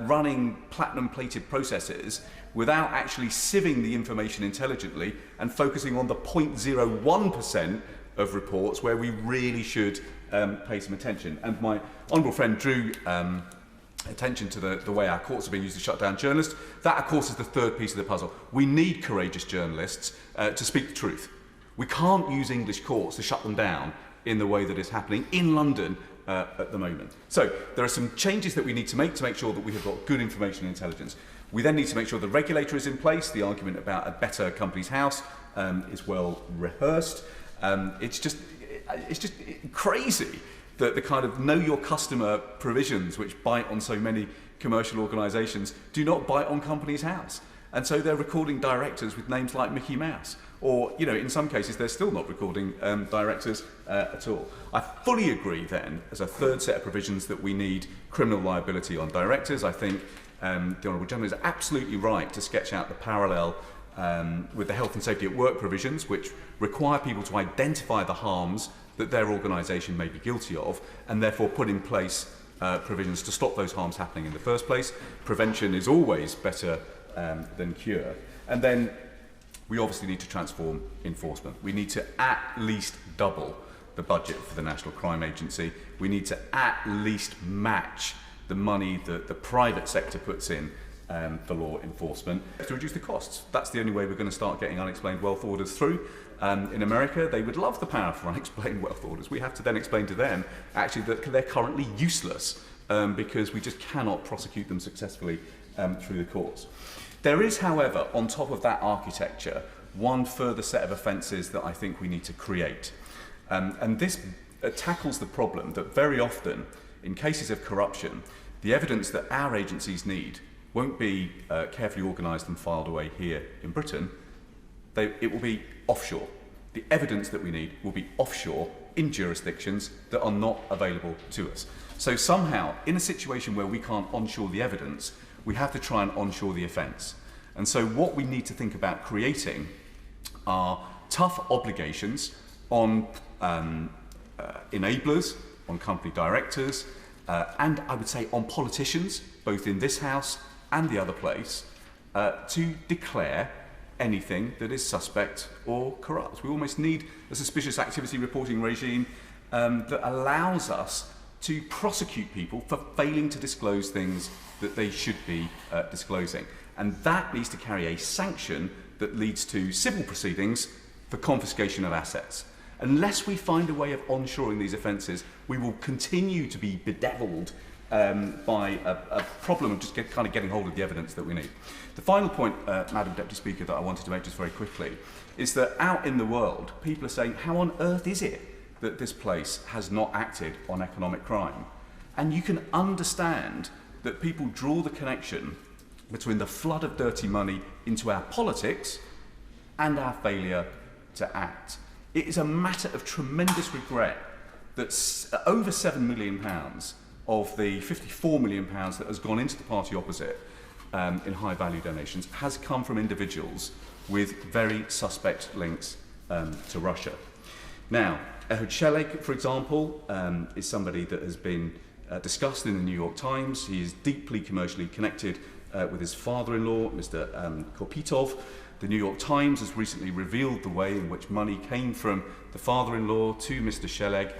running platinum-plated processes without actually sieving the information intelligently and focusing on the 0.01% of reports where we really should pay some attention. And my honourable friend drew attention to the way our courts are being used to shut down journalists. That, of course, is the third piece of the puzzle. We need courageous journalists to speak the truth. We can't use English courts to shut them down in the way that is happening in London at the moment. So there are some changes that we need to make sure that we have got good information and intelligence. We then need to make sure the regulator is in place. The argument about a better Companies House is well rehearsed. It's just crazy that the kind of know your customer provisions which bite on so many commercial organisations do not bite on Companies House. And so they're recording directors with names like Mickey Mouse. Or, in some cases, they're still not recording directors at all. I fully agree, then, as a third set of provisions, that we need criminal liability on directors. I think the Honourable Gentleman is absolutely right to sketch out the parallel with the health and safety at work provisions, which require people to identify the harms that their organisation may be guilty of, and therefore put in place provisions to stop those harms happening in the first place. Prevention is always better than cure. And then we obviously need to transform enforcement. We need to at least double the budget for the National Crime Agency. We need to at least match the money that the private sector puts in for law enforcement to reduce the costs. That's the only way we're going to start getting unexplained wealth orders through. In America, they would love the power for unexplained wealth orders. We have to then explain to them, actually, that they're currently useless because we just cannot prosecute them successfully through the courts. There is, however, on top of that architecture, one further set of offences that I think we need to create. And this tackles the problem that very often, in cases of corruption, the evidence that our agencies need won't be carefully organised and filed away here in Britain. It will be offshore. The evidence that we need will be offshore in jurisdictions that are not available to us. So somehow, in a situation where we can't onshore the evidence, we have to try and onshore the offence. And so what we need to think about creating are tough obligations on enablers, on company directors, and I would say on politicians, both in this House and the other place, to declare anything that is suspect or corrupt. We almost need a suspicious activity reporting regime that allows us to prosecute people for failing to disclose things that they should be disclosing. And that needs to carry a sanction that leads to civil proceedings for confiscation of assets. Unless we find a way of onshoring these offences, we will continue to be bedeviled by a problem of just kind of getting hold of the evidence that we need. The final point, Madam Deputy Speaker, that I wanted to make just very quickly is that out in the world, people are saying, how on earth is it that this place has not acted on economic crime? And you can understand that people draw the connection between the flood of dirty money into our politics and our failure to act. It is a matter of tremendous regret that over £7 million of the £54 million that has gone into the party opposite in high value donations has come from individuals with very suspect links to Russia. Now, Ehud Sheleg, for example, is somebody that has been discussed in the New York Times. He is deeply commercially connected with his father-in-law, Mr. Korpitov. The New York Times has recently revealed the way in which money came from the father-in-law to Mr. Sheleg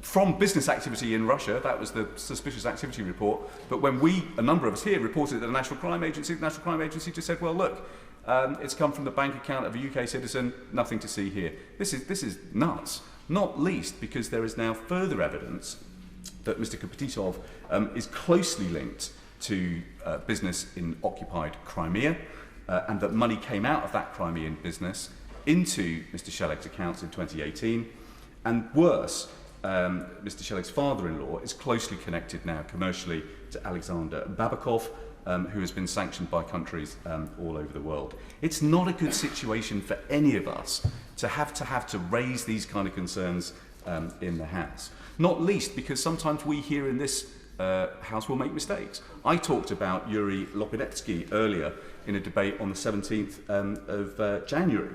from business activity in Russia. That was the suspicious activity report. But when a number of us here, reported it to the National Crime Agency just said, well, look, it's come from the bank account of a UK citizen, nothing to see here. This is nuts, not least because there is now further evidence that Mr. Korpitov is closely linked to business in occupied Crimea, and that money came out of that Crimean business into Mr. Sheleg's accounts in 2018. And worse, Mr. Sheleg's father-in-law is closely connected now commercially to Alexander Babakov, who has been sanctioned by countries all over the world. It's not a good situation for any of us to have to raise these kind of concerns in the House. Not least because sometimes we here in this House will make mistakes. I talked about Yuri Lopinetsky earlier in a debate on the 17th of January.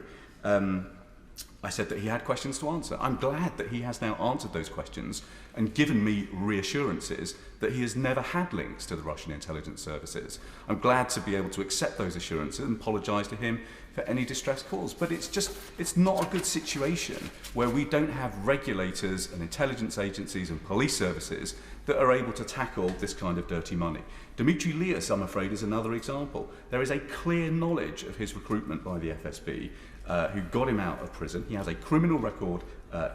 I said that he had questions to answer. I'm glad that he has now answered those questions and given me reassurances that he has never had links to the Russian intelligence services. I'm glad to be able to accept those assurances and apologise to him for any distress caused. But it's not a good situation where we don't have regulators and intelligence agencies and police services that are able to tackle this kind of dirty money. Dmitry Lias, I'm afraid, is another example. There is a clear knowledge of his recruitment by the FSB, who got him out of prison. He has a criminal record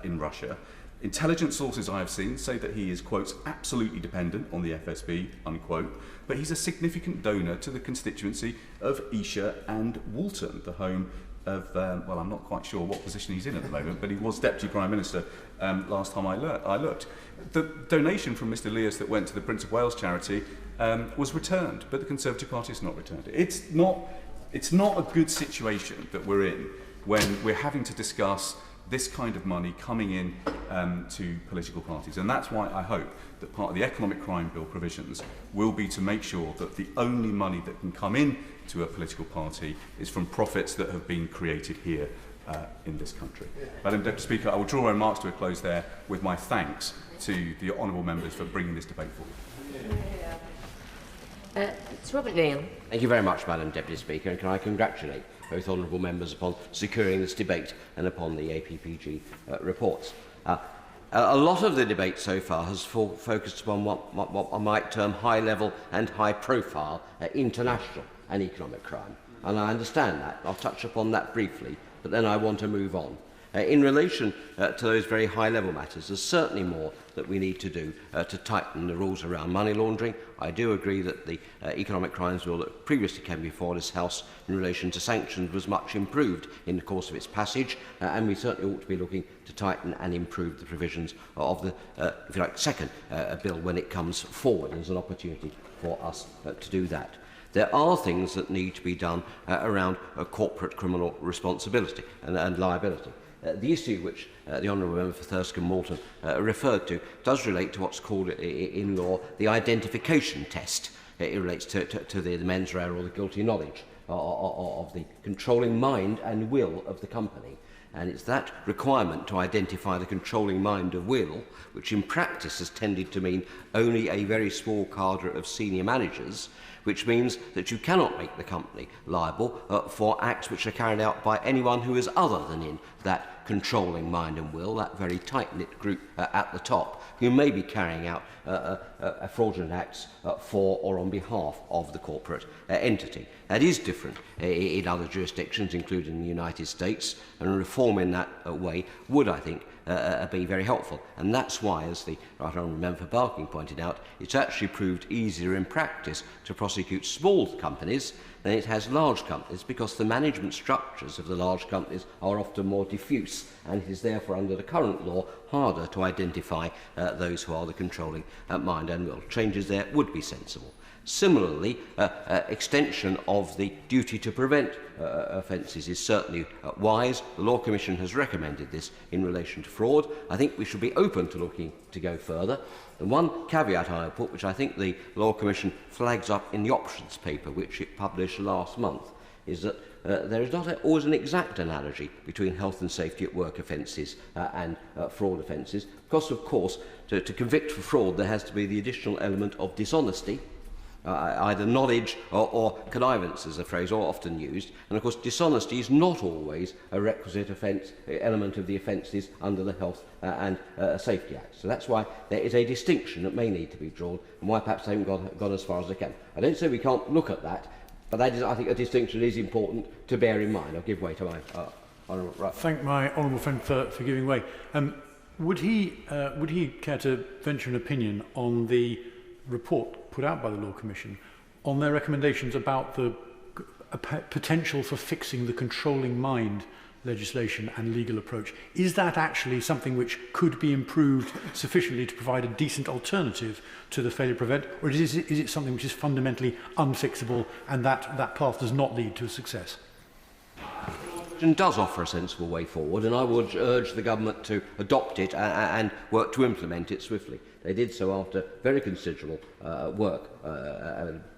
in Russia. Intelligence sources I have seen say that he is, quote, absolutely dependent on the FSB, unquote, but he's a significant donor to the constituency of Esher and Walton, the home of, well, I'm not quite sure what position he's in at the moment, but he was Deputy Prime Minister last time I looked. The donation from Mr. Lias that went to the Prince of Wales charity was returned, but the Conservative Party has not returned it. It's not a good situation that we're in when we're having to discuss this kind of money coming in to political parties. And that's why I hope that part of the Economic Crime Bill provisions will be to make sure that the only money that can come in to a political party is from profits that have been created here in this country. Madam Deputy Speaker, I will draw my remarks to a close there with my thanks to the honourable members for bringing this debate forward. Sir Robert Neal. Thank you very much, Madam Deputy Speaker, and can I congratulate both honourable members upon securing this debate and upon the APPG reports. A lot of the debate so far has focused upon what I might term high-level and high-profile international and economic crime, and I understand that. I'll touch upon that briefly, but then I want to move on. In relation to those very high-level matters, there's certainly more that we need to do to tighten the rules around money laundering. I do agree that the Economic Crimes Bill that previously came before this House in relation to sanctions was much improved in the course of its passage, and we certainly ought to be looking to tighten and improve the provisions of the, if you like, second bill when it comes forward. There's an opportunity for us to do that. There are things that need to be done around corporate criminal responsibility and liability. The issue which the Honourable Member for Thirsk and Malton referred to does relate to what's called in law the identification test. It relates to the mens rea or the guilty knowledge of the controlling mind and will of the company. And it's that requirement to identify the controlling mind of will, which in practice has tended to mean only a very small cadre of senior managers, which means that you cannot make the company liable for acts which are carried out by anyone who is other than in that controlling mind and will, that very tight-knit group at the top, who may be carrying out fraudulent acts for or on behalf of the corporate entity. That is different in other jurisdictions, including the United States, and reform in that way would, I think, be very helpful. And that's why, as the Right Honourable Member for Barking pointed out, it's actually proved easier in practice to prosecute small companies than it has large companies, because the management structures of the large companies are often more diffuse, and it is therefore under the current law harder to identify those who are the controlling mind and will. Changes there would be sensible. Similarly, extension of the duty to prevent offences is certainly wise. The Law Commission has recommended this in relation to fraud. I think we should be open to looking to go further. And one caveat I put, which I think the Law Commission flags up in the options paper, which it published last month, is that there is not always an exact analogy between health and safety at work offences and fraud offences, because, of course, to convict for fraud there has to be the additional element of dishonesty, either knowledge or connivance is a phrase often used. And of course dishonesty is not always a requisite offence, element of the offences under the Health and Safety Act. So that's why there is a distinction that may need to be drawn, and why perhaps they haven't gone as far as they can. I don't say we can't look at that, but that is, I think, a distinction is important to bear in mind. I'll give way to my honourable right. Thank my honourable friend for giving way. Would he care to venture an opinion on the report put out by the Law Commission on their recommendations about the potential for fixing the controlling mind legislation and legal approach? Is that actually something which could be improved sufficiently to provide a decent alternative to the failure to prevent, or is it something which is fundamentally unfixable and that path does not lead to a success? Does offer a sensible way forward, and I would urge the government to adopt it and work to implement it swiftly. They did so after very considerable work,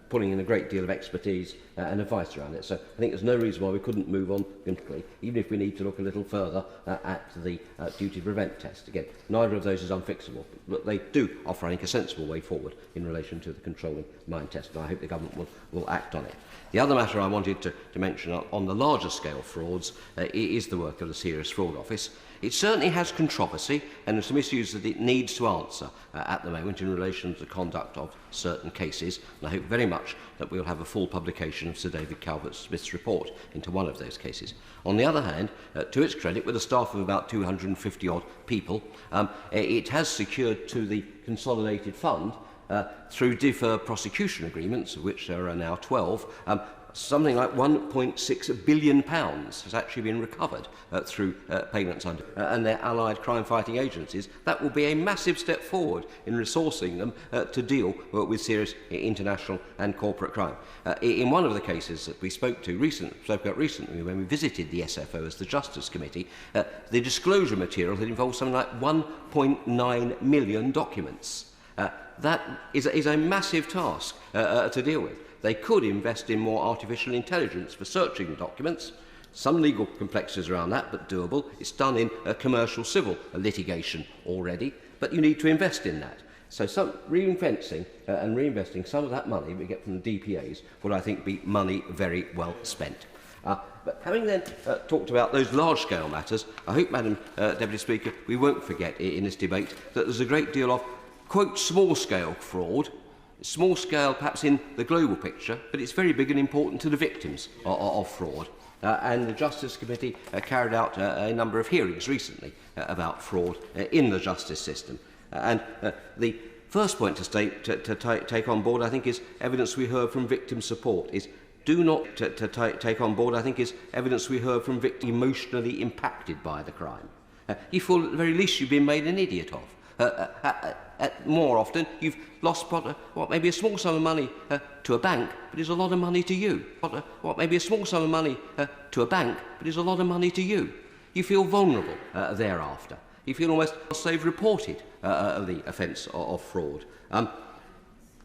pulling in a great deal of expertise and advice around it. So I think there's no reason why we couldn't move on quickly, even if we need to look a little further at the duty to prevent test. Again, neither of those is unfixable, but they do offer, I think, a sensible way forward in relation to the controlling mind test, and I hope the government will act on it. The other matter I wanted to mention on the larger scale frauds is the work of the Serious Fraud Office. It certainly has controversy and some issues that it needs to answer at the moment in relation to the conduct of certain cases, and I hope very much that we'll have a full publication of Sir David Calvert-Smith's report into one of those cases. On the other hand, to its credit, with a staff of about 250-odd people, it has secured to the Consolidated Fund through deferred prosecution agreements, of which there are now 12, something like £1.6 billion has actually been recovered through payments under and their allied crime-fighting agencies. That will be a massive step forward in resourcing them to deal with serious international and corporate crime. In one of the cases that we spoke about recently when we visited the SFO as the Justice Committee, the disclosure material had involved something like 1.9 million documents. That is a massive task to deal with. They could invest in more artificial intelligence for searching the documents. Some legal complexities around that, but doable. It's done in commercial civil litigation already, but you need to invest in that. So some reinventing and reinvesting some of that money we get from the DPAs would, I think, be money very well spent. But having then talked about those large-scale matters, I hope, Madam Deputy Speaker, we won't forget in this debate that there's a great deal of, quote, small-scale fraud, small scale perhaps in the global picture, but it's very big and important to the victims of fraud. And the Justice Committee carried out a number of hearings recently about fraud in the justice system. And the first point to take on board, I think, is evidence we heard from victim support, is do not take on board, I think, is evidence we heard from victims emotionally impacted by the crime. You feel at the very least you've been made an idiot of. More often, you've lost what may be a small sum of money to a bank, but is a lot of money to you. What may be a small sum of money to a bank, but is a lot of money to you. You feel vulnerable thereafter. You feel almost as they've reported the offence of fraud.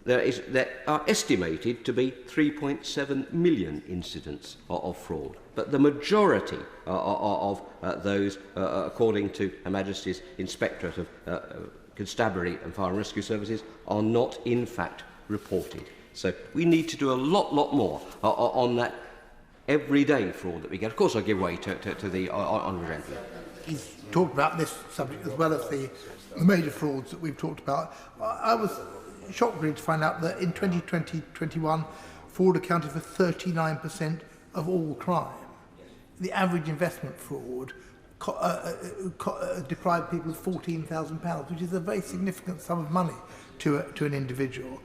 There are estimated to be 3.7 million incidents of fraud, but the majority of those, according to Her Majesty's Inspectorate of Constabulary and Fire and Rescue Services, are not in fact reported. So we need to do a lot more on that everyday fraud that we get. Of course, I give way to the honourable gentleman. He's talked about this subject as well as the major frauds that we've talked about. I was shocked really to find out that in 2020-21, fraud accounted for 39% of all crime. The average investment fraud deprive people of £14,000, which is a very significant sum of money to an individual.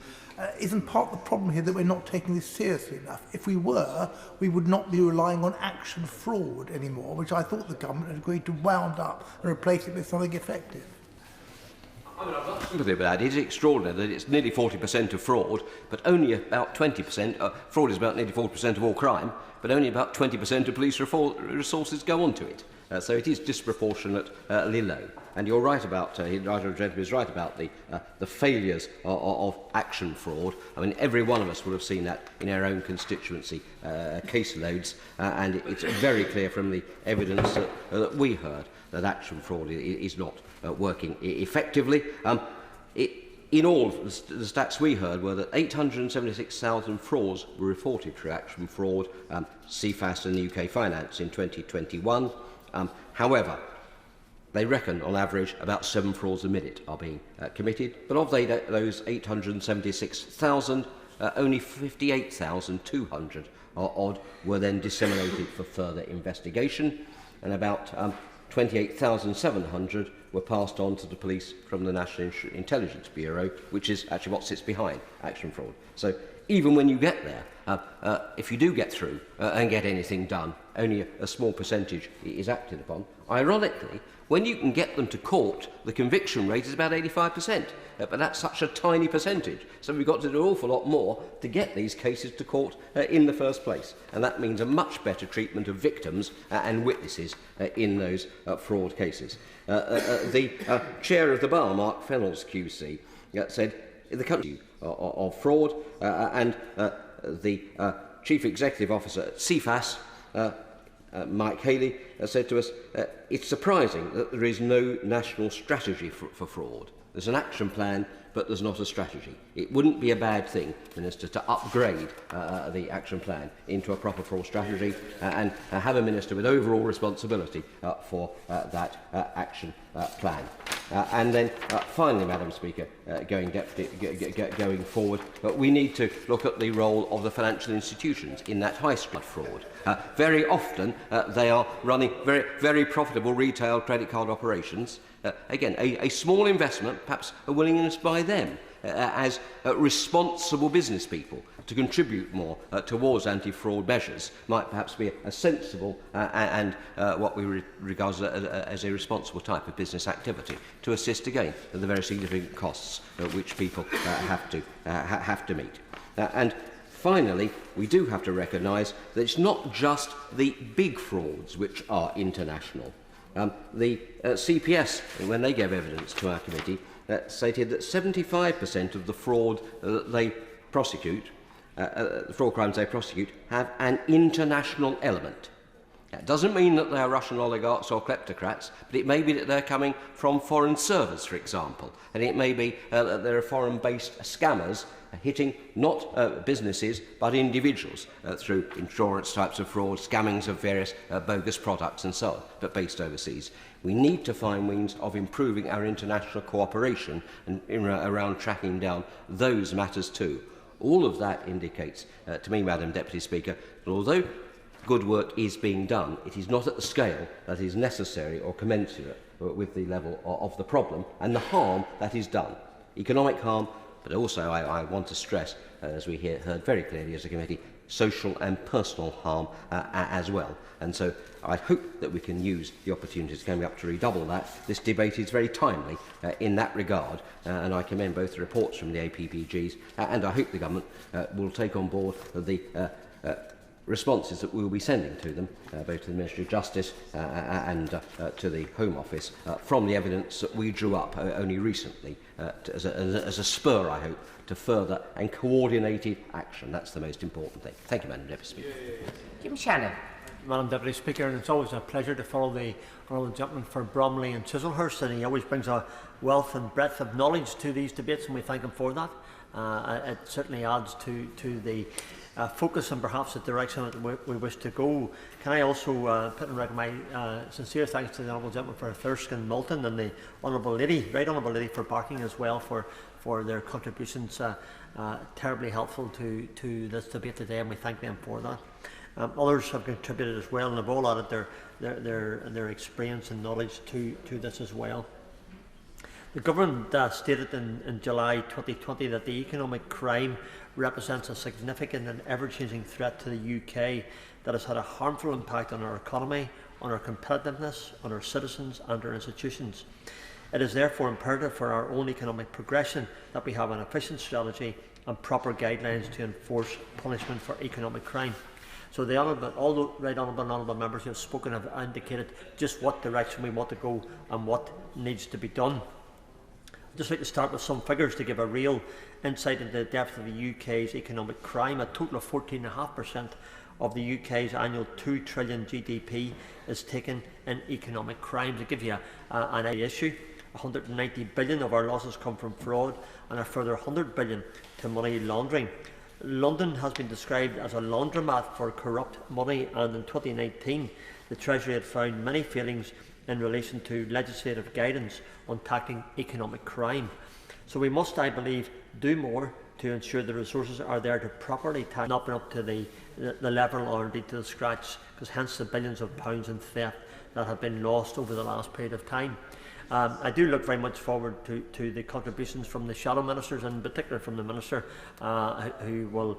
Isn't part of the problem here that we're not taking this seriously enough? If we were, we would not be relying on action fraud anymore, which I thought the government had agreed to wound up and replace it with something effective. I mean, I've got sympathy with that. It is extraordinary that it's nearly 40% of fraud, but only about 20%. Fraud is about nearly 40% of all crime, but only about 20% of police resources go onto it. So it is disproportionately low. And you're right about, the gentleman is right about the failures of action fraud. I mean, every one of us will have seen that in our own constituency caseloads, and it's very clear from the evidence that we heard that action fraud is not working effectively. In all, the stats we heard were that 876,000 frauds were reported through action fraud, CFAS and UK Finance in 2021. However, they reckon on average about 7 frauds a minute are being committed, but of those 876,000, only 58,200 odd were then disseminated for further investigation, and about 28,700 were passed on to the police from the National Intelligence Bureau, which is actually what sits behind action fraud. So even when you get there, if you do get through and get anything done, only a small percentage is acted upon. Ironically, when you can get them to court, the conviction rate is about 85%, but that's such a tiny percentage. So we've got to do an awful lot more to get these cases to court in the first place. And that means a much better treatment of victims and witnesses in those fraud cases. The chair of the bar, Mark Fennells QC, said in the country of fraud, and the chief executive officer at CFAS, Mike Haley, said to us, it's surprising that there is no national strategy for fraud. There's an action plan, but there's not a strategy. It wouldn't be a bad thing, Minister, to upgrade the action plan into a proper fraud strategy and have a Minister with overall responsibility for that action plan. And then finally, Madam Speaker, going forward, we need to look at the role of the financial institutions in that high street fraud. Very often they are running very, very profitable retail credit card operations. Again, a small investment, perhaps a willingness by them as responsible business people to contribute more towards anti-fraud measures might perhaps be a sensible and what we regard as a responsible type of business activity to assist again at the very significant costs which people have to meet. And finally, we do have to recognise that it's not just the big frauds which are international. The CPS, when they gave evidence to our committee, stated that 75% of the fraud that they prosecute, the fraud crimes they prosecute, have an international element. That doesn't mean that they are Russian oligarchs or kleptocrats, but it may be that they're coming from foreign servers, for example, and it may be that there are foreign-based scammers hitting not businesses but individuals through insurance types of fraud, scammings of various bogus products and so on, but based overseas. We need to find means of improving our international cooperation and around tracking down those matters too. All of that indicates to me, Madam Deputy Speaker, that although good work is being done, it is not at the scale that is necessary or commensurate with the level of the problem and the harm that is done. Economic harm, but also I want to stress, as we heard very clearly as a committee, social and personal harm as well. And so I hope that we can use the opportunities coming up to redouble that. This debate is very timely in that regard, and I commend both the reports from the APPGs and I hope the government will take on board the responses that we will be sending to them, both to the Ministry of Justice and to the Home Office, from the evidence that we drew up only recently as a spur, I hope, to further and coordinated action. That's the most important thing. Thank you, Madam Deputy Speaker. Jim Shannon. Madam Deputy Speaker, and it's always a pleasure to follow the honourable gentleman for Bromley and Chislehurst, and he always brings a wealth and breadth of knowledge to these debates, and we thank him for that. It certainly adds to the focus and perhaps the direction that we wish to go. Can I also put in record my sincere thanks to the honourable gentleman for Thirsk and Moulton and the honourable lady, right honourable lady for Barking as well for their contributions, terribly helpful to this debate today, and we thank them for that. Others have contributed as well and have all added their experience and knowledge to this as well. The government stated in July 2020 that the economic crime represents a significant and ever-changing threat to the UK that has had a harmful impact on our economy, on our competitiveness, on our citizens and our institutions. It is therefore imperative for our own economic progression that we have an efficient strategy and proper guidelines to enforce punishment for economic crime. So all the right honourable members who have spoken have indicated just what direction we want to go and what needs to be done. I'd just like to start with some figures to give a real insight into the depth of the UK's economic crime. A total of 14.5% of the UK's annual 2 trillion GDP is taken in economic crime. To give you an issue, 190 billion of our losses come from fraud and a further 100 billion to money laundering. London has been described as a laundromat for corrupt money, and in 2019 the Treasury had found many failings in relation to legislative guidance on tackling economic crime. So we must, I believe, do more to ensure the resources are there to properly tackle, not been up to the level or indeed to the scratch, because hence the billions of pounds in theft that have been lost over the last period of time. I do look very much forward to the contributions from the shadow ministers, and in particular from the Minister, who will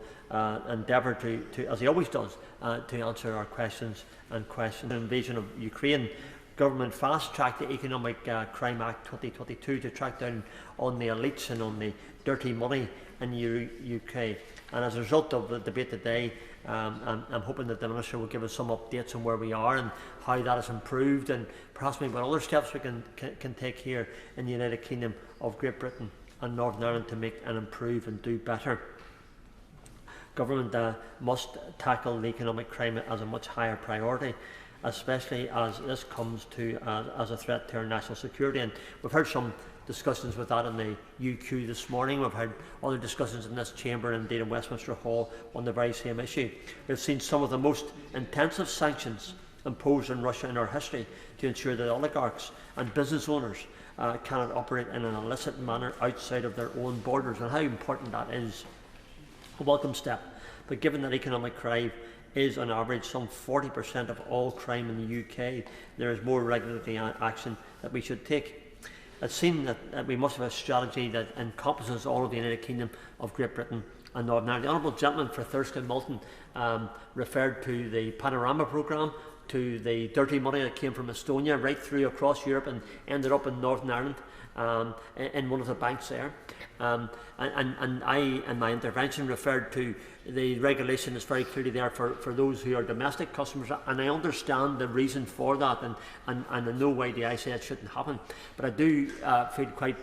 endeavour to, as he always does, to answer our questions and questions. The invasion of Ukraine, government fast-tracked the Economic Crime Act 2022 to track down on the elites and on the dirty money in the UK. And as a result of the debate today, I'm hoping that the Minister will give us some updates on where we are and how that has improved, and perhaps maybe what other steps we can take here in the United Kingdom of Great Britain and Northern Ireland to make and improve and do better. Government must tackle the economic crime as a much higher priority, especially as this comes to as a threat to our national security. And we've heard some discussions with that in the UQ this morning. We've had other discussions in this chamber and indeed in Westminster Hall on the very same issue. We've seen some of the most intensive sanctions imposed on Russia in our history to ensure that oligarchs and business owners cannot operate in an illicit manner outside of their own borders, and how important that is. A welcome step, but given that economic crime is on average some 40% of all crime in the UK, there is more regulatory action that we should take. It seems that we must have a strategy that encompasses all of the United Kingdom of Great Britain and Northern Ireland. The Honourable Gentleman for Thirsk and Malton referred to the Panorama programme, to the dirty money that came from Estonia right through across Europe and ended up in Northern Ireland in one of the banks there. And I, in my intervention, referred to the regulation that's very clearly there for those who are domestic customers, and I understand the reason for that, and in no way do I say it shouldn't happen. But I do feel quite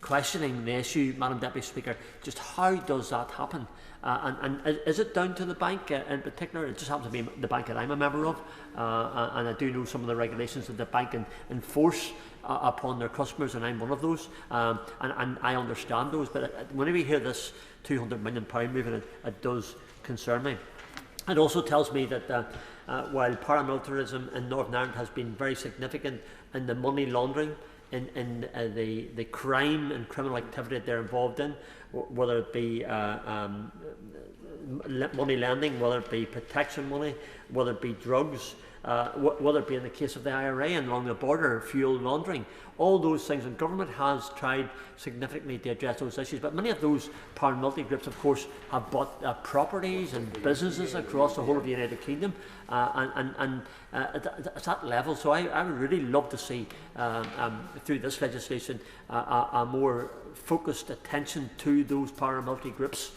questioning the issue, Madam Deputy Speaker, just how does that happen? And is it down to the bank in particular? It just happens to be the bank that I'm a member of, and I do know some of the regulations that the bank can enforce upon their customers, and I'm one of those, and I understand those. But whenever we hear this £200 million movement, it does concern me. It also tells me that while paramilitarism in Northern Ireland has been very significant in the money laundering, in the crime and criminal activity that they're involved in, whether it be money lending, whether it be protection money, whether it be drugs, whether it be in the case of the IRA and along the border, fuel laundering, all those things. And government has tried significantly to address those issues. But many of those paramilitary groups, of course, have bought properties and businesses across the whole of the United Kingdom, and at that level. So I would really love to see, through this legislation, a more focused attention to those paramilitary groups,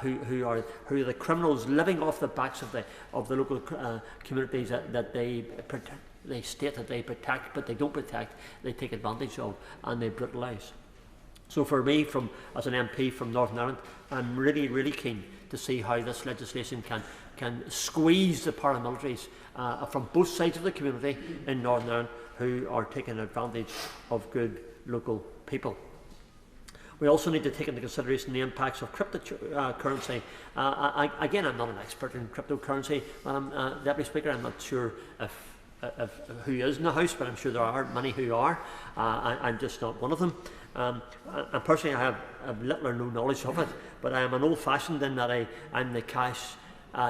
who are the criminals living off the backs of the local communities that they state that they protect, but they don't protect, they take advantage of, and they brutalise. So for me, as an MP from Northern Ireland, I'm really, really keen to see how this legislation can squeeze the paramilitaries from both sides of the community in Northern Ireland who are taking advantage of good local people. We also need to take into consideration the impacts of cryptocurrency. Again, I'm not an expert in cryptocurrency, Madam Deputy Speaker. I'm not sure if who is in the House, but I'm sure there are many who are. I'm just not one of them. And personally, I have little or no knowledge of it, but I am an old-fashioned in that I'm the cash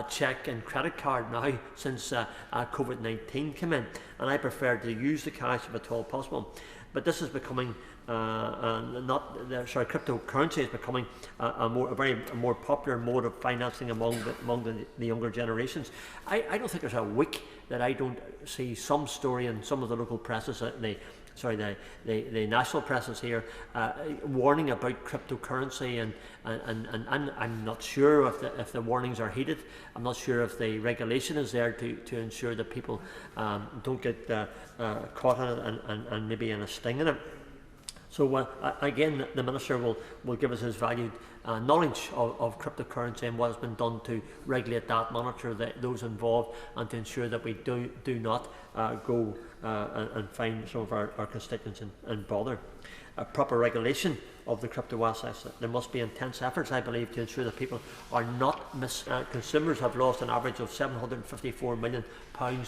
cheque and credit card now since COVID-19 came in, and I prefer to use the cash if at all possible. But this is becoming cryptocurrency is becoming a more popular mode of financing among the younger generations. I don't think there's a week that I don't see some story in some of the local presses, the national presses here, warning about cryptocurrency, and I'm not sure if the warnings are heeded. I'm not sure if the regulation is there to ensure that people don't get caught in it and maybe in a sting in it. So again, the Minister will give us his valued knowledge of cryptocurrency and what has been done to regulate that, monitor those involved, and to ensure that we do not go and find some of our constituents in bother. A proper regulation of the crypto assets. There must be intense efforts, I believe, to ensure that people are not consumers have lost an average of £754 million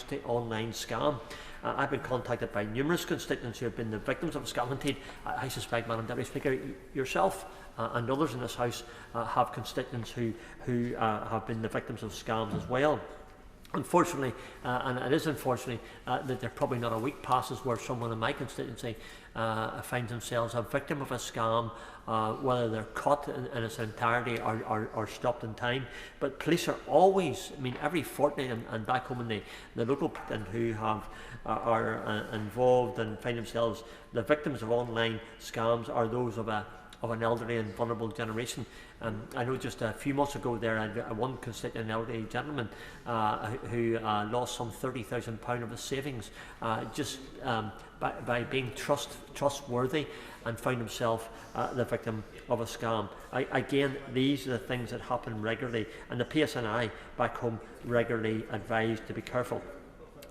to online scam. I've been contacted by numerous constituents who have been the victims of a scam. Indeed, I suspect, Madam Deputy Speaker, yourself and others in this House have constituents who have been the victims of scams as well. Unfortunately, and it is unfortunately, that there probably not a week passes where someone in my constituency finds themselves a victim of a scam, whether they're caught in its entirety or stopped in time. But police are always, every fortnight, and back home in the local and who are involved and find themselves the victims of online scams are those of an elderly and vulnerable generation. I know just a few months ago there, I had one constituent, an elderly gentleman, who lost some £30,000 of his savings just by being trustworthy, and found himself the victim of a scam. Again, these are the things that happen regularly, and the PSNI back home regularly advise to be careful.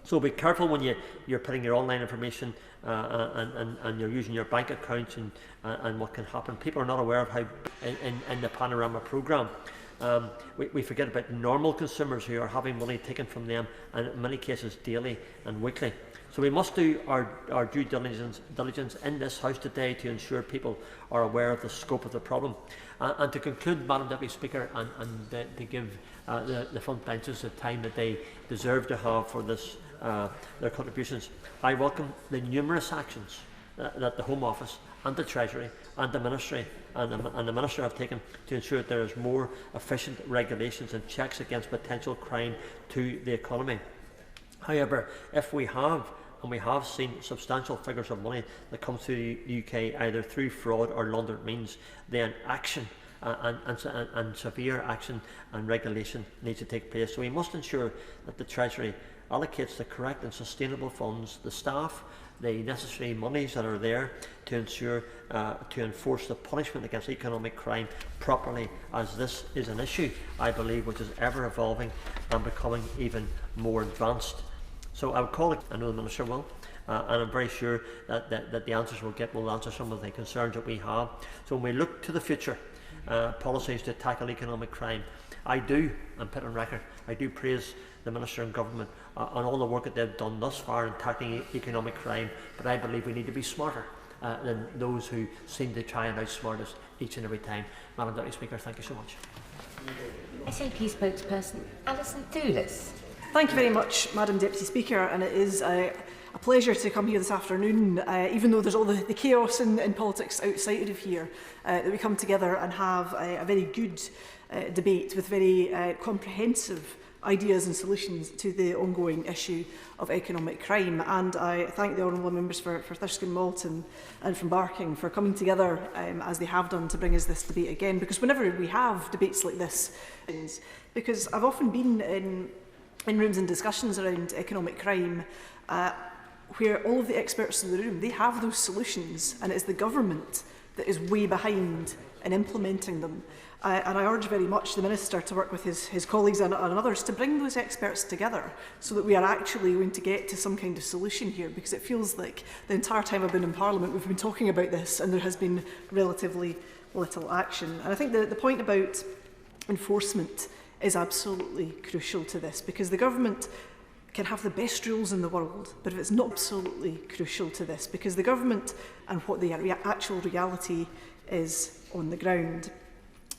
So be careful when you're putting your online information and you're using your bank accounts and what can happen. People are not aware of how in the Panorama programme we forget about normal consumers who are having money taken from them, and in many cases daily and weekly. So we must do our due diligence in this House today to ensure people are aware of the scope of the problem. And to conclude, Madam Deputy Speaker, and to give the front benches the time that they deserve to have for this, their contributions, I welcome the numerous actions that the Home Office and the Treasury and the Ministry and the Minister have taken to ensure that there is more efficient regulations and checks against potential crime to the economy. However, if we have seen substantial figures of money that come through the UK either through fraud or laundered means, then action and severe action and regulation needs to take place. So we must ensure that the Treasury allocates the correct and sustainable funds, the staff, the necessary monies that are there to ensure to enforce the punishment against economic crime properly, as this is an issue, I believe, which is ever evolving and becoming even more advanced. So I would call it, I know the Minister will, and I'm very sure that the answers we'll get will answer some of the concerns that we have. So when we look to the future, policies to tackle economic crime, I do, and put on record, I do praise the Minister and Government on all the work that they've done thus far in tackling economic crime, but I believe we need to be smarter than those who seem to try and outsmart us each and every time. Madam Deputy Speaker, thank you so much. SNP spokesperson Alison Thewlis. Thank you very much, Madam Deputy Speaker, and it is a pleasure to come here this afternoon, even though there's all the chaos in politics outside of here, that we come together and have a very good debate with very comprehensive ideas and solutions to the ongoing issue of economic crime. And I thank the honourable members for Thirsk and Malton and from Barking for coming together as they have done to bring us this debate again, because whenever we have debates like this, because I've often been in rooms and discussions around economic crime where all of the experts in the room, they have those solutions, and it's the government that is way behind in implementing them. And I urge very much the Minister to work with his colleagues and others to bring those experts together so that we are actually going to get to some kind of solution here, because it feels like the entire time I've been in Parliament we've been talking about this and there has been relatively little action. And I think the point about enforcement is absolutely crucial to this, because the government can have the best rules in the world, but if it's not absolutely crucial to this, because the government and what the actual reality is on the ground.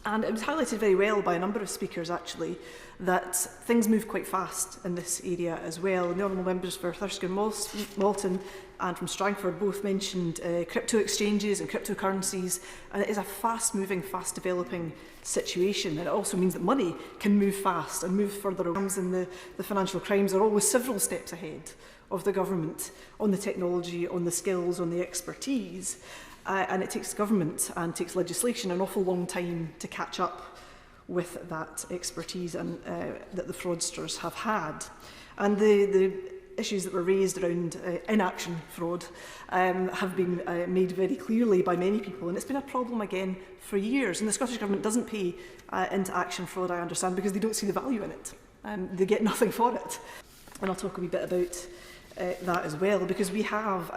And it was highlighted very well by a number of speakers, actually, that things move quite fast in this area as well. And the honourable members for Thurston Malton and from Strangford both mentioned crypto exchanges and cryptocurrencies, and it is a fast-moving, fast-developing situation. And it also means that money can move fast and move further away. And the financial crimes are always several steps ahead of the government on the technology, on the skills, on the expertise. And it takes government and takes legislation an awful long time to catch up with that expertise and that the fraudsters have had. And the issues that were raised around inaction fraud have been made very clearly by many people, and it's been a problem again for years. And the Scottish Government doesn't pay into action fraud, I understand, because they don't see the value in it. They get nothing for it. And I'll talk a wee bit about that as well, because we have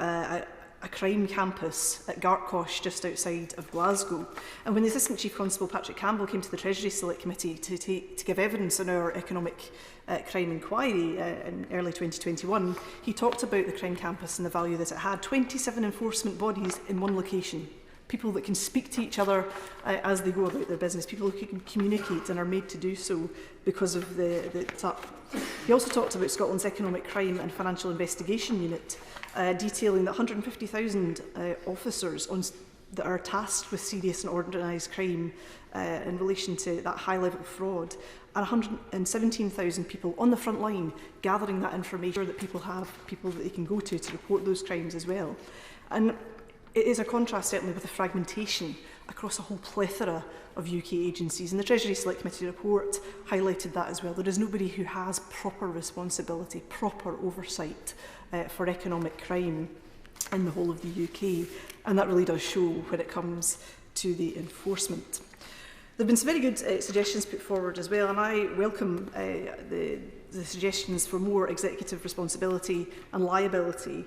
a crime campus at Gartcosh just outside of Glasgow. And when the Assistant Chief Constable Patrick Campbell came to the Treasury Select Committee to give evidence on our economic crime inquiry in early 2021, he talked about the crime campus and the value that it had. 27 enforcement bodies in one location. People that can speak to each other as they go about their business, people who can communicate and are made to do so because of the TUP. He also talked about Scotland's Economic Crime and Financial Investigation Unit, detailing that 150,000 officers that are tasked with serious and organised crime in relation to that high-level fraud, and 117,000 people on the front line gathering that information that people have, people that they can go to report those crimes as well. And it is a contrast, certainly, with the fragmentation across a whole plethora of UK agencies. And the Treasury Select Committee report highlighted that as well. There is nobody who has proper responsibility, proper oversight for economic crime in the whole of the UK. And that really does show when it comes to the enforcement. There have been some very good suggestions put forward as well, and I welcome the suggestions for more executive responsibility and liability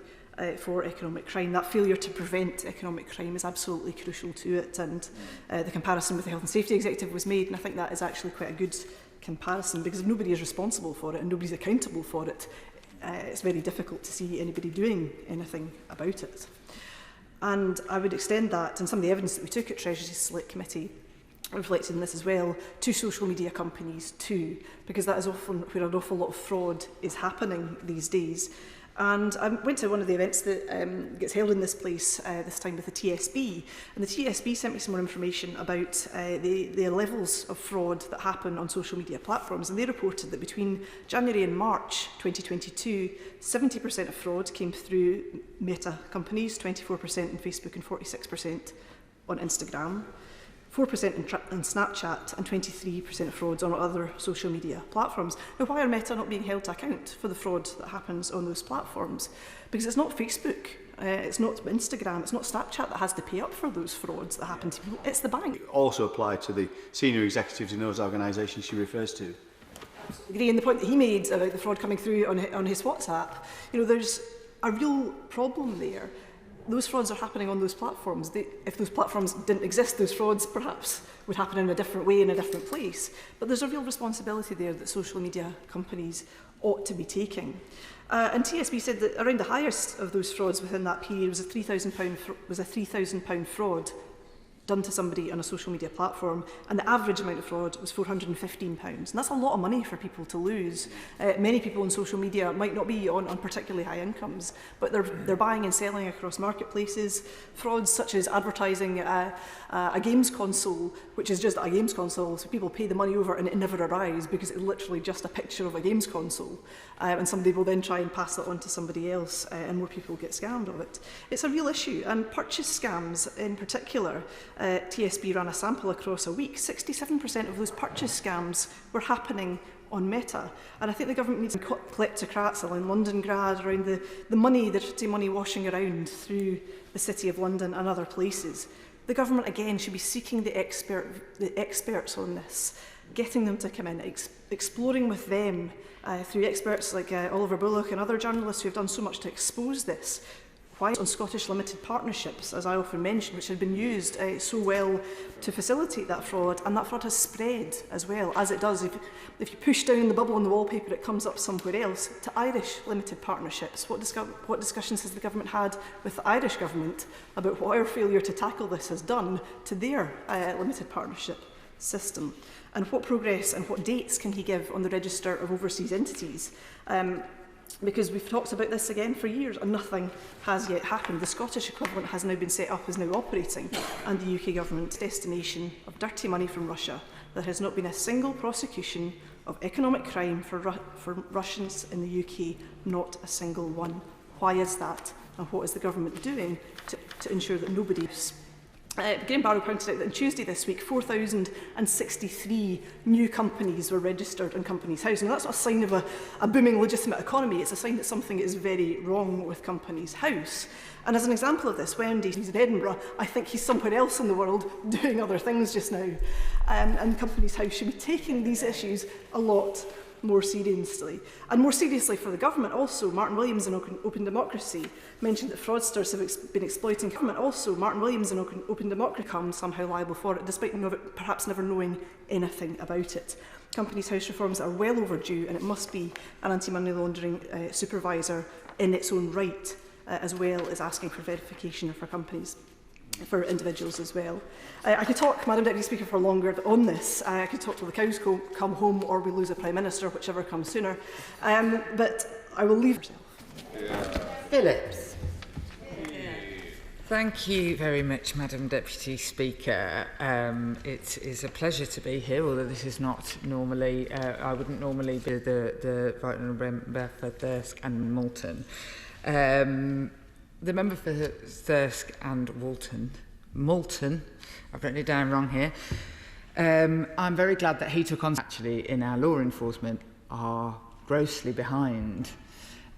for economic crime. That failure to prevent economic crime is absolutely crucial to it, and the comparison with the Health and Safety Executive was made, and I think that is actually quite a good comparison, because if nobody is responsible for it and nobody is accountable for it, it's very difficult to see anybody doing anything about it. And I would extend that, and some of the evidence that we took at Treasury Select Committee reflected in this as well, to social media companies too, because that is often where an awful lot of fraud is happening these days. And I went to one of the events that gets held in this place this time with the TSB, and the TSB sent me some more information about the levels of fraud that happen on social media platforms, and they reported that between January and March 2022, 70% of fraud came through Meta companies, 24% on Facebook and 46% on Instagram, 4% in Snapchat and 23% of frauds on other social media platforms. Now, why are Meta not being held to account for the fraud that happens on those platforms? Because it's not Facebook, it's not Instagram, it's not Snapchat that has to pay up for those frauds that happen to people, it's the bank. Also apply to the senior executives in those organisations she refers to. Agree, and the point that he made about the fraud coming through on his WhatsApp, you know, there's a real problem there. Those frauds are happening on those platforms. If those platforms didn't exist, those frauds perhaps would happen in a different way in a different place. But there's a real responsibility there that social media companies ought to be taking. And TSB said that around the highest of those frauds within that period was a £3,000 fraud done to somebody on a social media platform, and the average amount of fraud was £415. And that's a lot of money for people to lose. Many people on social media might not be on particularly high incomes, but they're buying and selling across marketplaces. Frauds such as advertising a games console, which is just a games console, so people pay the money over and it never arrives because it's literally just a picture of a games console. And somebody will then try and pass it on to somebody else, and more people get scammed of it. It's a real issue, and purchase scams in particular. TSB ran a sample across a week. 67% of those purchase scams were happening on Meta. And I think the government needs kleptocrats around Londongrad, around the money, the dirty money washing around through the City of London and other places. The government, again, should be seeking the experts on this, getting them to come in, exploring with them through experts like Oliver Bullock and other journalists who have done so much to expose this. Why on Scottish limited partnerships, as I often mention, which had been used so well to facilitate that fraud, and that fraud has spread as well, as it does. If you push down the bubble on the wallpaper, it comes up somewhere else, to Irish limited partnerships. What discussions has the government had with the Irish government about what our failure to tackle this has done to their limited partnership? system? And what progress and what dates can he give on the register of overseas entities? Because we've talked about this again for years and nothing has yet happened. The Scottish equivalent has now been set up, is now operating, and the UK government's destination of dirty money from Russia. There has not been a single prosecution of economic crime for Russians in the UK, not a single one. Why is that? And what is the government doing to ensure that nobody... Graham Barrow pointed out that on Tuesday this week, 4,063 new companies were registered in Companies House. Now, that's not a sign of a booming legitimate economy. It's a sign that something is very wrong with Companies House. And as an example of this, Wendy, he's in Edinburgh. I think he's somewhere else in the world doing other things just now. And Companies House should be taking these issues a lot more seriously. And more seriously for the government also, Martin Williams in Open Democracy mentioned that fraudsters have been exploiting government. Also, Martin Williams in Open Democracy becomes somehow liable for it, despite perhaps never knowing anything about it. Companies House reforms are well overdue, and it must be an anti-money laundering supervisor in its own right, as well as asking for verification for companies. For individuals as well. I could talk, Madam Deputy Speaker, for longer on this. I could talk till the cows come home or we lose a Prime Minister, whichever comes sooner. But I will leave myself. Phillips. Thank you very much, Madam Deputy Speaker. It is a pleasure to be here, although this is not normally, I wouldn't normally be the Right Honourable Member for Thirsk and Moulton. The member for Thirsk and Moulton, I've written it down wrong here. I'm very glad that he took on, actually, in our law enforcement, are grossly behind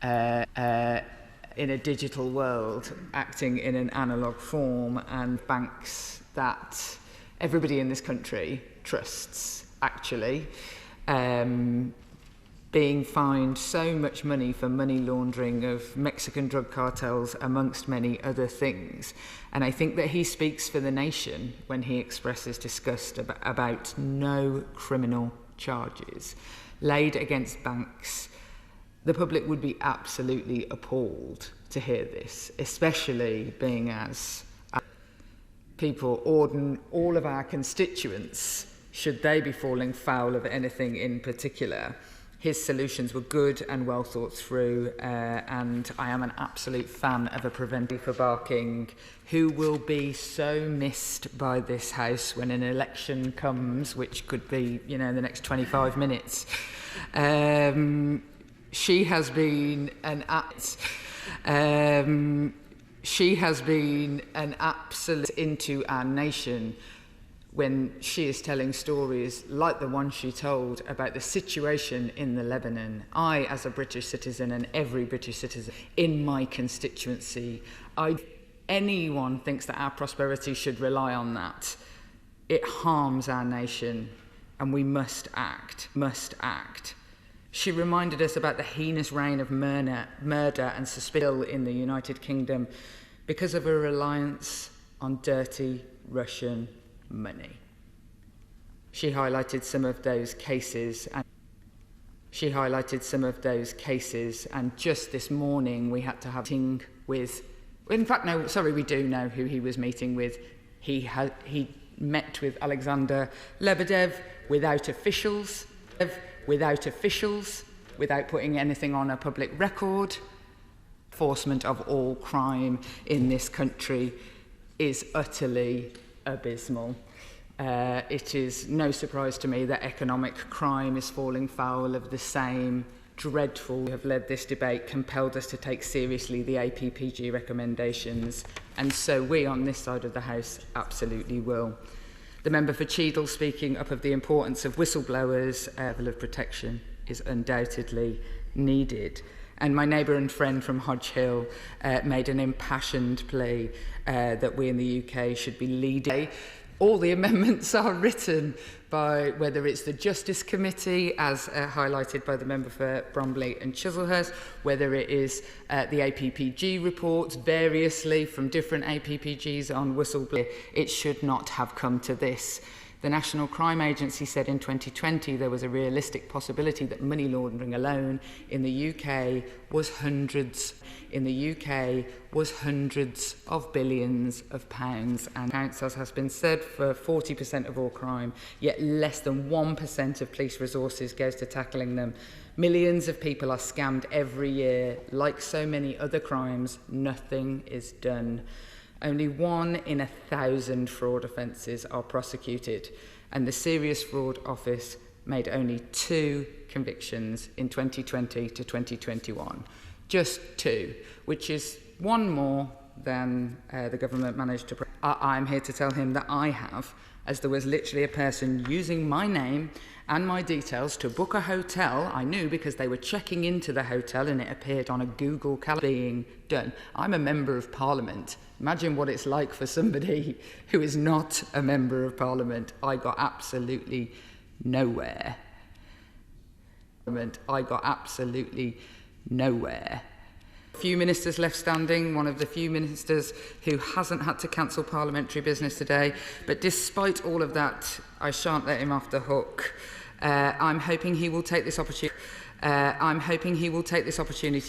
in a digital world, acting in an analogue form, and banks that everybody in this country trusts, actually. Being fined so much money for money laundering of Mexican drug cartels, amongst many other things. And I think that he speaks for the nation when he expresses disgust about no criminal charges laid against banks. The public would be absolutely appalled to hear this, especially being as people, all of our constituents, should they be falling foul of anything in particular. His solutions were good and well thought through, and I am an absolute fan of a preventative for Barking, who will be so missed by this House when an election comes, which could be, in the next 25 minutes. She has been an absolute into our nation when she is telling stories like the one she told about the situation in the Lebanon. I, as a British citizen, and every British citizen in my constituency, anyone thinks that our prosperity should rely on that, it harms our nation, and we must act. She reminded us about the heinous reign of murder and suspicion in the United Kingdom because of a reliance on dirty Russian money. She highlighted some of those cases, and just this morning we had to have a meeting with, in fact, no, sorry, we do know who he was meeting with. He met with Alexander Lebedev without officials, without putting anything on a public record. Enforcement of all crime in this country is utterly abysmal. It is no surprise to me that economic crime is falling foul of the same dreadful. We have led this debate, compelled us to take seriously the APPG recommendations, and so we on this side of the House absolutely will. The member for Cheadle, speaking up of the importance of whistleblowers, level of protection is undoubtedly needed. And my neighbour and friend from Hodge Hill made an impassioned plea that we in the UK should be leading. All the amendments are written by, whether it's the Justice Committee, as highlighted by the member for Bromley and Chislehurst, whether it is the APPG reports variously from different APPGs on whistleblowing. It should not have come to this. The National Crime Agency said in 2020 there was a realistic possibility that money laundering alone in the UK was hundreds of billions of pounds, and counts, as has been said, for 40% of all crime, yet less than 1% of police resources goes to tackling them. Millions of people are scammed every year. Like so many other crimes, nothing is done. Only 1 in 1,000 fraud offences are prosecuted, and the Serious Fraud Office made only 2 convictions in 2020 to 2021. Just 2, which is 1 more than the government managed to... I'm here to tell him that I have, as there was literally a person using my name and my details to book a hotel. I knew because they were checking into the hotel and it appeared on a Google Calendar being done. I'm a member of Parliament. Imagine what it's like for somebody who is not a member of Parliament. I got absolutely nowhere. I got absolutely nowhere. A few ministers left standing, one of the few ministers who hasn't had to cancel parliamentary business today. But despite all of that, I shan't let him off the hook. I'm hoping he will take this opportunity.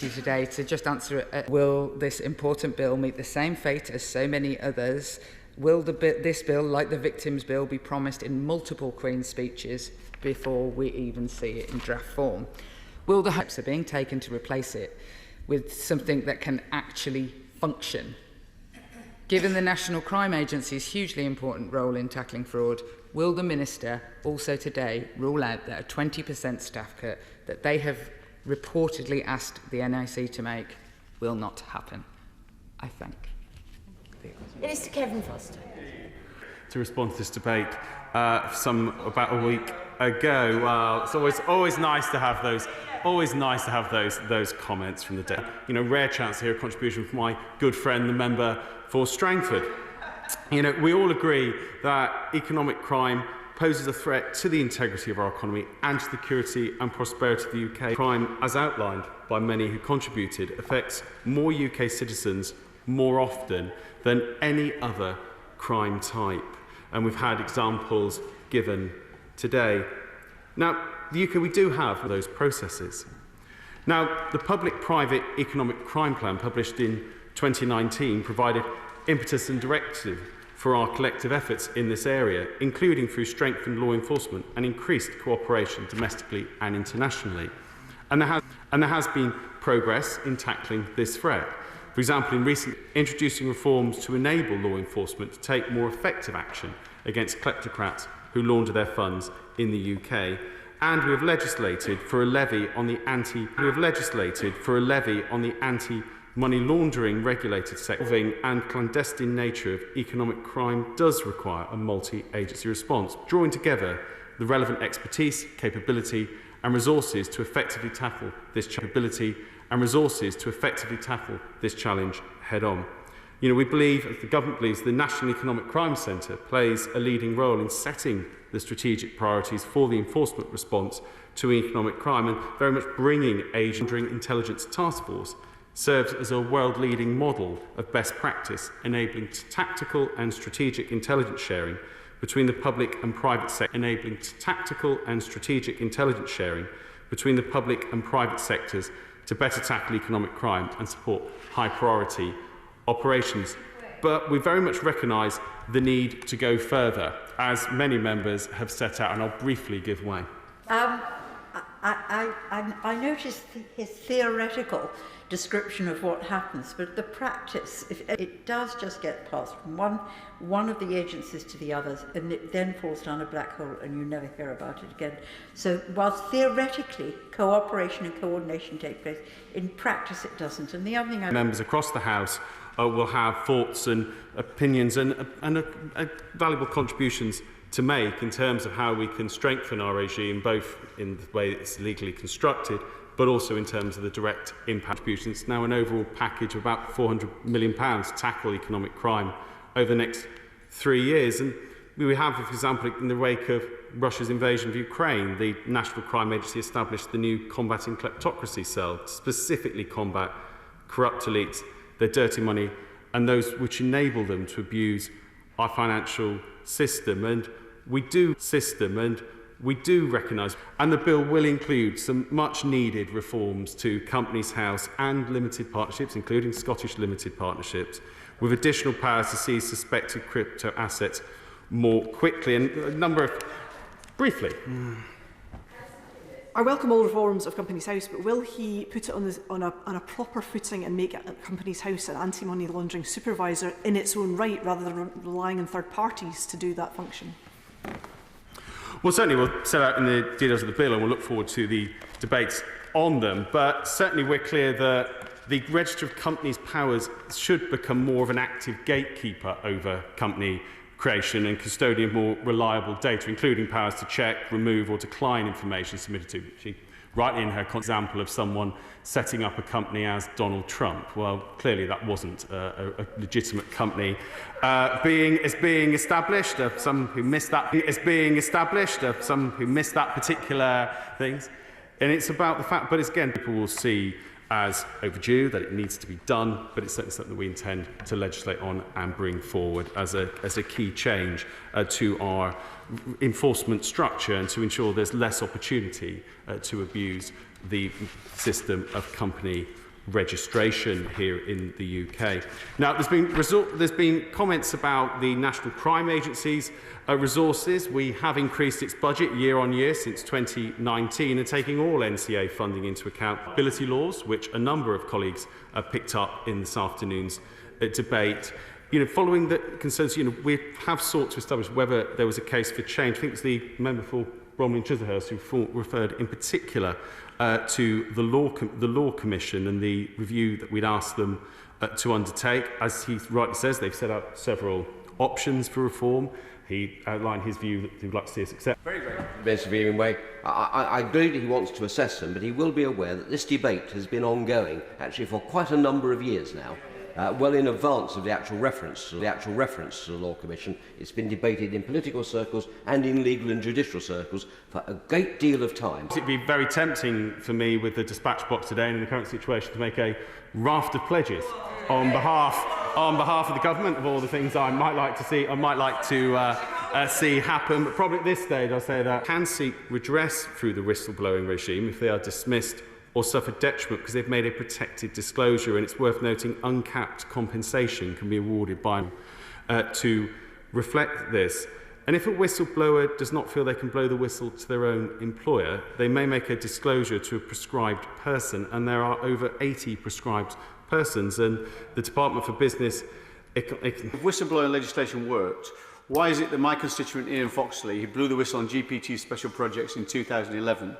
Today to just answer will this important bill meet the same fate as so many others? Will this bill, like the Victims' Bill, be promised in multiple Queen's speeches before we even see it in draft form? Will the hopes are being taken to replace it with something that can actually function? Given the National Crime Agency's hugely important role in tackling fraud, will the Minister also today rule out that a 20% staff cut that they have reportedly asked the NIC to make will not happen? I thank. Minister Kevin Foster. To respond to this debate, about a week ago, it's always nice to have those. Always nice to have those comments from the day. You know, rare chance to hear a contribution from my good friend, the member for Strangford. You know, we all agree that economic crime poses a threat to the integrity of our economy and to the security and prosperity of the UK. Crime, as outlined by many who contributed, affects more UK citizens more often than any other crime type. And we've had examples given today. Now, the UK, we do have those processes. Now, the Public-Private Economic Crime Plan published in 2019 provided impetus and directive for our collective efforts in this area, including through strengthened law enforcement and increased cooperation domestically and internationally. And there has been progress in tackling this threat. For example, in recent introducing reforms to enable law enforcement to take more effective action against kleptocrats who launder their funds in the UK. And we have legislated for a levy on the anti-money laundering regulated sector. And clandestine nature of economic crime does require a multi-agency response, drawing together the relevant expertise, capability and resources to effectively tackle this challenge head-on. You know, we believe, as the government believes, the National Economic Crime Centre plays a leading role in setting the strategic priorities for the enforcement response to economic crime, and very much bringing Asian Intelligence Task Force serves as a world-leading model of best practice, enabling tactical and strategic intelligence sharing between the public and private sectors, to better tackle economic crime and support high-priority operations. But we very much recognise the need to go further, as many members have set out, and I'll briefly give way. I noticed his theoretical description of what happens, but the practice, it does just get passed from one of the agencies to the others, and it then falls down a black hole and you never hear about it again. So whilst theoretically cooperation and coordination take place, in practice it doesn't. And the other thing members across the House will have thoughts and opinions and valuable contributions to make in terms of how we can strengthen our regime, both in the way it's legally constructed, but also in terms of the direct impact contributions. It's now an overall package of about £400 million to tackle economic crime over the next 3 years. And we have, for example, in the wake of Russia's invasion of Ukraine, the National Crime Agency established the new Combating Kleptocracy Cell to specifically combat corrupt elites, their dirty money, and those which enable them to abuse our financial system. And we do system and we do recognise, and the bill will include some much needed reforms to Companies House and limited partnerships, including Scottish limited partnerships, with additional powers to seize suspected crypto assets more quickly. And a number of... Briefly. I welcome all reforms of Companies House, but will he put it on a proper footing and make Companies House an anti-money laundering supervisor in its own right, rather than relying on third parties to do that function? Well, certainly we'll set out in the details of the bill and we'll look forward to the debates on them. But certainly we're clear that the Register of Companies' powers should become more of an active gatekeeper over company creation and custodian of more reliable data, including powers to check, remove or decline information submitted to. She rightly in her example of someone setting up a company as Donald Trump. Well, clearly that wasn't a legitimate company being established. Some who missed that some who missed that particular things. And it's about the fact, but again, people will see as overdue, that it needs to be done, but it's certainly something that we intend to legislate on and bring forward as a key change to our enforcement structure and to ensure there's less opportunity to abuse the system of company registration here in the UK. Now, there's been comments about the National Crime Agency's resources. We have increased its budget year on year since 2019 and taking all NCA funding into account. Ability laws, which a number of colleagues picked up in this afternoon's debate. Following the concerns, we have sought to establish whether there was a case for change. I think it's the member for Bromley and Chislehurst who referred in particular to the Law Commission and the review that we'd asked them to undertake. As he rightly says, they've set out several options for reform. He outlined his view that he would like to see us accept. Mr. Greenway, I agree that he wants to assess them, but he will be aware that this debate has been ongoing, actually, for quite a number of years now. Well in advance of the actual reference to the Law Commission. It's been debated in political circles and in legal and judicial circles for a great deal of time. It would be very tempting for me with the dispatch box today and in the current situation to make a raft of pledges on behalf of the government of all the things I might like to see see happen. But probably at this stage I'll say that can seek redress through the whistleblowing regime if they are dismissed or suffer detriment because they've made a protected disclosure, and it's worth noting uncapped compensation can be awarded by to reflect this. And if a whistleblower does not feel they can blow the whistle to their own employer, they may make a disclosure to a prescribed person, and there are over 80 prescribed persons, and the Department for Business... If whistleblowing legislation worked, why is it that my constituent Ian Foxley, who blew the whistle on GPT special projects in 2011,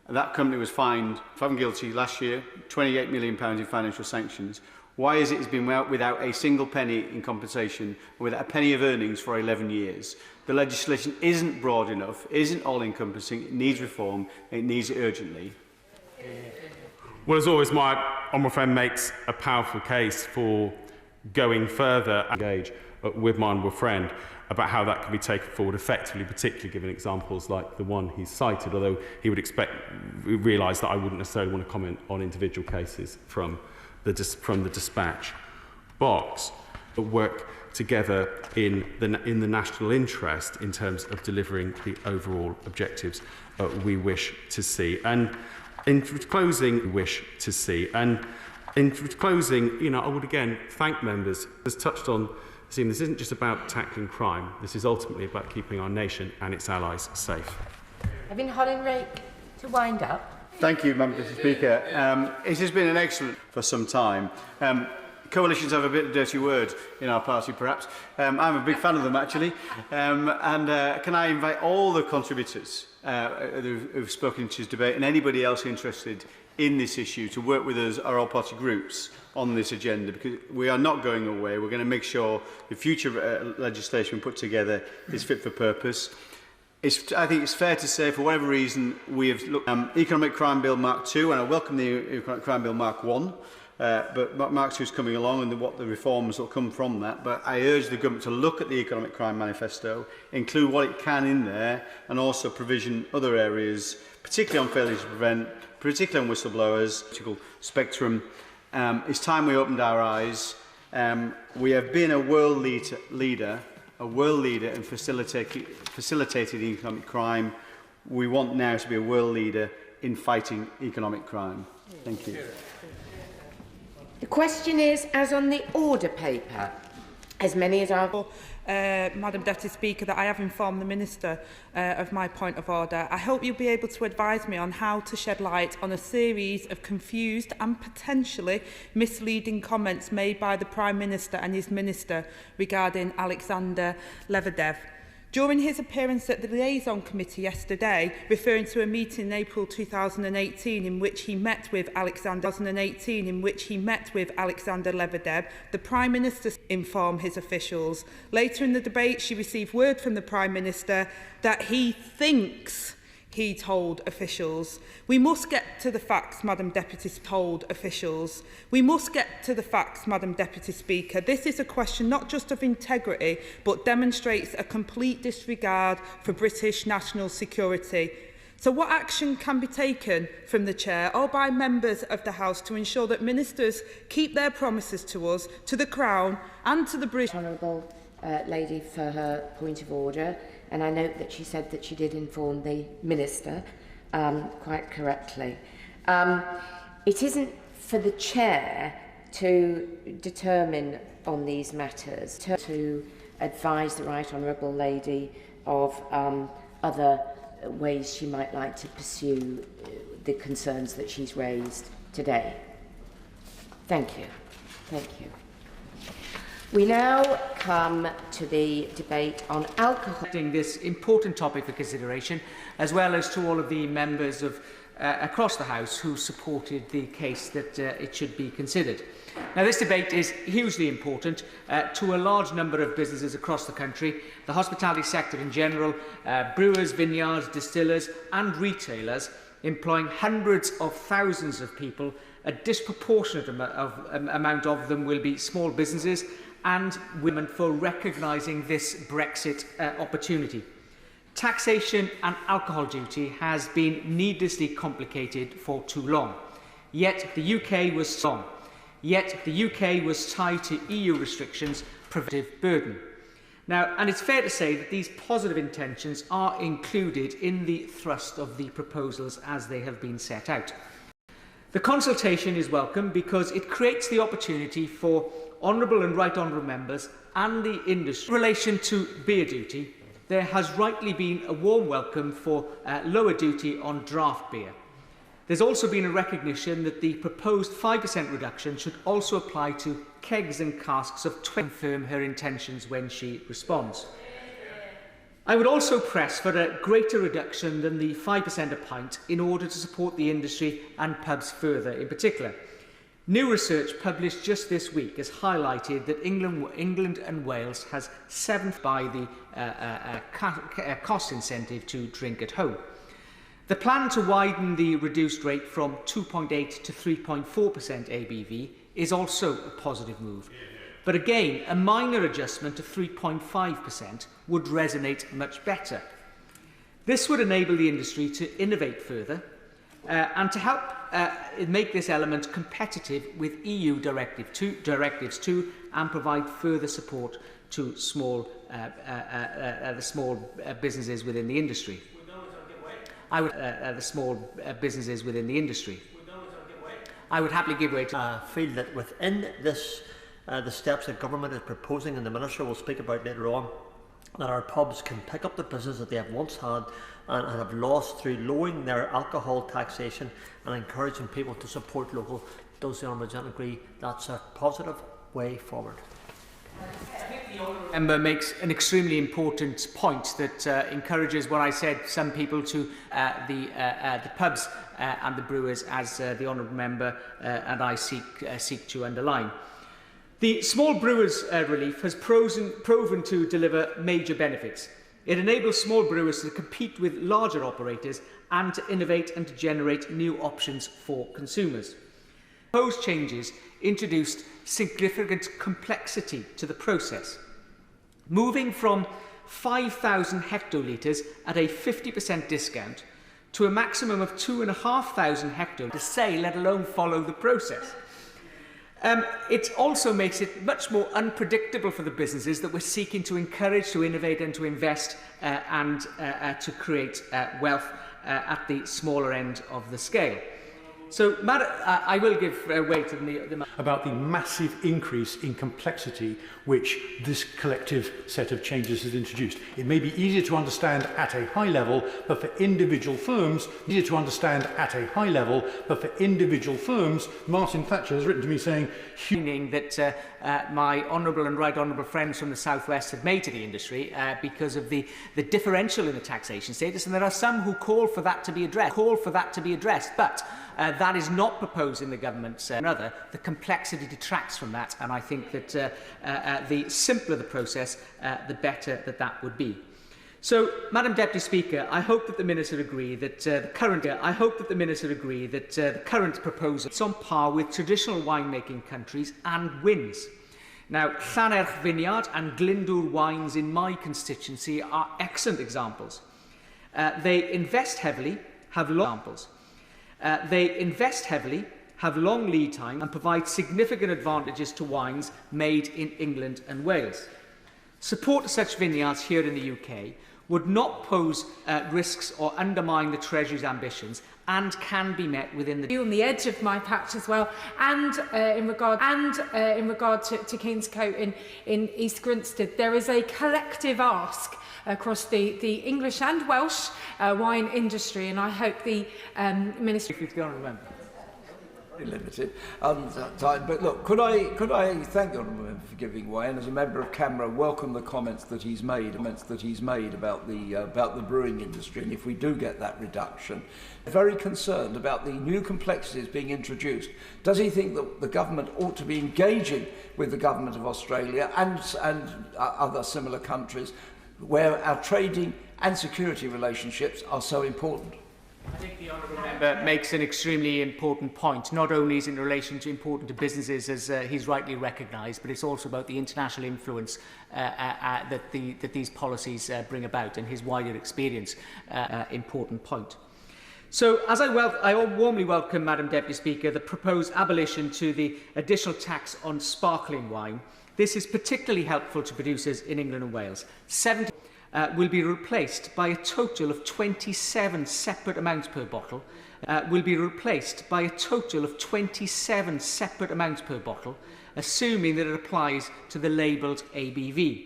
that company was fined, found guilty last year, £28 million in financial sanctions. Why is it it's been without a single penny in compensation and without a penny of earnings for 11 years? The legislation isn't broad enough, isn't all-encompassing, it needs reform, it needs it urgently. Well, as always, my honourable friend makes a powerful case for going further and engage with my honourable friend about how that can be taken forward effectively, particularly given examples like the one he's cited, although he would realise that I wouldn't necessarily want to comment on individual cases from the dispatch box, but work together in the national interest in terms of delivering the overall objectives we wish to see. And in closing, I would again thank members. As touched on, this isn't just about tackling crime. This is ultimately about keeping our nation and its allies safe. Evan Hollinrake to wind up. Thank you, Mr. Speaker. It has been an excellent for some time. Coalitions have a bit of a dirty word in our party, perhaps. I'm a big fan of them, actually. Can I invite all the contributors who've spoken to this debate and anybody else interested in this issue to work with us, our all-party groups, on this agenda, because we are not going away. We're going to make sure the future legislation we put together is fit for purpose. I think it's fair to say, for whatever reason, we have looked at Economic Crime Bill Mark II, and I welcome the Economic Crime Bill Mark I, but Mark II is coming along and what the reforms will come from that. But I urge the government to look at the Economic Crime Manifesto, include what it can in there, and also provision other areas, particularly on failure to prevent, particularly on whistleblowers, political spectrum. It's time we opened our eyes. We have been a world leader world leader in facilitating economic crime. We want now to be a world leader in fighting economic crime. Thank you. The question is, as on the order paper, as many as are... Madam Deputy Speaker, that I have informed the Minister of my point of order. I hope you'll be able to advise me on how to shed light on a series of confused and potentially misleading comments made by the Prime Minister and his Minister regarding Alexander Lebedev. During his appearance at the Liaison Committee yesterday, referring to a meeting in April 2018 in which he met with Alexander Lebedev, the Prime Minister informed his officials. Later in the debate, she received word from the Prime Minister that he thinks he told officials. We must get to the facts, Madam Deputy told officials. We must get to the facts, Madam Deputy Speaker. This is a question not just of integrity, but demonstrates a complete disregard for British national security. So what action can be taken from the Chair or by members of the House to ensure that ministers keep their promises to us, to the Crown and to the British... Honourable lady for her point of order. And I note that she said that she did inform the Minister quite correctly. It isn't for the Chair to determine on these matters, to advise the Right Honourable Lady of other ways she might like to pursue the concerns that she's raised today. Thank you. Thank you. We now come to the debate on alcohol. This important topic for consideration, as well as to all of the members of across the House who supported the case that it should be considered. Now, this debate is hugely important to a large number of businesses across the country, the hospitality sector in general, brewers, vineyards, distillers and retailers, employing hundreds of thousands of people. A disproportionate amount of them will be small businesses, and women for recognising this Brexit opportunity. Taxation and alcohol duty has been needlessly complicated for too long. Yet the UK was tied to EU restrictions, preventive burden. Now, and it's fair to say that these positive intentions are included in the thrust of the proposals as they have been set out. The consultation is welcome because it creates the opportunity for Honourable and Right Honourable members and the industry. In relation to beer duty, there has rightly been a warm welcome for lower duty on draft beer. There's also been a recognition that the proposed 5% reduction should also apply to kegs and casks of 20. Confirm her intentions when she responds. I would also press for a greater reduction than the 5% a pint in order to support the industry and pubs further in particular. New research published just this week has highlighted that England and Wales has 7th by the cost incentive to drink at home. The plan to widen the reduced rate from 2.8 to 3.4% ABV is also a positive move. But again, a minor adjustment to 3.5% would resonate much better. This would enable the industry to innovate further and to help make this element competitive with EU directives too, and provide further support to small businesses within the industry. I would happily give way to. I feel that within this, the steps that government is proposing, and the Minister will speak about later on, that our pubs can pick up the business that they have once had and have lost through lowering their alcohol taxation and encouraging people to support local. Does the Honourable Gentleman agree that's a positive way forward? Member makes an extremely important point that encourages what I said, some people to the pubs and the brewers, as the Honourable Member and I seek to underline. The small brewers relief has proven to deliver major benefits. It enables small brewers to compete with larger operators and to innovate and to generate new options for consumers. Proposed changes introduced significant complexity to the process. Moving from 5,000 hectolitres at a 50% discount to a maximum of 2,500 hectolitres to say, let alone follow the process. It also makes it much more unpredictable for the businesses that we're seeking to encourage, to innovate and to invest and to create wealth at the smaller end of the scale. So, I will give way to the about the massive increase in complexity which this collective set of changes has introduced. It may be easier to understand at a high level, but for individual firms, Martin Thatcher has written to me saying, that my honourable and right honourable friends from the South-West have made to the industry because of the differential in the taxation status, and there are some who call for that to be addressed, but that is not proposed in the government's the complexity detracts from that, and I think that the simpler the process, the better that would be. So, Madam Deputy Speaker, I hope that the Minister agree that the current proposal is on par with traditional winemaking countries and wins. Now, Llanerch Vineyard and Glyndŵr Wines in my constituency are excellent examples. They invest heavily, have long lead time and provide significant advantages to wines made in England and Wales. Support to such vineyards here in the UK would not pose risks or undermine the Treasury's ambitions and can be met within the... On the edge of my patch as well, and in regard to Kingscote in East Grinstead, there is a collective ask across the English and Welsh wine industry, and I hope the Ministry... Limited time, but look, could I thank the honourable member for giving way, and as a member of Camera, welcome the comments that he's made about the brewing industry, and if we do get that reduction, very concerned about the new complexities being introduced. Does he think that the government ought to be engaging with the government of Australia and other similar countries where our trading and security relationships are so important? I think the honourable member makes an extremely important point. Not only is it in relation to important to businesses, as he's rightly recognised, but it's also about the international influence that these policies bring about, and his wider experience. Important point. So, as I warmly welcome, Madam Deputy Speaker, the proposed abolition to the additional tax on sparkling wine. This is particularly helpful to producers in England and Wales. Will be replaced by a total of 27 separate amounts per bottle, assuming that it applies to the labelled ABV.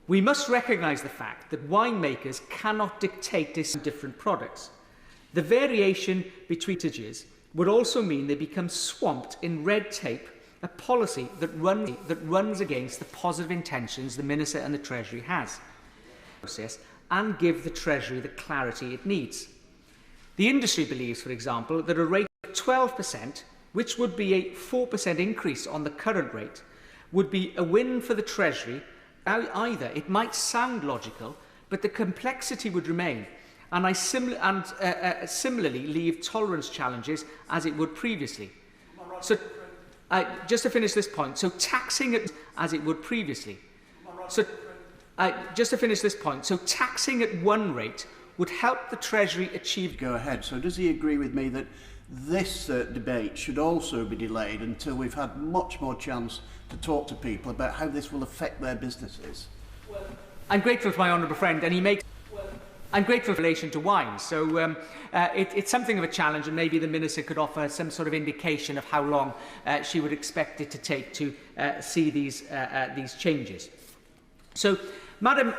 We must recognise the fact that winemakers cannot dictate different products. The variation between percentages would also mean they become swamped in red tape, a policy that runs against the positive intentions the Minister and the Treasury has. And give the Treasury the clarity it needs. The industry believes, for example, that a rate of 12%, which would be a 4% increase on the current rate, would be a win for the Treasury. Either it might sound logical, but the complexity would remain, and similarly leave tolerance challenges as it would previously. So, just to finish this point, so taxing it as it would previously. Just to finish this point, so taxing at one rate would help the Treasury achieve... Go ahead. So does he agree with me that this debate should also be delayed until we've had much more chance to talk to people about how this will affect their businesses? I'm grateful to my honourable friend, and he makes... I'm grateful in relation to wine, so it's something of a challenge, and maybe the Minister could offer some sort of indication of how long she would expect it to take to see these changes. So, Madam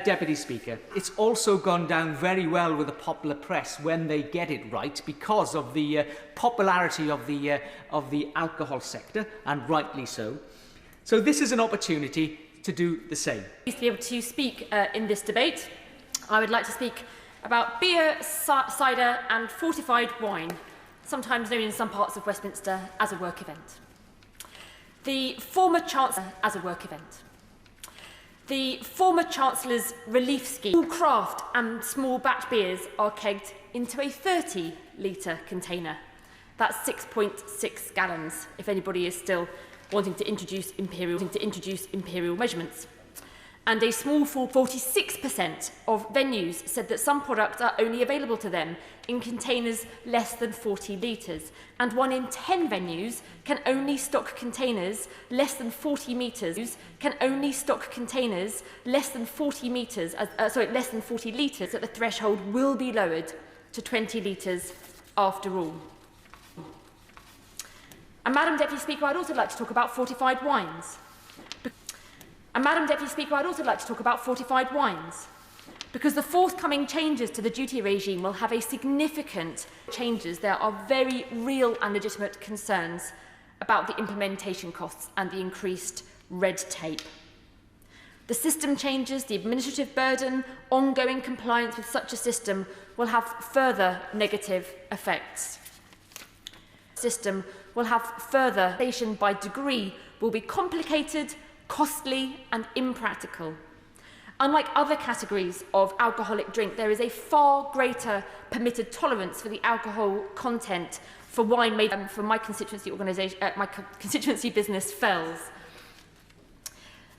Deputy Speaker, it's also gone down very well with the popular press when they get it right, because of the popularity of the alcohol sector, and rightly so. So this is an opportunity to do the same. To be able to speak in this debate, I would like to speak about beer, cider and fortified wine, sometimes known in some parts of Westminster as a work event. The former Chancellor as a work event. The former Chancellor's relief scheme. All craft and small batch beers are kegged into a 30-litre container. That's 6.6 gallons, if anybody is still wanting to introduce imperial measurements. And a small 46% of venues said that some products are only available to them in containers less than 40 litres. And 1 in 10 venues can only stock containers less than 40 metres, can only stock containers less than 40 metres, less than 40 litres, that the threshold will be lowered to 20 litres after all. And Madam Deputy Speaker, I'd also like to talk about fortified wines. Because the forthcoming changes to the duty regime will have a significant changes. There are very real and legitimate concerns about the implementation costs and the increased red tape. The system changes, the administrative burden, ongoing compliance with such a system will have further negative effects. System will have further by degree will be complicated, costly and impractical. Unlike other categories of alcoholic drink, there is a far greater permitted tolerance for the alcohol content for wine made for my constituency organisation, my constituency business Fells.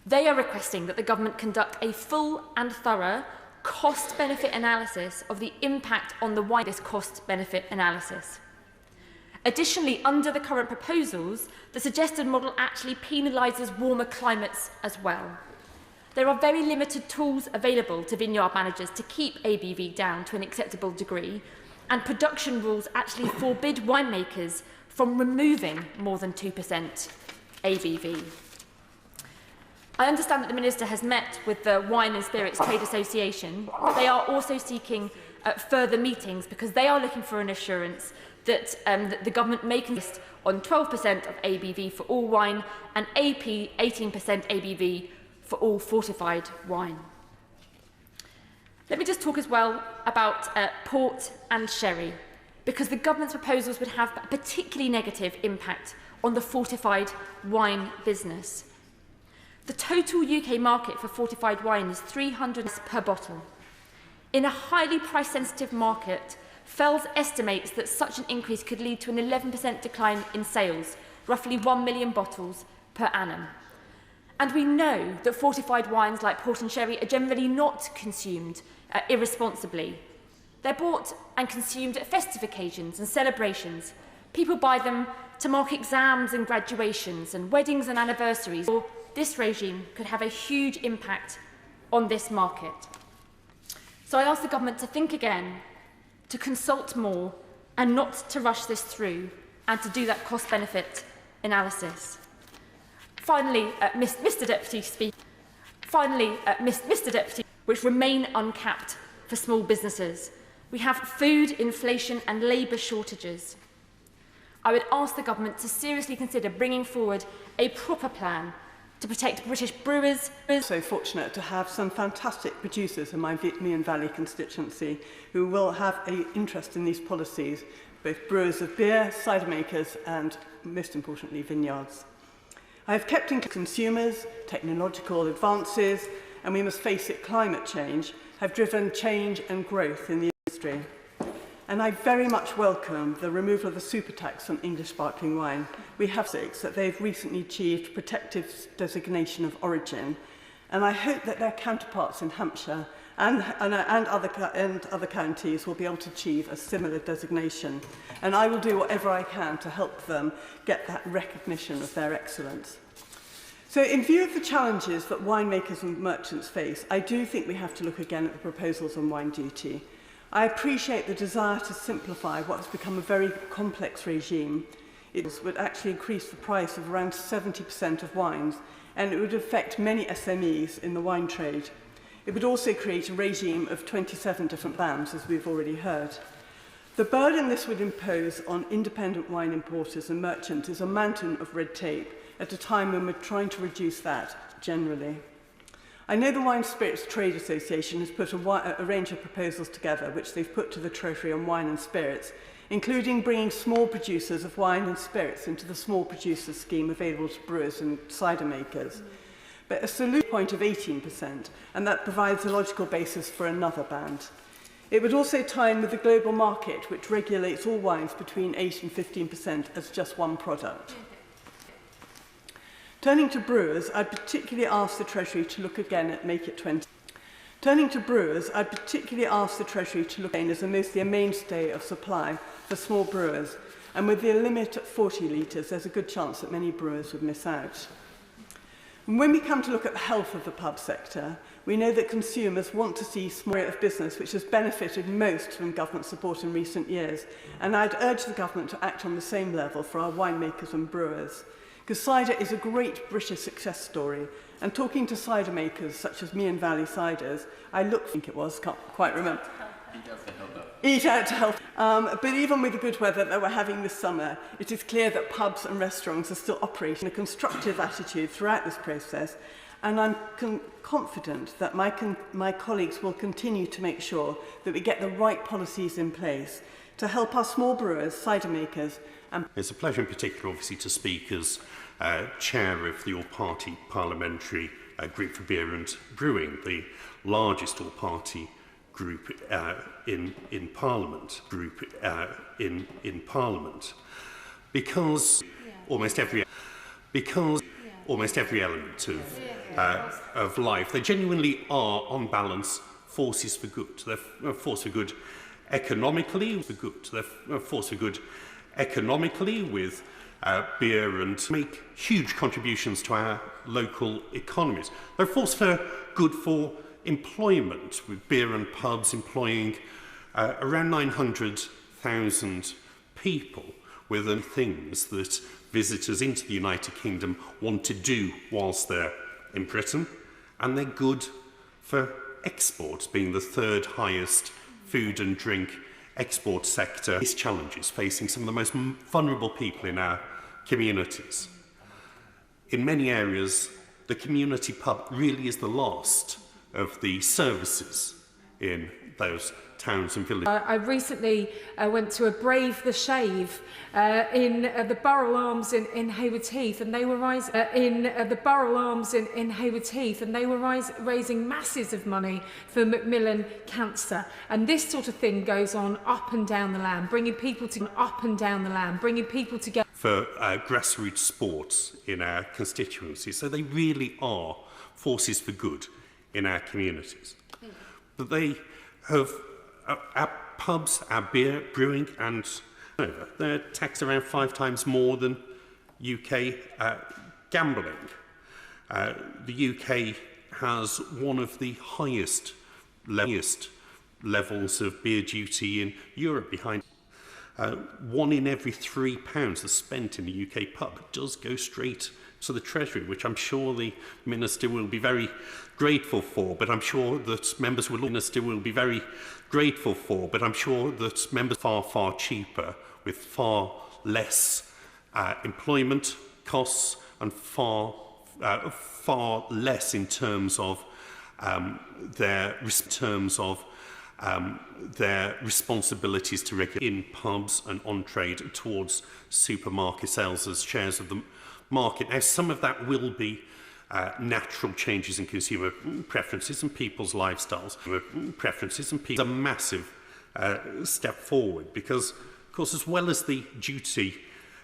They are requesting that the government conduct a full and thorough cost-benefit analysis of the impact on the wine. This cost-benefit analysis. Additionally, under the current proposals, the suggested model actually penalises warmer climates as well. There are very limited tools available to vineyard managers to keep ABV down to an acceptable degree, and production rules actually forbid winemakers from removing more than 2% ABV. I understand that the Minister has met with the Wine and Spirits Trade Association. They are also seeking further meetings because they are looking for an assurance that the government may consist on 12% of ABV for all wine and 18% ABV for all fortified wine. Let me just talk as well about port and sherry, because the government's proposals would have a particularly negative impact on the fortified wine business. The total UK market for fortified wine is £300 per bottle. In a highly price-sensitive market, Fells estimates that such an increase could lead to an 11% decline in sales, roughly 1 million bottles per annum. And we know that fortified wines like port and sherry are generally not consumed irresponsibly. They're bought and consumed at festive occasions and celebrations. People buy them to mark exams and graduations and weddings and anniversaries. This regime could have a huge impact on this market. So I ask the government to think again, to consult more and not to rush this through, and to do that cost-benefit analysis. Finally, Mr Deputy Speaker, which remain uncapped for small businesses. We have food inflation and labour shortages. I would ask the government to seriously consider bringing forward a proper plan to protect British brewers. So fortunate to have some fantastic producers in my Meon Valley constituency who will have an interest in these policies, both brewers of beer, cider makers and, most importantly, vineyards. I have kept in consumers, technological advances, and we must face it, climate change, have driven change and growth in the industry. And I very much welcome the removal of the super tax on English sparkling wine. We have six that they've recently achieved protective designation of origin, and I hope that their counterparts in Hampshire and other counties will be able to achieve a similar designation. And I will do whatever I can to help them get that recognition of their excellence. So in view of the challenges that winemakers and merchants face, I do think we have to look again at the proposals on wine duty. I appreciate the desire to simplify what has become a very complex regime. It would actually increase the price of around 70% of wines, and it would affect many SMEs in the wine trade. It would also create a regime of 27 different bans, as we've already heard. The burden this would impose on independent wine importers and merchants is a mountain of red tape at a time when we're trying to reduce that generally. I know the Wine Spirits Trade Association has put a range of proposals together, which they've put to the Treasury on wine and spirits, including bringing small producers of wine and spirits into the small producers scheme available to brewers and cider makers. But a solution point of 18%, and that provides a logical basis for another band. It would also tie in with the global market, which regulates all wines between 8 and 15% as just one product. Turning to brewers, I'd particularly ask the Treasury to look again at Make It 20. Turning to brewers, I'd particularly ask the Treasury to look again as mostly a mainstay of supply for small brewers, and with the limit at 40 litres, there's a good chance that many brewers would miss out. And when we come to look at the health of the pub sector, we know that consumers want to see small area of business which has benefited most from government support in recent years, and I'd urge the government to act on the same level for our winemakers and brewers. Because cider is a great British success story, and talking to cider makers such as Meon Valley Ciders, can't quite remember. Eat out to help. But even with the good weather that we're having this summer, it is clear that pubs and restaurants are still operating a constructive attitude throughout this process, and I'm confident that my colleagues will continue to make sure that we get the right policies in place to help our small brewers, cider makers. It's a pleasure in particular, obviously, to speak as chair of the all-party parliamentary group for beer and brewing, the largest all-party group in Parliament. Because almost every element of life, they genuinely are, on balance, forces for good. They're a force for good economically, They're a force for good economically with beer and make huge contributions to our local economies. They're a force for good for employment, with beer and pubs employing around 900,000 people with things that visitors into the United Kingdom want to do whilst they're in Britain, and they're good for exports, being the third highest food and drink export sector. These challenges facing some of the most vulnerable people in our communities. In many areas, the community pub really is the last of the services in those towns and villages. I recently went to a Brave the Shave in the Burrell Arms in Haywards Heath, and they were raising masses of money for Macmillan Cancer. And this sort of thing goes on up and down the land, bringing people together. For grassroots sports in our constituency, so they really are forces for good in our communities. But they have our pubs, our beer, brewing, and they're taxed around 5 times more than UK gambling. The UK has one of the highest levels of beer duty in Europe, behind 1 in every £3 that's spent in the UK pub does go straight to the Treasury, which I'm sure the Minister will be very grateful for, but I'm sure that members will far cheaper, with far less employment costs and far less in terms of their responsibilities to regulate in pubs and on trade towards supermarket sales as shares of the market. Now, some of that will be natural changes in consumer preferences and people's lifestyles. A massive step forward, because, of course, as well as the duty,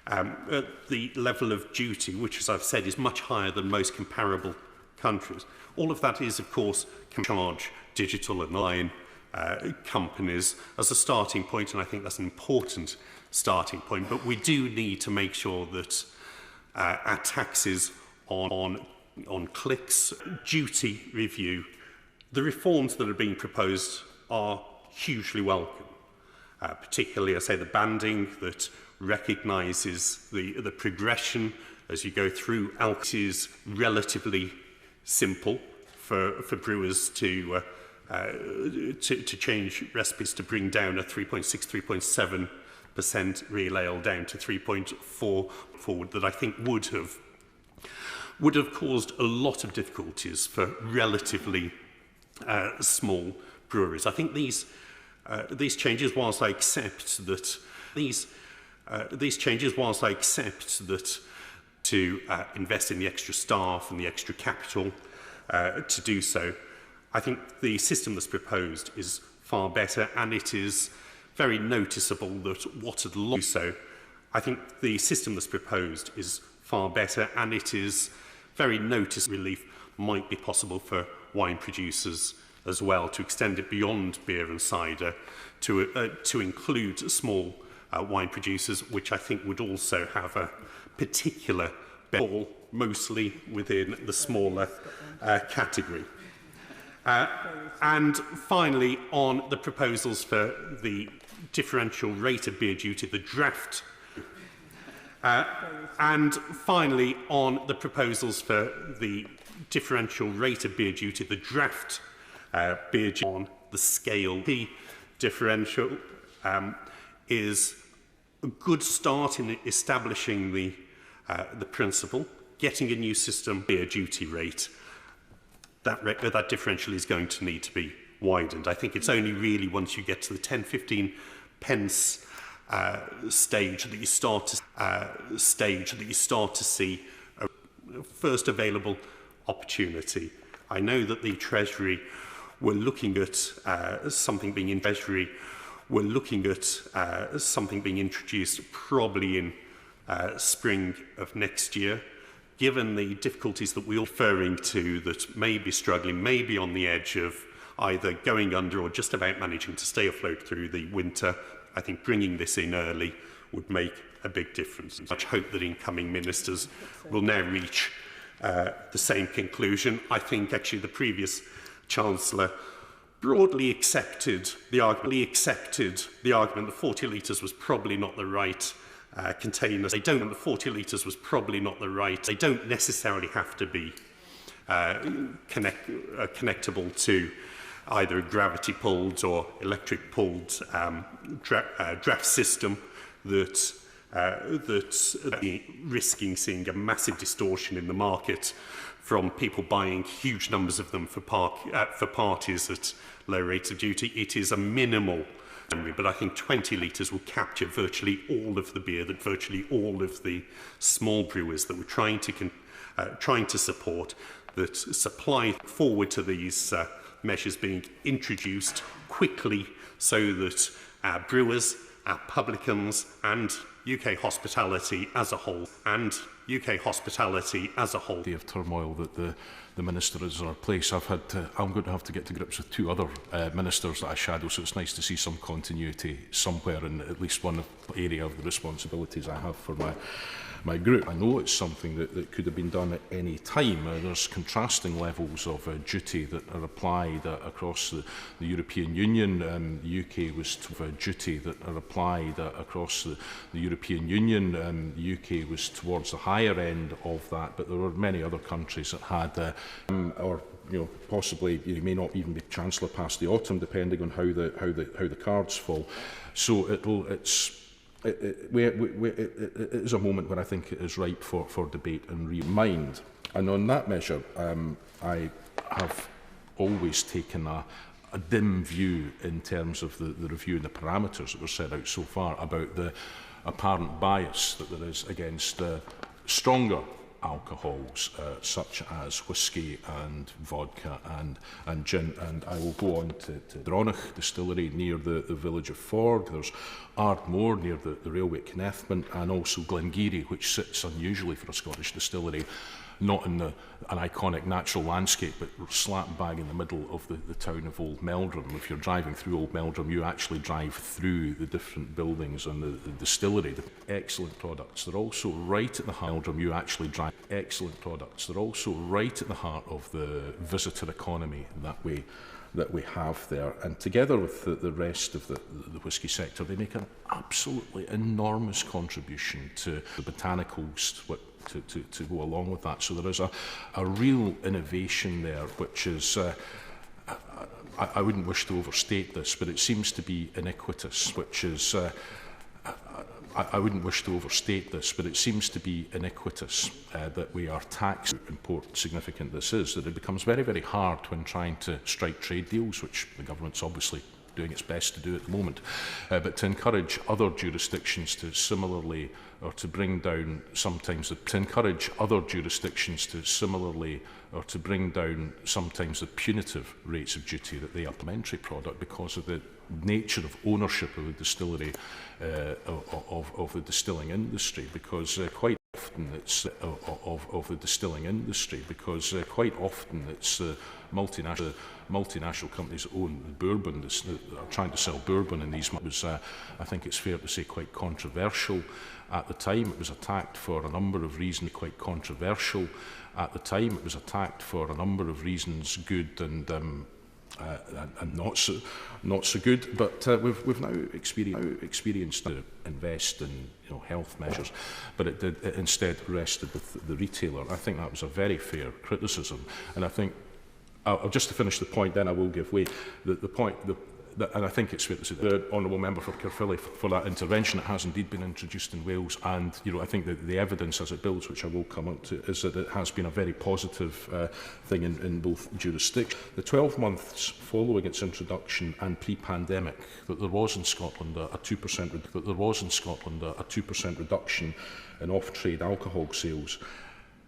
the level of duty, which, as I've said, is much higher than most comparable countries, all of that is, of course, can charge digital and online companies as a starting point, and I think that's an important starting point. But we do need to make sure that our taxes on clicks, duty review, the reforms that are being proposed are hugely welcome. Particularly, I say, the banding that recognises the progression as you go through alcohol is relatively simple for brewers to change recipes to bring down a 3.6-3.7% real ale down to 3.4 forward, that I think would have caused a lot of difficulties for relatively small breweries. I think these changes, whilst I accept that to invest in the extra staff and the extra capital to do so, I think the system that's proposed is far better, and it is very noticeable that what had lost so. I think the system that's proposed is far better, and it is very noticeable relief might be possible for wine producers as well, to extend it beyond beer and cider to include small wine producers, which I think would also have a particular benefit, mostly within the smaller category. And finally, on the proposals for the differential rate of beer duty, the draft. And finally, on the proposals for the differential rate of beer duty, the draft beer duty on the scale. The differential is a good start in establishing the principle, getting a new system beer duty rate. That differential is going to need to be widened. I think it's only really once you get to the 10-15 pence stage that you start to see a first available opportunity. I know that the Treasury were looking at something being introduced probably in spring of next year. Given the difficulties that we're referring to, that may be struggling, may be on the edge of either going under or just about managing to stay afloat through the winter, I think bringing this in early would make a big difference. I hope that incoming ministers will now reach the same conclusion. I think actually the previous Chancellor broadly accepted the argument that 40 litres was probably not the right containers. They don't. The 40 litres was probably not the right. They don't necessarily have to be connectable to either a gravity-pulled or electric-pulled draft system that's risking seeing a massive distortion in the market from people buying huge numbers of them for parties at low rates of duty. It is a minimal, but I think 20 litres will capture virtually all of the beer that virtually all of the small brewers that we're trying to support, that supply forward to these measures being introduced quickly, so that our brewers, our publicans, and UK hospitality as a whole, The of turmoil that the minister is in our place. I'm going to have to get to grips with two other ministers that I shadow, so it's nice to see some continuity somewhere in at least one area of the responsibilities I have for my group. I know it's something that could have been done at any time. There's contrasting levels of duty that are applied across the European Union. The UK was duty that are applied across the European Union. The UK was towards the higher end of that, but there were many other countries that had, possibly you may not even be Chancellor past the autumn, depending on how the cards fall. So it is a moment when I think it is ripe for debate and mind. And on that measure, I have always taken a dim view in terms of the review and the parameters that were set out so far about the apparent bias that there is against stronger alcohols such as whisky and vodka and gin. And I will go on to Dronach Distillery near the village of Ford. There's Ardmore near the railway at Kennethman, and also Glengarry, which sits unusually for a Scottish distillery, not in an iconic natural landscape, but slap bang in the middle of the town of Old Meldrum. If you're driving through Old Meldrum, you actually drive through the different buildings and the distillery. The excellent products. They're also right at the heart of Meldrum. You actually drive excellent products. They're also right at the heart of the visitor economy that we have there. And together with the rest of the whisky sector, they make an absolutely enormous contribution to the botanicals to go along with that. So there is a real innovation there, which is, I wouldn't wish to overstate this, but it seems to be iniquitous, which is, I wouldn't wish to overstate this, but it seems to be iniquitous that we are taxed. Important, significant this is, that it becomes very, very hard when trying to strike trade deals, which the government's obviously doing its best to do at the moment, but to encourage other jurisdictions to similarly, or to bring down sometimes the punitive rates of duty that they supplementary product because of the nature of ownership of the distillery, of the distilling industry, because quite often often it's of the distilling industry, because quite often it's multinational companies that own bourbon that are trying to sell bourbon in these months. I think it's fair to say quite controversial at the time. It was attacked for a number of reasons, quite controversial at the time. It was attacked for a number of reasons, good and not so good. But we've now experienced to invest in health measures, but it instead rested with the retailer. I think that was a very fair criticism, and I think just to finish the point, then I will give way. The point. And I think it's fair to say the Honourable Member for Caerphilly for that intervention. It has indeed been introduced in Wales, and I think that the evidence as it builds, which I will come on to, is that it has been a very positive thing in both jurisdictions. The 12 months following its introduction and pre-pandemic, that there was in Scotland a 2% reduction in off-trade alcohol sales,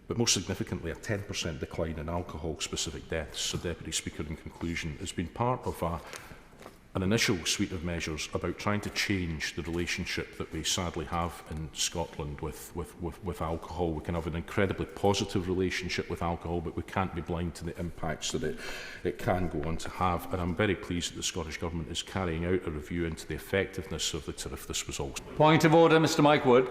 but most significantly a 10% decline in alcohol-specific deaths. So, Deputy Speaker, in conclusion, has been part of an initial suite of measures about trying to change the relationship that we sadly have in Scotland with alcohol. We can have an incredibly positive relationship with alcohol, but we can't be blind to the impacts that it can go on to have. And I'm very pleased that the Scottish Government is carrying out a review into the effectiveness of the tariff. This was all. Point of order, Mr. Mike Wood.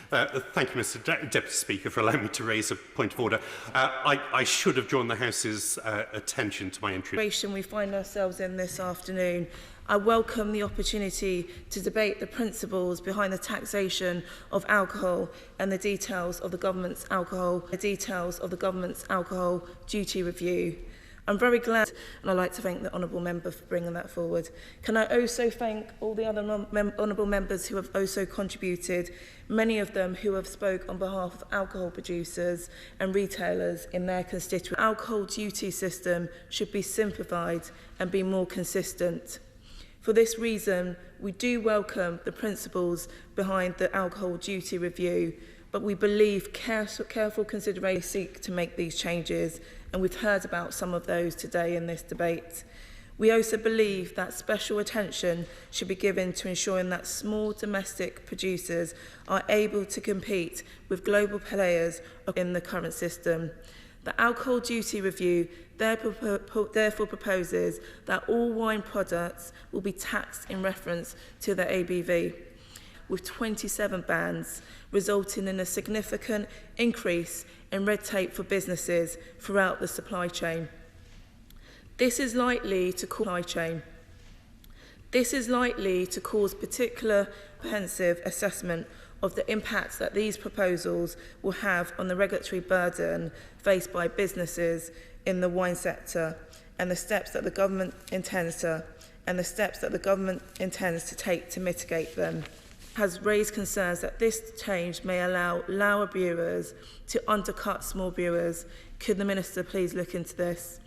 Thank you, Mr. Deputy Speaker, for allowing me to raise a point of order. I should have drawn the House's attention to my entry. We find ourselves in this afternoon. I welcome the opportunity to debate the principles behind the taxation of alcohol and the details of the government's alcohol duty review. I'm very glad, and I'd like to thank the Honourable Member for bringing that forward. Can I also thank all the other Honourable Members who have also contributed, many of them who have spoke on behalf of alcohol producers and retailers in their constituency. The alcohol duty system should be simplified and be more consistent. For this reason, we do welcome the principles behind the alcohol duty review, but we believe careful consideration seek to make these changes, and we've heard about some of those today in this debate. We also believe that special attention should be given to ensuring that small domestic producers are able to compete with global players in the current system. The alcohol duty review therefore proposes that all wine products will be taxed in reference to their ABV, with 27 bans, resulting in a significant increase in red tape for businesses throughout the supply chain. This is likely to cause particular comprehensive assessment of the impacts that these proposals will have on the regulatory burden faced by businesses in the wine sector, and the steps that the government intends to take to mitigate them. Has raised concerns that this change may allow lower brewers to undercut small brewers. Could the Minister please look into this?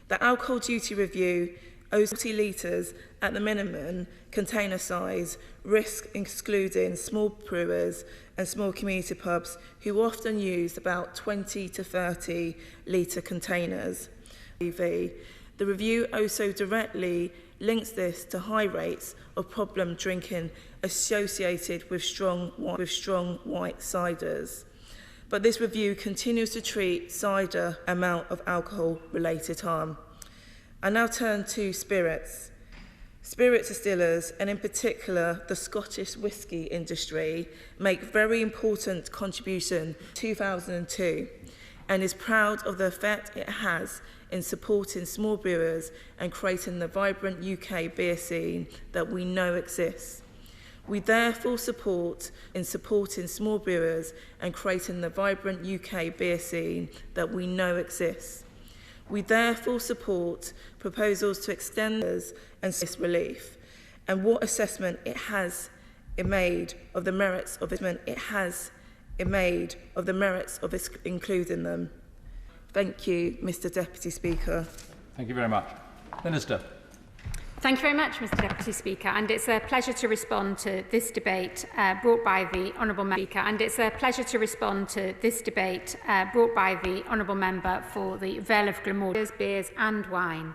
The alcohol duty review, 40 litres at the minimum container size, risk excluding small brewers and small community pubs who often use about 20 to 30 litre containers. The review also directly links this to high rates of problem drinking associated with strong white ciders. But this review continues to treat cider amount of alcohol-related harm. I now turn to spirits. Spirit distillers, and in particular the Scottish whisky industry, make very important contribution in 2002 and is proud of the effect it has in supporting small brewers and creating the vibrant UK beer scene that we know exists. We therefore support in supporting small brewers and creating the vibrant UK beer scene that we know exists. We therefore support proposals to extend this and relief, and what assessment it made of the merits of including them. Thank you, Mr. Deputy Speaker. Thank you very much. Minister. Thank you very much, Mr. Deputy Speaker, and it's a pleasure to respond to this debate brought by the Honourable Member. For the Vale of Glamorgan beers and wine.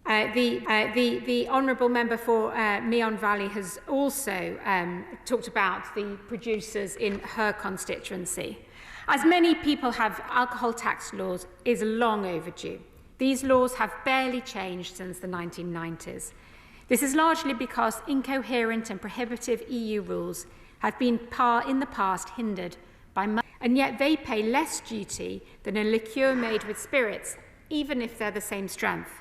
The Honourable Member for Meon Valley has also talked about the producers in her constituency. As many people have, alcohol tax laws is long overdue. These laws have barely changed since the 1990s. This is largely because incoherent and prohibitive EU rules have been in the past hindered by money, and yet they pay less duty than a liqueur made with spirits, even if they're the same strength.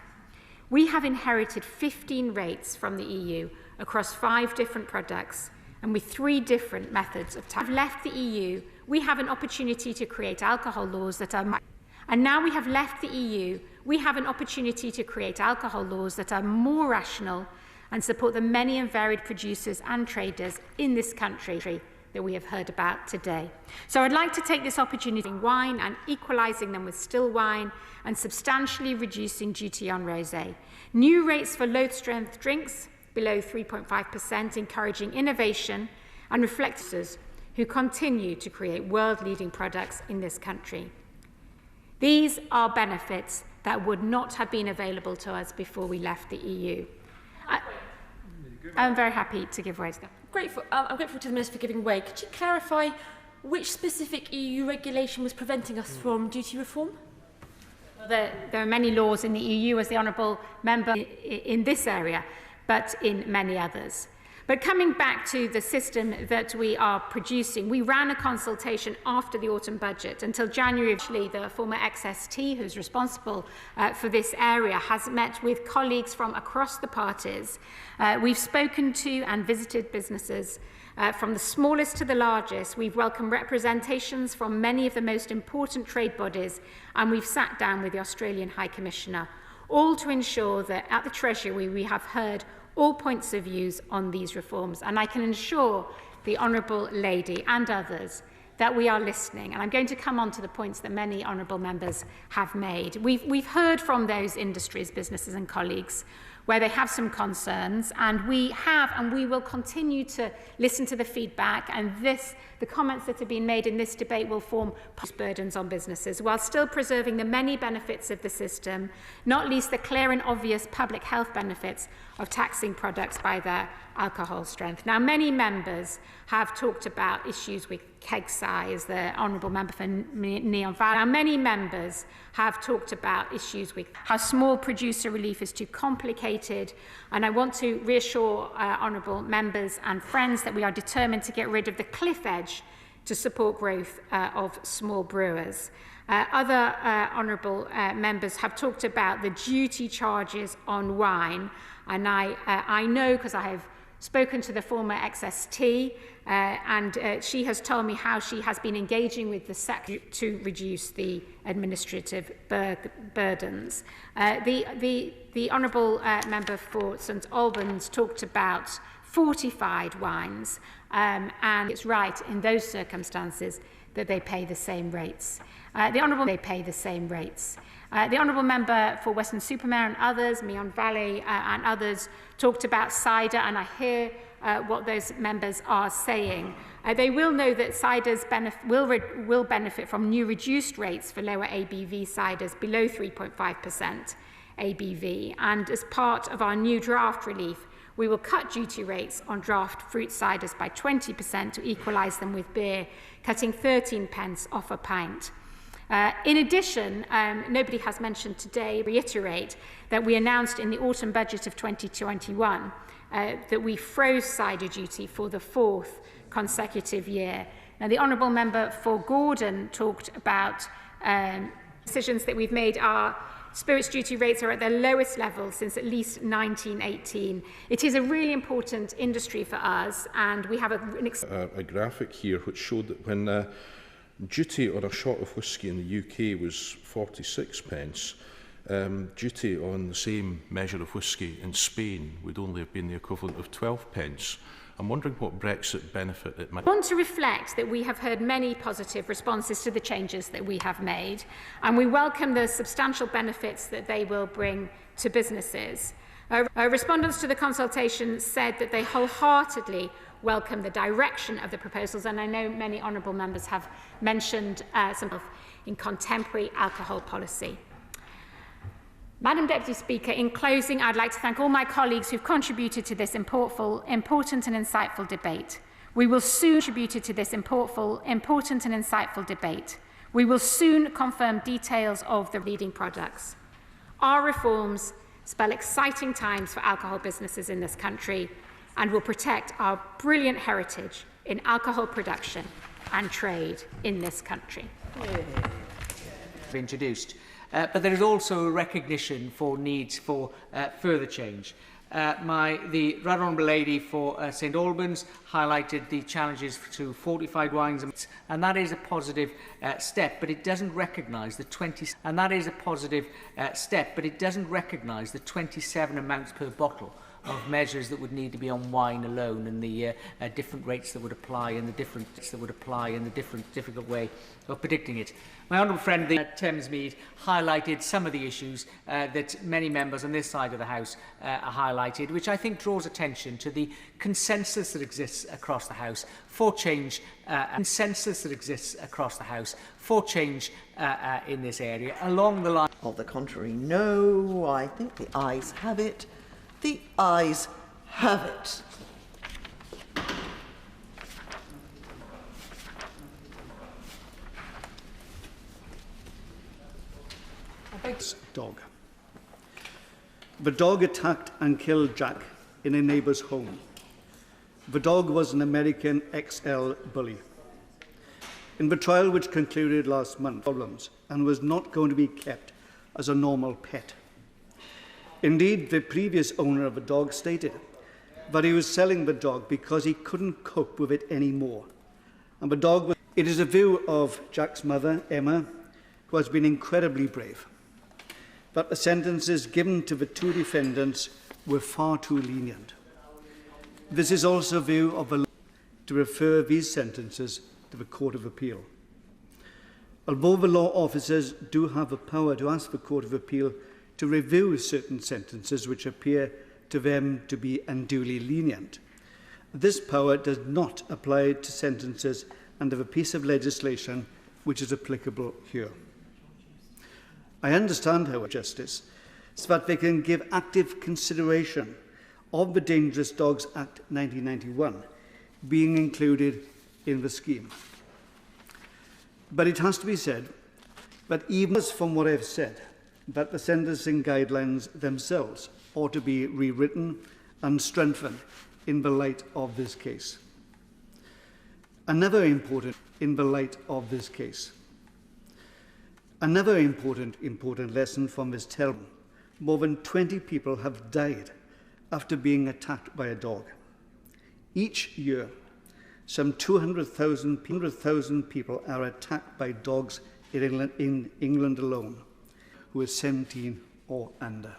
We have inherited 15 rates from the EU across 5 different products and with 3 different methods of tax. Left the EU, we have an opportunity to create alcohol laws that are... And now we have left the EU, we have an opportunity to create alcohol laws that are more rational and support the many and varied producers and traders in this country that we have heard about today. So I'd like to take this opportunity in wine and equalising them with still wine and substantially reducing duty on rosé. New rates for low-strength drinks below 3.5%, encouraging innovation and reflectors who continue to create world-leading products in this country. These are benefits that would not have been available to us before we left the EU. I'm very happy to give way to them. I'm grateful to the Minister for giving way. Could you clarify which specific EU regulation was preventing us from duty reform? There are many laws in the EU, as the Honourable Member, in this area, but in many others. But coming back to the system that we are producing, we ran a consultation after the autumn budget until January. Actually, the former XST, who's responsible for this area, has met with colleagues from across the parties. We've spoken to and visited businesses from the smallest to the largest. We've welcomed representations from many of the most important trade bodies, and we've sat down with the Australian High Commissioner, all to ensure that at the Treasury we have heard all points of views on these reforms. And I can assure the Honourable Lady and others that we are listening. And I'm going to come on to the points that many Honourable Members have made. We've heard from those industries, businesses and colleagues where they have some concerns, and we have and we will continue to listen to the feedback, and the comments that have been made in this debate will form burdens on businesses while still preserving the many benefits of the system, not least the clear and obvious public health benefits of taxing products by their alcohol strength. Now, many members have talked about issues with keg size, the Honourable Member for Meon Valley. Now, many members have talked about issues with how small producer relief is too complicated, and I want to reassure Honourable Members and friends that we are determined to get rid of the cliff edge to support growth of small brewers. Other Honourable Members have talked about the duty charges on wine, and I know, because I have spoken to the former XST, and she has told me how she has been engaging with the sector to reduce the administrative burdens. The Honourable Member for St Albans talked about fortified wines, and it's right in those circumstances that they pay the same rates. The Honourable Member for Weston-super-Mare and others, Meon Valley and others, talked about cider, and I hear what those members are saying. They will know that ciders will benefit from new reduced rates for lower ABV ciders below 3.5% ABV, and as part of our new draft relief, we will cut duty rates on draft fruit ciders by 20% to equalise them with beer, cutting 13 pence off a pint. In addition, nobody has mentioned today, reiterate that we announced in the autumn budget of 2021 that we froze cider duty for the 4th consecutive year. Now, the Honourable Member for Gordon talked about decisions that we've made. Our spirits duty rates are at their lowest level since at least 1918. It is a really important industry for us, and we have a graphic here which showed that when duty on a shot of whisky in the UK was 46 pence, duty on the same measure of whisky in Spain would only have been the equivalent of 12 pence. I'm wondering what Brexit benefit it might... I want to reflect that we have heard many positive responses to the changes that we have made, and we welcome the substantial benefits that they will bring to businesses. Respondents to the consultation said that they wholeheartedly welcome the direction of the proposals, and I know many honourable members have mentioned some in contemporary alcohol policy. Madam Deputy Speaker, in closing, I'd like to thank all my colleagues who've contributed to this important and insightful debate. We will soon contribute to this important and insightful debate. We will soon confirm details of the leading products. Our reforms spell exciting times for alcohol businesses in this country and will protect our brilliant heritage in alcohol production and trade in this country. Introduced. But there is also recognition for needs for further change. The Right Honourable Lady for St Albans highlighted the challenges to fortified wines, and that is a positive step. But it doesn't recognise the 27 amounts per bottle of measures that would need to be on wine alone, and the different rates that would apply, and the difficult way of predicting it. My honourable friend, the Thamesmead, highlighted some of the issues that many members on this side of the House highlighted, which I think draws attention to the consensus that exists across the House for change. In this area, along the line. Of the contrary, no. I think the ayes have it. The ayes have it. Dog. The dog attacked and killed Jack in a neighbour's home. The dog was an American XL bully. In the trial which concluded last month, problems and was not going to be kept as a normal pet. Indeed, the previous owner of the dog stated that he was selling the dog because he couldn't cope with it anymore. And the dog was... It is a view of Jack's mother, Emma, who has been incredibly brave, that the sentences given to the two defendants were far too lenient. This is also a view of the to refer these sentences to the Court of Appeal. Although the law officers do have the power to ask the Court of Appeal to review certain sentences which appear to them to be unduly lenient, this power does not apply to sentences under the piece of legislation which is applicable here. I understand, however, Justice, so that they can give active consideration of the Dangerous Dogs Act 1991 being included in the scheme. But it has to be said that even from what I've said, that the sentencing guidelines themselves ought to be rewritten and strengthened in the light of this case. Another important lesson from this terrible: more than 20 people have died after being attacked by a dog. Each year, some 200,000 people are attacked by dogs in England alone, who are 17 or under.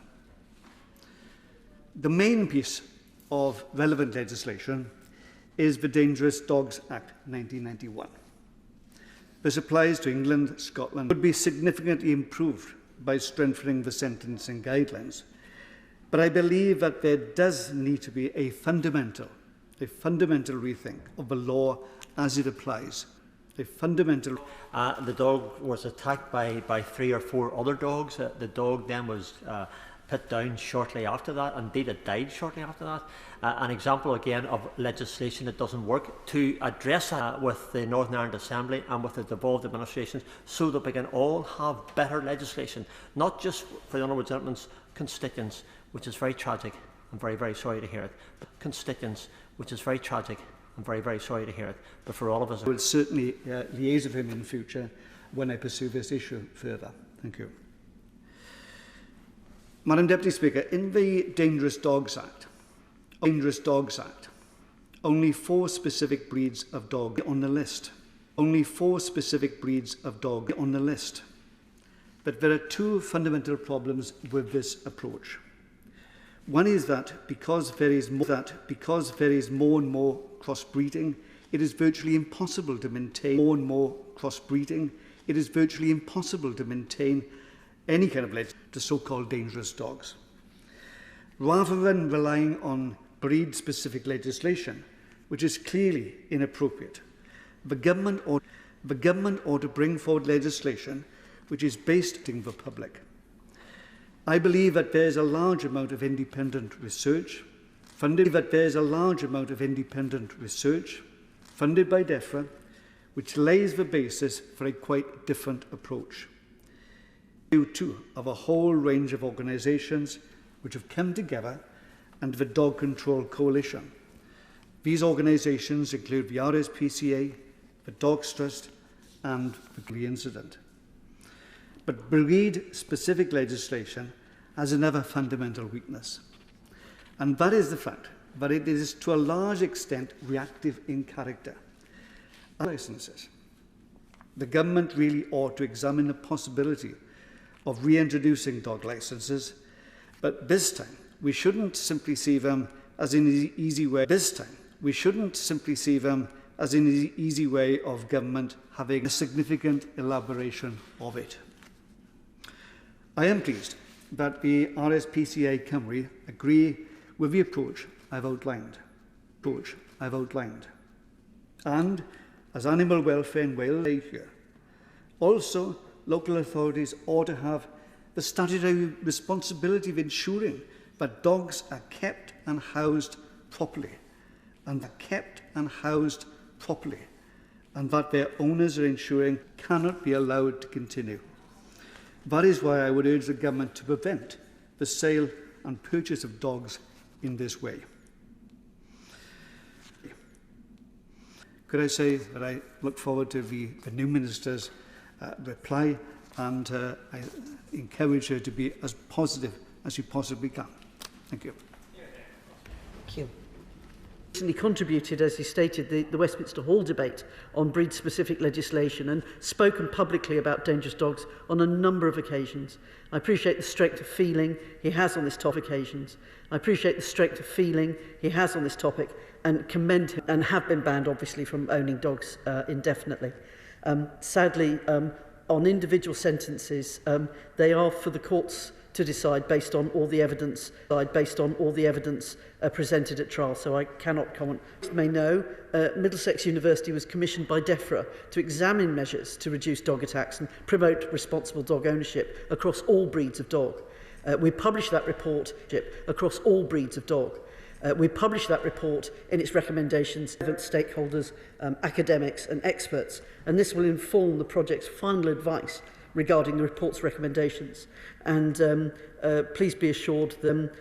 The main piece of relevant legislation is the Dangerous Dogs Act 1991. This applies to England, Scotland. It would be significantly improved by strengthening the sentencing guidelines. But I believe that there does need to be a fundamental rethink of the law as it applies. The dog was attacked by 3 or 4 other dogs. The dog then was put down shortly after that. Indeed, it died shortly after that. An example again of legislation that doesn't work to address with the Northern Ireland Assembly and with the devolved administrations, so that we can all have better legislation, not just for the honourable gentleman's constituents, which is very tragic. I'm very, very sorry to hear it. But constituents, which is very tragic. I'm very, very sorry to hear it. But for all of us, I will certainly liaise with him in future when I pursue this issue further. Thank you. Madam Deputy Speaker, in the Dangerous Dogs Act, only 4 specific breeds of dog on the list. Only 4 specific breeds of dog on the list. But there are 2 fundamental problems with this approach. One is that because there is more and more crossbreeding, it is virtually impossible to maintain any kind of legislation to so-called dangerous dogs. Rather than relying on breed-specific legislation, which is clearly inappropriate, the government ought to bring forward legislation which is based on the public. I believe that there is a large amount of independent research funded by DEFRA, which lays the basis for a quite different approach. Due to of a whole range of organisations which have come together under the Dog Control Coalition. These organisations include the RSPCA, the Dogs Trust and the incident. But breed-specific legislation has another fundamental weakness, and that is the fact that it is to a large extent reactive in character. Licences. The government really ought to examine the possibility of reintroducing dog licences, but this time we shouldn't simply see them as an easy way. Easy way of government having a significant elaboration of it. I am pleased that the RSPCA Cymru agree with the approach I've outlined. And as animal welfare in Wales here, also local authorities ought to have the statutory responsibility of ensuring that dogs are kept and housed properly, and that their owners are ensuring cannot be allowed to continue. That is why I would urge the government to prevent the sale and purchase of dogs in this way. Could I say that I look forward to the new Minister's reply, and I encourage her to be as positive as she possibly can. Thank you. Thank you. Recently contributed, as he stated, the Westminster Hall debate on breed-specific legislation and spoken publicly about dangerous dogs on a number of occasions. I appreciate the strength of feeling he has on this topic and commend him, and have been banned, obviously, from owning dogs indefinitely. Sadly, on individual sentences, they are for the courts to decide based on all the evidence presented at trial, so I cannot comment. As you may know, Middlesex University was commissioned by DEFRA to examine measures to reduce dog attacks and promote responsible dog ownership across all breeds of dog. We published that report across all breeds of dog. We published that report in its recommendations to stakeholders, academics and experts, and this will inform the project's final advice regarding the report's recommendations. And please be assured that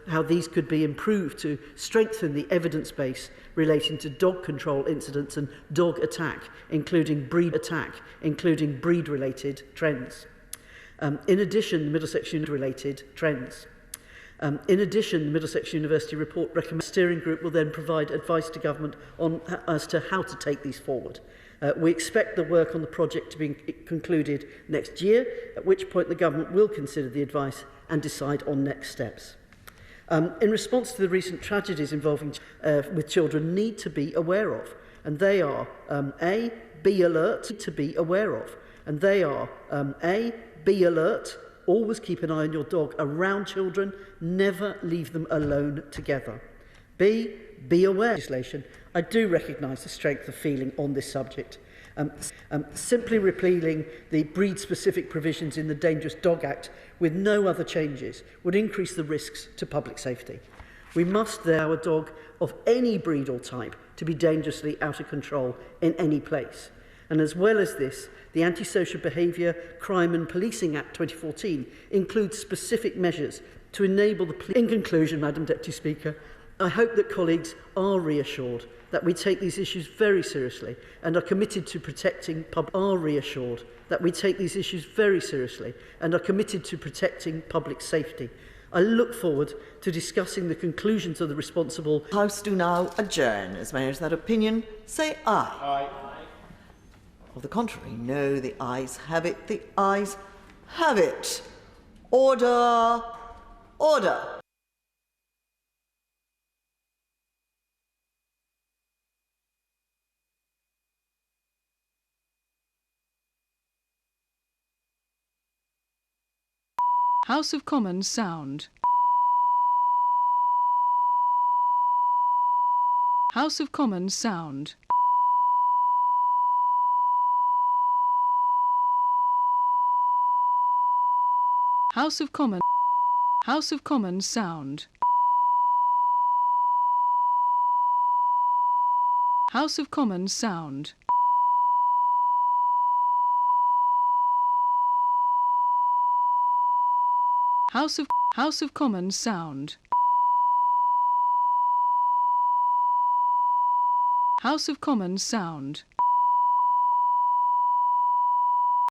how these could be improved to strengthen the evidence base relating to dog control incidents and dog attack, including breed-related trends. In addition, the Middlesex University report recommends the steering group will then provide advice to government as to how to take these forward. We expect the work on the project to be concluded next year, at which point the government will consider the advice and decide on next steps. In response to the recent tragedies involving with children need to be aware of, and they are A, be alert, always keep an eye on your dog around children, never leave them alone together. B, be aware of legislation. I do recognise the strength of feeling on this subject. Simply repealing the breed-specific provisions in the Dangerous Dog Act with no other changes would increase the risks to public safety. We must allow a dog of any breed or type to be dangerously out of control in any place. And as well as this, the Antisocial Behaviour, Crime and Policing Act 2014 includes specific measures to enable the police. In conclusion, Madam Deputy Speaker, I hope that colleagues are reassured that we take these issues very seriously and are committed to protecting public safety. I look forward to discussing the conclusions of the responsible House do now adjourn. As may that opinion, say aye. Aye. Of the contrary, no. The ayes have it. The ayes have it. Order. Order. House of Commons sound. House of Commons sound. House of Commons. House of Commons sound. House of Commons sound. House of Commons sound. House of Commons sound.